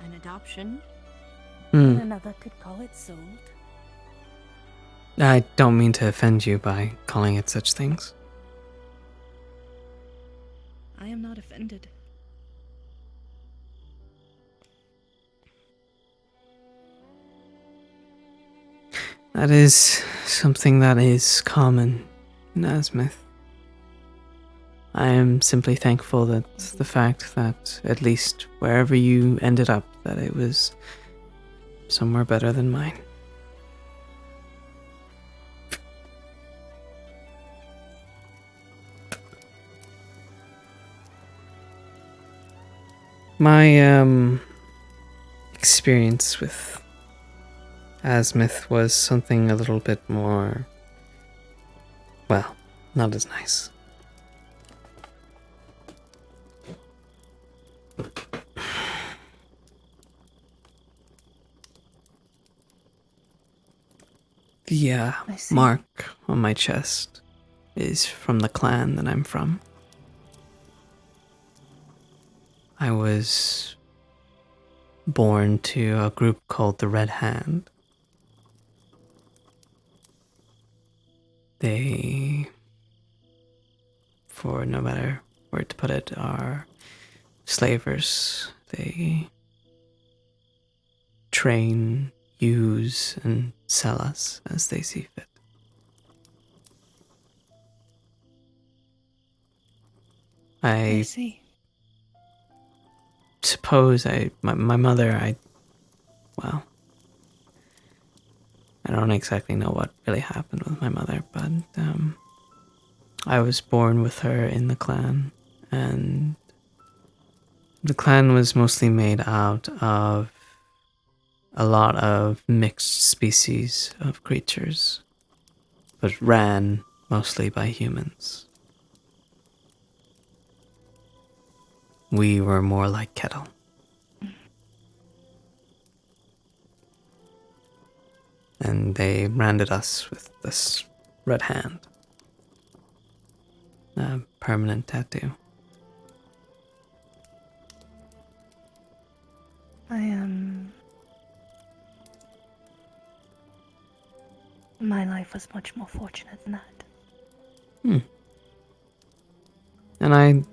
S16: an adoption. And another could call it sold.
S11: I don't mean to offend you by calling it such things.
S16: I am not offended.
S11: That is something that is common in Asmith. I am simply thankful that the fact that at least wherever you ended up, that it was somewhere better than mine. My experience with Asmith was something a little bit more, well, not as nice. The mark on my chest is from the clan that I'm from. I was born to a group called the Red Hand. They, for no matter where to put it, are slavers. They train, use, and sell us as they see fit. I
S16: see.
S11: Suppose my mother, well, I don't exactly know what really happened with my mother, but I was born with her in the clan, and the clan was mostly made out of a lot of mixed species of creatures, but ran mostly by humans. We were more like cattle. And they branded us with this red hand. A permanent tattoo.
S16: My life was much more fortunate than that.
S11: And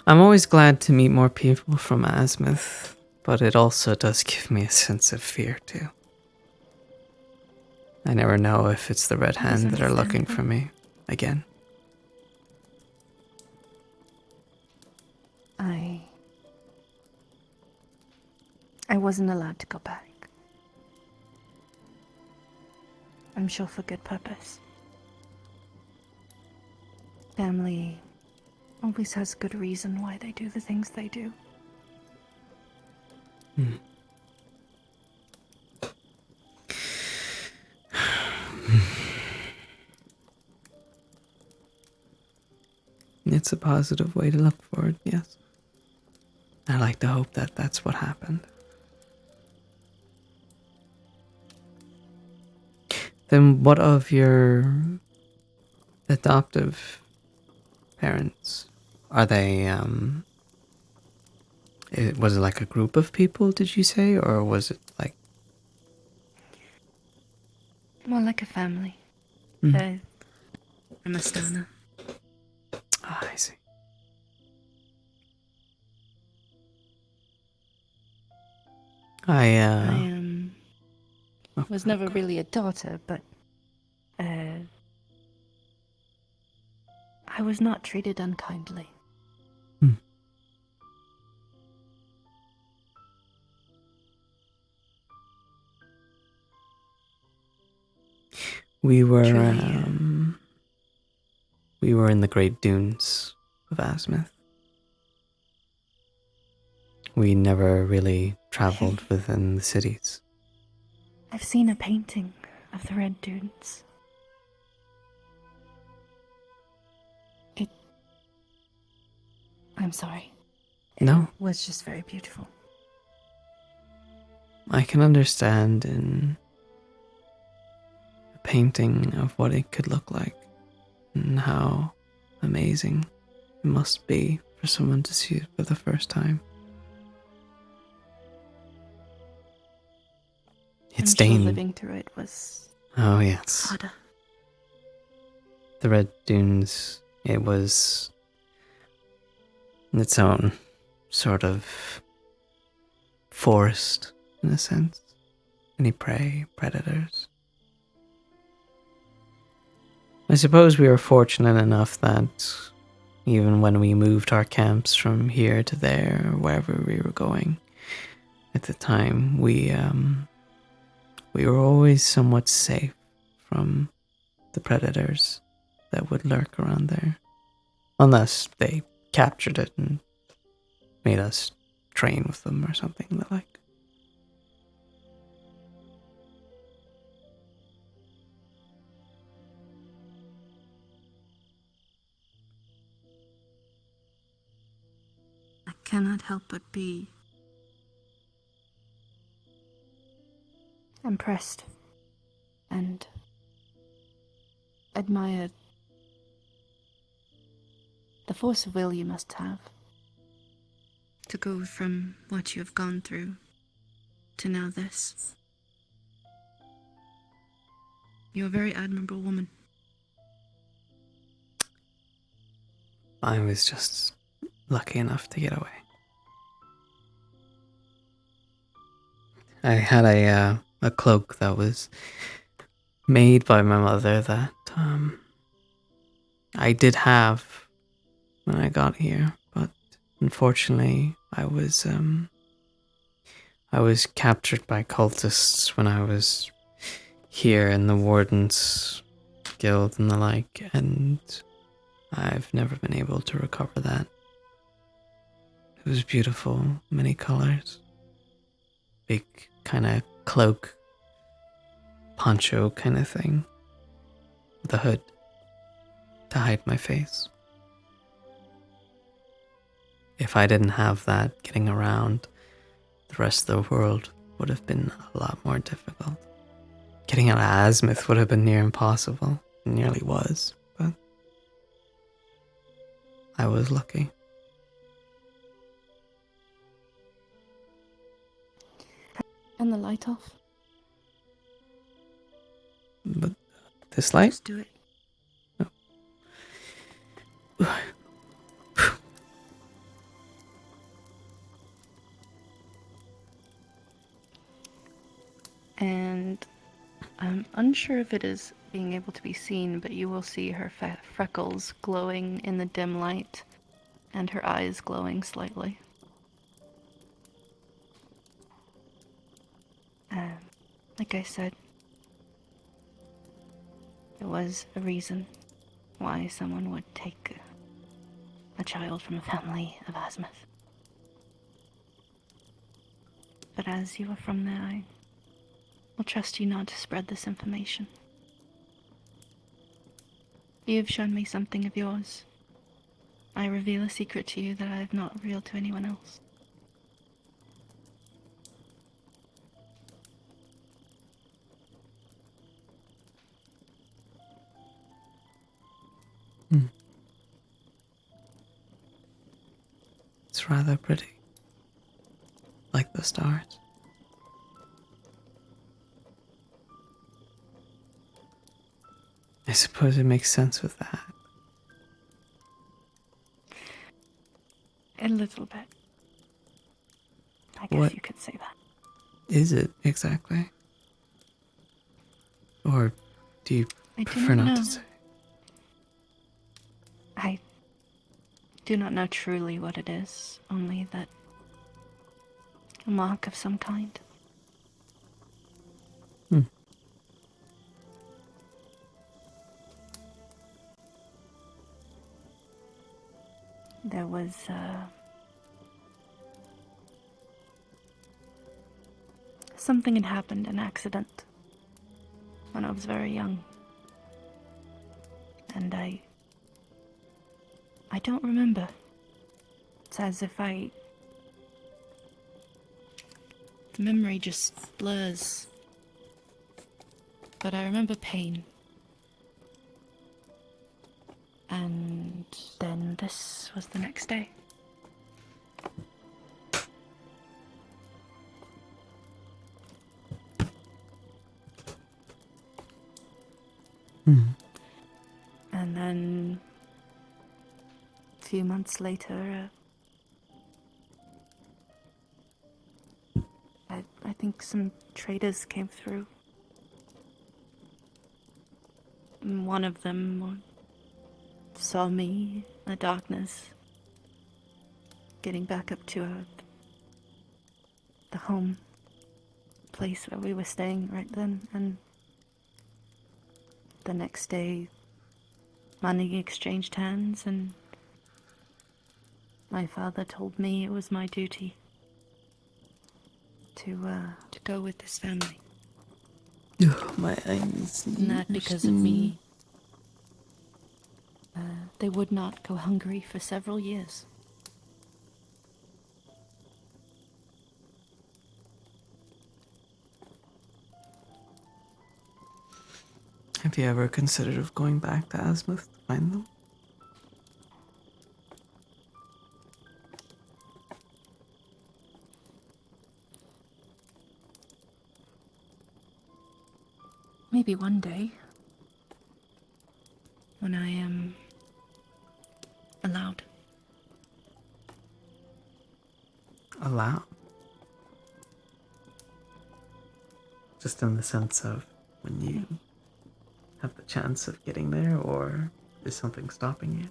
S11: I'm always glad to meet more people from Asmith, but it also does give me a sense of fear too. I never know if it's the Red Hand that are looking for me again.
S16: I wasn't allowed to go back. I'm sure for good purpose. Family always has good reason why they do the things they do.
S11: It's a positive way to look forward, yes. I like to hope that that's what happened. Then what of your adoptive parents? Are they, was it like a group of people, did you say? Or was it like...
S16: More like a family. From Astana.
S11: Ah, I see.
S16: I was never really a daughter, but I was not treated unkindly.
S11: We were,
S16: Truly,
S11: we were in the Great Dunes of Azimuth. We never really traveled within the cities.
S16: I've seen a painting of the Red Dunes. I'm sorry.
S11: No.
S16: It was just very beautiful.
S11: I can understand in a painting of what it could look like and how amazing it must be for someone to see it for the first time. It's
S16: I'm sure
S11: Dane.
S16: living through it was
S11: Oh, yes.
S16: harder.
S11: The Red Dunes, it was its own sort of forest, in a sense. Any prey, predators. I suppose we were fortunate enough that even when we moved our camps from here to there, or wherever we were going, at the time, we were always somewhat safe from the predators that would lurk around there. Unless they captured it and made us train with them or something the like.
S16: I cannot help but be impressed and admire the force of will you must have to go from what you have gone through to now this. You're a very admirable woman.
S11: I was just lucky enough to get away. I had a cloak that was made by my mother that I did have when I got here, but unfortunately I was captured by cultists when I was here in the Wardens Guild and the like, and I've never been able to recover that. It was beautiful, many colors. Big kind of cloak, poncho kind of thing, with a hood to hide my face. If I didn't have that, getting around the rest of the world would have been a lot more difficult. Getting out of Azimuth would have been near impossible. It nearly was, but I was lucky.
S16: And the light off.
S11: But this light?
S16: Just do it. And I'm unsure if it is being able to be seen, but you will see her freckles glowing in the dim light and her eyes glowing slightly. Like I said, there was a reason why someone would take a child from a family of Azimuth. But as you are from there, I will trust you not to spread this information. You have shown me something of yours. I reveal a secret to you that I have not revealed to anyone else.
S11: It's rather pretty. Like the stars. I suppose it makes sense with that.
S16: A little bit. I guess
S11: What
S16: you could say that.
S11: is it exactly? Or do you
S16: I do
S11: prefer
S16: not
S11: not
S16: know.
S11: to say?
S16: I do not know truly what it is, only that a mark of some kind.
S11: Hmm.
S16: There was, something had happened, an accident, when I was very young. And I don't remember. It's as if the memory just blurs. But I remember pain. And then this was the next day.
S11: Hmm.
S16: And then a few months later, I think some traders came through. And one of them saw me in the darkness, getting back up to the home place where we were staying right then, and the next day money exchanged hands, and my father told me it was my duty to go with this family.
S11: My eyes.
S16: Not because of me. They would not go hungry for several years.
S11: Have you ever considered of going back to Asmuth to find them?
S16: Maybe one day, when I am allowed.
S11: Allowed? Just in the sense of when you have the chance of getting there, or is something stopping you?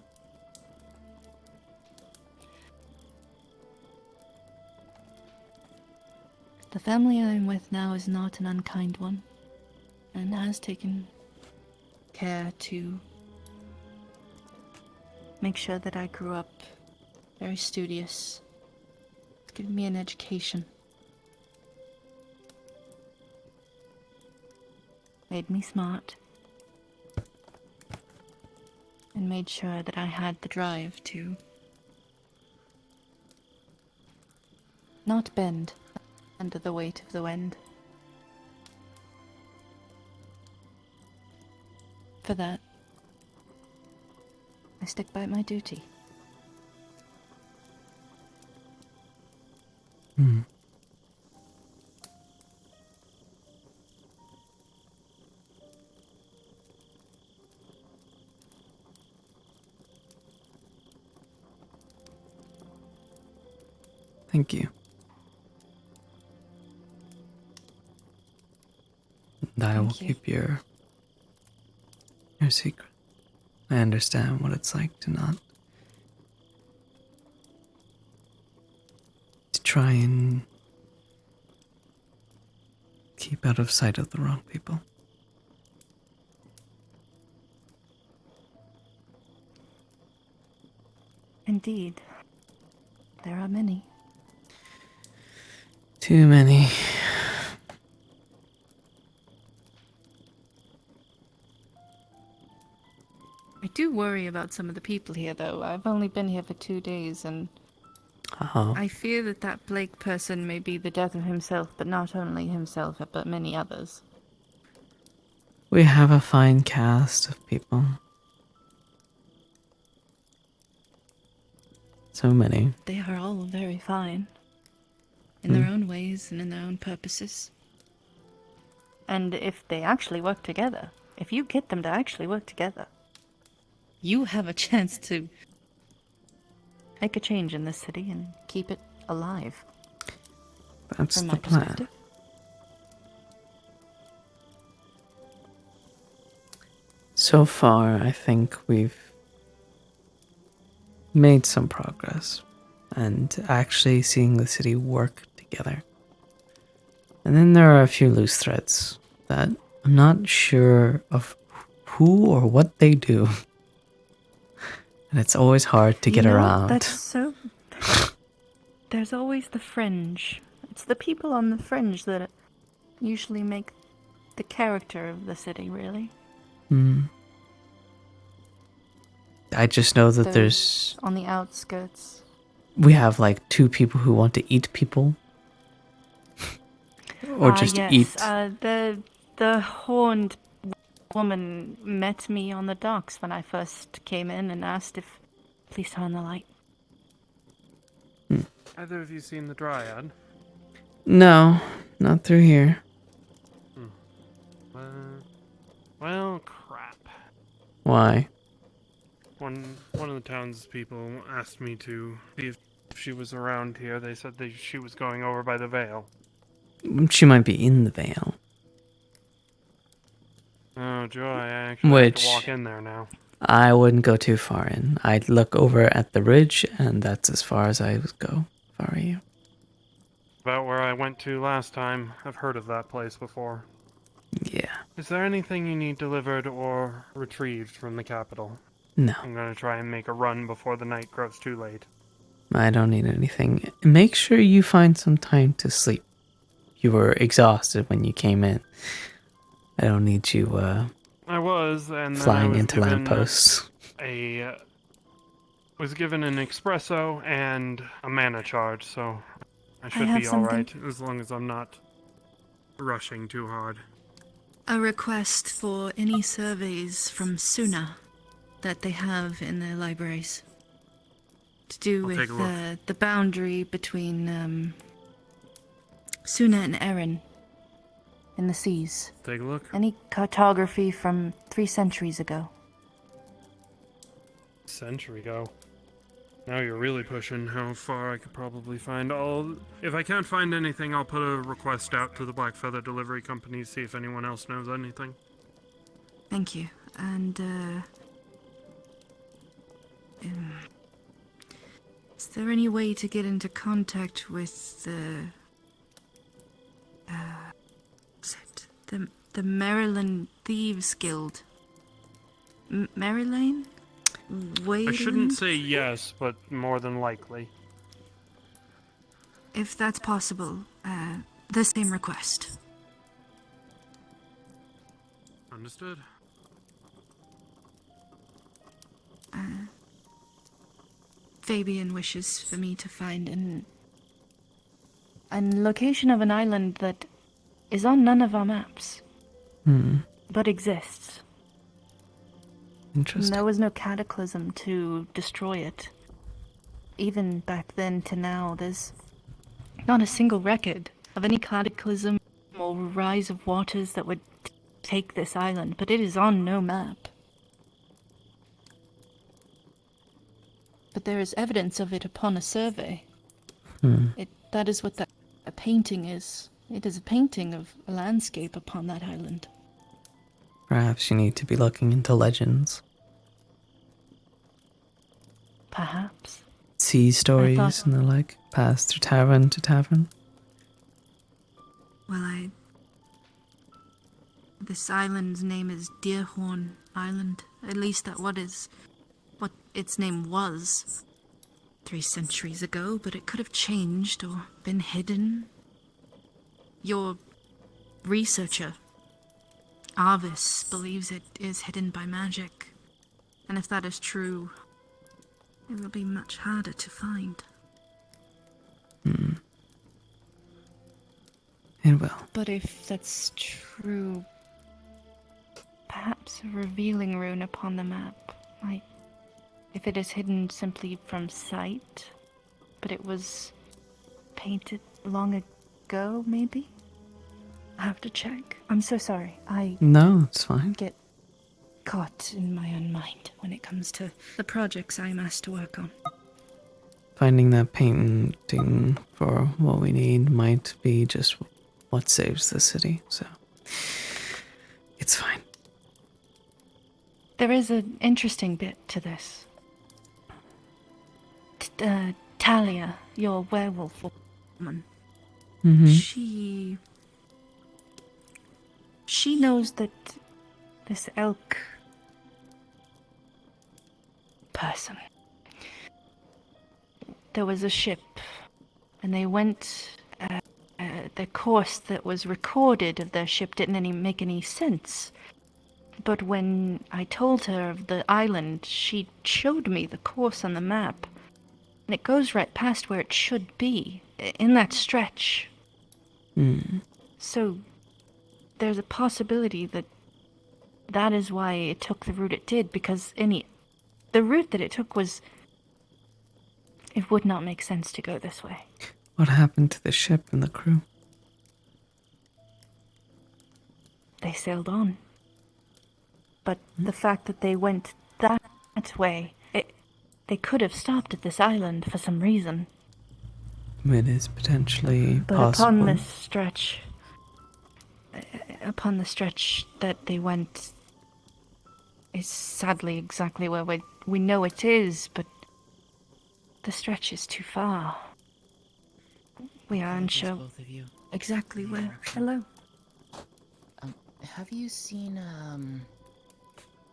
S16: The family I'm with now is not an unkind one, and has taken care to make sure that I grew up very studious, giving me an education. Made me smart, and made sure that I had the drive to not bend under the weight of the wind. For that, I stick by my duty.
S11: Hmm. Thank you. And I will keep your secret. I understand what it's like to try and keep out of sight of the wrong people.
S16: Indeed. There are many.
S11: Too many.
S16: I do worry about some of the people here, though. I've only been here for 2 days, and I fear that Blake person may be the death of himself, but not only himself, but many others.
S11: We have a fine cast of people. So many.
S16: They are all very fine. In their own ways and in their own purposes. And if they actually work together, If you get them to actually work together, you have a chance to make a change in this city and keep it alive.
S11: That's
S16: from
S11: the
S16: my
S11: plan.
S16: perspective.
S11: So far, I think we've made some progress and actually seeing the city work together. And then there are a few loose threads that I'm not sure of who or what they do. And it's always hard to get around.
S16: That's so. There's always the fringe. It's the people on the fringe that usually make the character of the city, really.
S11: I just know that
S16: Those
S11: there's...
S16: on the outskirts.
S11: We have like 2 people who want to eat people. Or just
S16: yes.
S11: eat.
S16: The horned woman met me on the docks when I first came in and asked if please turn on the light.
S18: Either of you seen the Dryad?
S11: No, not through here.
S18: Well, crap.
S11: Why?
S18: One of the townspeople asked me to see if she was around here. They said that she was going over by the Vale.
S11: She might be in the Vale.
S18: Oh, joy, I actually have to walk
S11: Which
S18: in there now.
S11: I wouldn't go too far in. I'd look over at the ridge, and that's as far as I would go, if I were you.
S18: About where I went to last time. I've heard of that place before.
S11: Yeah.
S18: Is there anything you need delivered or retrieved from the capital?
S11: No.
S18: I'm gonna try and make a run before the night grows too late.
S11: I don't need anything. Make sure you find some time to sleep. You were exhausted when you came in. I don't need you,
S18: I was, and then
S11: flying
S18: I was
S11: into
S18: given
S11: lampposts.
S18: Was given an espresso and a mana charge, so I should
S16: have
S18: be
S16: something.
S18: alright, as long as I'm not rushing too hard.
S16: A request for any surveys from Suna that they have in their libraries. To do
S18: I'll take
S16: with
S18: a look.
S16: the boundary between Suna and Erin in the seas.
S18: Take a look.
S16: Any cartography from 3 centuries ago.
S18: Century ago. Now you're really pushing how far I could probably find. If I can't find anything, I'll put a request out to the Black Feather Delivery Company, see if anyone else knows anything.
S16: Thank you. And, is there any way to get into contact with the Maryland Thieves Guild? Maryland?
S18: I shouldn't say yes, but more than likely.
S16: If that's possible, the same request.
S18: Understood.
S16: Fabian wishes for me to find a location of an island that is on none of our maps, but exists.
S11: Interesting.
S16: There was no cataclysm to destroy it. Even back then to now, there's not a single record of any cataclysm or rise of waters that would take this island, but it is on no map. But there is evidence of it upon a survey. That is what a painting is. It is a painting of a landscape upon that island.
S11: Perhaps you need to be looking into legends.
S16: Perhaps.
S11: Sea stories and the like. Pass through tavern to tavern.
S16: Well, this island's name is Deerhorn Island. At least what its name was 3 centuries ago, but it could have changed or been hidden. Your researcher, Arvis, believes it is hidden by magic. And if that is true, it will be much harder to find.
S11: It will.
S16: But if that's true, perhaps a revealing rune upon the map might... If it is hidden simply from sight, but it was painted long ago, maybe? I have to check. I'm so sorry.
S11: No, it's fine.
S16: Get caught in my own mind when it comes to the projects I'm asked to work on.
S11: Finding that painting for what we need might be just what saves the city, so it's fine.
S16: There is an interesting bit to this. Talia, your werewolf woman, she knows that this elk person, there was a ship, and they went, the course that was recorded of their ship didn't make any sense. But when I told her of the island, she showed me the course on the map. And it goes right past where it should be, in that stretch. So, there's a possibility that that is why it took the route it did, because the route that it took was... It would not make sense to go this way.
S11: What happened to the ship and the crew?
S16: They sailed on. But the fact that they went that way, they could have stopped at this island for some reason.
S11: It is potentially
S16: But
S11: possible.
S16: upon the stretch that they went is sadly exactly where we know it is, but the stretch is too far. We are unsure
S8: Both of you.
S16: exactly where. Hello.
S8: Have you seen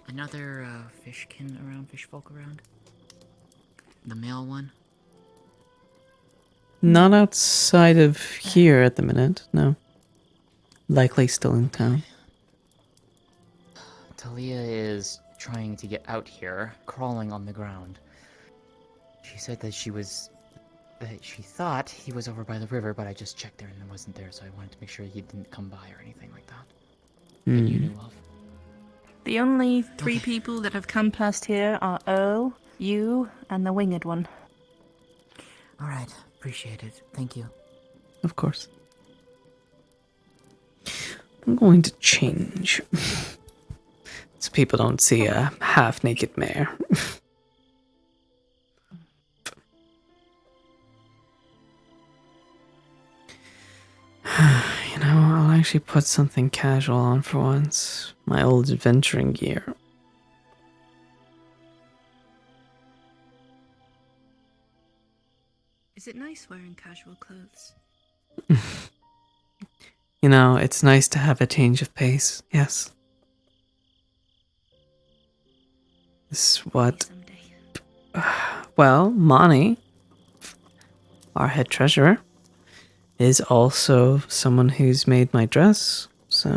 S8: another fishfolk around? The male one?
S11: Not outside of here at the minute, no. Likely still in town.
S8: Talia is trying to get out here, crawling on the ground. She said that she thought he was over by the river, but I just checked there and he wasn't there, so I wanted to make sure he didn't come by or anything like that. That you knew of.
S16: The only three people that have come past here are Earl, you, and the winged one.
S8: Alright, appreciate it. Thank you.
S11: Of course. I'm going to change. So people don't see a half-naked mare. You know, I'll actually put something casual on for once. My old adventuring gear.
S16: Is it nice wearing casual clothes?
S11: You know, it's nice to have a change of pace, yes. This is what... Well, Monty, our head treasurer, is also someone who's made my dress, so...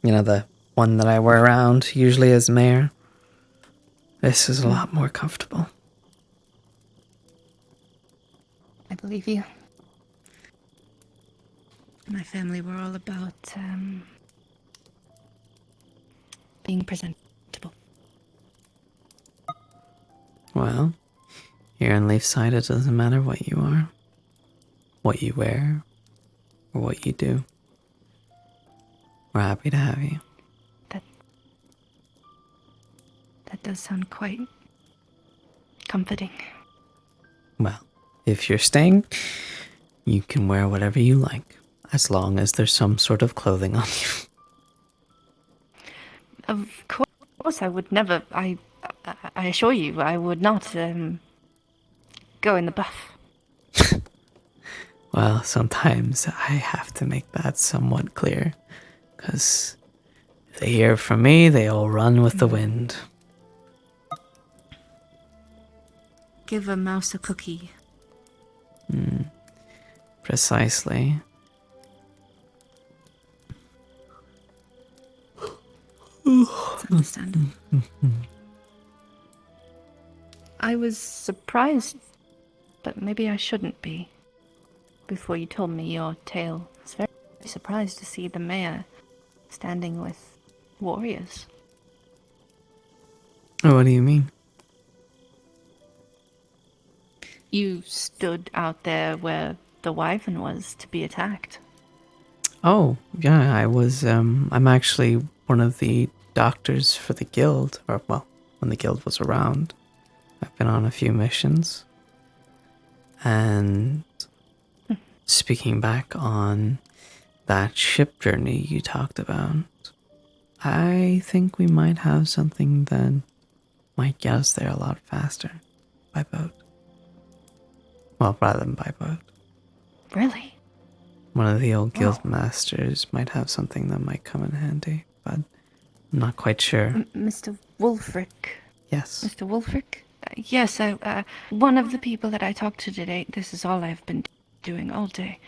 S11: You know, the one that I wear around, usually as mayor. This is a lot more comfortable.
S16: I believe you. My family were all about being presentable.
S11: Well, here in Leafside, it doesn't matter what you are, what you wear, or what you do. We're happy to have you.
S16: That does sound quite comforting.
S11: Well, if you're staying, you can wear whatever you like, as long as there's some sort of clothing on you.
S16: Of course, I would never. I assure you, I would not go in the buff.
S11: Well, sometimes I have to make that somewhat clear, because if they hear from me, they all run with the wind.
S16: Give a mouse a cookie.
S11: Precisely.
S16: It's understandable. I was surprised, but maybe I shouldn't be. Before you told me your tale, I was very surprised to see the mayor standing with warriors.
S11: What do you mean?
S16: You stood out there where the wyvern was to be attacked.
S11: Oh, yeah, I was, I'm actually one of the doctors for the guild, or well, when the guild was around. I've been on a few missions. And speaking back on that ship journey you talked about, I think we might have something that might get us there a lot faster by boat. Well, rather than by boat.
S16: Really?
S11: One of the old guild masters might have something that might come in handy, but I'm not quite sure.
S16: Mr. Wulfric.
S11: Yes.
S16: Mr. Wulfric? Yes, one of the people that I talked to today, this is all I've been doing all day.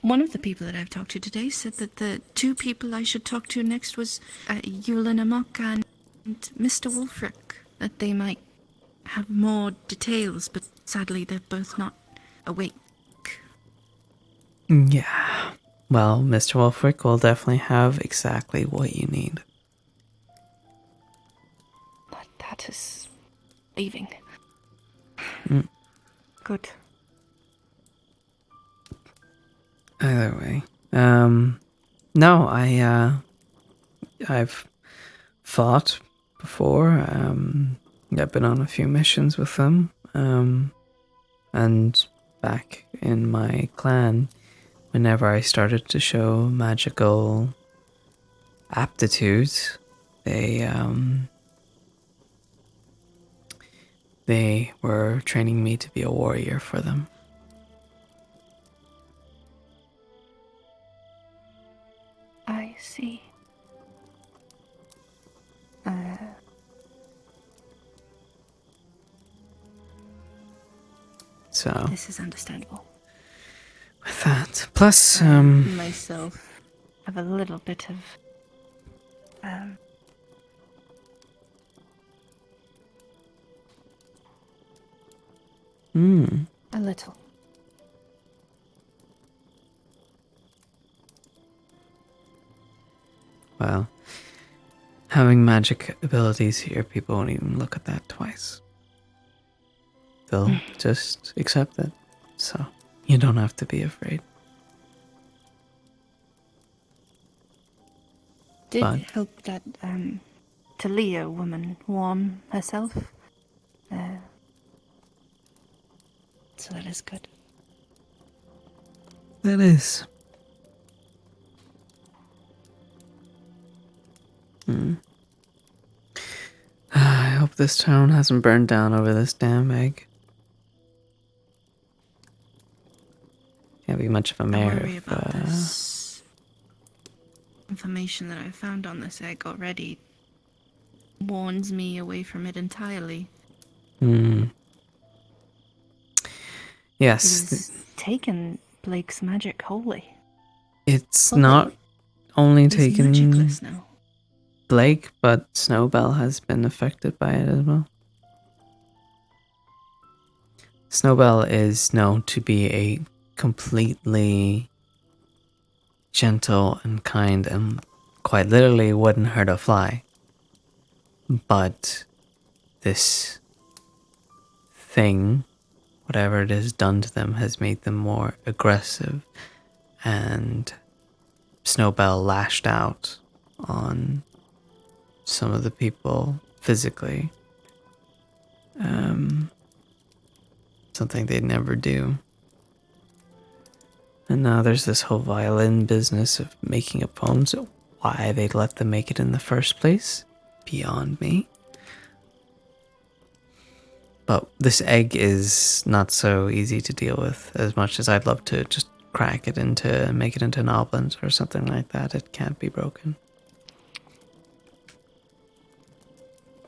S16: One of the people that I've talked to today said that the two people I should talk to next was Yulin Amok and Mr. Wulfric, that they might have more details, but sadly they're both not awake.
S11: Yeah. Well, Mr. Wulfric will definitely have exactly what you need.
S16: That is leaving. Good.
S11: Either way. No, I've fought before. I've been on a few missions with them. And back in my clan, whenever I started to show magical aptitudes, they were training me to be a warrior for them.
S16: I see.
S11: So
S16: this is understandable.
S11: With that, plus
S16: myself have a little bit of a little.
S11: Well, having magic abilities here, people won't even look at that twice. They'll just accept it. So, you don't have to be afraid.
S16: Did help that Talia woman warm herself. So that is good.
S11: That is. I hope this town hasn't burned down over this damn egg. Can't be much of a mayor.
S16: I worry about this information that I found on this egg already warns me away from it entirely.
S11: Yes.
S16: It's taken Blake's magic wholly.
S11: It's not only taken
S16: magicless now.
S11: Blake, but Snowbell has been affected by it as well. Snowbell is known to be a completely gentle and kind and quite literally wouldn't hurt a fly. But this thing, whatever it has done to them, has made them more aggressive, and Snowbell lashed out on some of the people physically. Something they'd never do. And now there's this whole violin business of making a poem, so why they'd let them make it in the first place? Beyond me. But this egg is not so easy to deal with, as much as I'd love to just crack it into, make it into an oblong or something like that. It can't be broken.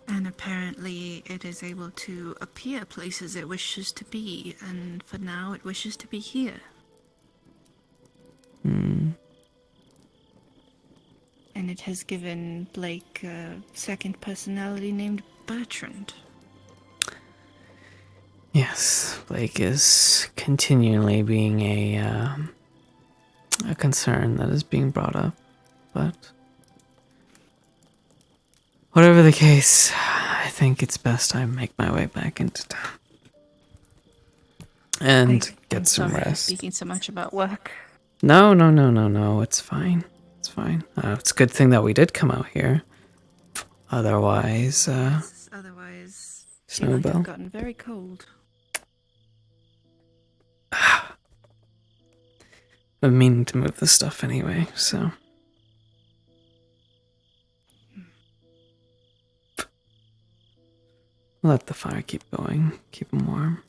S16: And apparently it is able to appear places it wishes to be, and for now it wishes to be here. And it has given Blake a second personality named Bertrand.
S11: Yes, Blake is continually being a concern that is being brought up, but whatever the case, I think it's best I make my way back into town and get some rest.
S16: Speaking so much about work.
S11: No, it's fine. It's fine. It's a good thing that we did come out here. Otherwise,
S16: Otherwise, it might
S11: Snowbell.
S16: have gotten very cold.
S11: I'm meaning to move the stuff anyway, so. Let the fire keep going, keep them warm.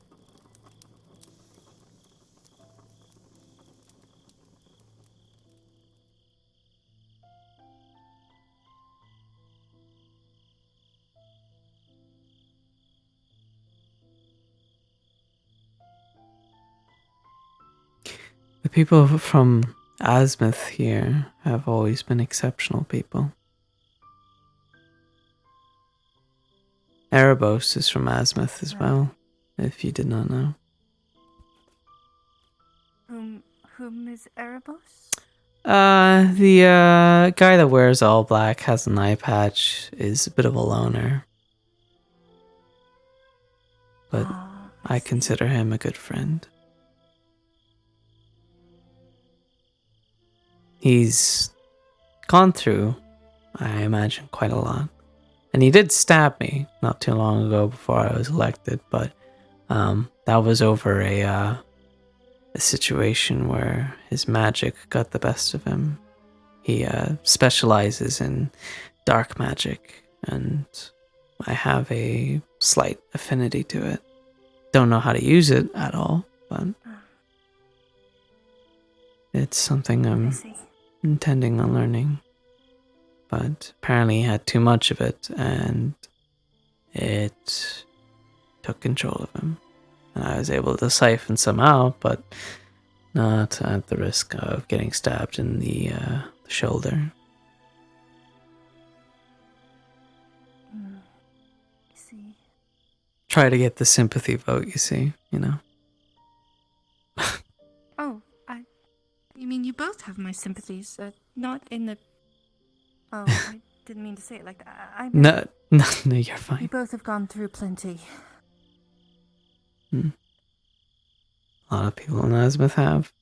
S11: The people from Azimuth here have always been exceptional people. Erebos is from Azimuth as well, if you did not know.
S16: Whom is Erebos?
S11: The guy that wears all black, has an eye patch, is a bit of a loner. But I consider him a good friend. He's gone through, I imagine, quite a lot. And he did stab me not too long ago before I was elected, but that was over a situation where his magic got the best of him. He specializes in dark magic, and I have a slight affinity to it. Don't know how to use it at all, but it's something I'm intending on learning. But apparently he had too much of it, and it took control of him. And I was able to siphon some out, but not at the risk of getting stabbed in the shoulder.
S16: See.
S11: Try to get the sympathy vote, you see, you know.
S16: Oh, you mean you both have my sympathies? Not in the... Oh, I didn't mean to say it like that.
S11: No, you're fine.
S16: You both have gone through plenty.
S11: A lot of people in Azimuth have.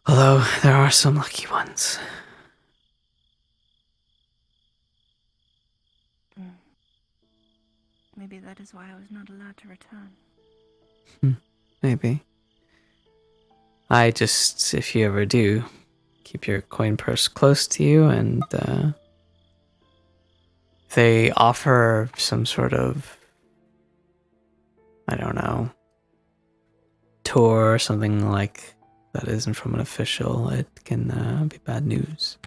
S11: Although, there are some lucky ones.
S16: Maybe that is why I was not allowed to return.
S11: Maybe. I just, if you ever do, keep your coin purse close to you, and they offer some sort of, I don't know, tour or something like that isn't from an official, it can be bad news.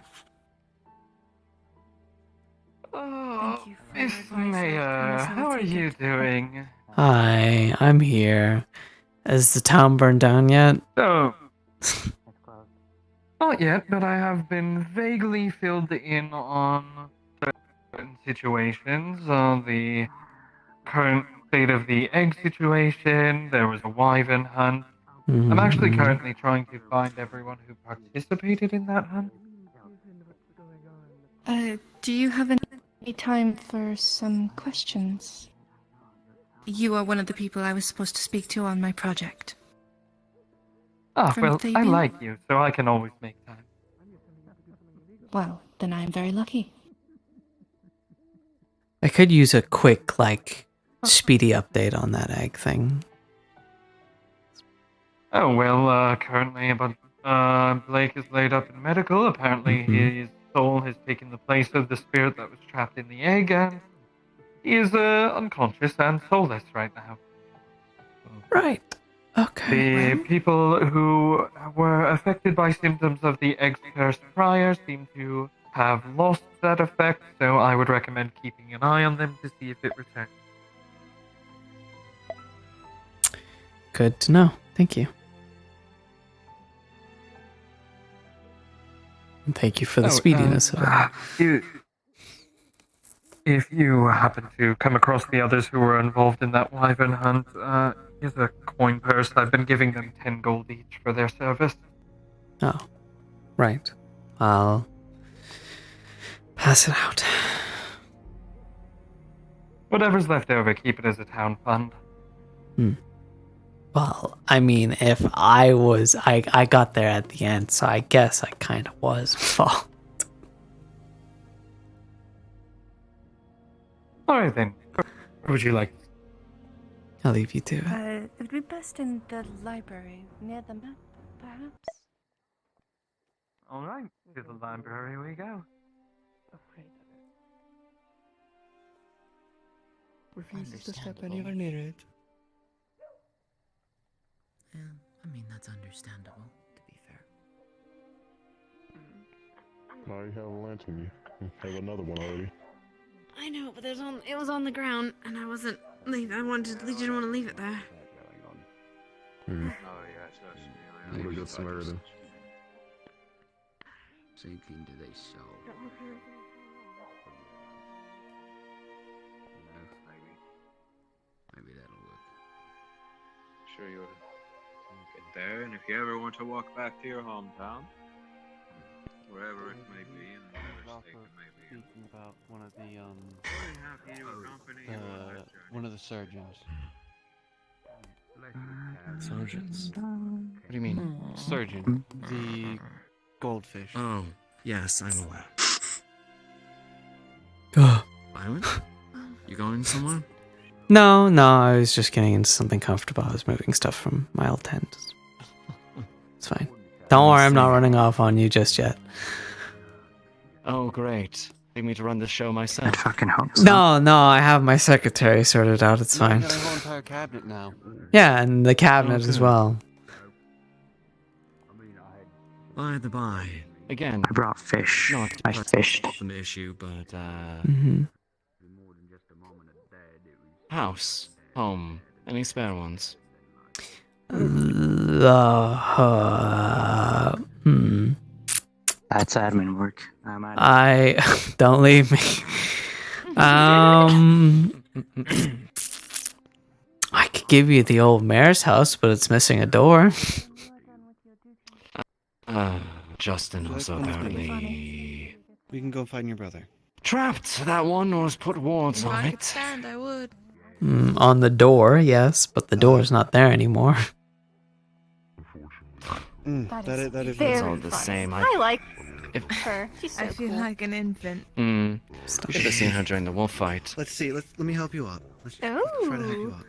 S18: Oh, Miss Mayor, how are you doing?
S11: Hi, I'm here. Has the town burned down yet?
S18: Oh. Not yet, but I have been vaguely filled in on certain situations. The current state of the egg situation, there was a wyvern hunt. I'm actually currently trying to find everyone who participated in that hunt.
S16: Do you have any time for some questions? You are one of the people I was supposed to speak to on my project.
S18: Ah,
S16: From
S18: well, I
S16: Fabian?
S18: like you, so I can always make time.
S16: Well, then I am very lucky.
S11: I could use a quick, speedy update on that egg thing.
S18: Oh, well, currently, Blake is laid up in medical. Apparently, his soul has taken the place of the spirit that was trapped in the egg, and he is unconscious and soulless right now.
S11: Right. Okay.
S18: The people who were affected by symptoms of the egg's curse prior seem to have lost that effect, so I would recommend keeping an eye on them to see if it returns.
S11: Good to know. Thank you. And thank you for the speediness of it.
S18: If you happen to come across the others who were involved in that wyvern hunt, here's a coin purse. I've been giving them 10 gold each for their service.
S11: Oh, right. I'll pass it out.
S18: Whatever's left over, keep it as a town fund.
S11: Well, I mean, if I got there at the end, so I guess I kind of was involved.
S9: Alright then. What would you like?
S11: I'll leave you to it.
S16: It would be best in the library, near the map, perhaps?
S18: Alright, to the library we go.
S2: Refuses to step anywhere near it.
S8: Yeah, I mean, that's understandable, to be fair.
S17: Now you have a lantern. You have another one already.
S12: I know, but it was on the ground, and I wasn't leaving. I didn't want to leave it there.
S17: Hmm.
S1: Oh, yes, that's
S17: Would have got some evidence.
S21: Same thing do they sell? Maybe that'll work.
S1: Sure you'll get there, and if you ever want to walk back to your hometown, wherever it may be, in whatever state it may be.
S18: Speaking about one of the
S15: One of the surgeons.
S6: Surgeons?
S15: What do you mean? Surgeon. The goldfish.
S6: Oh, yes, I'm aware. Byron? You going somewhere?
S11: No, I was just getting into something comfortable. I was moving stuff from my old tent. It's fine. Don't worry, I'm not running off on you just yet.
S6: Oh, great. Need me to run this show myself?
S8: Fucking hope so.
S11: No, I have my secretary sorted out. It's fine.
S15: You got a whole entire cabinet now.
S11: Yeah, and the cabinet as well.
S6: By the by. Again,
S8: I brought fish.
S6: Not
S8: I fished.
S6: an issue, but
S11: Mm-hmm.
S6: House, home, any spare ones?
S8: That's admin work.
S11: I don't leave me. I could give you the old mayor's house, but it's missing a door.
S6: Justin also apparently
S15: We can go find your brother.
S6: trapped that one or has put wards
S12: If
S6: on
S12: I could
S6: it.
S12: stand, I would.
S11: On the door, yes, but the door's not there anymore.
S15: That is
S6: It's all the same.
S7: I like
S6: If,
S7: her. She's so
S16: I feel
S7: cool.
S16: like an infant.
S6: you should have seen her during the wolf fight.
S15: Let's see. Let me help you up. Let's try to help you up.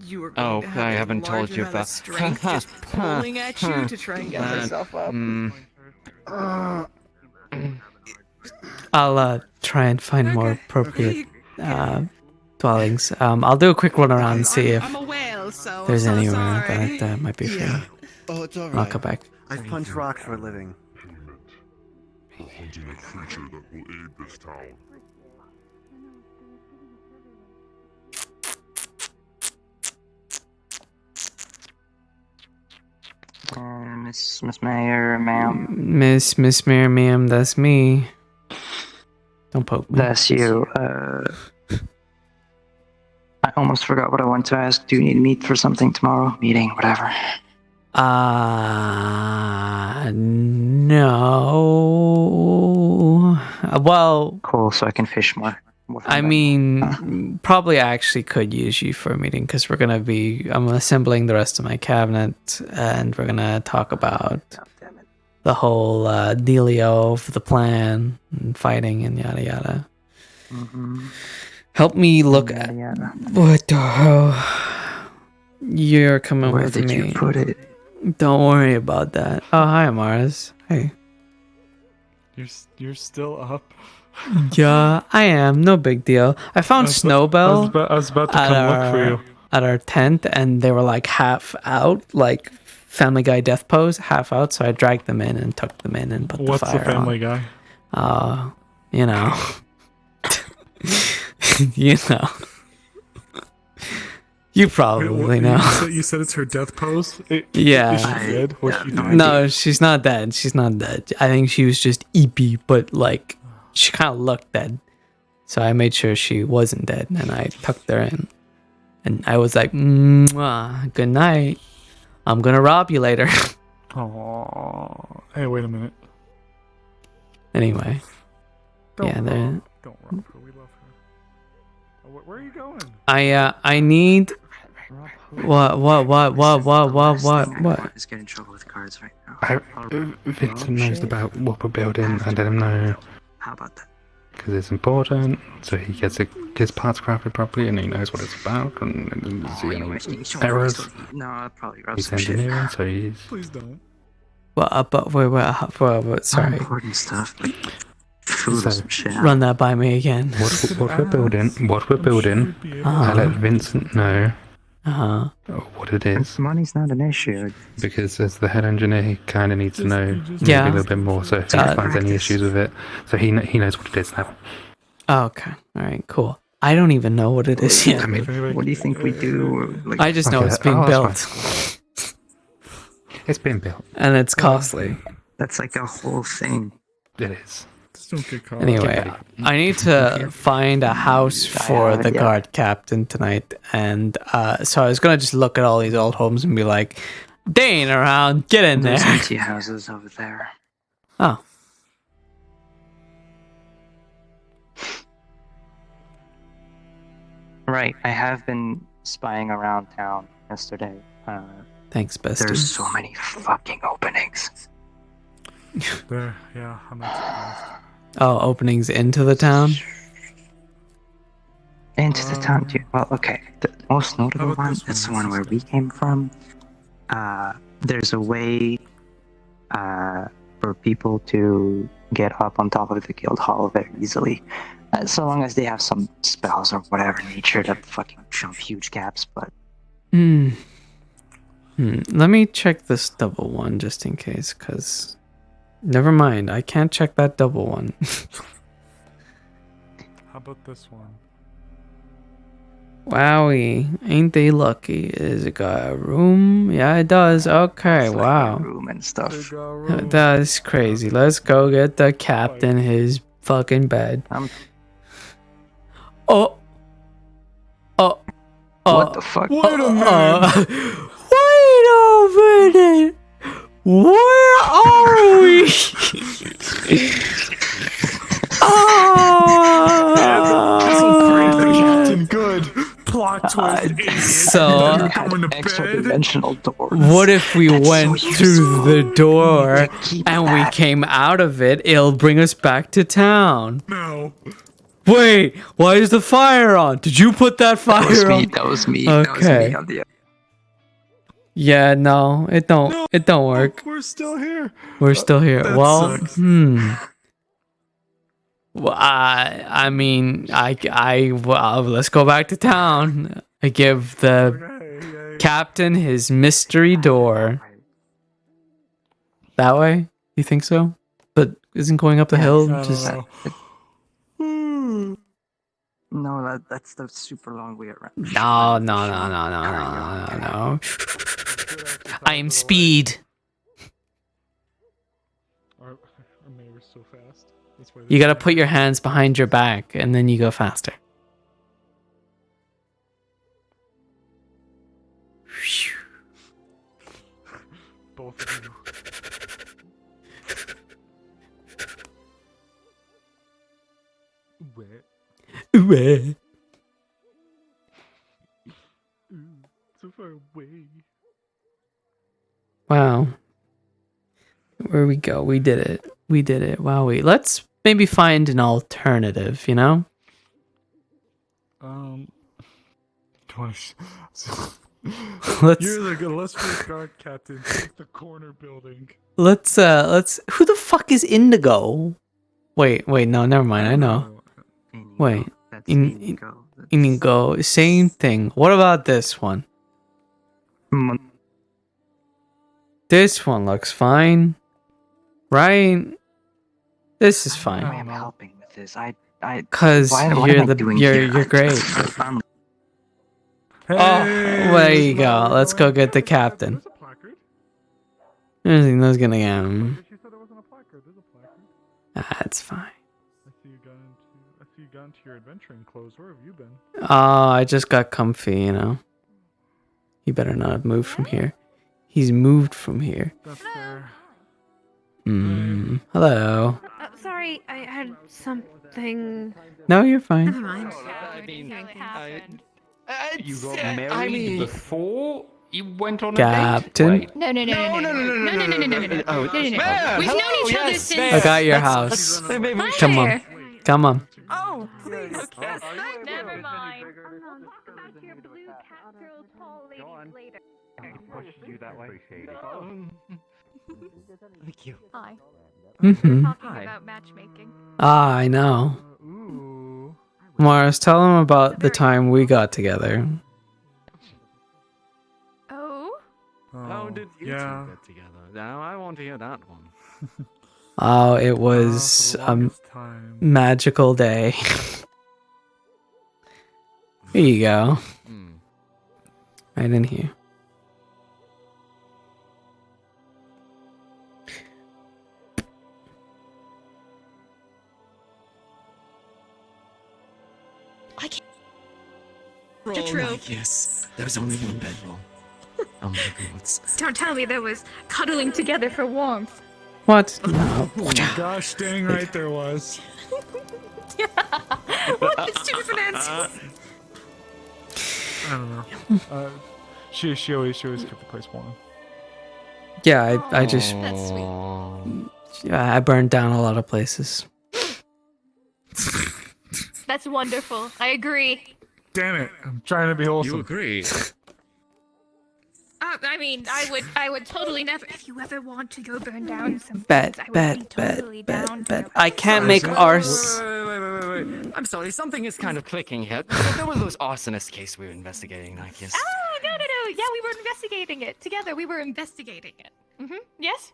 S16: You were
S6: Oh,
S16: going to have
S6: I
S16: a
S6: haven't told
S16: large
S6: you
S16: amount of
S6: about
S16: strength just pulling at you to try and get herself up.
S11: I'll try and find more appropriate dwellings. I'll do a quick run around and see if
S16: I'm a whale, so
S11: there's
S16: I'm so
S11: anywhere
S16: sorry.
S11: that might be free.
S15: Yeah. Oh, it's alright.
S11: I'll come back.
S15: I punch rocks for a living.
S17: Hunting a creature that will aid this town.
S8: Miss Mayor, ma'am.
S11: Miss Mayor, ma'am, that's me. Don't poke me.
S8: That's you. I almost forgot what I wanted to ask. Do you need to meet for something tomorrow? Meeting, whatever.
S11: No. Well,
S8: cool. So I can fish more.
S11: I mean, probably I actually could use you for a meeting because I'm assembling the rest of my cabinet and we're gonna talk about the whole dealio of the plan and fighting and yada yada.
S8: Mm-hmm.
S11: Help me look at what the hell. You're coming
S8: Where
S11: with
S8: did
S11: me.
S8: you put it?
S11: Don't worry about that. Oh, hi, Mars. Hey.
S10: You're still up.
S11: Yeah, I am. No big deal. I found Snowbell
S13: I was about to come look for you.
S11: at our tent, and they were like half out, like Family Guy death pose, half out. So I dragged them in and tucked them in and put
S13: What's
S11: the fire
S13: the Family
S11: on.
S13: Guy?
S11: You know. You know. You probably know.
S13: You said it's her death pose?
S11: Yeah.
S13: Is she dead? Was she dead?
S11: No, she's not dead. She's not dead. I think she was just eepy, but like she kind of looked dead. So I made sure she wasn't dead, and I tucked her in. And I was like, "Mwah, good night. I'm gonna rob you later."
S13: Aww. Hey, wait a minute.
S11: Anyway,
S13: Don't
S11: yeah, there.
S13: Don't rob her. We love her. Where are you going?
S11: I need. What?
S8: Let's get in trouble with cards right now.
S9: Vincent knows about what we're building. I let him know.
S8: How about that?
S9: because it's important, so he gets his parts crafted properly and he knows what it's about and doesn't see any errors.
S8: No, I'll probably rub
S9: He's
S8: some shit.
S9: engineering, so he's...
S11: Please don't. But wait, sorry.
S8: Important stuff, like food or some shit.
S11: Run that by me again.
S9: What we're building, I let Vincent know what it is.
S8: Money's not an issue.
S9: Because as the head engineer, he kind of needs to know maybe
S11: Yeah.
S9: a little bit more, so if he finds any issues with it, so he knows what it is now.
S11: Oh, okay. All right. Cool. I don't even know what it is yet.
S8: What do you think we do? Like,
S11: I just know it's being built.
S9: It's been built.
S11: And it's costly.
S8: That's like a whole thing.
S9: It is.
S11: Anyway, I need to find a house for the guard captain tonight, and so I was gonna just look at all these old homes and be like, "They ain't around. Get in there."
S8: There's empty houses over there.
S11: Oh.
S8: Right, I have been spying around town yesterday.
S11: Thanks, bestie.
S8: There's so many fucking openings.
S10: There, yeah, I'm not surprised.
S11: Oh, openings into the town?
S8: Into the town, dude. Well, okay. The most notable one is the one where we came from. There's a way for people to get up on top of the guild hall very easily. So long as they have some spells or whatever nature to fucking jump huge gaps, but...
S11: Let me check this double one just in case, because... Never mind, I can't check that double one.
S10: How about this one?
S11: Wowie, ain't they lucky? Is it got a room? Yeah, it does. Okay,
S8: It's like
S11: wow.
S8: a room and stuff.
S11: That's crazy. Let's go get the captain his fucking bed. Oh.
S8: What the fuck?
S11: Wait a minute. Wait a minute. Where are we?
S14: Captain, good. Plot twist.
S11: So,
S8: extra dimensional doors.
S11: what if we went through the door and we came out of it? It'll bring us back to town.
S14: No.
S11: Wait, why is the fire on? Did you put that fire on?
S8: That was me.
S11: Okay.
S8: On the...
S11: Yeah, no, it don't work.
S14: We're still here.
S11: We're still here.
S14: That
S11: Well,
S14: sucks.
S11: Well, I mean, well, let's go back to town. I give the captain his mystery door. That way? You think so? But isn't going up the hill just...
S8: No, that's the super long way around.
S11: No. I am speed.
S10: Our mayor's so fast. That's why
S11: You gotta put your hands behind your back and then you go faster.
S10: both of you. Where?
S11: Where?
S10: So far away.
S11: Wow. Where we go? We did it. We did it. Wowie. Let's maybe find an alternative, you know?
S10: Gosh.
S11: Let's-
S10: You're the illustrious guard captain. Take the corner building.
S11: Let's who the fuck is Indigo? Wait, no, never mind, I know. Wait. Indigo. Same thing. What about this one? This one looks fine. Right? This is fine.
S8: I am helping with this.
S11: Cause
S8: what
S11: you're
S8: am I doing here?
S11: you're great. Oh, there you go. Let's go get the captain. I don't think that's gonna get him. That's fine.
S10: I see you got into your adventuring clothes. Where have you been?
S11: Oh, I just got comfy, you know. He better not have moved from here. He's moved from here.
S10: That's fair.
S11: Hello.
S12: Sorry, I had something.
S11: No, you're fine.
S12: Never mind.
S5: You got married before you went on a
S11: Captain.
S5: date?
S12: No. We've known each other since.
S11: I got your house. Come on. Come on.
S7: Oh, please.
S12: Okay. Never mind.
S18: You that way.
S6: Thank you.
S12: Hi.
S11: Mm-hmm.
S12: Talking
S6: Hi.
S12: about matchmaking.
S11: Ah, I know. Mars, tell him about the time we got together.
S12: Oh?
S6: How did you two get together? Now I want to hear that one.
S11: Oh, it was a magical day. Here you go. Right in here.
S12: I can't.
S6: Oh, yes. There's only one bedroll. Oh my goodness.
S12: Don't tell me there was cuddling together for warmth.
S11: What? No.
S20: Oh my gosh, dang right there was.
S12: What? It's two different answers.
S20: I don't know. She always kept the place warm.
S11: Yeah, I just.
S12: That's sweet.
S11: Yeah, I burned down a lot of places.
S12: That's wonderful. I agree.
S20: Damn it! I'm trying to be wholesome.
S6: You agree?
S12: I mean, I would totally never. If you ever want to go burn down some
S11: Bet,
S12: things, I would
S11: bet,
S12: be
S11: bet,
S12: totally
S11: bet,
S12: down
S11: bet.
S12: to.
S11: I can't make ours.
S6: Wait. I'm sorry, something is kind of clicking here. There was those arsonist case we were investigating, I guess.
S12: Oh no! Yeah, we were investigating it together. We were investigating it. Yes.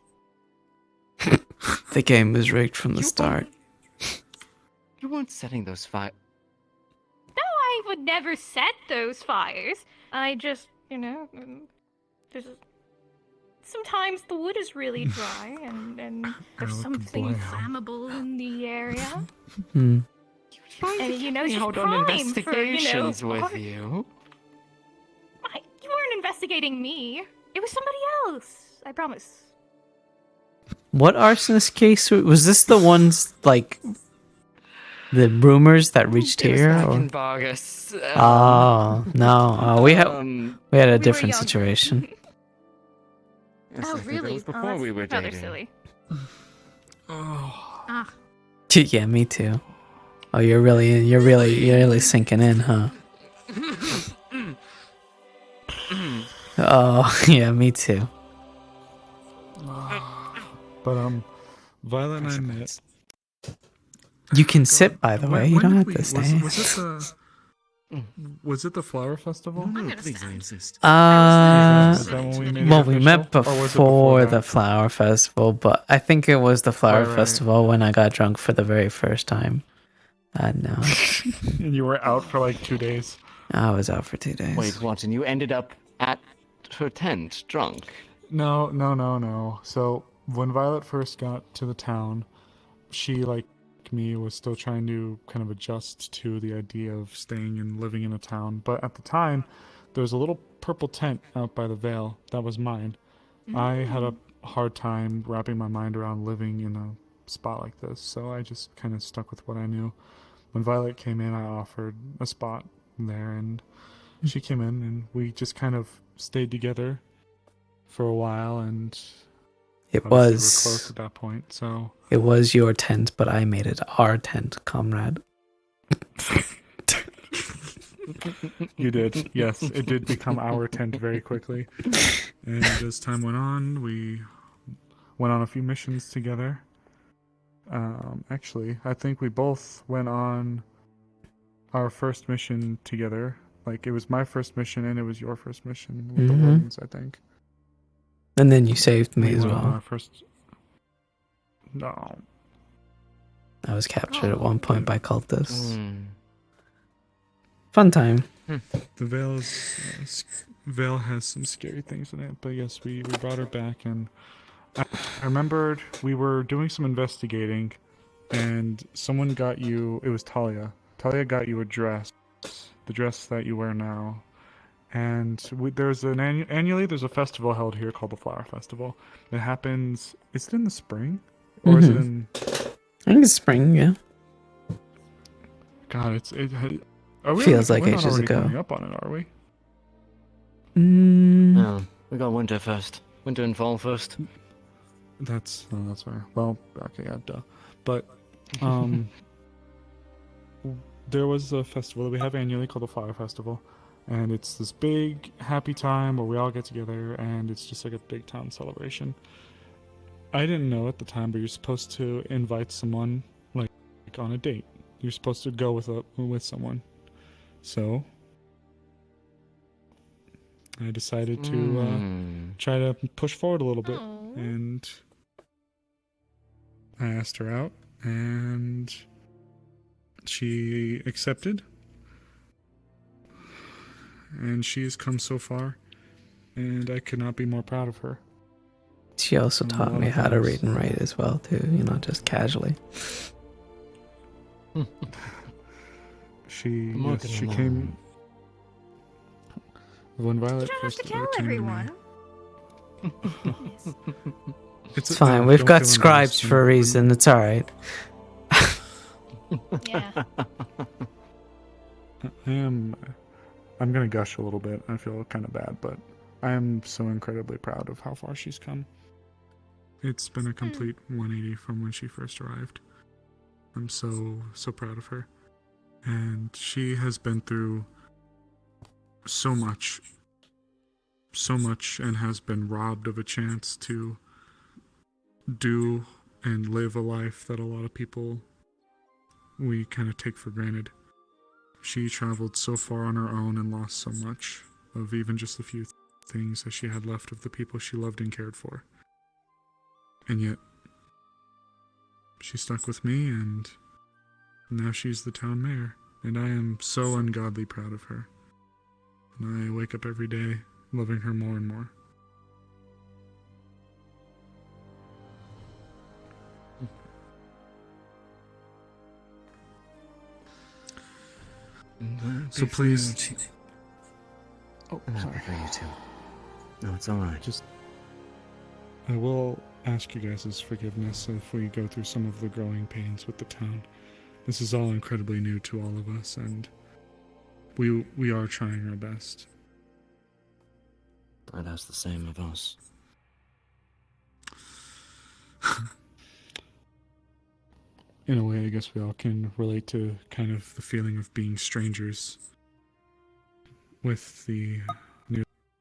S11: The game was rigged from the start.
S6: You weren't setting those fires.
S12: No, I would never set those fires. I just, just sometimes the wood is really dry, and there's something flammable in the area.
S11: Hmm.
S12: And she's
S6: Out on
S12: prime
S6: investigations
S12: for,
S6: with you.
S12: You weren't investigating me. It was somebody else. I promise.
S11: What arsonist case was this? The ones like the rumors that reached here?
S6: Back
S11: Or?
S6: in Vargas.
S11: Oh no, we had a
S12: we were
S11: different
S12: young.
S11: situation.
S6: Yes, I
S12: Oh,
S6: think that
S12: really?
S6: was before
S12: That's
S6: we were
S12: rather
S6: dating.
S12: silly.
S20: Oh.
S12: Ah.
S11: Yeah, me too. Oh, you're really sinking in, huh? Oh, yeah, me too.
S20: But Violet and I met.
S11: You can sit, by the way. You don't have to stay.
S20: Was it the flower festival?
S6: No, please, I insist.
S11: Well, we met
S20: official? Or was it
S11: before
S20: that?
S11: the flower festival, but I think it was the flower
S20: Right.
S11: festival when I got drunk for the very first time. No,
S20: And you were out for like 2 days.
S11: I was out for 2 days.
S6: Wait, what? And you ended up at her tent, drunk?
S20: No. So when Violet first got to the town, she, like me, was still trying to kind of adjust to the idea of staying and living in a town. But at the time, there was a little purple tent out by the Vale that was mine. I had a hard time wrapping my mind around living in a spot like this, so I just kind of stuck with what I knew. When Violet came in, I offered a spot there, and she came in, and we just kind of stayed together for a while, and
S11: It
S20: obviously we were
S11: was
S20: close at that point. So
S11: It was your tent, but I made it our tent, comrade.
S20: you did, yes, it did become our tent very quickly. And as time went on, we went on a few missions together. Actually, I think we both went on our first mission together. Like, it was my first mission and it was your first mission with the
S11: Mhm.
S20: Wardens, I think.
S11: And then you saved me
S20: We
S11: as
S20: went on
S11: well.
S20: our first... No.
S11: I was captured at one point by cultists.
S6: Hmm.
S11: Fun time.
S20: The Vale has some scary things in it, but yes, we brought her back, and I remembered we were doing some investigating, and someone got you, it was Talia. Talia got you a dress, the dress that you wear now. And there's an annually there's a festival held here called the Flower Festival. It happens, is it in the spring? Or is it in...
S11: I think it's spring, yeah.
S20: God, are we
S11: Feels like
S20: we're not
S11: ages
S20: already
S11: ago.
S20: coming up on it, are we?
S6: No, we got winter first. Winter and fall first.
S20: That's fair. Well, okay, yeah, duh. But there was a festival that we have annually called the Flower Festival, and it's this big happy time where we all get together, and it's just like a big town celebration. I didn't know at the time, but you're supposed to invite someone like on a date. You're supposed to go with someone. So I decided to try to push forward a little bit, and I asked her out, and she accepted, and she has come so far, and I could not be more proud of her.
S11: She also taught me how to read and write as well, too, just casually.
S20: She came when Violet first came to
S7: everyone.
S20: me.
S11: It's fine, we've got scribes for a reason, it's alright.
S12: Yeah.
S20: I'm gonna gush a little bit. I feel kind of bad, but I am so incredibly proud of how far she's come. It's been a complete 180 from when she first arrived. I'm so proud of her. And she has been through so much, and has been robbed of a chance to do and live a life that a lot of people we kind of take for granted. She traveled so far on her own and lost so much of even just the few things that she had left of the people she loved and cared for. And yet, she stuck with me, and now she's the town mayor. And I am so ungodly proud of her. And I wake up every day loving her more and more. So please. Oh, sorry.
S6: For you too. No, it's alright.
S20: I will ask you guys' forgiveness if we go through some of the growing pains with the town. This is all incredibly new to all of us, and we are trying our best.
S6: I'd ask the same of us.
S20: In a way, I guess we all can relate to kind of the feeling of being strangers with the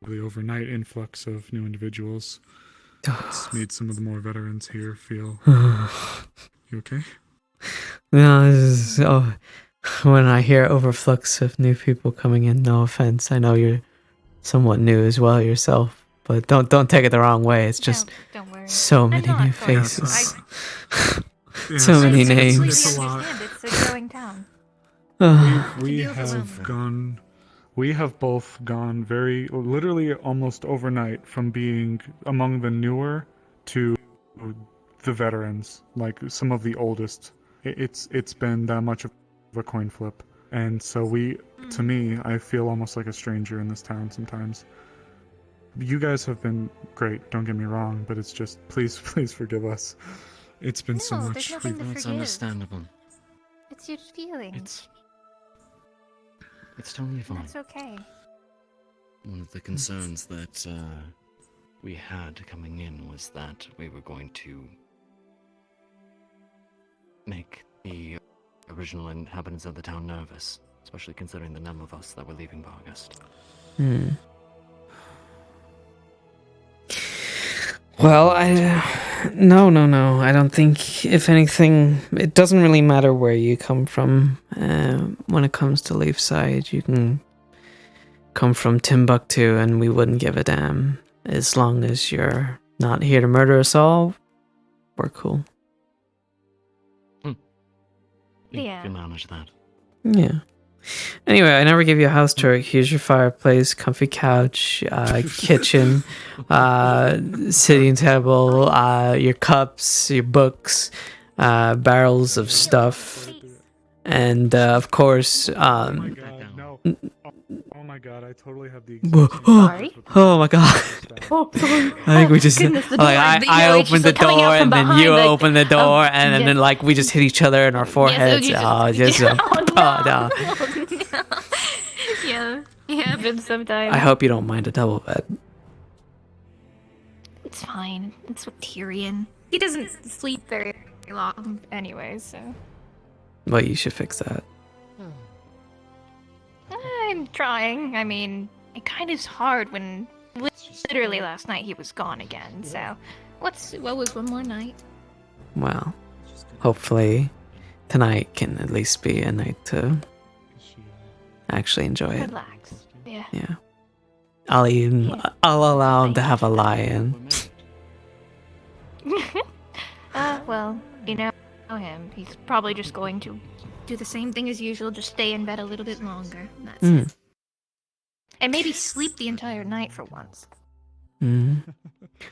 S20: overnight influx of new individuals. It's made some of the more veterans here feel... You okay?
S11: No, when I hear overflux of new people coming in, no offense, I know you're somewhat new as well yourself, but don't take it the wrong way. It's just
S12: don't worry.
S11: so many new faces. So many names.
S7: It's a growing town.
S20: We have both gone very, literally almost overnight from being among the newer to the veterans, like some of the oldest. It's been that much of a coin flip. And so to me, I feel almost like a stranger in this town sometimes. You guys have been great, don't get me wrong, but it's just, please forgive us. It's been so much.
S12: There's nothing to
S6: It's
S12: forgive.
S6: understandable.
S12: It's your feelings.
S6: It's totally fine.
S12: That's okay.
S6: One of the concerns that we had coming in was that we were going to make the original inhabitants of the town nervous, especially considering the number of us that were leaving Bargast.
S11: Well, no. I don't think, if anything, it doesn't really matter where you come from. When it comes to Leafside, you can come from Timbuktu and we wouldn't give a damn. As long as you're not here to murder us all, we're cool.
S12: Yeah.
S6: You can manage that.
S11: Yeah. Anyway, I never give you a house tour. Here's your fireplace, comfy couch, kitchen, sitting table, your cups, your books, barrels of stuff, and of course,
S20: Oh my god, I totally have the
S11: Oh my god.
S12: Oh, sorry.
S11: I think we just
S12: Goodness, the door,
S11: I opened the door and then you opened the door and then like we just hit each other in our foreheads.
S12: no. Yeah, it happens sometimes.
S11: I hope you don't mind a double bed.
S12: It's fine. It's with Tyrion. He doesn't sleep very long anyway, so.
S11: Well, you should fix that.
S12: I'm trying. I mean, it kind of is hard when literally last night he was gone again. So, what was one more night?
S11: Well, hopefully tonight can at least be a night to actually enjoy it.
S12: Relax. Yeah.
S11: Yeah. I'll allow him to have a lie-in.
S12: Well, you know him. He's probably just going to do the same thing as usual, just stay in bed a little bit longer. That's it. And maybe sleep the entire night for once.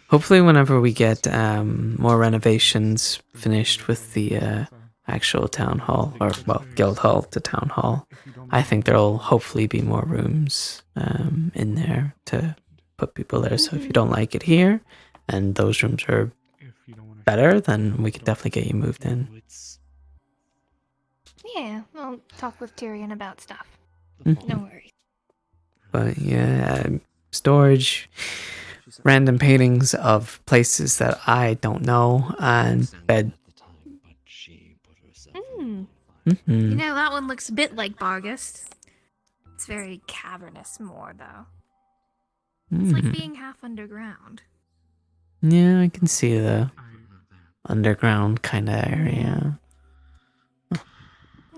S11: Hopefully whenever we get more renovations finished with the actual town hall, or well, guild hall to town hall, I think there'll hopefully be more rooms in there to put people there. So if you don't like it here and those rooms are better, then we could definitely get you moved in.
S12: Yeah, I'll talk with Tyrion about stuff.
S11: Mhm.
S12: No worries.
S11: But yeah, storage, random paintings of places that I don't know, and bed.
S12: You know, that one looks a bit like Bargast. It's very cavernous more, though. It's like being half underground.
S11: Yeah, I can see the underground kind of area.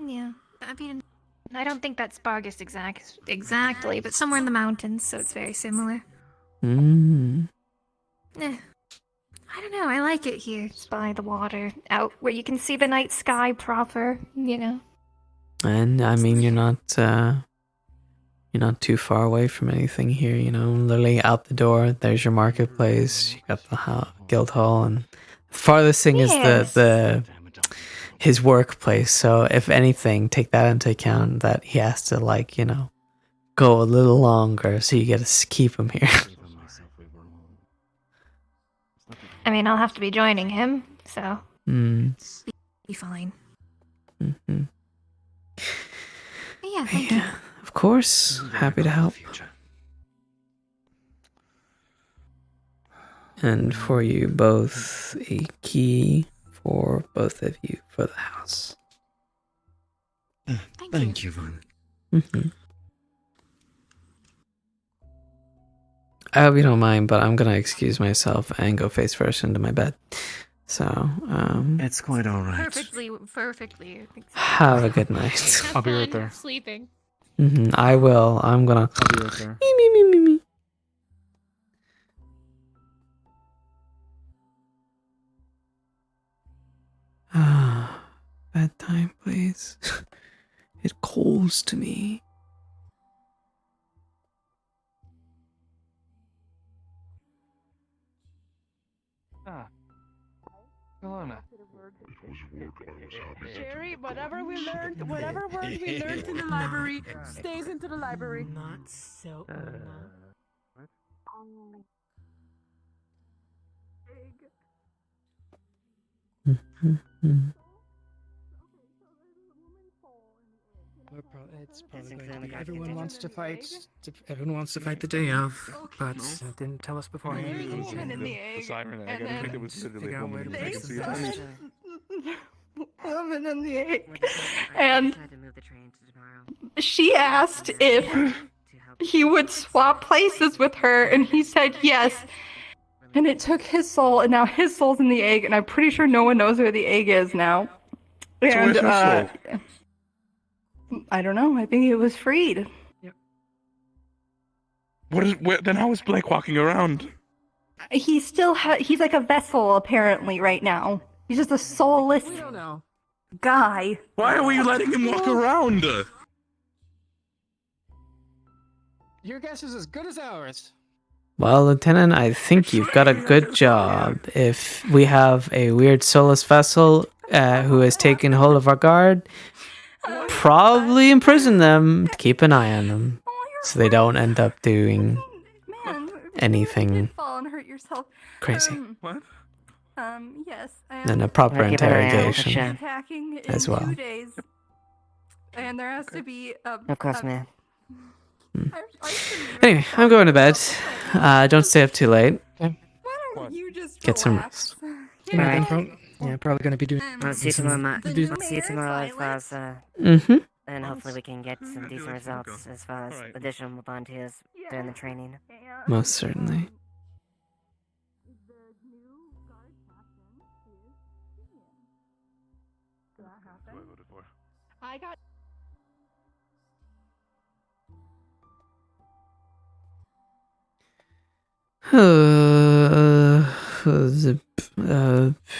S12: Yeah, I mean, I don't think that's Bargast exactly, but somewhere in the mountains, so it's very similar. I don't know, I like it here. It's by the water, out where you can see the night sky proper, you know.
S11: And I mean, you're not too far away from anything here. You know, literally out the door. There's your marketplace. You got the guild hall, and the farthest thing is his workplace. So if anything, take that into account that he has to go a little longer, so you get to keep him here.
S12: I mean, I'll have to be joining him, so be fine. Yeah, thank you.
S11: Of course, happy to help. And for you both, a key for both of you for the house.
S6: Thank you, Violet.
S11: I hope you don't mind, but I'm gonna excuse myself and go face first into my bed. So,
S6: it's quite all right.
S12: Perfectly.
S11: Have a good night.
S12: Have
S20: I'll be right
S12: fun
S20: there.
S12: Sleeping.
S11: I will. I'm gonna.
S20: I'll be right there.
S11: Me. Bedtime, please. It calls to me.
S18: Kelowna.
S4: Sherry, whatever word we learned in the library stays into the library. Not so.
S22: It's probably going to be everyone wants to fight. Everyone wants to fight the day of, but didn't tell us beforehand.
S4: There's a woman in the egg.
S22: The siren egg.
S4: And
S22: I
S4: then
S22: think it was literally a woman in the egg.
S4: Woman in the egg. And she asked if he would swap places with her, and he said yes. And it took his soul, and now his soul's in the egg, and I'm pretty sure no one knows where the egg is now. And
S14: where's her soul?
S4: I don't know. I think it was freed.
S14: Then how is Blake walking around?
S4: He still he's like a vessel apparently right now. He's just a soulless guy.
S14: Why are we letting him walk around?
S22: Your guess is as good as ours.
S11: Well, Lieutenant, I think you've got a good job. If we have a weird soulless vessel who has taken hold of our guard, probably imprison them, keep an eye on them, so they don't end up doing anything
S4: Fall and hurt yourself.
S11: crazy.
S14: What?
S4: Yes.
S11: And a proper
S4: Keep an eye out.
S11: interrogation
S4: Attacking in
S11: as well.
S4: 2 days. And there has to be
S23: Of course, man.
S11: Anyway, I'm going to bed. Don't stay up too late.
S4: You just
S11: Get some rest.
S22: Yeah, probably going to be doing.
S23: I'll see you tomorrow, Matt. I'll see you tomorrow as far as.
S3: And hopefully we can get some decent results as far as additional volunteers during the training.
S11: Most certainly.
S4: I got.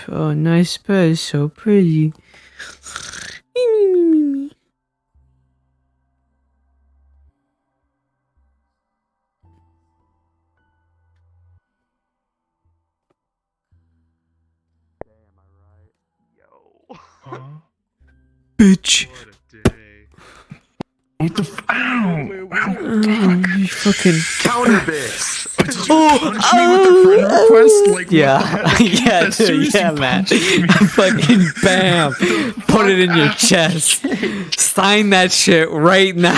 S11: Oh, nice bed, so pretty. Me, me, me, me, me. Bitch.
S14: What the ow!
S11: You fucking
S14: Counter this!
S11: yeah, yeah, dude, yeah, man. Fucking bam, put it in your chest. Sign that shit right now.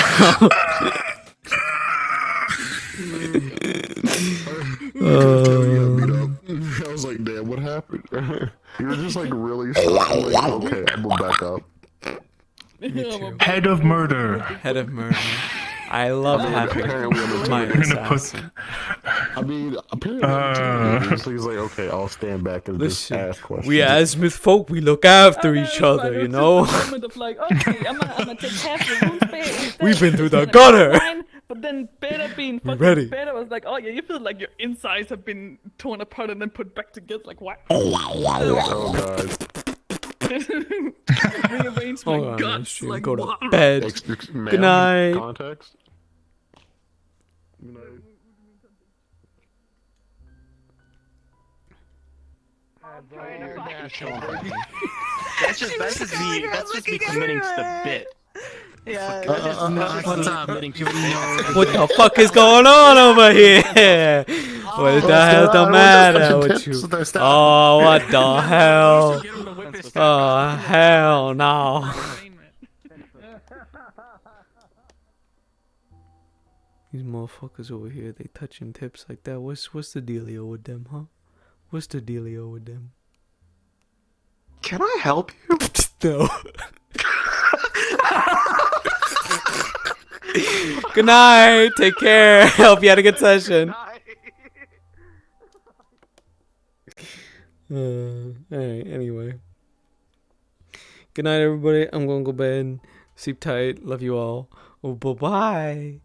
S17: I was like, damn, what happened? You were just like really shocked. I'm like, okay, I'm gonna back up.
S14: Head of murder.
S11: Head of murder. I love having my assassin.
S17: I mean, apparently, so he's like, okay, I'll stand back and just
S11: Listen,
S17: ask questions.
S11: we as Smith folk, we look after each other, you know? We've been through the gutter.
S19: But then Beta being fucking
S11: ready.
S19: Beta was like, oh yeah, you feel like your insides have been torn apart and then put back together. Like, what?
S17: Oh, God.
S19: Rearrange my guts. Like,
S11: go to
S19: what?
S11: bed. Good night.
S17: Context? Good night.
S23: That's just me committing to the bit. Yeah. What's up?
S11: What the fuck is going on over here? What the hell's the matter with you? Oh, what the hell? Oh, hell no. These motherfuckers over here, they touching tips like that. What's the dealio with them, huh? What's the dealio with them?
S24: Can I help you?
S11: No. Good night. Take care. Hope you had a good session. Alright, anyway. Good night, everybody. I'm gonna go to bed. Sleep tight. Love you all. Oh, bye-bye.